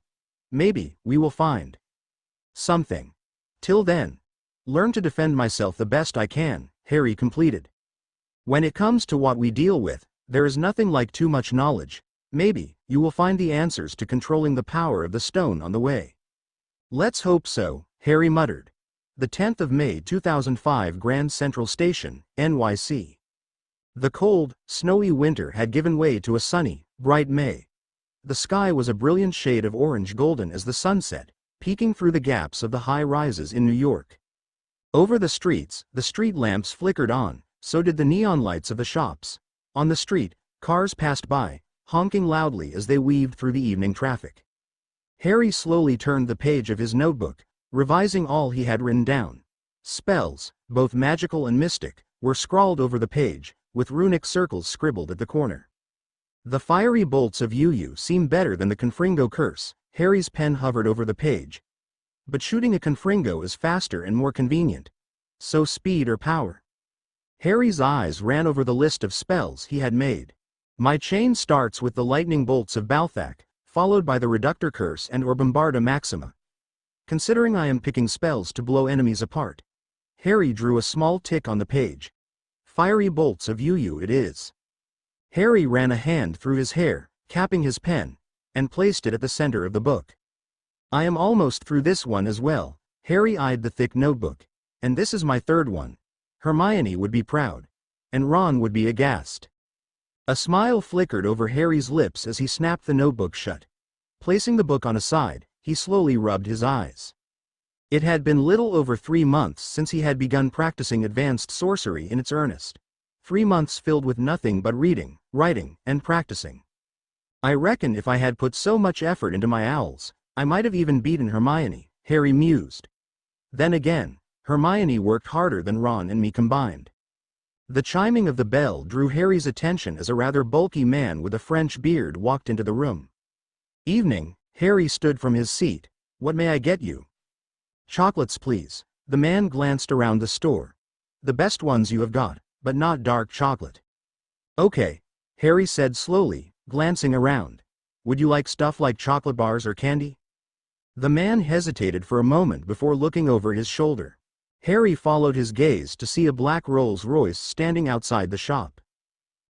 Maybe, we will find something. Till then, learn to defend myself the best I can, Harry completed. When it comes to what we deal with, there is nothing like too much knowledge. Maybe, you will find the answers to controlling the power of the stone on the way. Let's hope so, Harry muttered. The 10th of May 2005, Grand Central Station, NYC. The cold, snowy winter had given way to a sunny, bright May. The sky was a brilliant shade of orange-golden as the sun set, peeking through the gaps of the high-rises in New York. Over the streets, the street lamps flickered on, so did the neon lights of the shops. On the street, cars passed by, honking loudly as they weaved through the evening traffic. Harry slowly turned the page of his notebook, revising all he had written down. Spells, both magical and mystic, were scrawled over the page, with runic circles scribbled at the corner. The fiery bolts of UU seemed better than the Confringo curse. Harry's pen hovered over the page. but shooting a confringo is faster and more convenient. So speed or power? Harry's eyes ran over the list of spells he had made. My chain starts with the lightning bolts of Balthak, followed by the Reductor Curse and or Bombarda Maxima. Considering I am picking spells to blow enemies apart. Harry drew a small tick on the page. Fiery bolts of UU it is. Harry ran a hand through his hair, capping his pen, and placed it at the center of the book. I am almost through this one as well. Harry eyed the thick notebook. And this is my third one. Hermione would be proud. And Ron would be aghast. A smile flickered over Harry's lips as he snapped the notebook shut. Placing the book on a side, he slowly rubbed his eyes. It had been little over 3 months since he had begun practicing advanced sorcery in its earnest. 3 months filled with nothing but reading, writing, and practicing. I reckon if I had put so much effort into my owls, I might have even beaten Hermione, Harry mused. Then again, Hermione worked harder than Ron and me combined. The chiming of the bell drew Harry's attention as a rather bulky man with a French beard walked into the room. Evening, Harry stood from his seat. What may I get you? Chocolates please. The man glanced around the store. The best ones you have got, but not dark chocolate. Okay, Harry said slowly, glancing around. Would you like stuff like chocolate bars or candy? The man hesitated for a moment before looking over his shoulder. Harry followed his gaze to see a black Rolls-Royce standing outside the shop.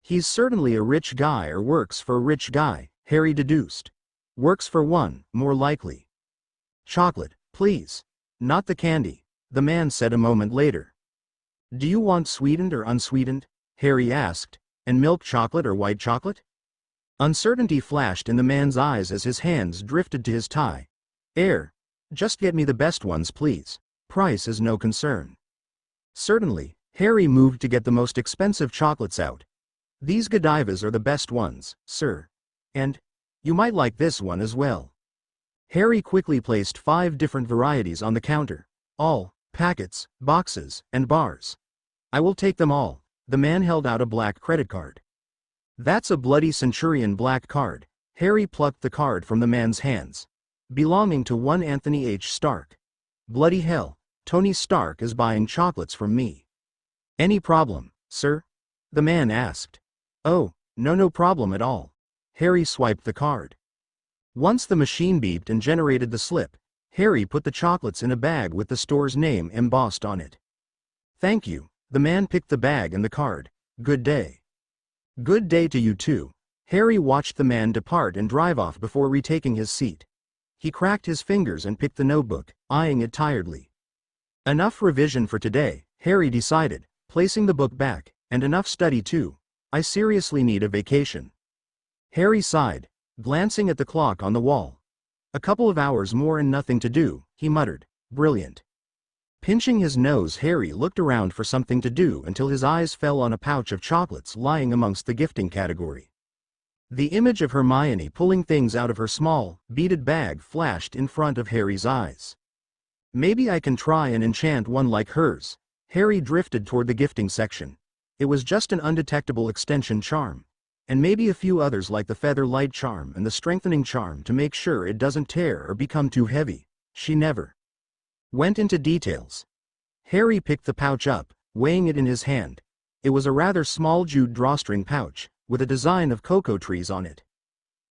He's certainly a rich guy or works for a rich guy, Harry deduced. Works for one, more likely. Chocolate, please. Not the candy, the man said a moment later. Do you want sweetened or unsweetened? Harry asked, and milk chocolate or white chocolate? Uncertainty flashed in the man's eyes as his hands drifted to his tie. Just get me the best ones please. Price is no concern. Certainly, Harry moved to get the most expensive chocolates out. These Godivas are the best ones, sir. And you might like this one as well. Harry quickly placed 5 different varieties on the counter. All, packets, boxes, and bars. I will take them all. The man held out a black credit card. That's a bloody Centurion black card. Harry plucked the card from the man's hands. Belonging to one Anthony H. Stark. Bloody hell, Tony Stark is buying chocolates from me. Any problem, sir? The man asked. Oh, no problem at all. Harry swiped the card. Once the machine beeped and generated the slip, Harry put the chocolates in a bag with the store's name embossed on it. Thank you. The man picked the bag and the card. Good day. Good day to you too. Harry watched the man depart and drive off before retaking his seat. He cracked his fingers and picked the notebook, eyeing it tiredly. Enough revision for today, Harry decided, placing the book back, and enough study too. I seriously need a vacation. Harry sighed, glancing at the clock on the wall. A couple of hours more and nothing to do, he muttered. Brilliant. Pinching his nose, Harry looked around for something to do until his eyes fell on a pouch of chocolates lying amongst the gifting category. The image of Hermione pulling things out of her small, beaded bag flashed in front of Harry's eyes. Maybe I can try and enchant one like hers. Harry drifted toward the gifting section. It was just an undetectable extension charm. And maybe a few others like the feather light charm and the strengthening charm to make sure it doesn't tear or become too heavy. She never went into details. Harry picked the pouch up, weighing it in his hand. It was a rather small jute drawstring pouch, with a design of cocoa trees on it.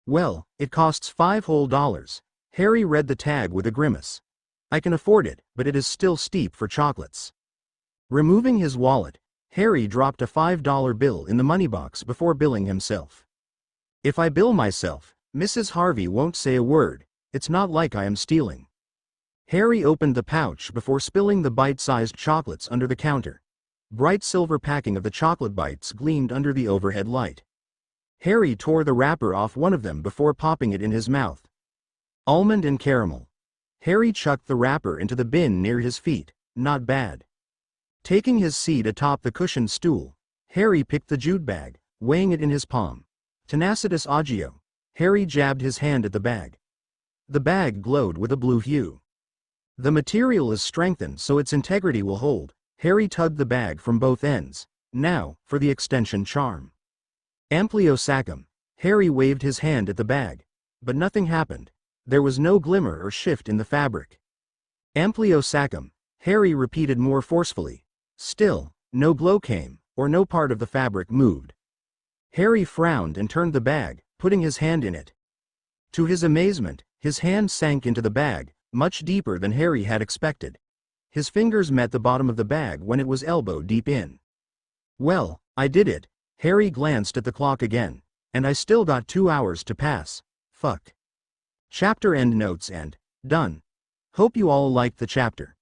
Well, it costs $5 whole. Harry read the tag with a grimace. I can afford it, but it is still steep for chocolates. Removing his wallet, Harry dropped a $5 bill in the money box before billing himself. If I bill myself, Mrs. Harvey won't say a word. It's not like I am stealing. Harry opened the pouch before spilling the bite-sized chocolates under the counter. Bright silver packing of the chocolate bites gleamed under the overhead light. Harry tore the wrapper off one of them before popping it in his mouth. Almond and caramel. Harry chucked the wrapper into the bin near his feet. Not bad. Taking his seat atop the cushioned stool, Harry picked the jute bag, weighing it in his palm. Tenacitus agio. Harry jabbed his hand at the bag. The bag glowed with a blue hue. The material is strengthened so its integrity will hold. Harry tugged the bag from both ends. Now, for the extension charm. Amplio sacum. Harry waved his hand at the bag. But nothing happened. There was no glimmer or shift in the fabric. Amplio sacum, Harry repeated more forcefully. Still, no blow came, or no part of the fabric moved. Harry frowned and turned the bag, putting his hand in it. To his amazement, his hand sank into the bag, much deeper than Harry had expected. His fingers met the bottom of the bag when it was elbow deep in. Well, I did it. Harry glanced at the clock again. And I still got 2 hours to pass. Fuck. Chapter end notes and done. Hope you all liked the chapter.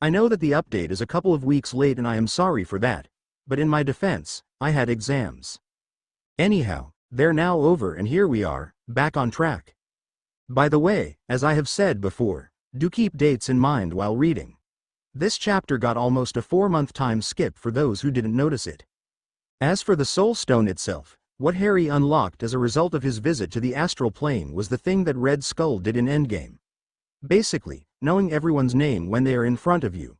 I know that the update is a couple of weeks late and I am sorry for that, but in my defense, I had exams. Anyhow, they're now over and here we are, back on track. By the way, as I have said before, do keep dates in mind while reading. This chapter got almost a 4-month time skip for those who didn't notice it. As for the Soul Stone itself, what Harry unlocked as a result of his visit to the astral plane was the thing that Red Skull did in Endgame. Basically, knowing everyone's name when they are in front of you.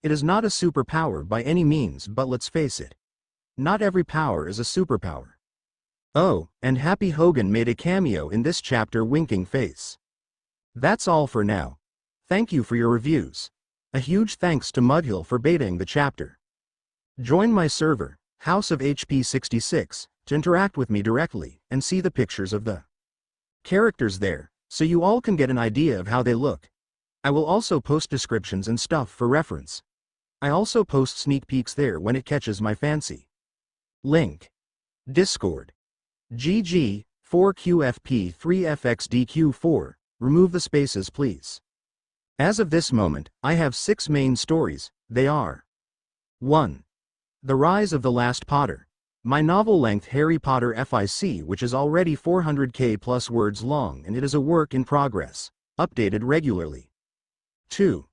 It is not a superpower by any means, but let's face it. Not every power is a superpower. Oh, and Happy Hogan made a cameo in this chapter, winking face. That's all for now. Thank you for your reviews. A huge thanks to Mudhill for betaing the chapter. Join my server, House of HP66, to interact with me directly and see the pictures of the characters there, so you all can get an idea of how they look. I will also post descriptions and stuff for reference. I also post sneak peeks there when it catches my fancy. Link. Discord. GG, 4QFP 3FXDQ4, remove the spaces please. As of this moment, I have 6 main stories. They are 1. The Rise of the Last Potter. My novel-length Harry Potter FIC, which is already 400k plus words long and it is a work in progress, updated regularly. 2.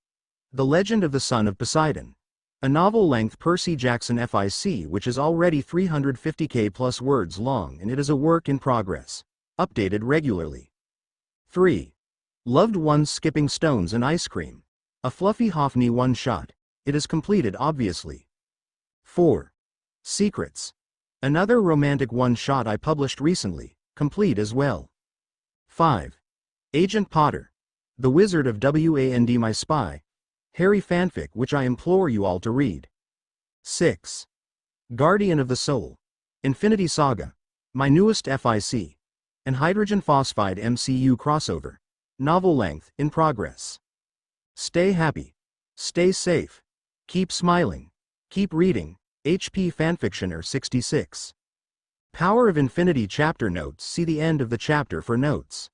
The Legend of the Son of Poseidon. A novel-length Percy Jackson FIC which is already 350k plus words long and it is a work in progress, updated regularly. 3. Loved Ones Skipping Stones and Ice Cream. A fluffy Hoffney one-shot. It is completed obviously. 4. Secrets. Another romantic one-shot I published recently, complete as well. 5. Agent Potter. The Wizard of WAND My Spy. Harry fanfic which I implore you all to read. 6. Guardian of the Soul. Infinity Saga. My newest FIC. And Hydrogen Phosphide MCU crossover. Novel length, in progress. Stay happy. Stay safe. Keep smiling. Keep reading. HP Fanfictioner 66. Power of Infinity chapter notes. See the end of the chapter for notes.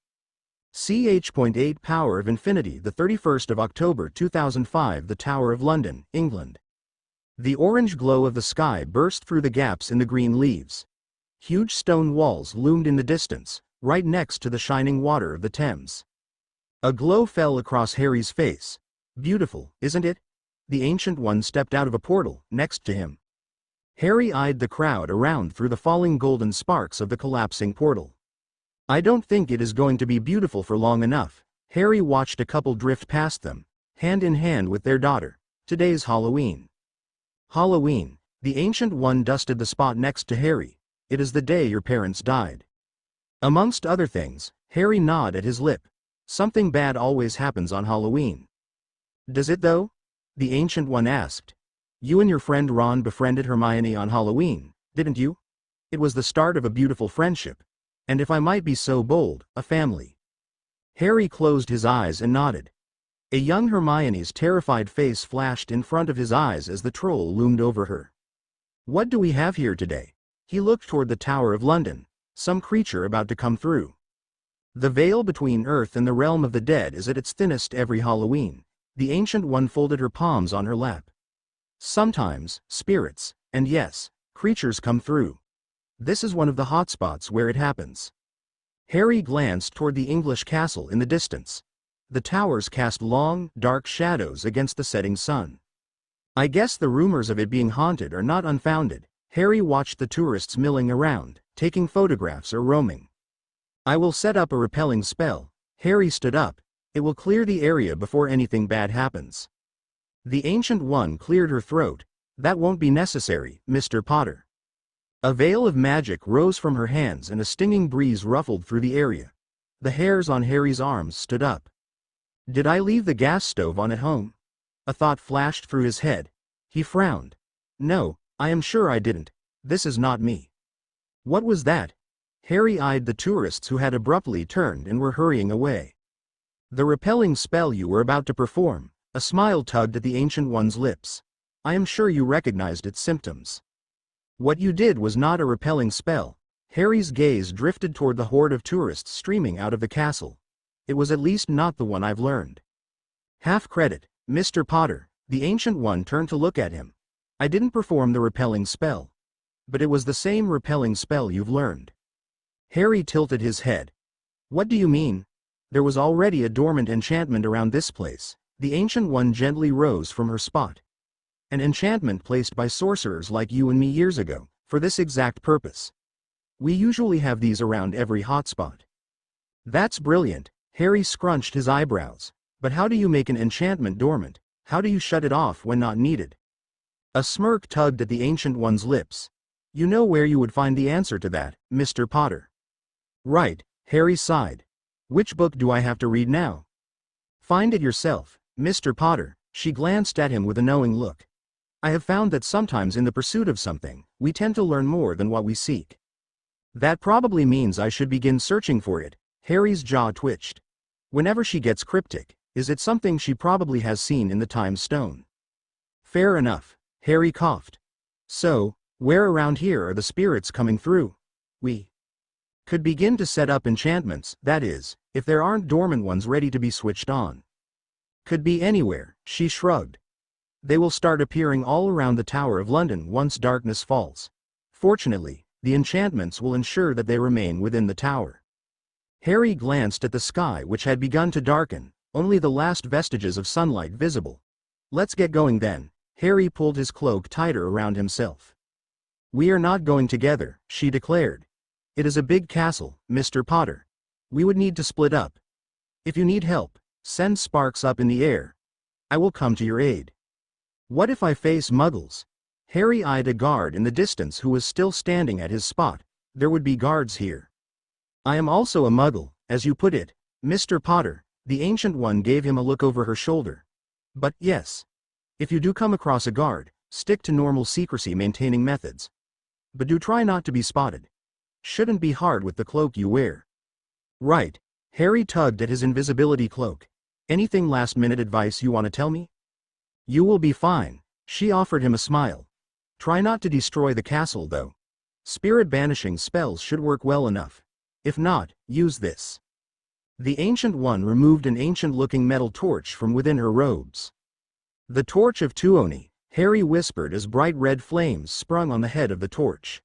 CH.8 Power of Infinity, the 31st of October 2005, the Tower of London, England. The orange glow of the sky burst through the gaps in the green leaves. Huge stone walls loomed in the distance, right next to the shining water of the Thames. A glow fell across Harry's face. Beautiful, isn't it? The Ancient One stepped out of a portal next to him. Harry eyed the crowd around through the falling golden sparks of the collapsing portal. I don't think it is going to be beautiful for long enough. Harry watched a couple drift past them, hand in hand with their daughter. Today's Halloween. Halloween. The Ancient One dusted the spot next to Harry. It is the day your parents died. Amongst other things, Harry gnawed at his lip. Something bad always happens on Halloween. Does it though? The Ancient One asked. You and your friend Ron befriended Hermione on Halloween, didn't you? It was the start of a beautiful friendship. And if I might be so bold, a family. Harry closed his eyes and nodded. A young Hermione's terrified face flashed in front of his eyes as the troll loomed over her. What do we have here today? He looked toward the Tower of London. Some creature about to come through. The veil between Earth and the realm of the dead is at its thinnest every Halloween. The Ancient One folded her palms on her lap. Sometimes, spirits, and yes, creatures come through. This is one of the hotspots where it happens. Harry glanced toward the English castle in the distance. The towers cast long, dark shadows against the setting sun. I guess the rumors of it being haunted are not unfounded. Harry watched the tourists milling around, taking photographs or roaming. I will set up a repelling spell. Harry stood up. It will clear the area before anything bad happens. The Ancient One cleared her throat. That won't be necessary, Mr. Potter. A veil of magic rose from her hands and a stinging breeze ruffled through the area. The hairs on Harry's arms stood up. Did I leave the gas stove on at home? A thought flashed through his head. He frowned. No, I am sure I didn't. This is not me. What was that? Harry eyed the tourists who had abruptly turned and were hurrying away. The repelling spell you were about to perform. A smile tugged at the Ancient One's lips. I am sure you recognized its symptoms. What you did was not a repelling spell. Harry's gaze drifted toward the horde of tourists streaming out of the castle. It was at least not the one I've learned. Half credit, Mr. Potter. The Ancient One turned to look at him. I didn't perform the repelling spell. But it was the same repelling spell you've learned. Harry tilted his head. What do you mean? There was already a dormant enchantment around this place. The Ancient One gently rose from her spot. An enchantment placed by sorcerers like you and me years ago, for this exact purpose. We usually have these around every hotspot. That's brilliant. Harry scrunched his eyebrows. But how do you make an enchantment dormant? How do you shut it off when not needed? A smirk tugged at the Ancient One's lips. You know where you would find the answer to that, Mr. Potter. Right, Harry sighed. Which book do I have to read now? Find it yourself, Mr. Potter. She glanced at him with a knowing look. I have found that sometimes in the pursuit of something, we tend to learn more than what we seek. That probably means I should begin searching for it. Harry's jaw twitched. Whenever she gets cryptic, is it something she probably has seen in the Time Stone? Fair enough, Harry coughed. So, where around here are the spirits coming through? We could begin to set up enchantments, that is, if there aren't dormant ones ready to be switched on. Could be anywhere, she shrugged. They will start appearing all around the Tower of London once darkness falls. Fortunately, the enchantments will ensure that they remain within the tower. Harry glanced at the sky which had begun to darken, only the last vestiges of sunlight visible. Let's get going then. Harry pulled his cloak tighter around himself. We are not going together, she declared. It is a big castle, Mr. Potter. We would need to split up. If you need help, send sparks up in the air. I will come to your aid. What if I face muggles? Harry eyed a guard in the distance who was still standing at his spot. There would be guards here. I am also a muggle, as you put it, Mr. Potter. The Ancient One gave him a look over her shoulder. But yes. If you do come across a guard, stick to normal secrecy maintaining methods. But do try not to be spotted. Shouldn't be hard with the cloak you wear. Right. Harry tugged at his invisibility cloak. Anything last-minute advice you want to tell me? You will be fine. She offered him a smile. Try not to destroy the castle though. Spirit banishing spells should work well enough. If not, use this. The Ancient One removed an ancient-looking metal torch from within her robes. The torch of Tuoni, Harry whispered as bright red flames sprung on the head of the torch.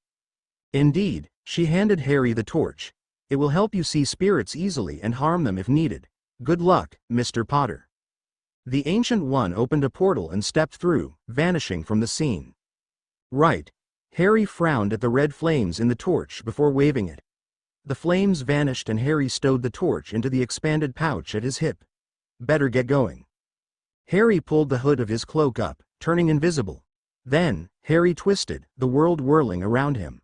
Indeed, she handed Harry the torch. It will help you see spirits easily and harm them if needed. Good luck, Mr. Potter. The Ancient One opened a portal and stepped through, vanishing from the scene. Right. Harry frowned at the red flames in the torch before waving it. The flames vanished and Harry stowed the torch into the expanded pouch at his hip. Better get going. Harry pulled the hood of his cloak up, turning invisible. Then, Harry twisted, the world whirling around him.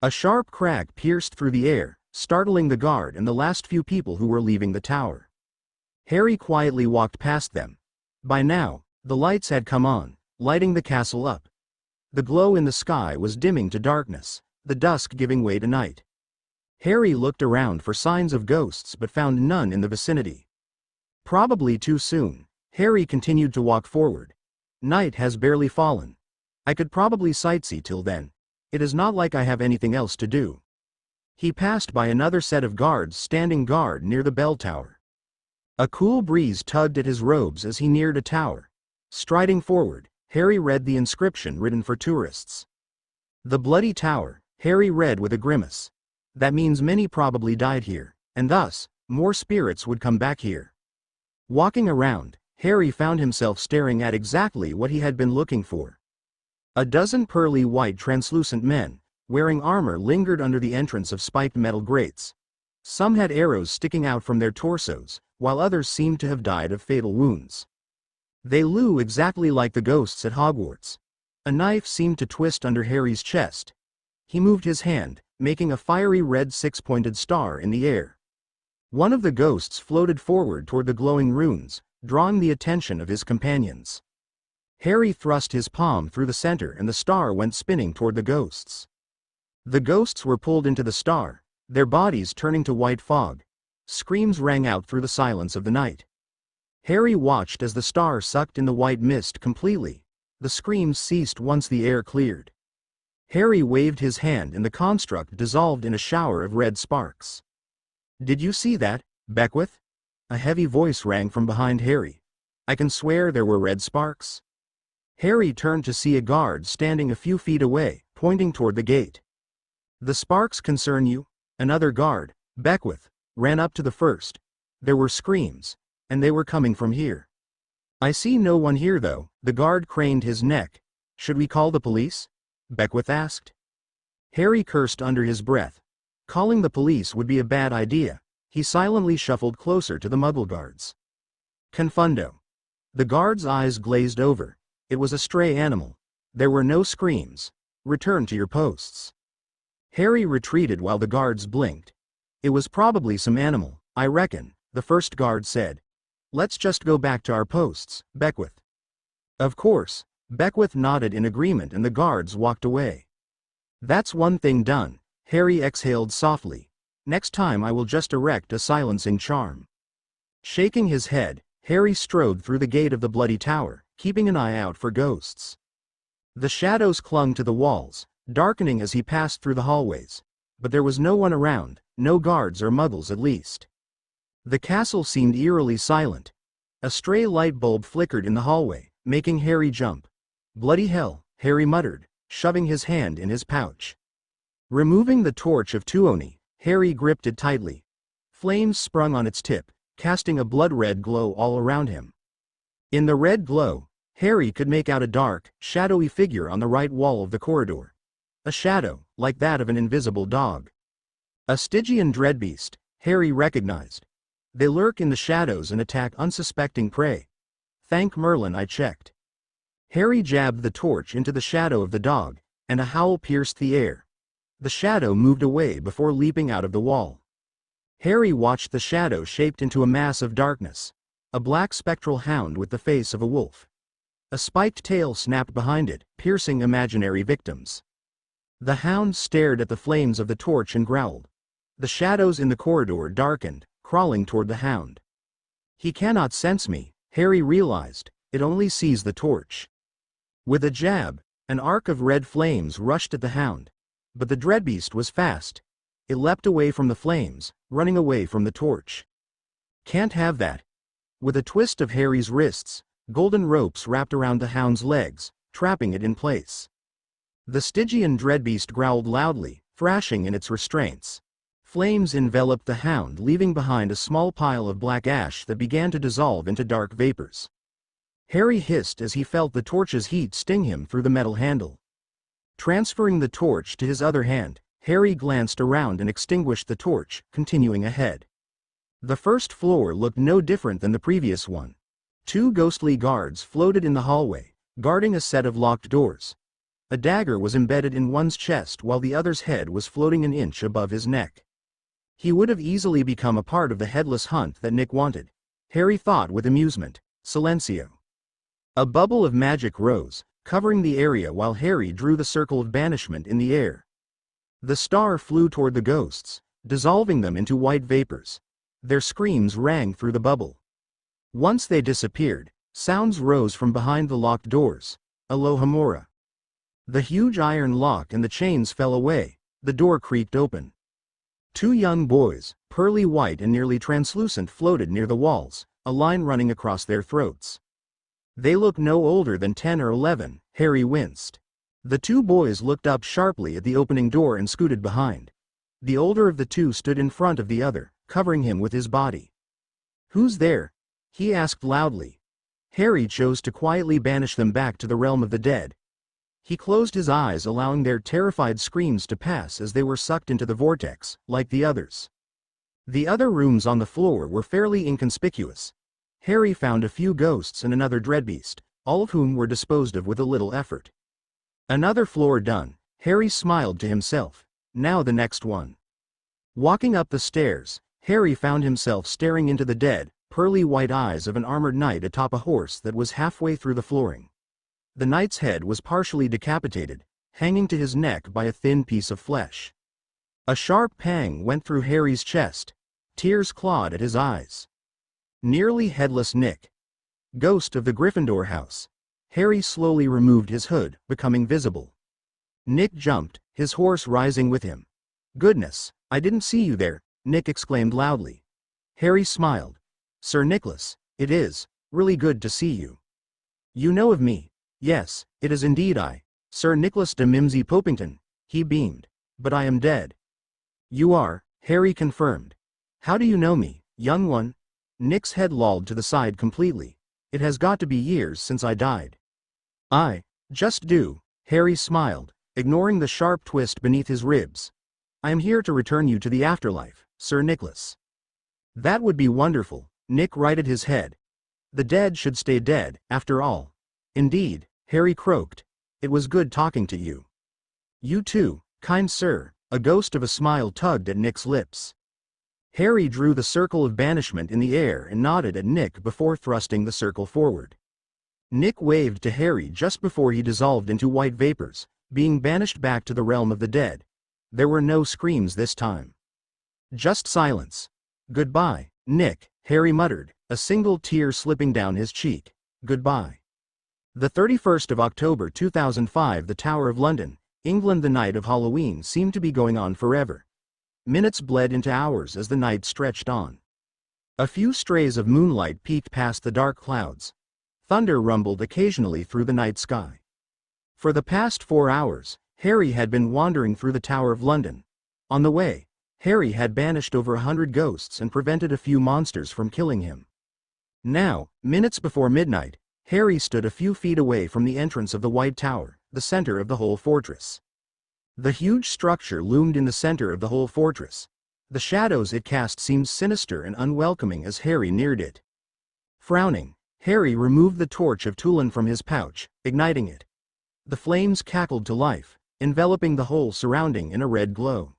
A sharp crack pierced through the air, startling the guard and the last few people who were leaving the tower. Harry quietly walked past them. By now, the lights had come on, lighting the castle up. The glow in the sky was dimming to darkness, the dusk giving way to night. Harry looked around for signs of ghosts but found none in the vicinity. Probably too soon. Harry continued to walk forward. Night has barely fallen. I could probably sightsee till then. It is not like I have anything else to do. He passed by another set of guards standing guard near the bell tower. A cool breeze tugged at his robes as he neared a tower. Striding forward, Harry read the inscription written for tourists. The Bloody Tower, Harry read with a grimace. That means many probably died here, and thus, more spirits would come back here. Walking around, Harry found himself staring at exactly what he had been looking for. A dozen pearly white translucent men, wearing armor, lingered under the entrance of spiked metal grates. Some had arrows sticking out from their torsos, while others seemed to have died of fatal wounds. They loo exactly like the ghosts at Hogwarts. A knife seemed to twist under Harry's chest. He moved his hand, making a fiery red six-pointed star in the air. One of the ghosts floated forward toward the glowing runes, drawing the attention of his companions. Harry thrust his palm through the center and the star went spinning toward the ghosts. The ghosts were pulled into the star, their bodies turning to white fog. Screams rang out through the silence of the night. Harry watched as the star sucked in the white mist completely. The screams ceased once the air cleared. Harry waved his hand and the construct dissolved in a shower of red sparks. "Did you see that, Beckwith?" A heavy voice rang from behind Harry. "I can swear there were red sparks." Harry turned to see a guard standing a few feet away, pointing toward the gate. "The sparks concern you?" Another guard, Beckwith, ran up to the first. There were screams, and they were coming from here. "I see no one here though." The guard craned his neck. "Should we call the police?" Beckwith asked. Harry cursed under his breath. Calling the police would be a bad idea. He silently shuffled closer to the Muggle guards. "Confundo." The guard's eyes glazed over. It was a stray animal. There were no screams. "Return to your posts." Harry retreated while the guards blinked. "It was probably some animal, I reckon," the first guard said. "Let's just go back to our posts, Beckwith." "Of course." Beckwith nodded in agreement and the guards walked away. "That's one thing done," Harry exhaled softly. "Next time I will just erect a silencing charm." Shaking his head, Harry strode through the gate of the Bloody Tower, keeping an eye out for ghosts. The shadows clung to the walls, darkening as he passed through the hallways. But there was no one around, no guards or Muggles at least. The castle seemed eerily silent. A stray light bulb flickered in the hallway, making Harry jump. "Bloody hell," Harry muttered, shoving his hand in his pouch. Removing the torch of Tuoni, Harry gripped it tightly. Flames sprung on its tip, casting a blood-red glow all around him. In the red glow, Harry could make out a dark, shadowy figure on the right wall of the corridor. A shadow, like that of an invisible dog. A Stygian dreadbeast, Harry recognized. They lurk in the shadows and attack unsuspecting prey. Thank Merlin I checked. Harry jabbed the torch into the shadow of the dog, and a howl pierced the air. The shadow moved away before leaping out of the wall. Harry watched the shadow shaped into a mass of darkness. A black spectral hound with the face of a wolf. A spiked tail snapped behind it, piercing imaginary victims. The hound stared at the flames of the torch and growled. The shadows in the corridor darkened, crawling toward the hound. "He cannot sense me," Harry realized. "It only sees the torch." With a jab, an arc of red flames rushed at the hound. But the dreadbeast was fast. It leapt away from the flames, running away from the torch. "Can't have that." With a twist of Harry's wrists, golden ropes wrapped around the hound's legs, trapping it in place. The Stygian dreadbeast growled loudly, thrashing in its restraints. Flames enveloped the hound, leaving behind a small pile of black ash that began to dissolve into dark vapors. Harry hissed as he felt the torch's heat sting him through the metal handle. Transferring the torch to his other hand, Harry glanced around and extinguished the torch, continuing ahead. The first floor looked no different than the previous one. Two ghostly guards floated in the hallway, guarding a set of locked doors. A dagger was embedded in one's chest while the other's head was floating an inch above his neck. He would have easily become a part of the headless hunt that Nick wanted. Harry thought with amusement. Silencio. A bubble of magic rose, covering the area while Harry drew the circle of banishment in the air. The star flew toward the ghosts, dissolving them into white vapors. Their screams rang through the bubble. Once they disappeared, sounds rose from behind the locked doors. Alohomora. The huge iron lock and the chains fell away. The door creaked open. Two young boys, pearly white and nearly translucent, floated near the walls, a line running across their throats. They looked no older than 10 or 11, Harry winced. The two boys looked up sharply at the opening door and scooted behind. The older of the two stood in front of the other, covering him with his body. "Who's there?" he asked loudly. Harry chose to quietly banish them back to the realm of the dead. He closed his eyes, allowing their terrified screams to pass as they were sucked into the vortex, like the others. The other rooms on the floor were fairly inconspicuous. Harry found a few ghosts and another dreadbeast, all of whom were disposed of with a little effort. Another floor done, Harry smiled to himself. Now the next one. Walking up the stairs, Harry found himself staring into the dead, pearly white eyes of an armored knight atop a horse that was halfway through the flooring. The knight's head was partially decapitated, hanging to his neck by a thin piece of flesh. A sharp pang went through Harry's chest. Tears clawed at his eyes. Nearly headless Nick. Ghost of the Gryffindor house. Harry slowly removed his hood, becoming visible. Nick jumped, his horse rising with him. "Goodness, I didn't see you there," Nick exclaimed loudly. Harry smiled. "Sir Nicholas, it is really good to see you." "You know of me?" "Yes, it is indeed I, Sir Nicholas de Mimsy Popington," he beamed. "But I am dead." "You are," Harry confirmed. "How do you know me, young one?" Nick's head lolled to the side completely. "It has got to be years since I died." "I just do," Harry smiled, ignoring the sharp twist beneath his ribs. "I am here to return you to the afterlife, Sir Nicholas." "That would be wonderful," Nick righted his head. "The dead should stay dead, after all." "Indeed," Harry croaked. "It was good talking to you." "You too, kind sir." A ghost of a smile tugged at Nick's lips. Harry drew the circle of banishment in the air and nodded at Nick before thrusting the circle forward. Nick waved to Harry just before he dissolved into white vapors, being banished back to the realm of the dead. There were no screams this time. Just silence. "Goodbye, Nick," Harry muttered, a single tear slipping down his cheek. "Goodbye." The 31st of October 2005, the Tower of London, England. The night of Halloween seemed to be going on forever. Minutes bled into hours as the night stretched on. A few strays of moonlight peeked past the dark clouds. Thunder rumbled occasionally through the night sky. For the past 4 hours, Harry had been wandering through the Tower of London. On the way, Harry had banished over 100 ghosts and prevented a few monsters from killing him. Now, minutes before midnight, Harry stood a few feet away from the entrance of the White Tower, the center of the whole fortress. The huge structure loomed in the center of the whole fortress. The shadows it cast seemed sinister and unwelcoming as Harry neared it. Frowning, Harry removed the torch of Tulin from his pouch, igniting it. The flames cackled to life, enveloping the whole surrounding in a red glow.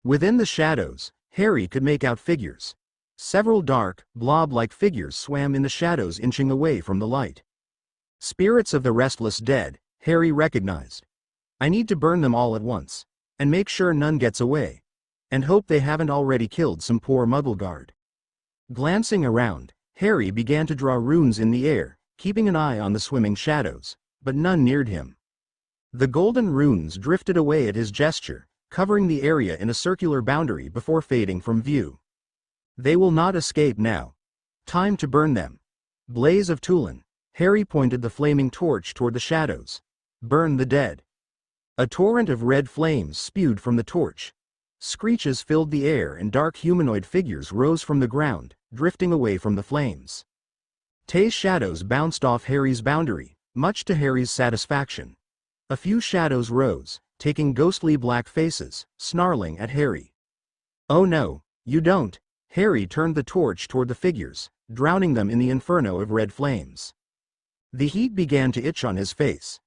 Within the shadows, Harry could make out figures. Several dark, blob-like figures swam in the shadows, inching away from the light. Spirits of the restless dead, Harry recognized. "I need to burn them all at once, and make sure none gets away, and hope they haven't already killed some poor muggle guard." Glancing around, Harry began to draw runes in the air, keeping an eye on the swimming shadows, but none neared him. The golden runes drifted away at his gesture, covering the area in a circular boundary before fading from view. They will not escape now. Time to burn them. Blaze of Tulin. Harry pointed the flaming torch toward the shadows. Burn the dead. A torrent of red flames spewed from the torch. Screeches filled the air and dark humanoid figures rose from the ground, drifting away from the flames. Tay's shadows bounced off Harry's boundary, much to Harry's satisfaction. A few shadows rose, taking ghostly black faces, snarling at Harry. "Oh no, you don't!" Harry turned the torch toward the figures, drowning them in the inferno of red flames. The heat began to itch on his face.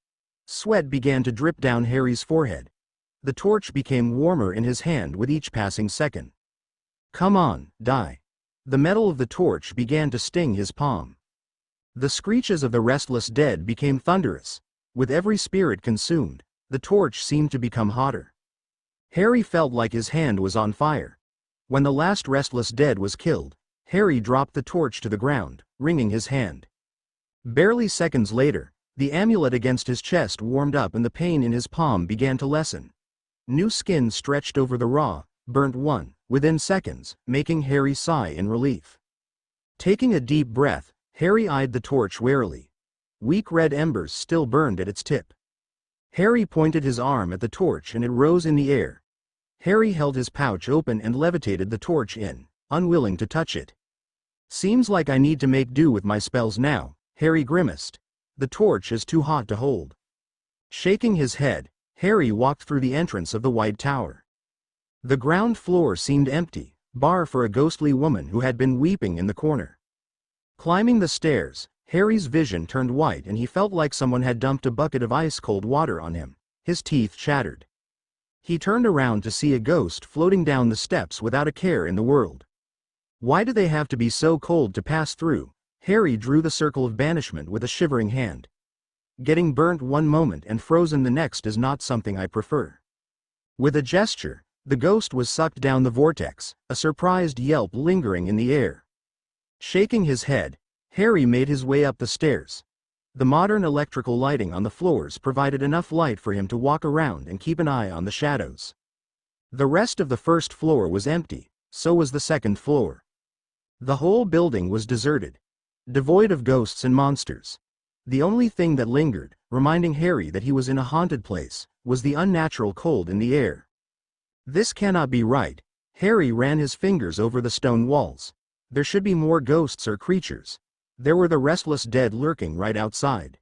Sweat began to drip down Harry's forehead. The torch became warmer in his hand with each passing second. "Come on, die." The metal of the torch began to sting his palm. The screeches of the restless dead became thunderous. With every spirit consumed, the torch seemed to become hotter. Harry felt like his hand was on fire. When the last restless dead was killed, Harry dropped the torch to the ground, wringing his hand. Barely seconds later, the amulet against his chest warmed up and the pain in his palm began to lessen. New skin stretched over the raw, burnt one, within seconds, making Harry sigh in relief. Taking a deep breath, Harry eyed the torch warily. Weak red embers still burned at its tip. Harry pointed his arm at the torch and it rose in the air. Harry held his pouch open and levitated the torch in, unwilling to touch it. "Seems like I need to make do with my spells now," Harry grimaced. "The torch is too hot to hold." Shaking his head, Harry walked through the entrance of the White Tower. The ground floor seemed empty, bar for a ghostly woman who had been weeping in the corner. Climbing the stairs, Harry's vision turned white and he felt like someone had dumped a bucket of ice-cold water on him. His teeth chattered. He turned around to see a ghost floating down the steps without a care in the world. Why do they have to be so cold to pass through? Harry drew the circle of banishment with a shivering hand. Getting burnt one moment and frozen the next is not something I prefer. With a gesture, the ghost was sucked down the vortex, a surprised yelp lingering in the air. Shaking his head, Harry made his way up the stairs. The modern electrical lighting on the floors provided enough light for him to walk around and keep an eye on the shadows. The rest of the first floor was empty, so was the second floor. The whole building was deserted, devoid of ghosts and monsters. The only thing that lingered, reminding Harry that he was in a haunted place, was the unnatural cold in the air. This cannot be right. Harry ran his fingers over the stone walls. There should be more ghosts or creatures. There were the restless dead lurking right outside.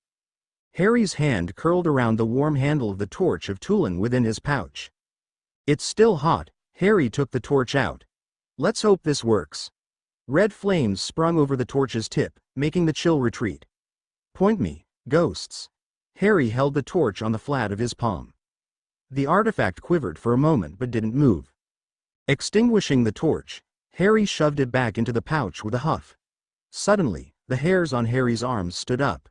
Harry's hand curled around the warm handle of the torch of Tulin within his pouch. It's still hot. Harry took the torch out. Let's hope this works. Red flames sprung over the torch's tip, making the chill retreat. Point me, ghosts. Harry held the torch on the flat of his palm. The artifact quivered for a moment but didn't move. Extinguishing the torch, Harry shoved it back into the pouch with a huff. Suddenly, the hairs on Harry's arms stood up.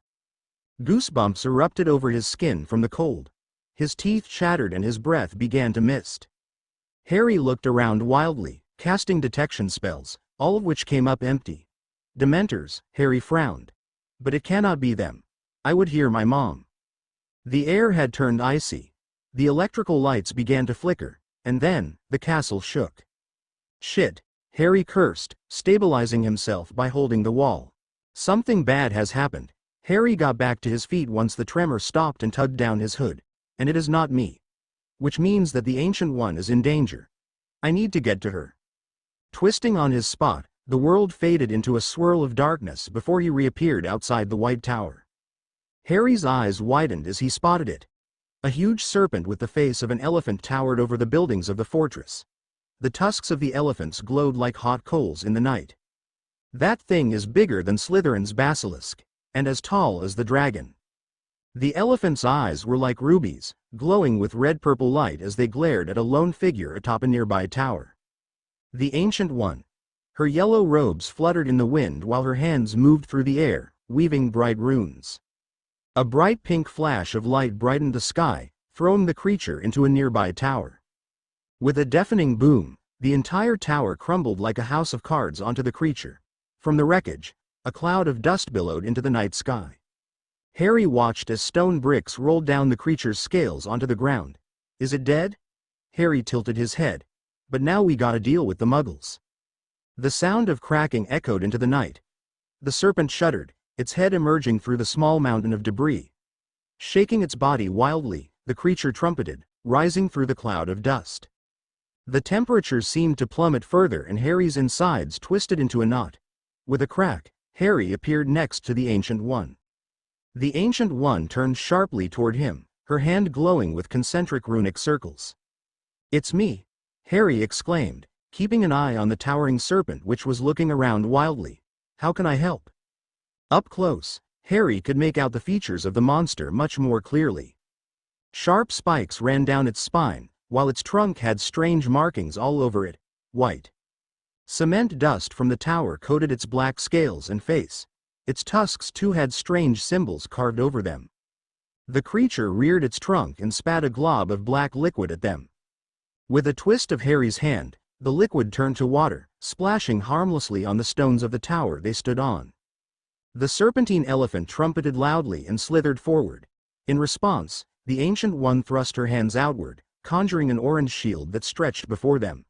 Goosebumps erupted over his skin from the cold. His teeth chattered and his breath began to mist. Harry looked around wildly, casting detection spells, all of which came up empty. Dementors, Harry frowned. But it cannot be them. I would hear my mom. The air had turned icy. The electrical lights began to flicker, and then, the castle shook. Shit, Harry cursed, stabilizing himself by holding the wall. Something bad has happened. Harry got back to his feet once the tremor stopped and tugged down his hood. And it is not me. Which means that the Ancient One is in danger. I need to get to her. Twisting on his spot, the world faded into a swirl of darkness before he reappeared outside the White Tower. Harry's eyes widened as he spotted it. A huge serpent with the face of an elephant towered over the buildings of the fortress. The tusks of the elephants glowed like hot coals in the night. That thing is bigger than Slytherin's basilisk, and as tall as the dragon. The elephant's eyes were like rubies, glowing with red-purple light as they glared at a lone figure atop a nearby tower. The Ancient One. Her yellow robes fluttered in the wind while her hands moved through the air, weaving bright runes. A bright pink flash of light brightened the sky, throwing the creature into a nearby tower. With a deafening boom, the entire tower crumbled like a house of cards onto the creature. From the wreckage, a cloud of dust billowed into the night sky. Harry watched as stone bricks rolled down the creature's scales onto the ground. Is it dead? Harry tilted his head. But now we gotta deal with the muggles. The sound of cracking echoed into the night. The serpent shuddered, its head emerging through the small mountain of debris. Shaking its body wildly, the creature trumpeted, rising through the cloud of dust. The temperature seemed to plummet further and Harry's insides twisted into a knot. With a crack, Harry appeared next to the Ancient One. The Ancient One turned sharply toward him, her hand glowing with concentric runic circles. It's me, Harry exclaimed, keeping an eye on the towering serpent which was looking around wildly. How can I help? Up close, Harry could make out the features of the monster much more clearly. Sharp spikes ran down its spine, while its trunk had strange markings all over it, white. Cement dust from the tower coated its black scales and face. Its tusks too had strange symbols carved over them. The creature reared its trunk and spat a glob of black liquid at them. With a twist of Harry's hand, the liquid turned to water, splashing harmlessly on the stones of the tower they stood on. The serpentine elephant trumpeted loudly and slithered forward. In response, the Ancient One thrust her hands outward, conjuring an orange shield that stretched before them.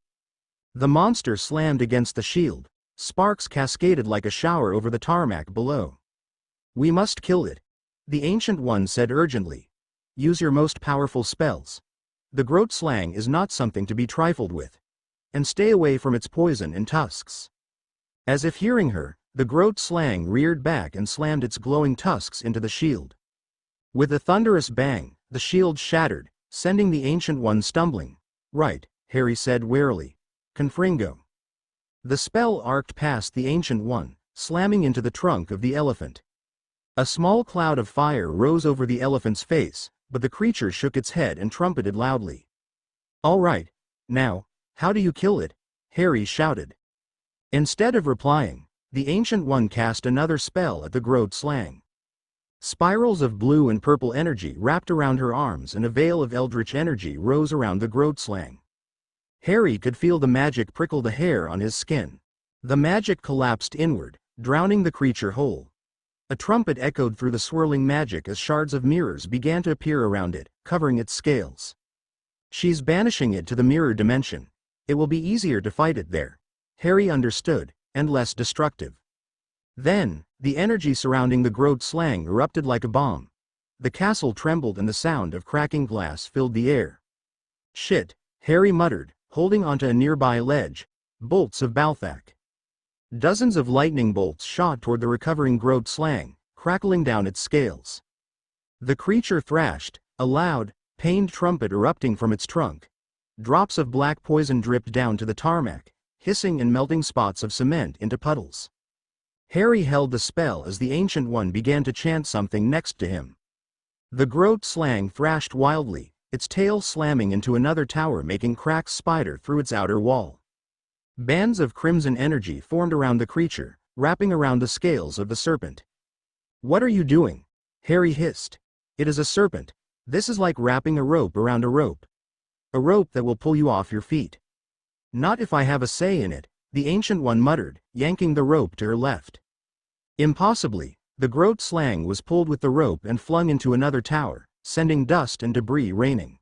The monster slammed against the shield. Sparks cascaded like a shower over the tarmac below. We must kill it, the Ancient One said urgently. Use your most powerful spells. The Groat Slang is not something to be trifled with. And stay away from its poison and tusks. As if hearing her, the Groat Slang reared back and slammed its glowing tusks into the shield. With a thunderous bang, the shield shattered, sending the Ancient One stumbling. Right, Harry said warily. Confringo. The spell arced past the Ancient One, slamming into the trunk of the elephant. A small cloud of fire rose over the elephant's face, but the creature shook its head and trumpeted loudly. All right. Now, how do you kill it? Harry shouted. Instead of replying, the Ancient One cast another spell at the Groat Slang. Spirals of blue and purple energy wrapped around her arms and a veil of eldritch energy rose around the Groat Slang. Harry could feel the magic prickle the hair on his skin. The magic collapsed inward, drowning the creature whole. A trumpet echoed through the swirling magic as shards of mirrors began to appear around it, covering its scales. She's banishing it to the mirror dimension. It will be easier to fight it there. Harry understood, and less destructive. Then, the energy surrounding the Groat Slang erupted like a bomb. The castle trembled and the sound of cracking glass filled the air. Shit, Harry muttered, holding onto a nearby ledge. Bolts of Balthak. Dozens of lightning bolts shot toward the recovering Groat Slang, crackling down its scales. The creature thrashed, a loud, pained trumpet erupting from its trunk. Drops of black poison dripped down to the tarmac, hissing and melting spots of cement into puddles. Harry held the spell as the Ancient One began to chant something next to him. The Groat Slang thrashed wildly, its tail slamming into another tower making cracks spider through its outer wall. Bands of crimson energy formed around the creature, wrapping around the scales of the serpent. "What are you doing?" Harry hissed. "It is a serpent. This is like wrapping a rope around a rope. A rope that will pull you off your feet." "Not if I have a say in it," the Ancient One muttered, yanking the rope to her left. Impossibly, the Groat Slang was pulled with the rope and flung into another tower, sending dust and debris raining.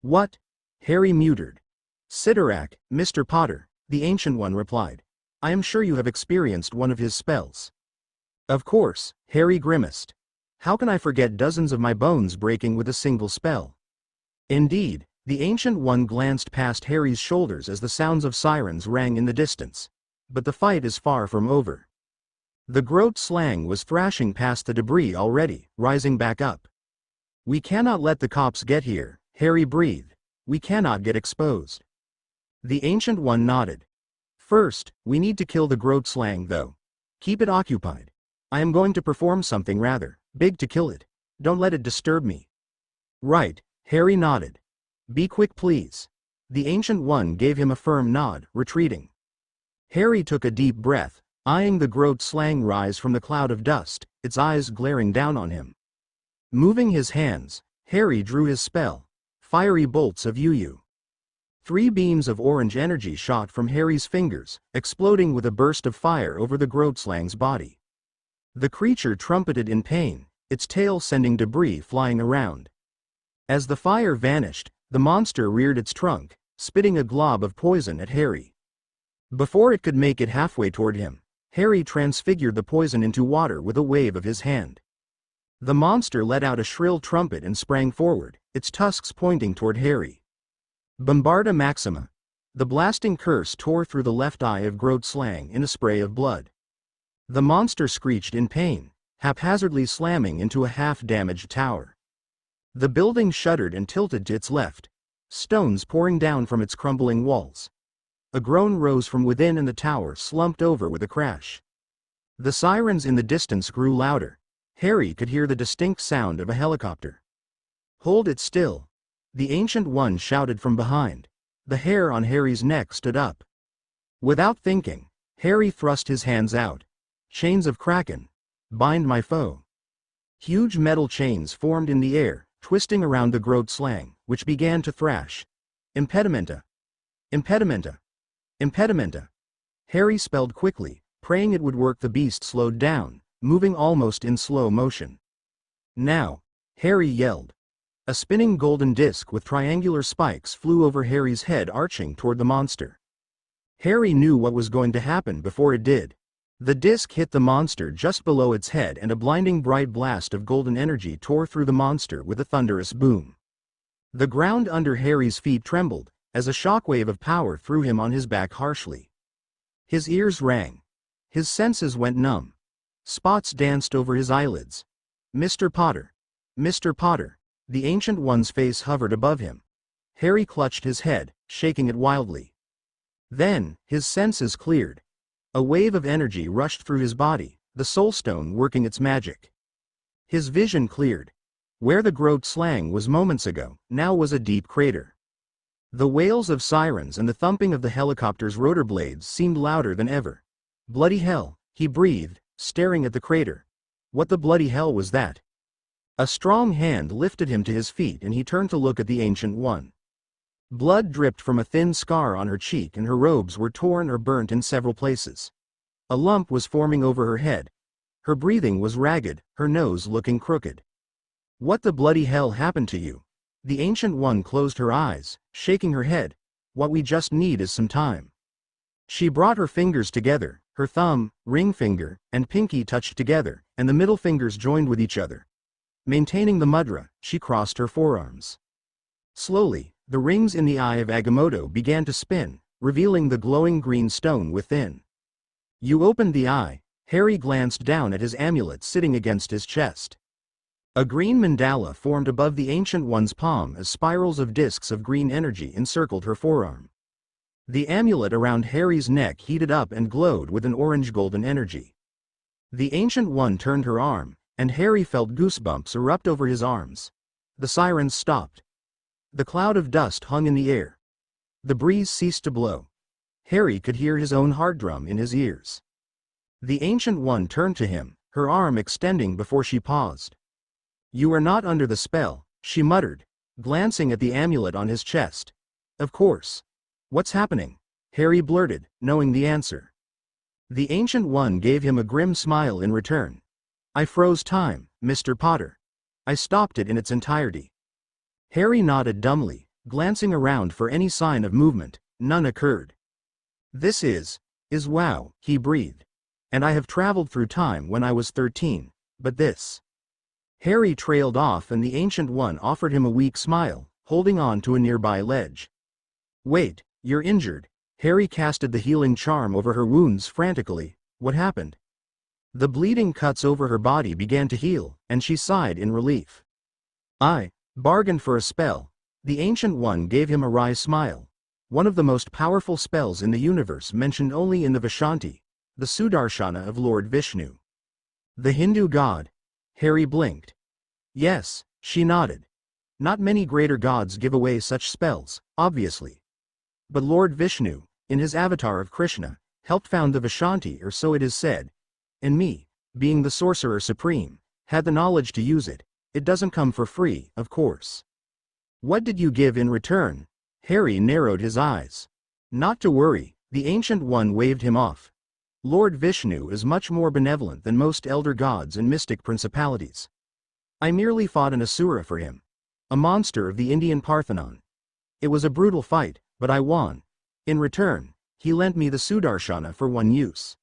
"What?" Harry muttered. "Sidorak, Mr. Potter," the Ancient One replied. "I am sure you have experienced one of his spells." "Of course," Harry grimaced. "How can I forget dozens of my bones breaking with a single spell?" Indeed, the Ancient One glanced past Harry's shoulders as the sounds of sirens rang in the distance. But the fight is far from over. The Groat Slang was thrashing past the debris already, rising back up. "We cannot let the cops get here," Harry breathed. "We cannot get exposed." The Ancient One nodded. "First, we need to kill the Groat Slang though. Keep it occupied. I am going to perform something rather big to kill it. Don't let it disturb me." "Right," Harry nodded. "Be quick please." The Ancient One gave him a firm nod, retreating. Harry took a deep breath, eyeing the Groat Slang rise from the cloud of dust, its eyes glaring down on him. Moving his hands, Harry drew his spell, Fiery Bolts of Yu. 3 beams of orange energy shot from Harry's fingers, exploding with a burst of fire over the Groat Slang's body. The creature trumpeted in pain, its tail sending debris flying around. As the fire vanished, the monster reared its trunk, spitting a glob of poison at Harry. Before it could make it halfway toward him, Harry transfigured the poison into water with a wave of his hand. The monster let out a shrill trumpet and sprang forward, its tusks pointing toward Harry. Bombarda Maxima. The blasting curse tore through the left eye of Groat Slang in a spray of blood. The monster screeched in pain, haphazardly slamming into a half-damaged tower. The building shuddered and tilted to its left, stones pouring down from its crumbling walls. A groan rose from within and the tower slumped over with a crash. The sirens in the distance grew louder. Harry could hear the distinct sound of a helicopter. "Hold it still," the Ancient One shouted from behind. The hair on Harry's neck stood up. Without thinking, Harry thrust his hands out. "Chains of Kraken. Bind my foe." Huge metal chains formed in the air, twisting around the Groat Slang, which began to thrash. "Impedimenta. Impedimenta. Impedimenta." Harry spelled quickly, praying it would work. The beast slowed down, moving almost in slow motion. "Now," Harry yelled. A spinning golden disc with triangular spikes flew over Harry's head, arching toward the monster. Harry knew what was going to happen before it did. The disc hit the monster just below its head and a blinding bright blast of golden energy tore through the monster with a thunderous boom. The ground under Harry's feet trembled, as a shockwave of power threw him on his back harshly. His ears rang. His senses went numb. Spots danced over his eyelids. "Mr. Potter. Mr. Potter." The Ancient One's face hovered above him. Harry clutched his head, shaking it wildly. Then, his senses cleared. A wave of energy rushed through his body, the Soul Stone working its magic. His vision cleared. Where the Groat Slang was moments ago, now was a deep crater. The wails of sirens and the thumping of the helicopter's rotor blades seemed louder than ever. Bloody hell, he breathed, staring at the crater. What the bloody hell was that? A strong hand lifted him to his feet and he turned to look at the Ancient One. Blood dripped from a thin scar on her cheek and her robes were torn or burnt in several places. A lump was forming over her head. Her breathing was ragged, her nose looking crooked. What the bloody hell happened to you? The Ancient One closed her eyes, shaking her head. What we just need is some time. She brought her fingers together, her thumb, ring finger, and pinky touched together, and the middle fingers joined with each other. Maintaining the mudra, she crossed her forearms. Slowly, the rings in the eye of Agamotto began to spin, revealing the glowing green stone within. You opened the eye. Harry glanced down at his amulet sitting against his chest. A green mandala formed above the Ancient One's palm as spirals of discs of green energy encircled her forearm. The amulet around Harry's neck heated up and glowed with an orange-golden energy. The Ancient One turned her arm, and Harry felt goosebumps erupt over his arms. The sirens stopped. The cloud of dust hung in the air. The breeze ceased to blow. Harry could hear his own heart drum in his ears. The Ancient One turned to him, her arm extending before she paused. You are not under the spell, she muttered, glancing at the amulet on his chest. Of course. What's happening? Harry blurted, knowing the answer. The Ancient One gave him a grim smile in return. I froze time, Mr. Potter. I stopped it in its entirety. Harry nodded dumbly, glancing around for any sign of movement. None occurred. This is wow, he breathed. And I have traveled through time when I was 13, but this. Harry trailed off and the Ancient One offered him a weak smile, holding on to a nearby ledge. Wait, you're injured. Harry casted the healing charm over her wounds frantically. What happened? The bleeding cuts over her body began to heal, and she sighed in relief. I bargained for a spell. The Ancient One gave him a wry smile. One of the most powerful spells in the universe mentioned only in the Vishanti, the Sudarshana of Lord Vishnu. The Hindu god. Harry blinked. Yes, she nodded. Not many greater gods give away such spells, obviously. But Lord Vishnu, in his avatar of Krishna, helped found the Vishanti, or so it is said. And me, being the Sorcerer Supreme, had the knowledge to use it. It doesn't come for free, of course. What did you give in return? Harry narrowed his eyes. Not to worry, the Ancient One waved him off. Lord Vishnu is much more benevolent than most elder gods and mystic principalities. I merely fought an Asura for him. A monster of the Indian Parthenon. It was a brutal fight, but I won. In return, he lent me the Sudarshana for one use.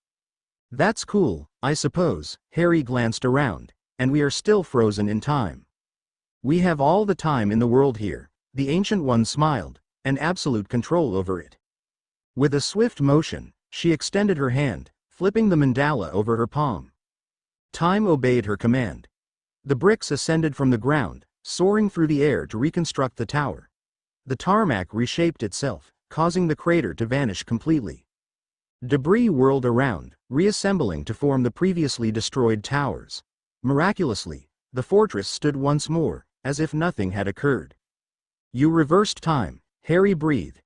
That's cool, I suppose. Harry glanced around, and we are still frozen in time. We have all the time in the world here, the Ancient One smiled, and absolute control over it. With a swift motion, she extended her hand, flipping the mandala over her palm. Time obeyed her command. The bricks ascended from the ground, soaring through the air to reconstruct the tower. The tarmac reshaped itself, causing the crater to vanish completely. Debris whirled around, reassembling to form the previously destroyed towers. Miraculously, the fortress stood once more, as if nothing had occurred. You reversed time, Harry breathed.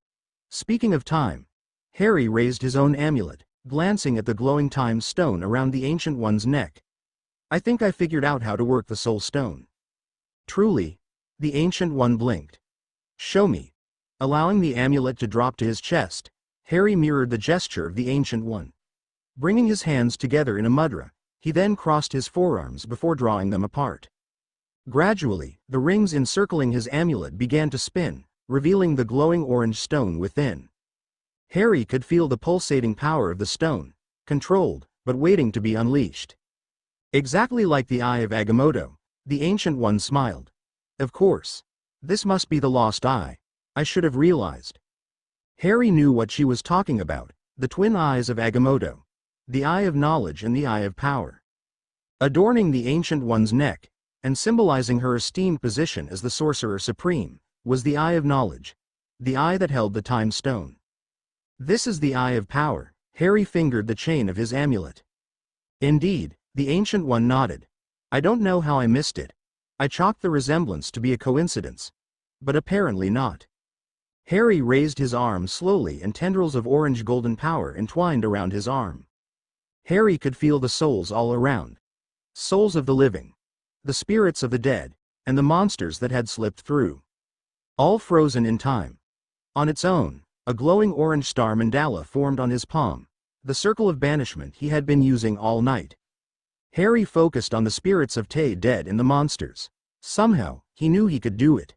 Speaking of time, Harry raised his own amulet, glancing at the glowing time stone around the Ancient One's neck. I think I figured out how to work the soul stone. Truly? The Ancient One blinked. Show me. Allowing the amulet to drop to his chest, Harry mirrored the gesture of the Ancient One. Bringing his hands together in a mudra, he then crossed his forearms before drawing them apart. Gradually, the rings encircling his amulet began to spin, revealing the glowing orange stone within. Harry could feel the pulsating power of the stone, controlled, but waiting to be unleashed. Exactly like the eye of Agamotto, the Ancient One smiled. Of course. This must be the lost eye. I should have realized. Harry knew what she was talking about, the twin eyes of Agamotto. The eye of knowledge and the eye of power. Adorning the Ancient One's neck, and symbolizing her esteemed position as the Sorcerer Supreme, was the eye of knowledge, the eye that held the time stone. This is the eye of power. Harry fingered the chain of his amulet. Indeed, the Ancient One nodded. I don't know how I missed it. I chalked the resemblance to be a coincidence. But apparently not. Harry raised his arm slowly and tendrils of orange golden power entwined around his arm. Harry could feel the souls all around. Souls of the living, the spirits of the dead, and the monsters that had slipped through. All frozen in time. On its own, a glowing orange star mandala formed on his palm, the circle of banishment he had been using all night. Harry focused on the spirits of Tay dead and the monsters. Somehow, he knew he could do it.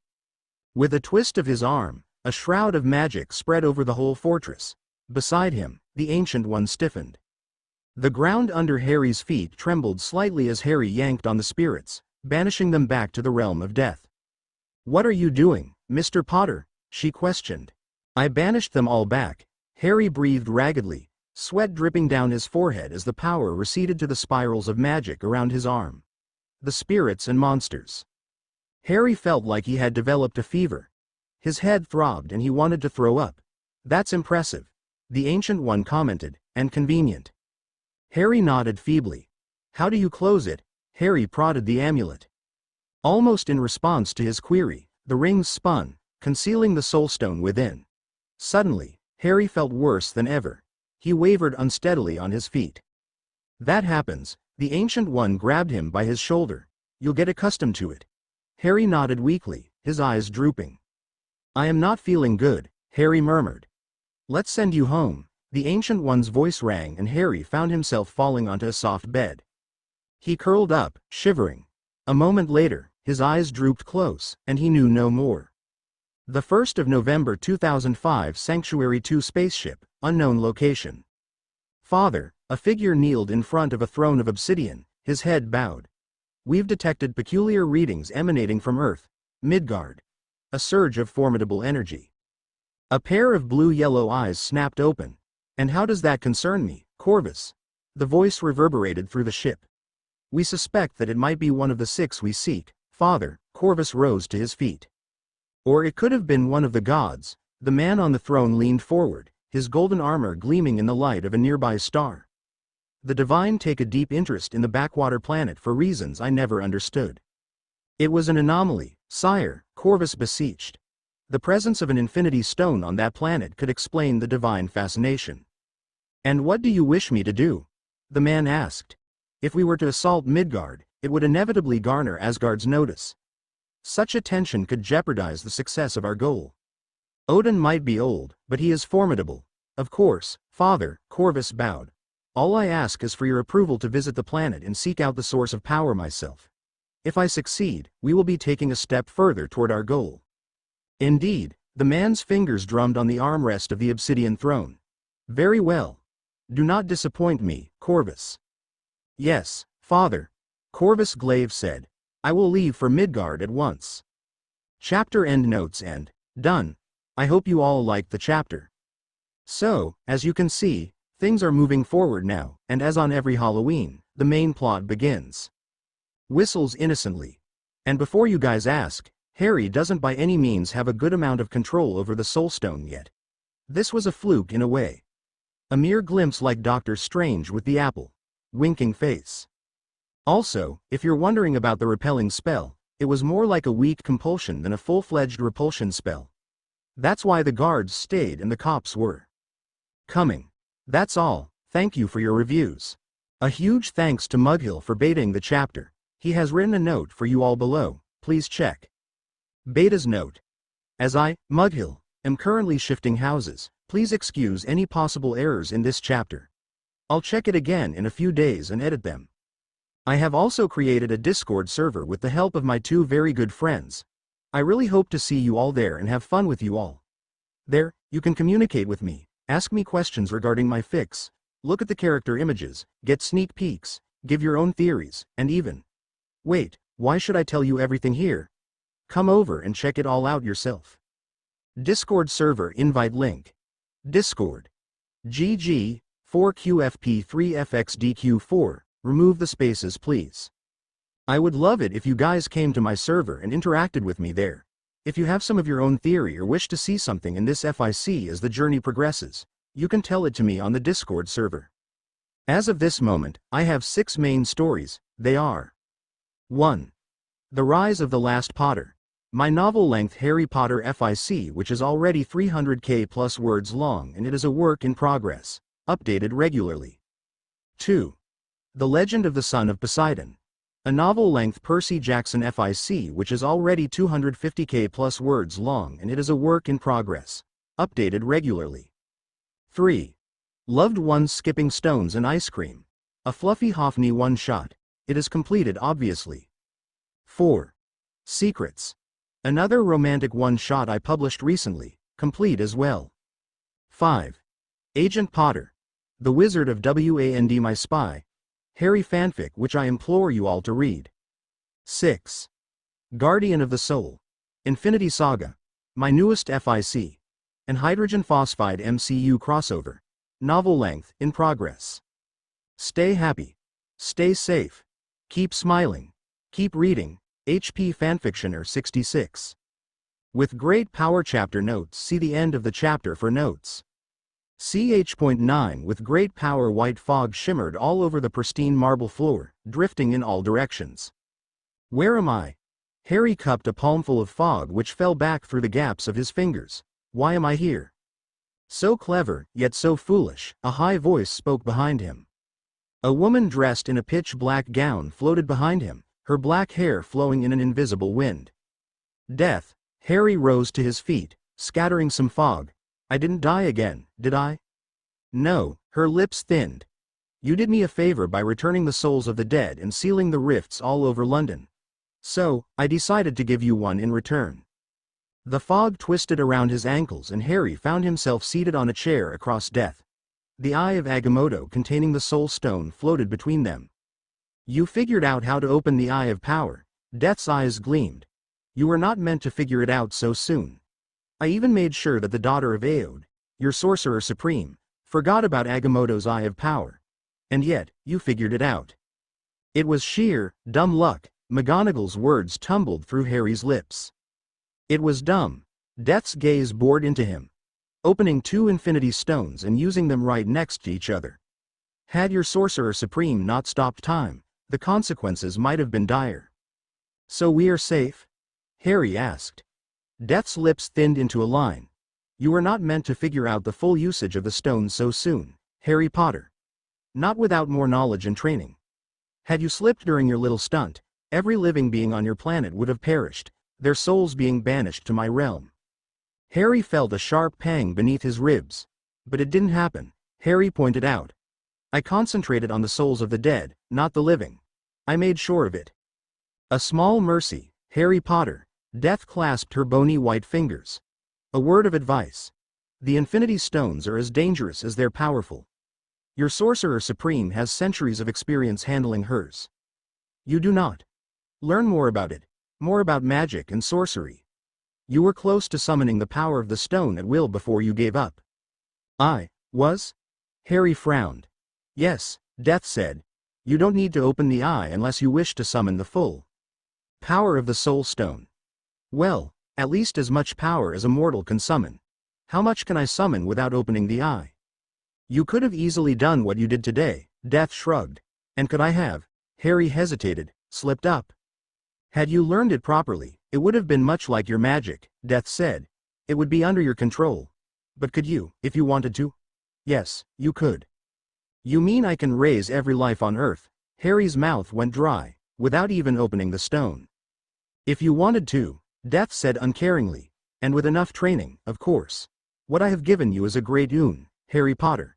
With a twist of his arm, a shroud of magic spread over the whole fortress. Beside him, the Ancient One stiffened. The ground under Harry's feet trembled slightly as Harry yanked on the spirits, banishing them back to the realm of death. "What are you doing, Mr. Potter?" she questioned. "I banished them all back." Harry breathed raggedly, sweat dripping down his forehead as the power receded to the spirals of magic around his arm. The spirits and monsters. Harry felt like he had developed a fever. His head throbbed and he wanted to throw up. "That's impressive," the Ancient One commented, "and convenient." Harry nodded feebly. "How do you close it?" Harry prodded the amulet. Almost in response to his query, the rings spun, concealing the soulstone within. Suddenly, Harry felt worse than ever. He wavered unsteadily on his feet. "That happens," the Ancient One grabbed him by his shoulder. "You'll get accustomed to it." Harry nodded weakly, his eyes drooping. "I am not feeling good," Harry murmured. "Let's send you home." The Ancient One's voice rang and Harry found himself falling onto a soft bed. He curled up, shivering. A moment later, his eyes drooped close, and he knew no more. The 1st of November 2005 Sanctuary 2 spaceship, unknown location. "Father," a figure kneeled in front of a throne of obsidian, his head bowed. "We've detected peculiar readings emanating from Earth, Midgard." A surge of formidable energy. A pair of blue-yellow eyes snapped open. "And how does that concern me, Corvus?" The voice reverberated through the ship. "We suspect that it might be one of the 6 we seek, Father." Corvus rose to his feet. "Or it could have been one of the gods." The man on the throne leaned forward, his golden armor gleaming in the light of a nearby star. "The divine take a deep interest in the backwater planet for reasons I never understood." "It was an anomaly, sire," Corvus beseeched. "The presence of an infinity stone on that planet could explain the divine fascination." "And what do you wish me to do?" the man asked. "If we were to assault Midgard, it would inevitably garner Asgard's notice. Such attention could jeopardize the success of our goal. Odin might be old, but he is formidable." "Of course, Father," Corvus bowed. "All I ask is for your approval to visit the planet and seek out the source of power myself. If I succeed, we will be taking a step further toward our goal." Indeed, the man's fingers drummed on the armrest of the obsidian throne. "Very well. Do not disappoint me, Corvus." "Yes, Father," Corvus Glaive said. "I will leave for Midgard at once." Chapter endnotes and done. I hope you all liked the chapter. So, as you can see, things are moving forward now, and as on every Halloween, the main plot begins. Whistles innocently. And before you guys ask, Harry doesn't by any means have a good amount of control over the Soulstone yet. This was a fluke in a way. A mere glimpse like Doctor Strange with the apple. Winking face. Also, if you're wondering about the repelling spell, it was more like a weak compulsion than a full-fledged repulsion spell. That's why the guards stayed and the cops were coming. That's all, thank you for your reviews. A huge thanks to Mughill for betaing the chapter. He has written a note for you all below, please check. Beta's note. As I, Mughill, am currently shifting houses, please excuse any possible errors in this chapter. I'll check it again in a few days and edit them. I have also created a Discord server with the help of my 2 very good friends. I really hope to see you all there and have fun with you all. There, you can communicate with me, ask me questions regarding my fics, look at the character images, get sneak peeks, give your own theories, and even... Wait, why should I tell you everything here? Come over and check it all out yourself. Discord server invite link. Discord. GG, 4QFP3FXDQ4, remove the spaces please. I would love it if you guys came to my server and interacted with me there. If you have some of your own theory or wish to see something in this FIC as the journey progresses, you can tell it to me on the Discord server. As of this moment, I have 6 main stories. They are: 1. The Rise of the Last Potter. My novel-length Harry Potter FIC, which is already 300k plus words long, and it is a work in progress, updated regularly. 2. The Legend of the Son of Poseidon. A novel-length Percy Jackson FIC, which is already 250k plus words long, and it is a work in progress, updated regularly. 3. Loved Ones Skipping Stones and Ice Cream. A fluffy Hoffney one-shot. It is completed obviously. 4. Secrets. Another romantic one-shot I published recently, complete as well. 5. Agent Potter. The Wizard of WAND My Spy. Harry fanfic, which I implore you all to read. 6. Guardian of the Soul. Infinity Saga. My newest FIC. An hydrogen phosphide MCU crossover. Novel length, in progress. Stay happy. Stay safe. Keep smiling. Keep reading. HP Fanfictioner 66. With great power chapter notes, see the end of the chapter for notes. CH.9 With great power white fog shimmered all over the pristine marble floor, drifting in all directions. Where am I? Harry cupped a palmful of fog which fell back through the gaps of his fingers. Why am I here? So clever, yet so foolish, a high voice spoke behind him. A woman dressed in a pitch black gown floated behind him, her black hair flowing in an invisible wind. Death. Harry rose to his feet, scattering some fog. I didn't die again, did I? No, her lips thinned. You did me a favor by returning the souls of the dead and sealing the rifts all over London. So, I decided to give you one in return. The fog twisted around his ankles and Harry found himself seated on a chair across Death. The eye of Agamotto containing the soul stone floated between them. You figured out how to open the Eye of Power. Death's eyes gleamed. You were not meant to figure it out so soon. I even made sure that the daughter of Aod, your sorcerer supreme, forgot about Agamotto's Eye of Power. And yet, you figured it out. It was sheer, dumb luck. McGonagall's words tumbled through Harry's lips. It was dumb. Death's gaze bored into him, opening two infinity stones and using them right next to each other. Had your sorcerer supreme not stopped time, the consequences might have been dire. So we are safe? Harry asked. Death's lips thinned into a line. You were not meant to figure out the full usage of the stones so soon, Harry Potter. Not without more knowledge and training. Had you slipped during your little stunt, every living being on your planet would have perished, their souls being banished to my realm. Harry felt a sharp pang beneath his ribs. But it didn't happen, Harry pointed out. I concentrated on the souls of the dead, not the living. I made sure of it. A small mercy, Harry Potter. Death clasped her bony white fingers. A word of advice. The Infinity Stones are as dangerous as they're powerful. Your Sorcerer Supreme has centuries of experience handling hers. You do not. Learn more about it. More about magic and sorcery. You were close to summoning the power of the stone at will before you gave up. I was? Harry frowned. Yes, Death said. You don't need to open the eye unless you wish to summon the full power of the Soul Stone. Well, at least as much power as a mortal can summon. How much can I summon without opening the eye? You could have easily done what you did today, Death shrugged. And could I have? Harry hesitated, slipped up. Had you learned it properly, it would have been much like your magic, Death said. It would be under your control. But could you, if you wanted to? Yes, you could. You mean I can raise every life on Earth? Harry's mouth went dry, without even opening the stone. If you wanted to, Death said uncaringly, and with enough training, of course. What I have given you is a great boon, Harry Potter.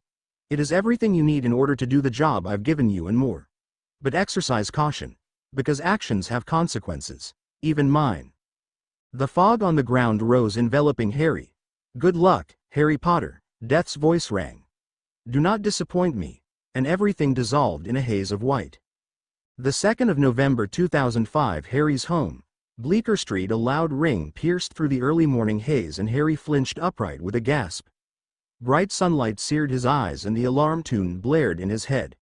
It is everything you need in order to do the job I've given you and more. But exercise caution, because actions have consequences, even mine. The fog on the ground rose, enveloping Harry. Good luck, Harry Potter, Death's voice rang. Do not disappoint me, and everything dissolved in a haze of white. The 2nd of November 2005, Harry's home. Bleecker Street. A loud ring pierced through the early morning haze and Harry flinched upright with a gasp. Bright sunlight seared his eyes and the alarm tune blared in his head.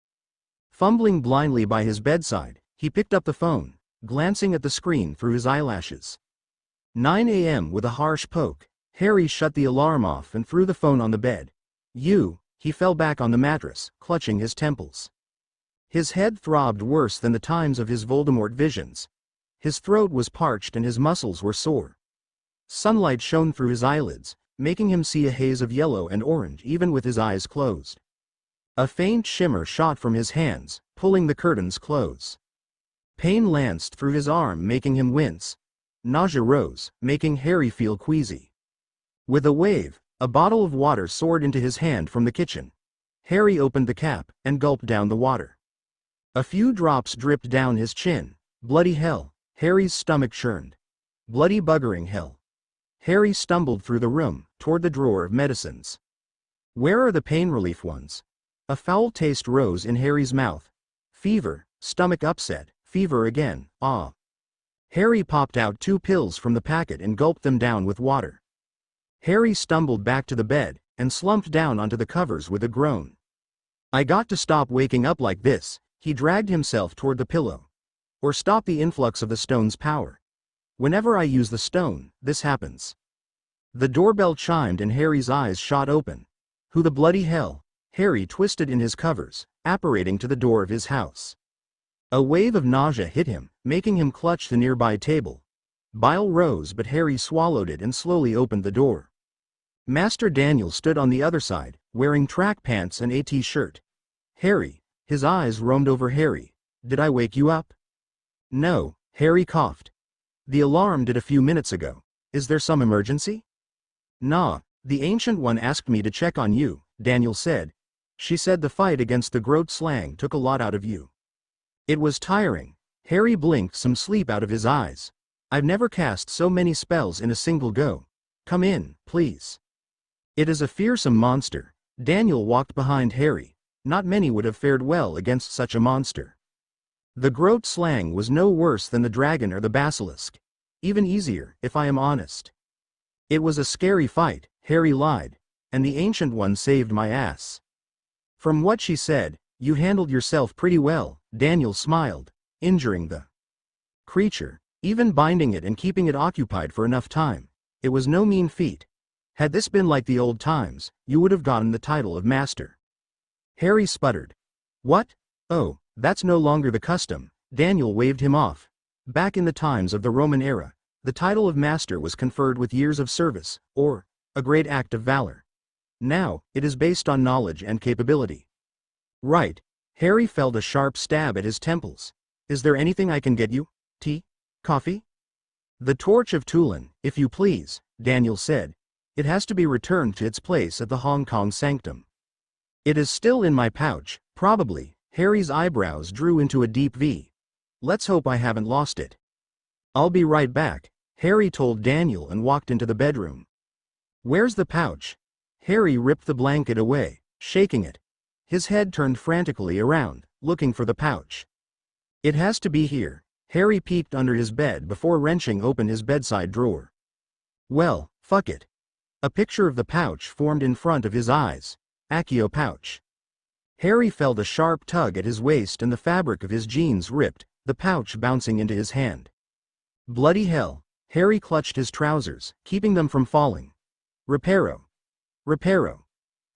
Fumbling blindly by his bedside, he picked up the phone, glancing at the screen through his eyelashes. 9 a.m. With a harsh poke, Harry shut the alarm off and threw the phone on the bed. He fell back on the mattress, clutching his temples. His head throbbed worse than the times of his Voldemort visions. His throat was parched and his muscles were sore. Sunlight shone through his eyelids, making him see a haze of yellow and orange even with his eyes closed. A faint shimmer shot from his hands, pulling the curtains close. Pain lanced through his arm, making him wince. Nausea rose, making Harry feel queasy. With a wave, a bottle of water soared into his hand from the kitchen. Harry opened the cap and gulped down the water. A few drops dripped down his chin. Bloody hell, Harry's stomach churned. Bloody buggering hell. Harry stumbled through the room, toward the drawer of medicines. Where are the pain relief ones? A foul taste rose in Harry's mouth. Fever, stomach upset, fever again, ah. Harry popped out 2 pills from the packet and gulped them down with water. Harry stumbled back to the bed, and slumped down onto the covers with a groan. I got to stop waking up like this, he dragged himself toward the pillow. Or stop the influx of the stone's power. Whenever I use the stone, this happens. The doorbell chimed and Harry's eyes shot open. Who the bloody hell? Harry twisted in his covers, apparating to the door of his house. A wave of nausea hit him, making him clutch the nearby table. Bile rose, but Harry swallowed it and slowly opened the door. Master Daniel stood on the other side, wearing track pants and a t-shirt. Harry, his eyes roamed over Harry. Did I wake you up? No, Harry coughed. The alarm did a few minutes ago. Is there some emergency? Nah, the Ancient One asked me to check on you, Daniel said. She said the fight against the Groat slang took a lot out of you. It was tiring. Harry blinked some sleep out of his eyes. I've never cast so many spells in a single go. Come in, please. It is a fearsome monster. Daniel walked behind Harry. Not many would have fared well against such a monster. The Groat slang was no worse than the dragon or the basilisk. Even easier, if I am honest. It was a scary fight, Harry lied, and the Ancient One saved my ass. From what she said, you handled yourself pretty well, Daniel smiled, injuring the creature, even binding it and keeping it occupied for enough time. It was no mean feat. Had this been like the old times, you would have gotten the title of master. Harry sputtered. What? Oh, that's no longer the custom. Daniel waved him off. Back in the times of the Roman era, the title of master was conferred with years of service, or a great act of valor. Now, it is based on knowledge and capability. Right. Harry felt a sharp stab at his temples. Is there anything I can get you? Tea? Coffee? The torch of Tulin, if you please, Daniel said. It has to be returned to its place at the Hong Kong sanctum. It is still in my pouch, probably. Harry's eyebrows drew into a deep V. Let's hope I haven't lost it. I'll be right back, Harry told Daniel and walked into the bedroom. Where's the pouch? Harry ripped the blanket away, shaking it. His head turned frantically around, looking for the pouch. It has to be here. Harry peeked under his bed before wrenching open his bedside drawer. Well, fuck it. A picture of the pouch formed in front of his eyes. Accio pouch. Harry felt a sharp tug at his waist and the fabric of his jeans ripped, the pouch bouncing into his hand. Bloody hell. Harry clutched his trousers, keeping them from falling. Reparo. Reparo.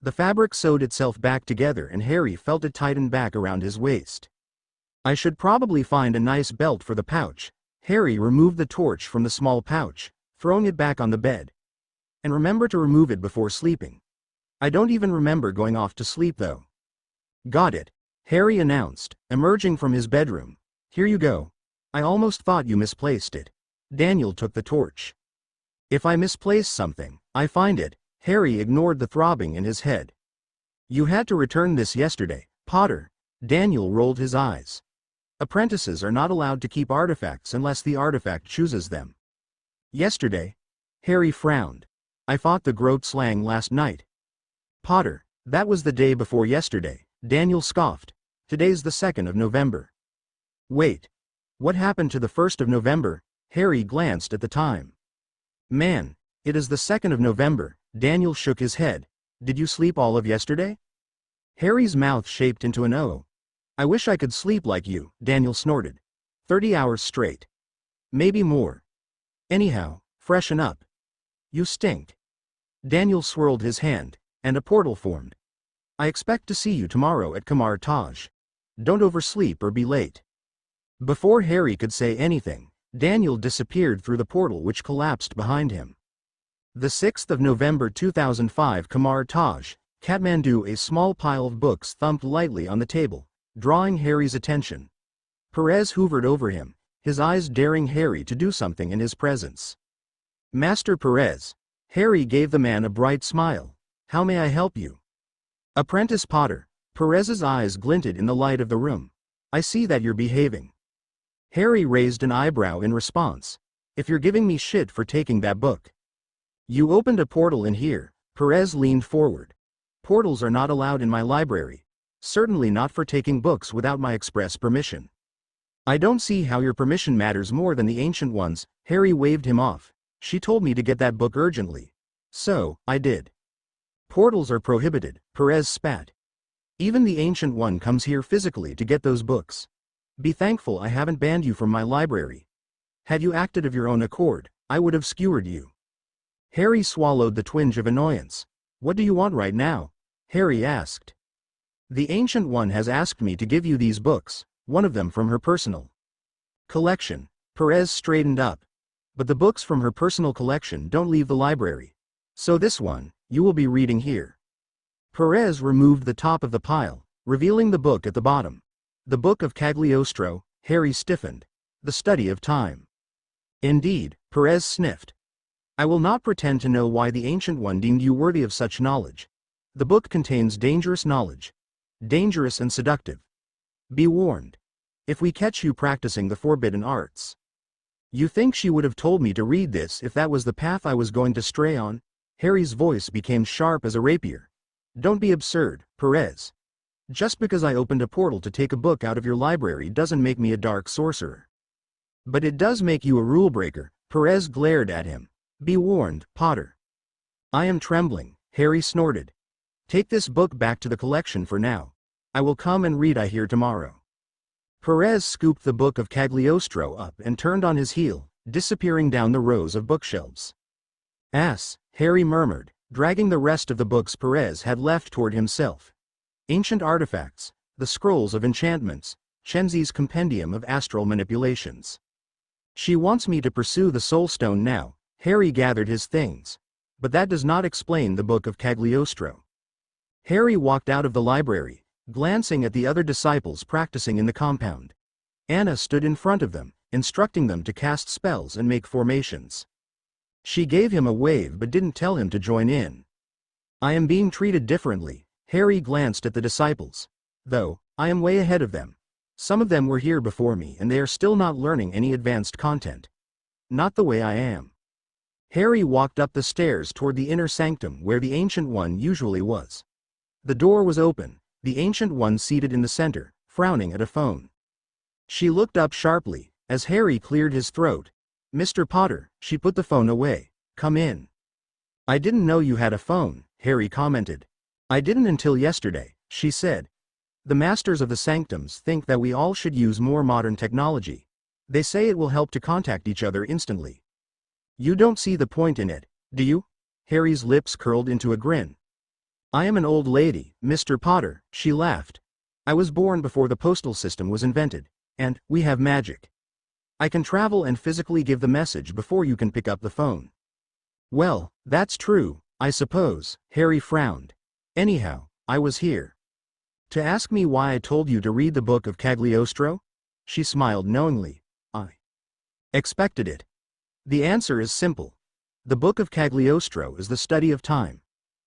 The fabric sewed itself back together and Harry felt it tighten back around his waist. I should probably find a nice belt for the pouch. Harry removed the torch from the small pouch, throwing it back on the bed. And remember to remove it before sleeping. I don't even remember going off to sleep though. Got it, Harry announced, emerging from his bedroom. Here you go. I almost thought you misplaced it. Daniel took the torch. If I misplace something, I find it. Harry ignored the throbbing in his head. You had to return this yesterday, Potter. Daniel rolled his eyes. Apprentices are not allowed to keep artifacts unless the artifact chooses them. Yesterday? Harry frowned. I fought the Groat slang last night. Potter, that was the day before yesterday, Daniel scoffed. Today's the 2nd of November. Wait. What happened to the 1st of November? Harry glanced at the time. Man, it is the 2nd of November, Daniel shook his head. Did you sleep all of yesterday? Harry's mouth shaped into an O. I wish I could sleep like you, Daniel snorted. 30 hours straight. Maybe more. Anyhow, freshen up. You stink. Daniel swirled his hand, and a portal formed. I expect to see you tomorrow at Kamar Taj. Don't oversleep or be late. Before Harry could say anything, Daniel disappeared through the portal which collapsed behind him. The 6th of November 2005, Kamar Taj, Kathmandu. A small pile of books thumped lightly on the table, drawing Harry's attention. Perez hovered over him, his eyes daring Harry to do something in his presence. Master Perez. Harry gave the man a bright smile. How may I help you? Apprentice Potter. Perez's eyes glinted in the light of the room. I see that you're behaving. Harry raised an eyebrow in response. If you're giving me shit for taking that book. You opened a portal in here. Perez leaned forward. Portals are not allowed in my library. Certainly not for taking books without my express permission. I don't see how your permission matters more than the Ancient One's. Harry waved him off. She told me to get that book urgently. So, I did. Portals are prohibited, Perez spat. Even the Ancient One comes here physically to get those books. Be thankful I haven't banned you from my library. Had you acted of your own accord, I would have skewered you. Harry swallowed the twinge of annoyance. What do you want right now? Harry asked. The Ancient One has asked me to give you these books, one of them from her personal collection. Perez straightened up. But the books from her personal collection don't leave the library. So this one, you will be reading here. Perez removed the top of the pile, revealing the book at the bottom. The Book of Cagliostro. Harry stiffened. The Study of Time. Indeed, Perez sniffed. I will not pretend to know why the Ancient One deemed you worthy of such knowledge. The book contains dangerous knowledge. Dangerous and seductive. Be warned. If we catch you practicing the forbidden arts. You think she would have told me to read this if that was the path I was going to stray on? Harry's voice became sharp as a rapier. Don't be absurd, Perez. Just because I opened a portal to take a book out of your library doesn't make me a dark sorcerer. But it does make you a rule breaker. Perez glared at him. Be warned, Potter. I am trembling, Harry snorted. Take this book back to the collection for now. I will come and read I hear tomorrow. Perez scooped the Book of Cagliostro up and turned on his heel, disappearing down the rows of bookshelves. Ass, Harry murmured, dragging the rest of the books Perez had left toward himself. Ancient artifacts, the scrolls of enchantments, Chenzi's compendium of astral manipulations. She wants me to pursue the Soul Stone now. Harry gathered his things. But that does not explain the Book of Cagliostro. Harry walked out of the library, glancing at the other disciples practicing in the compound. Anna stood in front of them, instructing them to cast spells and make formations. She gave him a wave but didn't tell him to join in. I am being treated differently. Harry glanced at the disciples. Though, I am way ahead of them. Some of them were here before me and they are still not learning any advanced content. Not the way I am. Harry walked up the stairs toward the inner sanctum where the Ancient One usually was. The door was open, the Ancient One seated in the center, frowning at a phone. She looked up sharply, as Harry cleared his throat. Mr. Potter, she put the phone away. Come in. I didn't know you had a phone, Harry commented. I didn't until yesterday, she said. The Masters of the Sanctums think that we all should use more modern technology. They say it will help to contact each other instantly. You don't see the point in it, do you? Harry's lips curled into a grin. I am an old lady, Mr. Potter, she laughed. I was born before the postal system was invented, and we have magic. I can travel and physically give the message before you can pick up the phone. Well, that's true, I suppose, Harry frowned. Anyhow, I was here. To ask me why I told you to read the Book of Cagliostro? She smiled knowingly. I expected it. The answer is simple. The Book of Cagliostro is the study of time.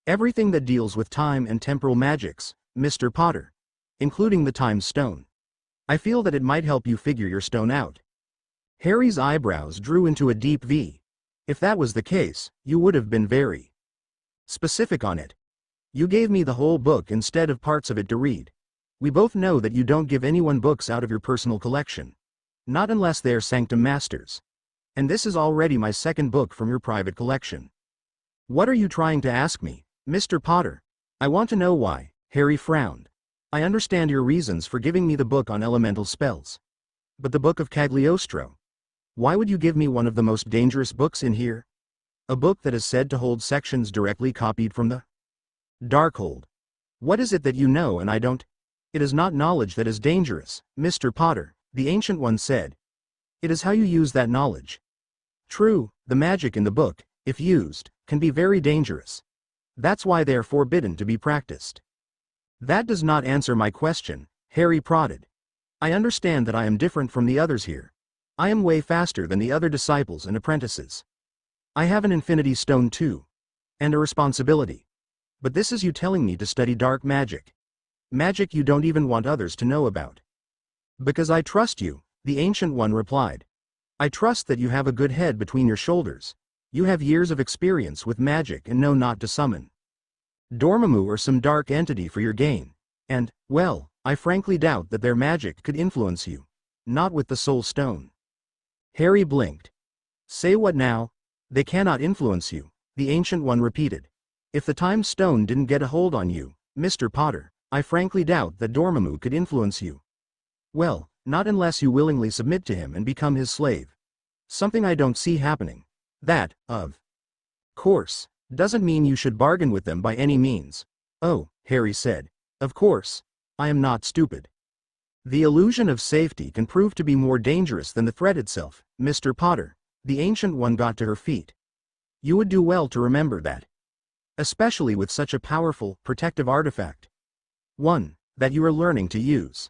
Everything that deals with time and temporal magics, Mr. Potter. Including the Time Stone. I feel that it might help you figure your stone out. Harry's eyebrows drew into a deep V. If that was the case, you would have been very specific on it. You gave me the whole book instead of parts of it to read. We both know that you don't give anyone books out of your personal collection. Not unless they're Sanctum Masters. And this is already my second book from your private collection. What are you trying to ask me, Mr. Potter? I want to know why. Harry frowned. I understand your reasons for giving me the book on elemental spells. But the Book of Cagliostro? Why would you give me one of the most dangerous books in here? A book that is said to hold sections directly copied from the Darkhold. What is it that you know and I don't? It is not knowledge that is dangerous, Mr. Potter, the Ancient One said. It is how you use that knowledge. True, the magic in the book, if used, can be very dangerous. That's why they are forbidden to be practiced. That does not answer my question, Harry prodded. I understand that I am different from the others here. I am way faster than the other disciples and apprentices. I have an infinity stone too. And a responsibility. But this is you telling me to study dark magic. Magic you don't even want others to know about. Because I trust you, the Ancient One replied. I trust that you have a good head between your shoulders. You have years of experience with magic and know not to summon Dormammu or some dark entity for your gain. And, well, I frankly doubt that their magic could influence you. Not with the Soul Stone. Harry blinked. Say what now? They cannot influence you, the Ancient One repeated. If the Time Stone didn't get a hold on you, Mr. Potter, I frankly doubt that Dormammu could influence you. Well, not unless you willingly submit to him and become his slave. Something I don't see happening. That, of course, doesn't mean you should bargain with them by any means. Oh, Harry said. Of course, I am not stupid. The illusion of safety can prove to be more dangerous than the threat itself, Mr. Potter. The Ancient One got to her feet. You would do well to remember that. Especially with such a powerful, protective artifact. One that you are learning to use.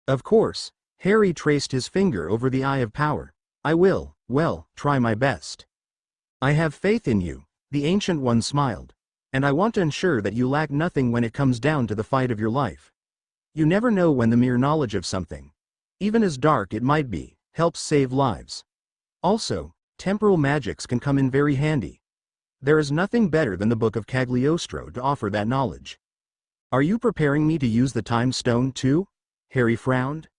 Of course, Harry traced his finger over the Eye of Power. I will, well, try my best. I have faith in you, the Ancient One smiled. And I want to ensure that you lack nothing when it comes down to the fight of your life. You never know when the mere knowledge of something, even as dark it might be, helps save lives. Also, temporal magics can come in very handy. There is nothing better than the Book of Cagliostro to offer that knowledge. Are you preparing me to use the Time Stone too? Harry frowned.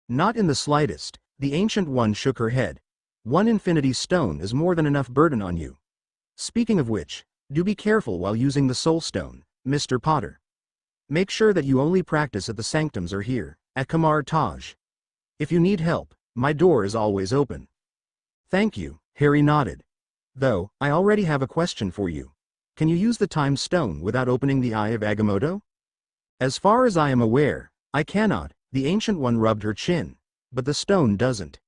Not in the slightest, the Ancient One shook her head. One Infinity Stone is more than enough burden on you. Speaking of which, do be careful while using the Soul Stone, Mr. Potter. Make sure that you only practice at the sanctums or here, at Kamar Taj. If you need help, my door is always open. Thank you, Harry nodded. Though, I already have a question for you. Can you use the Time Stone without opening the Eye of Agamotto? As far as I am aware, I cannot, the Ancient One rubbed her chin. But the stone doesn't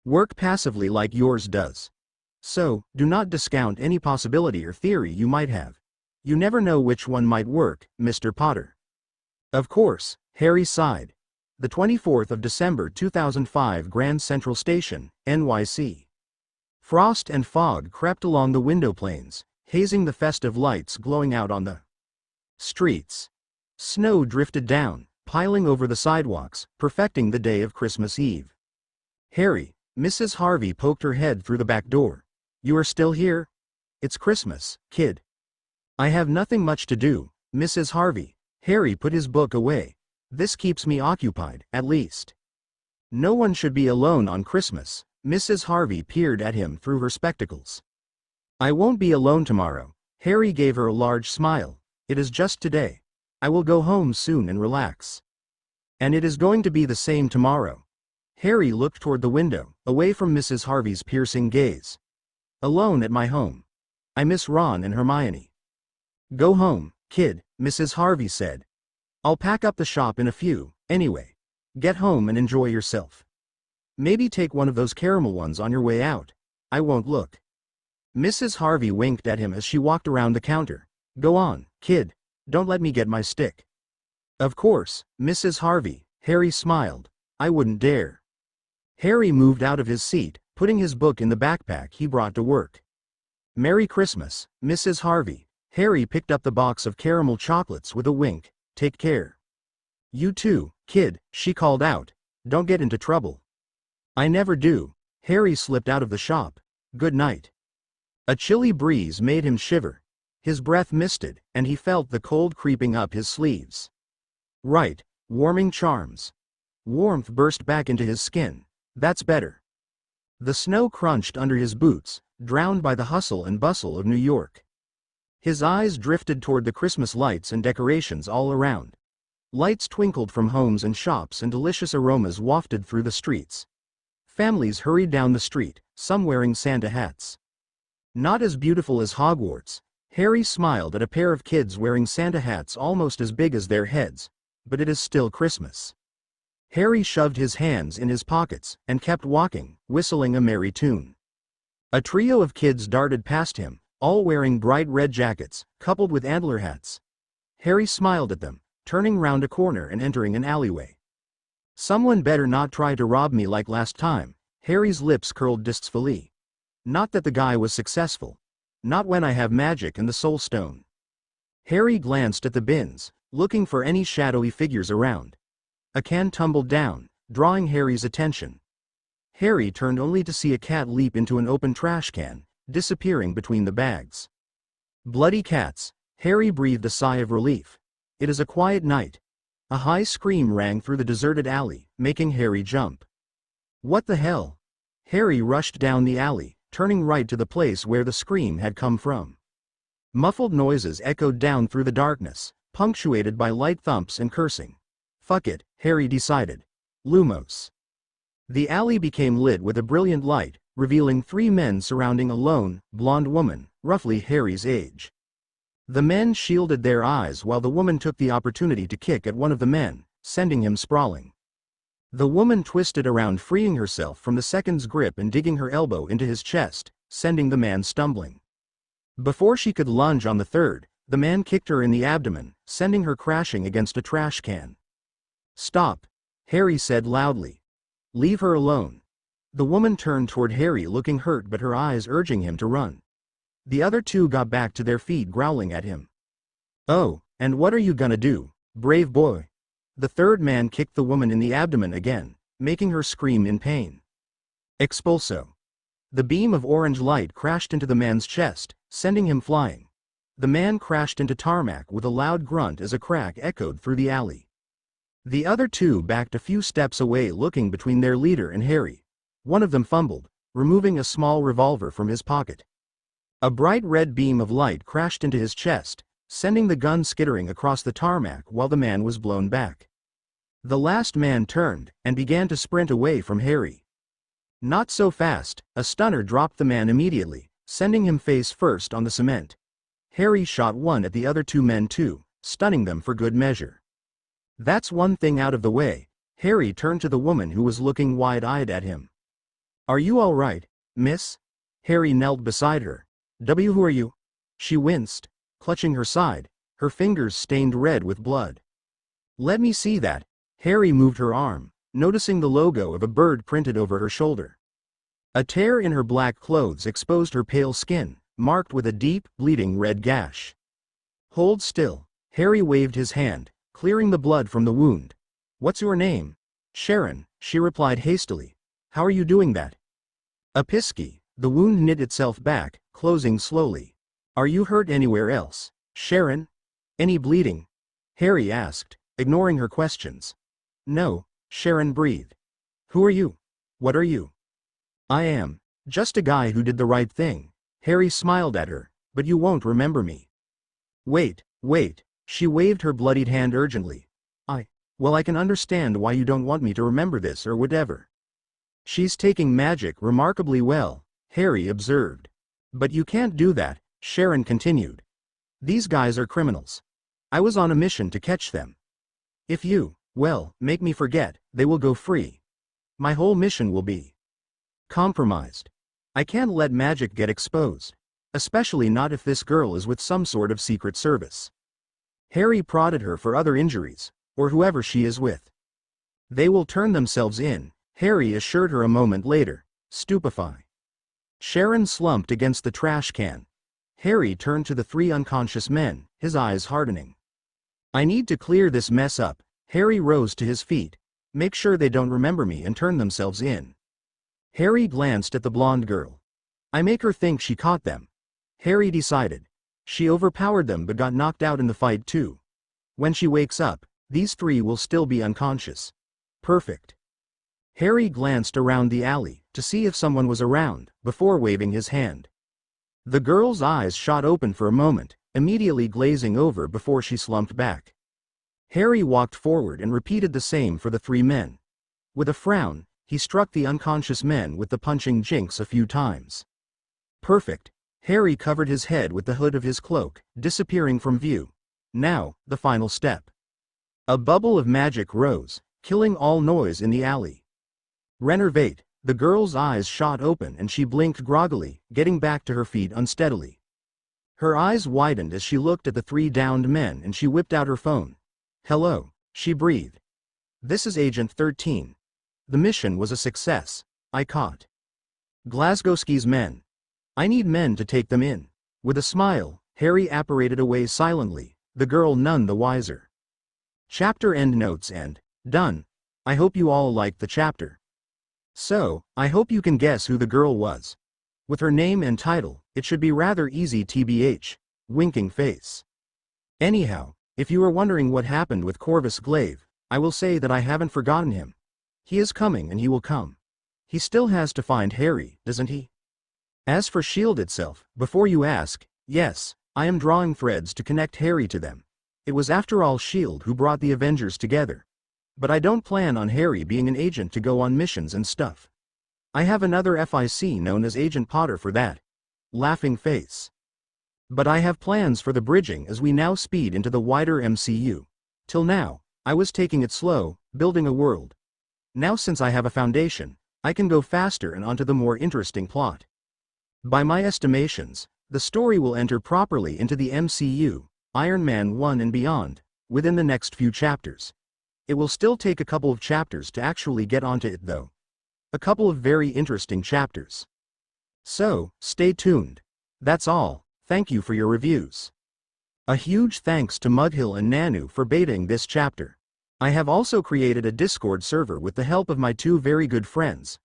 work passively like yours does. So, do not discount any possibility or theory you might have. You never know which one might work, Mr. Potter. Of course, Harry sighed. The 24th of December 2005 Grand Central Station, NYC. Frost and fog crept along the window panes, hazing the festive lights glowing out on the streets. Snow drifted down, piling over the sidewalks, perfecting the day of Christmas Eve. Harry, Mrs. Harvey poked her head through the back door. You are still here? It's Christmas, kid. I have nothing much to do, Mrs. Harvey. Harry put his book away. This keeps me occupied, at least. No one should be alone on Christmas. Mrs. Harvey peered at him through her spectacles. I won't be alone tomorrow. Harry gave her a large smile. It is just today. I will go home soon and relax. And it is going to be the same tomorrow. Harry looked toward the window, away from Mrs. Harvey's piercing gaze. Alone at my home. I miss Ron and Hermione. Go home, kid, Mrs. Harvey said. I'll pack up the shop in a few, anyway. Get home and enjoy yourself. Maybe take one of those caramel ones on your way out. I won't look. Mrs. Harvey winked at him as she walked around the counter. Go on, kid. Don't let me get my stick. Of course, Mrs. Harvey, Harry smiled. I wouldn't dare. Harry moved out of his seat, putting his book in the backpack he brought to work. Merry Christmas, Mrs. Harvey. Harry picked up the box of caramel chocolates with a wink. Take care. You too, kid, she called out. Don't get into trouble. I never do. Harry slipped out of the shop. Good night. A chilly breeze made him shiver. His breath misted, and he felt the cold creeping up his sleeves. Right, warming charms. Warmth burst back into his skin. That's better. The snow crunched under his boots, drowned by the hustle and bustle of New York. His eyes drifted toward the Christmas lights and decorations all around. Lights twinkled from homes and shops and delicious aromas wafted through the streets. Families hurried down the street, some wearing Santa hats. Not as beautiful as Hogwarts. Harry smiled at a pair of kids wearing Santa hats almost as big as their heads. But it is still Christmas. Harry shoved his hands in his pockets and kept walking, whistling a merry tune. A trio of kids darted past him, all wearing bright red jackets, coupled with antler hats. Harry smiled at them, turning round a corner and entering an alleyway. Someone better not try to rob me like last time. Harry's lips curled distfully. Not that the guy was successful. Not when I have magic and the soul stone. Harry glanced at the bins, looking for any shadowy figures around. A can tumbled down, drawing Harry's attention. Harry turned only to see a cat leap into an open trash can, disappearing between the bags. Bloody cats. Harry breathed a sigh of relief. It is a quiet night. A high scream rang through the deserted alley, making Harry jump. What the hell? Harry rushed down the alley, turning right to the place where the scream had come from. Muffled noises echoed down through the darkness, punctuated by light thumps and cursing. Fuck it, Harry decided. Lumos. The alley became lit with a brilliant light, revealing 3 men surrounding a lone, blonde woman, roughly Harry's age. The men shielded their eyes while the woman took the opportunity to kick at one of the men, sending him sprawling. The woman twisted around, freeing herself from the second's grip and digging her elbow into his chest, sending the man stumbling. Before she could lunge on the third, the man kicked her in the abdomen, sending her crashing against a trash can. Stop, Harry said loudly. Leave her alone. The woman turned toward Harry, looking hurt but her eyes urging him to run. The other 2 got back to their feet, growling at him. Oh, and what are you gonna do, brave boy? The third man kicked the woman in the abdomen again, making her scream in pain. Expulso. The beam of orange light crashed into the man's chest, sending him flying. The man crashed into tarmac with a loud grunt as a crack echoed through the alley. The other 2 backed a few steps away, looking between their leader and Harry. One of them fumbled, removing a small revolver from his pocket. A bright red beam of light crashed into his chest, sending the gun skittering across the tarmac while the man was blown back. The last man turned and began to sprint away from Harry. Not so fast, a stunner dropped the man immediately, sending him face first on the cement. Harry shot one at the other 2 men too, stunning them for good measure. That's one thing out of the way. Harry turned to the woman who was looking wide-eyed at him. Are you all right, miss? Harry knelt beside her. Who are you? She winced, clutching her side, her fingers stained red with blood. Let me see that. Harry moved her arm, noticing the logo of a bird printed over her shoulder. A tear in her black clothes exposed her pale skin, marked with a deep, bleeding red gash. Hold still. Harry waved his hand, clearing the blood from the wound. What's your name? Sharon, she replied hastily. How are you doing that? Apisky. The wound knit itself back, closing slowly. Are you hurt anywhere else, Sharon? Any bleeding? Harry asked, ignoring her questions. No, Sharon breathed. Who are you? What are you? I am just a guy who did the right thing. Harry smiled at her. But you won't remember me. Wait. She waved her bloodied hand urgently. Well, I can understand why you don't want me to remember this or whatever. She's taking magic remarkably well, Harry observed. But you can't do that, Sharon continued. These guys are criminals. I was on a mission to catch them. If you, make me forget, they will go free. My whole mission will be compromised. I can't let magic get exposed. Especially not if this girl is with some sort of secret service. Harry prodded her for other injuries, or whoever she is with. They will turn themselves in, Harry assured her a moment later, stupefied. Sharon slumped against the trash can. Harry turned to the 3 unconscious men, his eyes hardening. I need to clear this mess up. Harry rose to his feet. Make sure they don't remember me and turn themselves in. Harry glanced at the blonde girl. I make her think she caught them. Harry decided. She overpowered them but got knocked out in the fight too. When she wakes up, these 3 will still be unconscious. Perfect. Harry glanced around the alley to see if someone was around, before waving his hand. The girl's eyes shot open for a moment, immediately glazing over before she slumped back. Harry walked forward and repeated the same for the 3 men. With a frown, he struck the unconscious men with the punching jinx a few times. Perfect. Harry covered his head with the hood of his cloak, disappearing from view. Now, the final step. A bubble of magic rose, killing all noise in the alley. Renervate, the girl's eyes shot open and she blinked groggily, getting back to her feet unsteadily. Her eyes widened as she looked at the three downed men and she whipped out her phone. Hello, she breathed. This is Agent 13. The mission was a success. I caught Glasgowski's men. I need men to take them in. With a smile, Harry apparated away silently, the girl none the wiser. Chapter end notes and done. I hope you all liked the chapter. So, I hope you can guess who the girl was. With her name and title, it should be rather easy tbh. Winking face. Anyhow, if you are wondering what happened with Corvus Glaive, I will say that I haven't forgotten him. He is coming and he will come. He still has to find Harry, doesn't he? As for S.H.I.E.L.D. itself, before you ask, yes, I am drawing threads to connect Harry to them. It was after all S.H.I.E.L.D. who brought the Avengers together. But I don't plan on Harry being an agent to go on missions and stuff. I have another FIC known as Agent Potter for that. Laughing face. But I have plans for the bridging as we now speed into the wider MCU. Till now, I was taking it slow, building a world. Now since I have a foundation, I can go faster and onto the more interesting plot. By my estimations, the story will enter properly into the MCU, Iron Man 1 and beyond, within the next few chapters. It will still take a couple of chapters to actually get onto it though. A couple of very interesting chapters. So, stay tuned. That's all, thank you for your reviews. A huge thanks to Mughill and Nanu for baiting this chapter. I have also created a Discord server with the help of my two very good friends.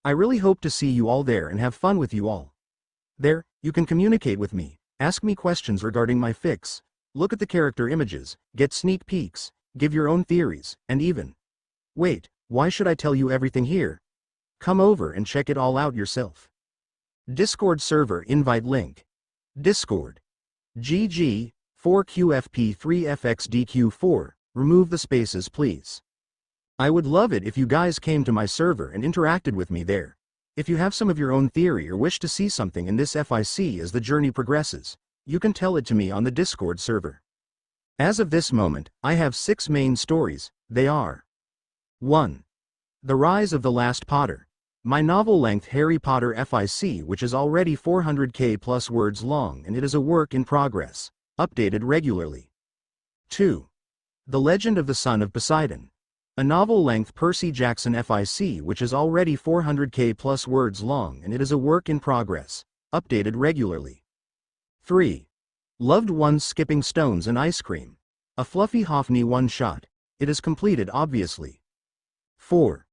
I really hope to see you all there and have fun with you all. There, you can communicate with me, ask me questions regarding my fics, look at the character images, get sneak peeks, give your own theories, and even... Wait, why should I tell you everything here? Come over and check it all out yourself. Discord server invite link. Discord. GG, 4QFP3FXDQ4, remove the spaces please. I would love it if you guys came to my server and interacted with me there. If you have some of your own theory or wish to see something in this FIC as the journey progresses, you can tell it to me on the Discord server. As of this moment, I have 6 main stories. They are 1. The Rise of the Last Potter. My novel-length Harry Potter FIC which is already 400k plus words long and it is a work in progress, updated regularly. 2. The Legend of the Son of Poseidon. A novel-length Percy Jackson FIC which is already 400k plus words long and it is a work in progress, updated regularly. 3. Loved Ones Skipping Stones and Ice Cream. A fluffy Hoffney one-shot. It is completed obviously. 4.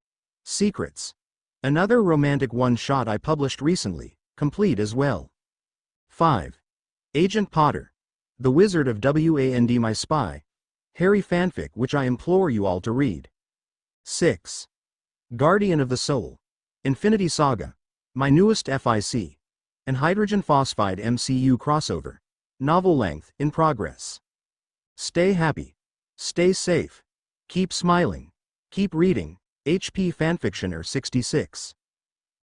Secrets. Another romantic one-shot I published recently, complete as well. 5. Agent Potter. The Wizard of Wand My Spy. Harry fanfic which I implore you all to read. 6. Guardian of the Soul. Infinity Saga. My newest FIC. An hydrogen phosphide MCU crossover. Novel length, in progress. Stay happy. Stay safe. Keep smiling. Keep reading. HP Fanfictioner 66.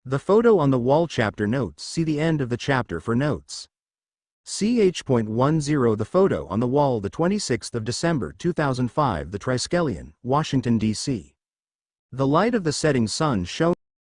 The photo on the wall chapter notes. See the end of the chapter for notes. CH.10 The photo on the wall the 26th of December 2005 The Triskelion, Washington, D.C. The light of the setting sun shone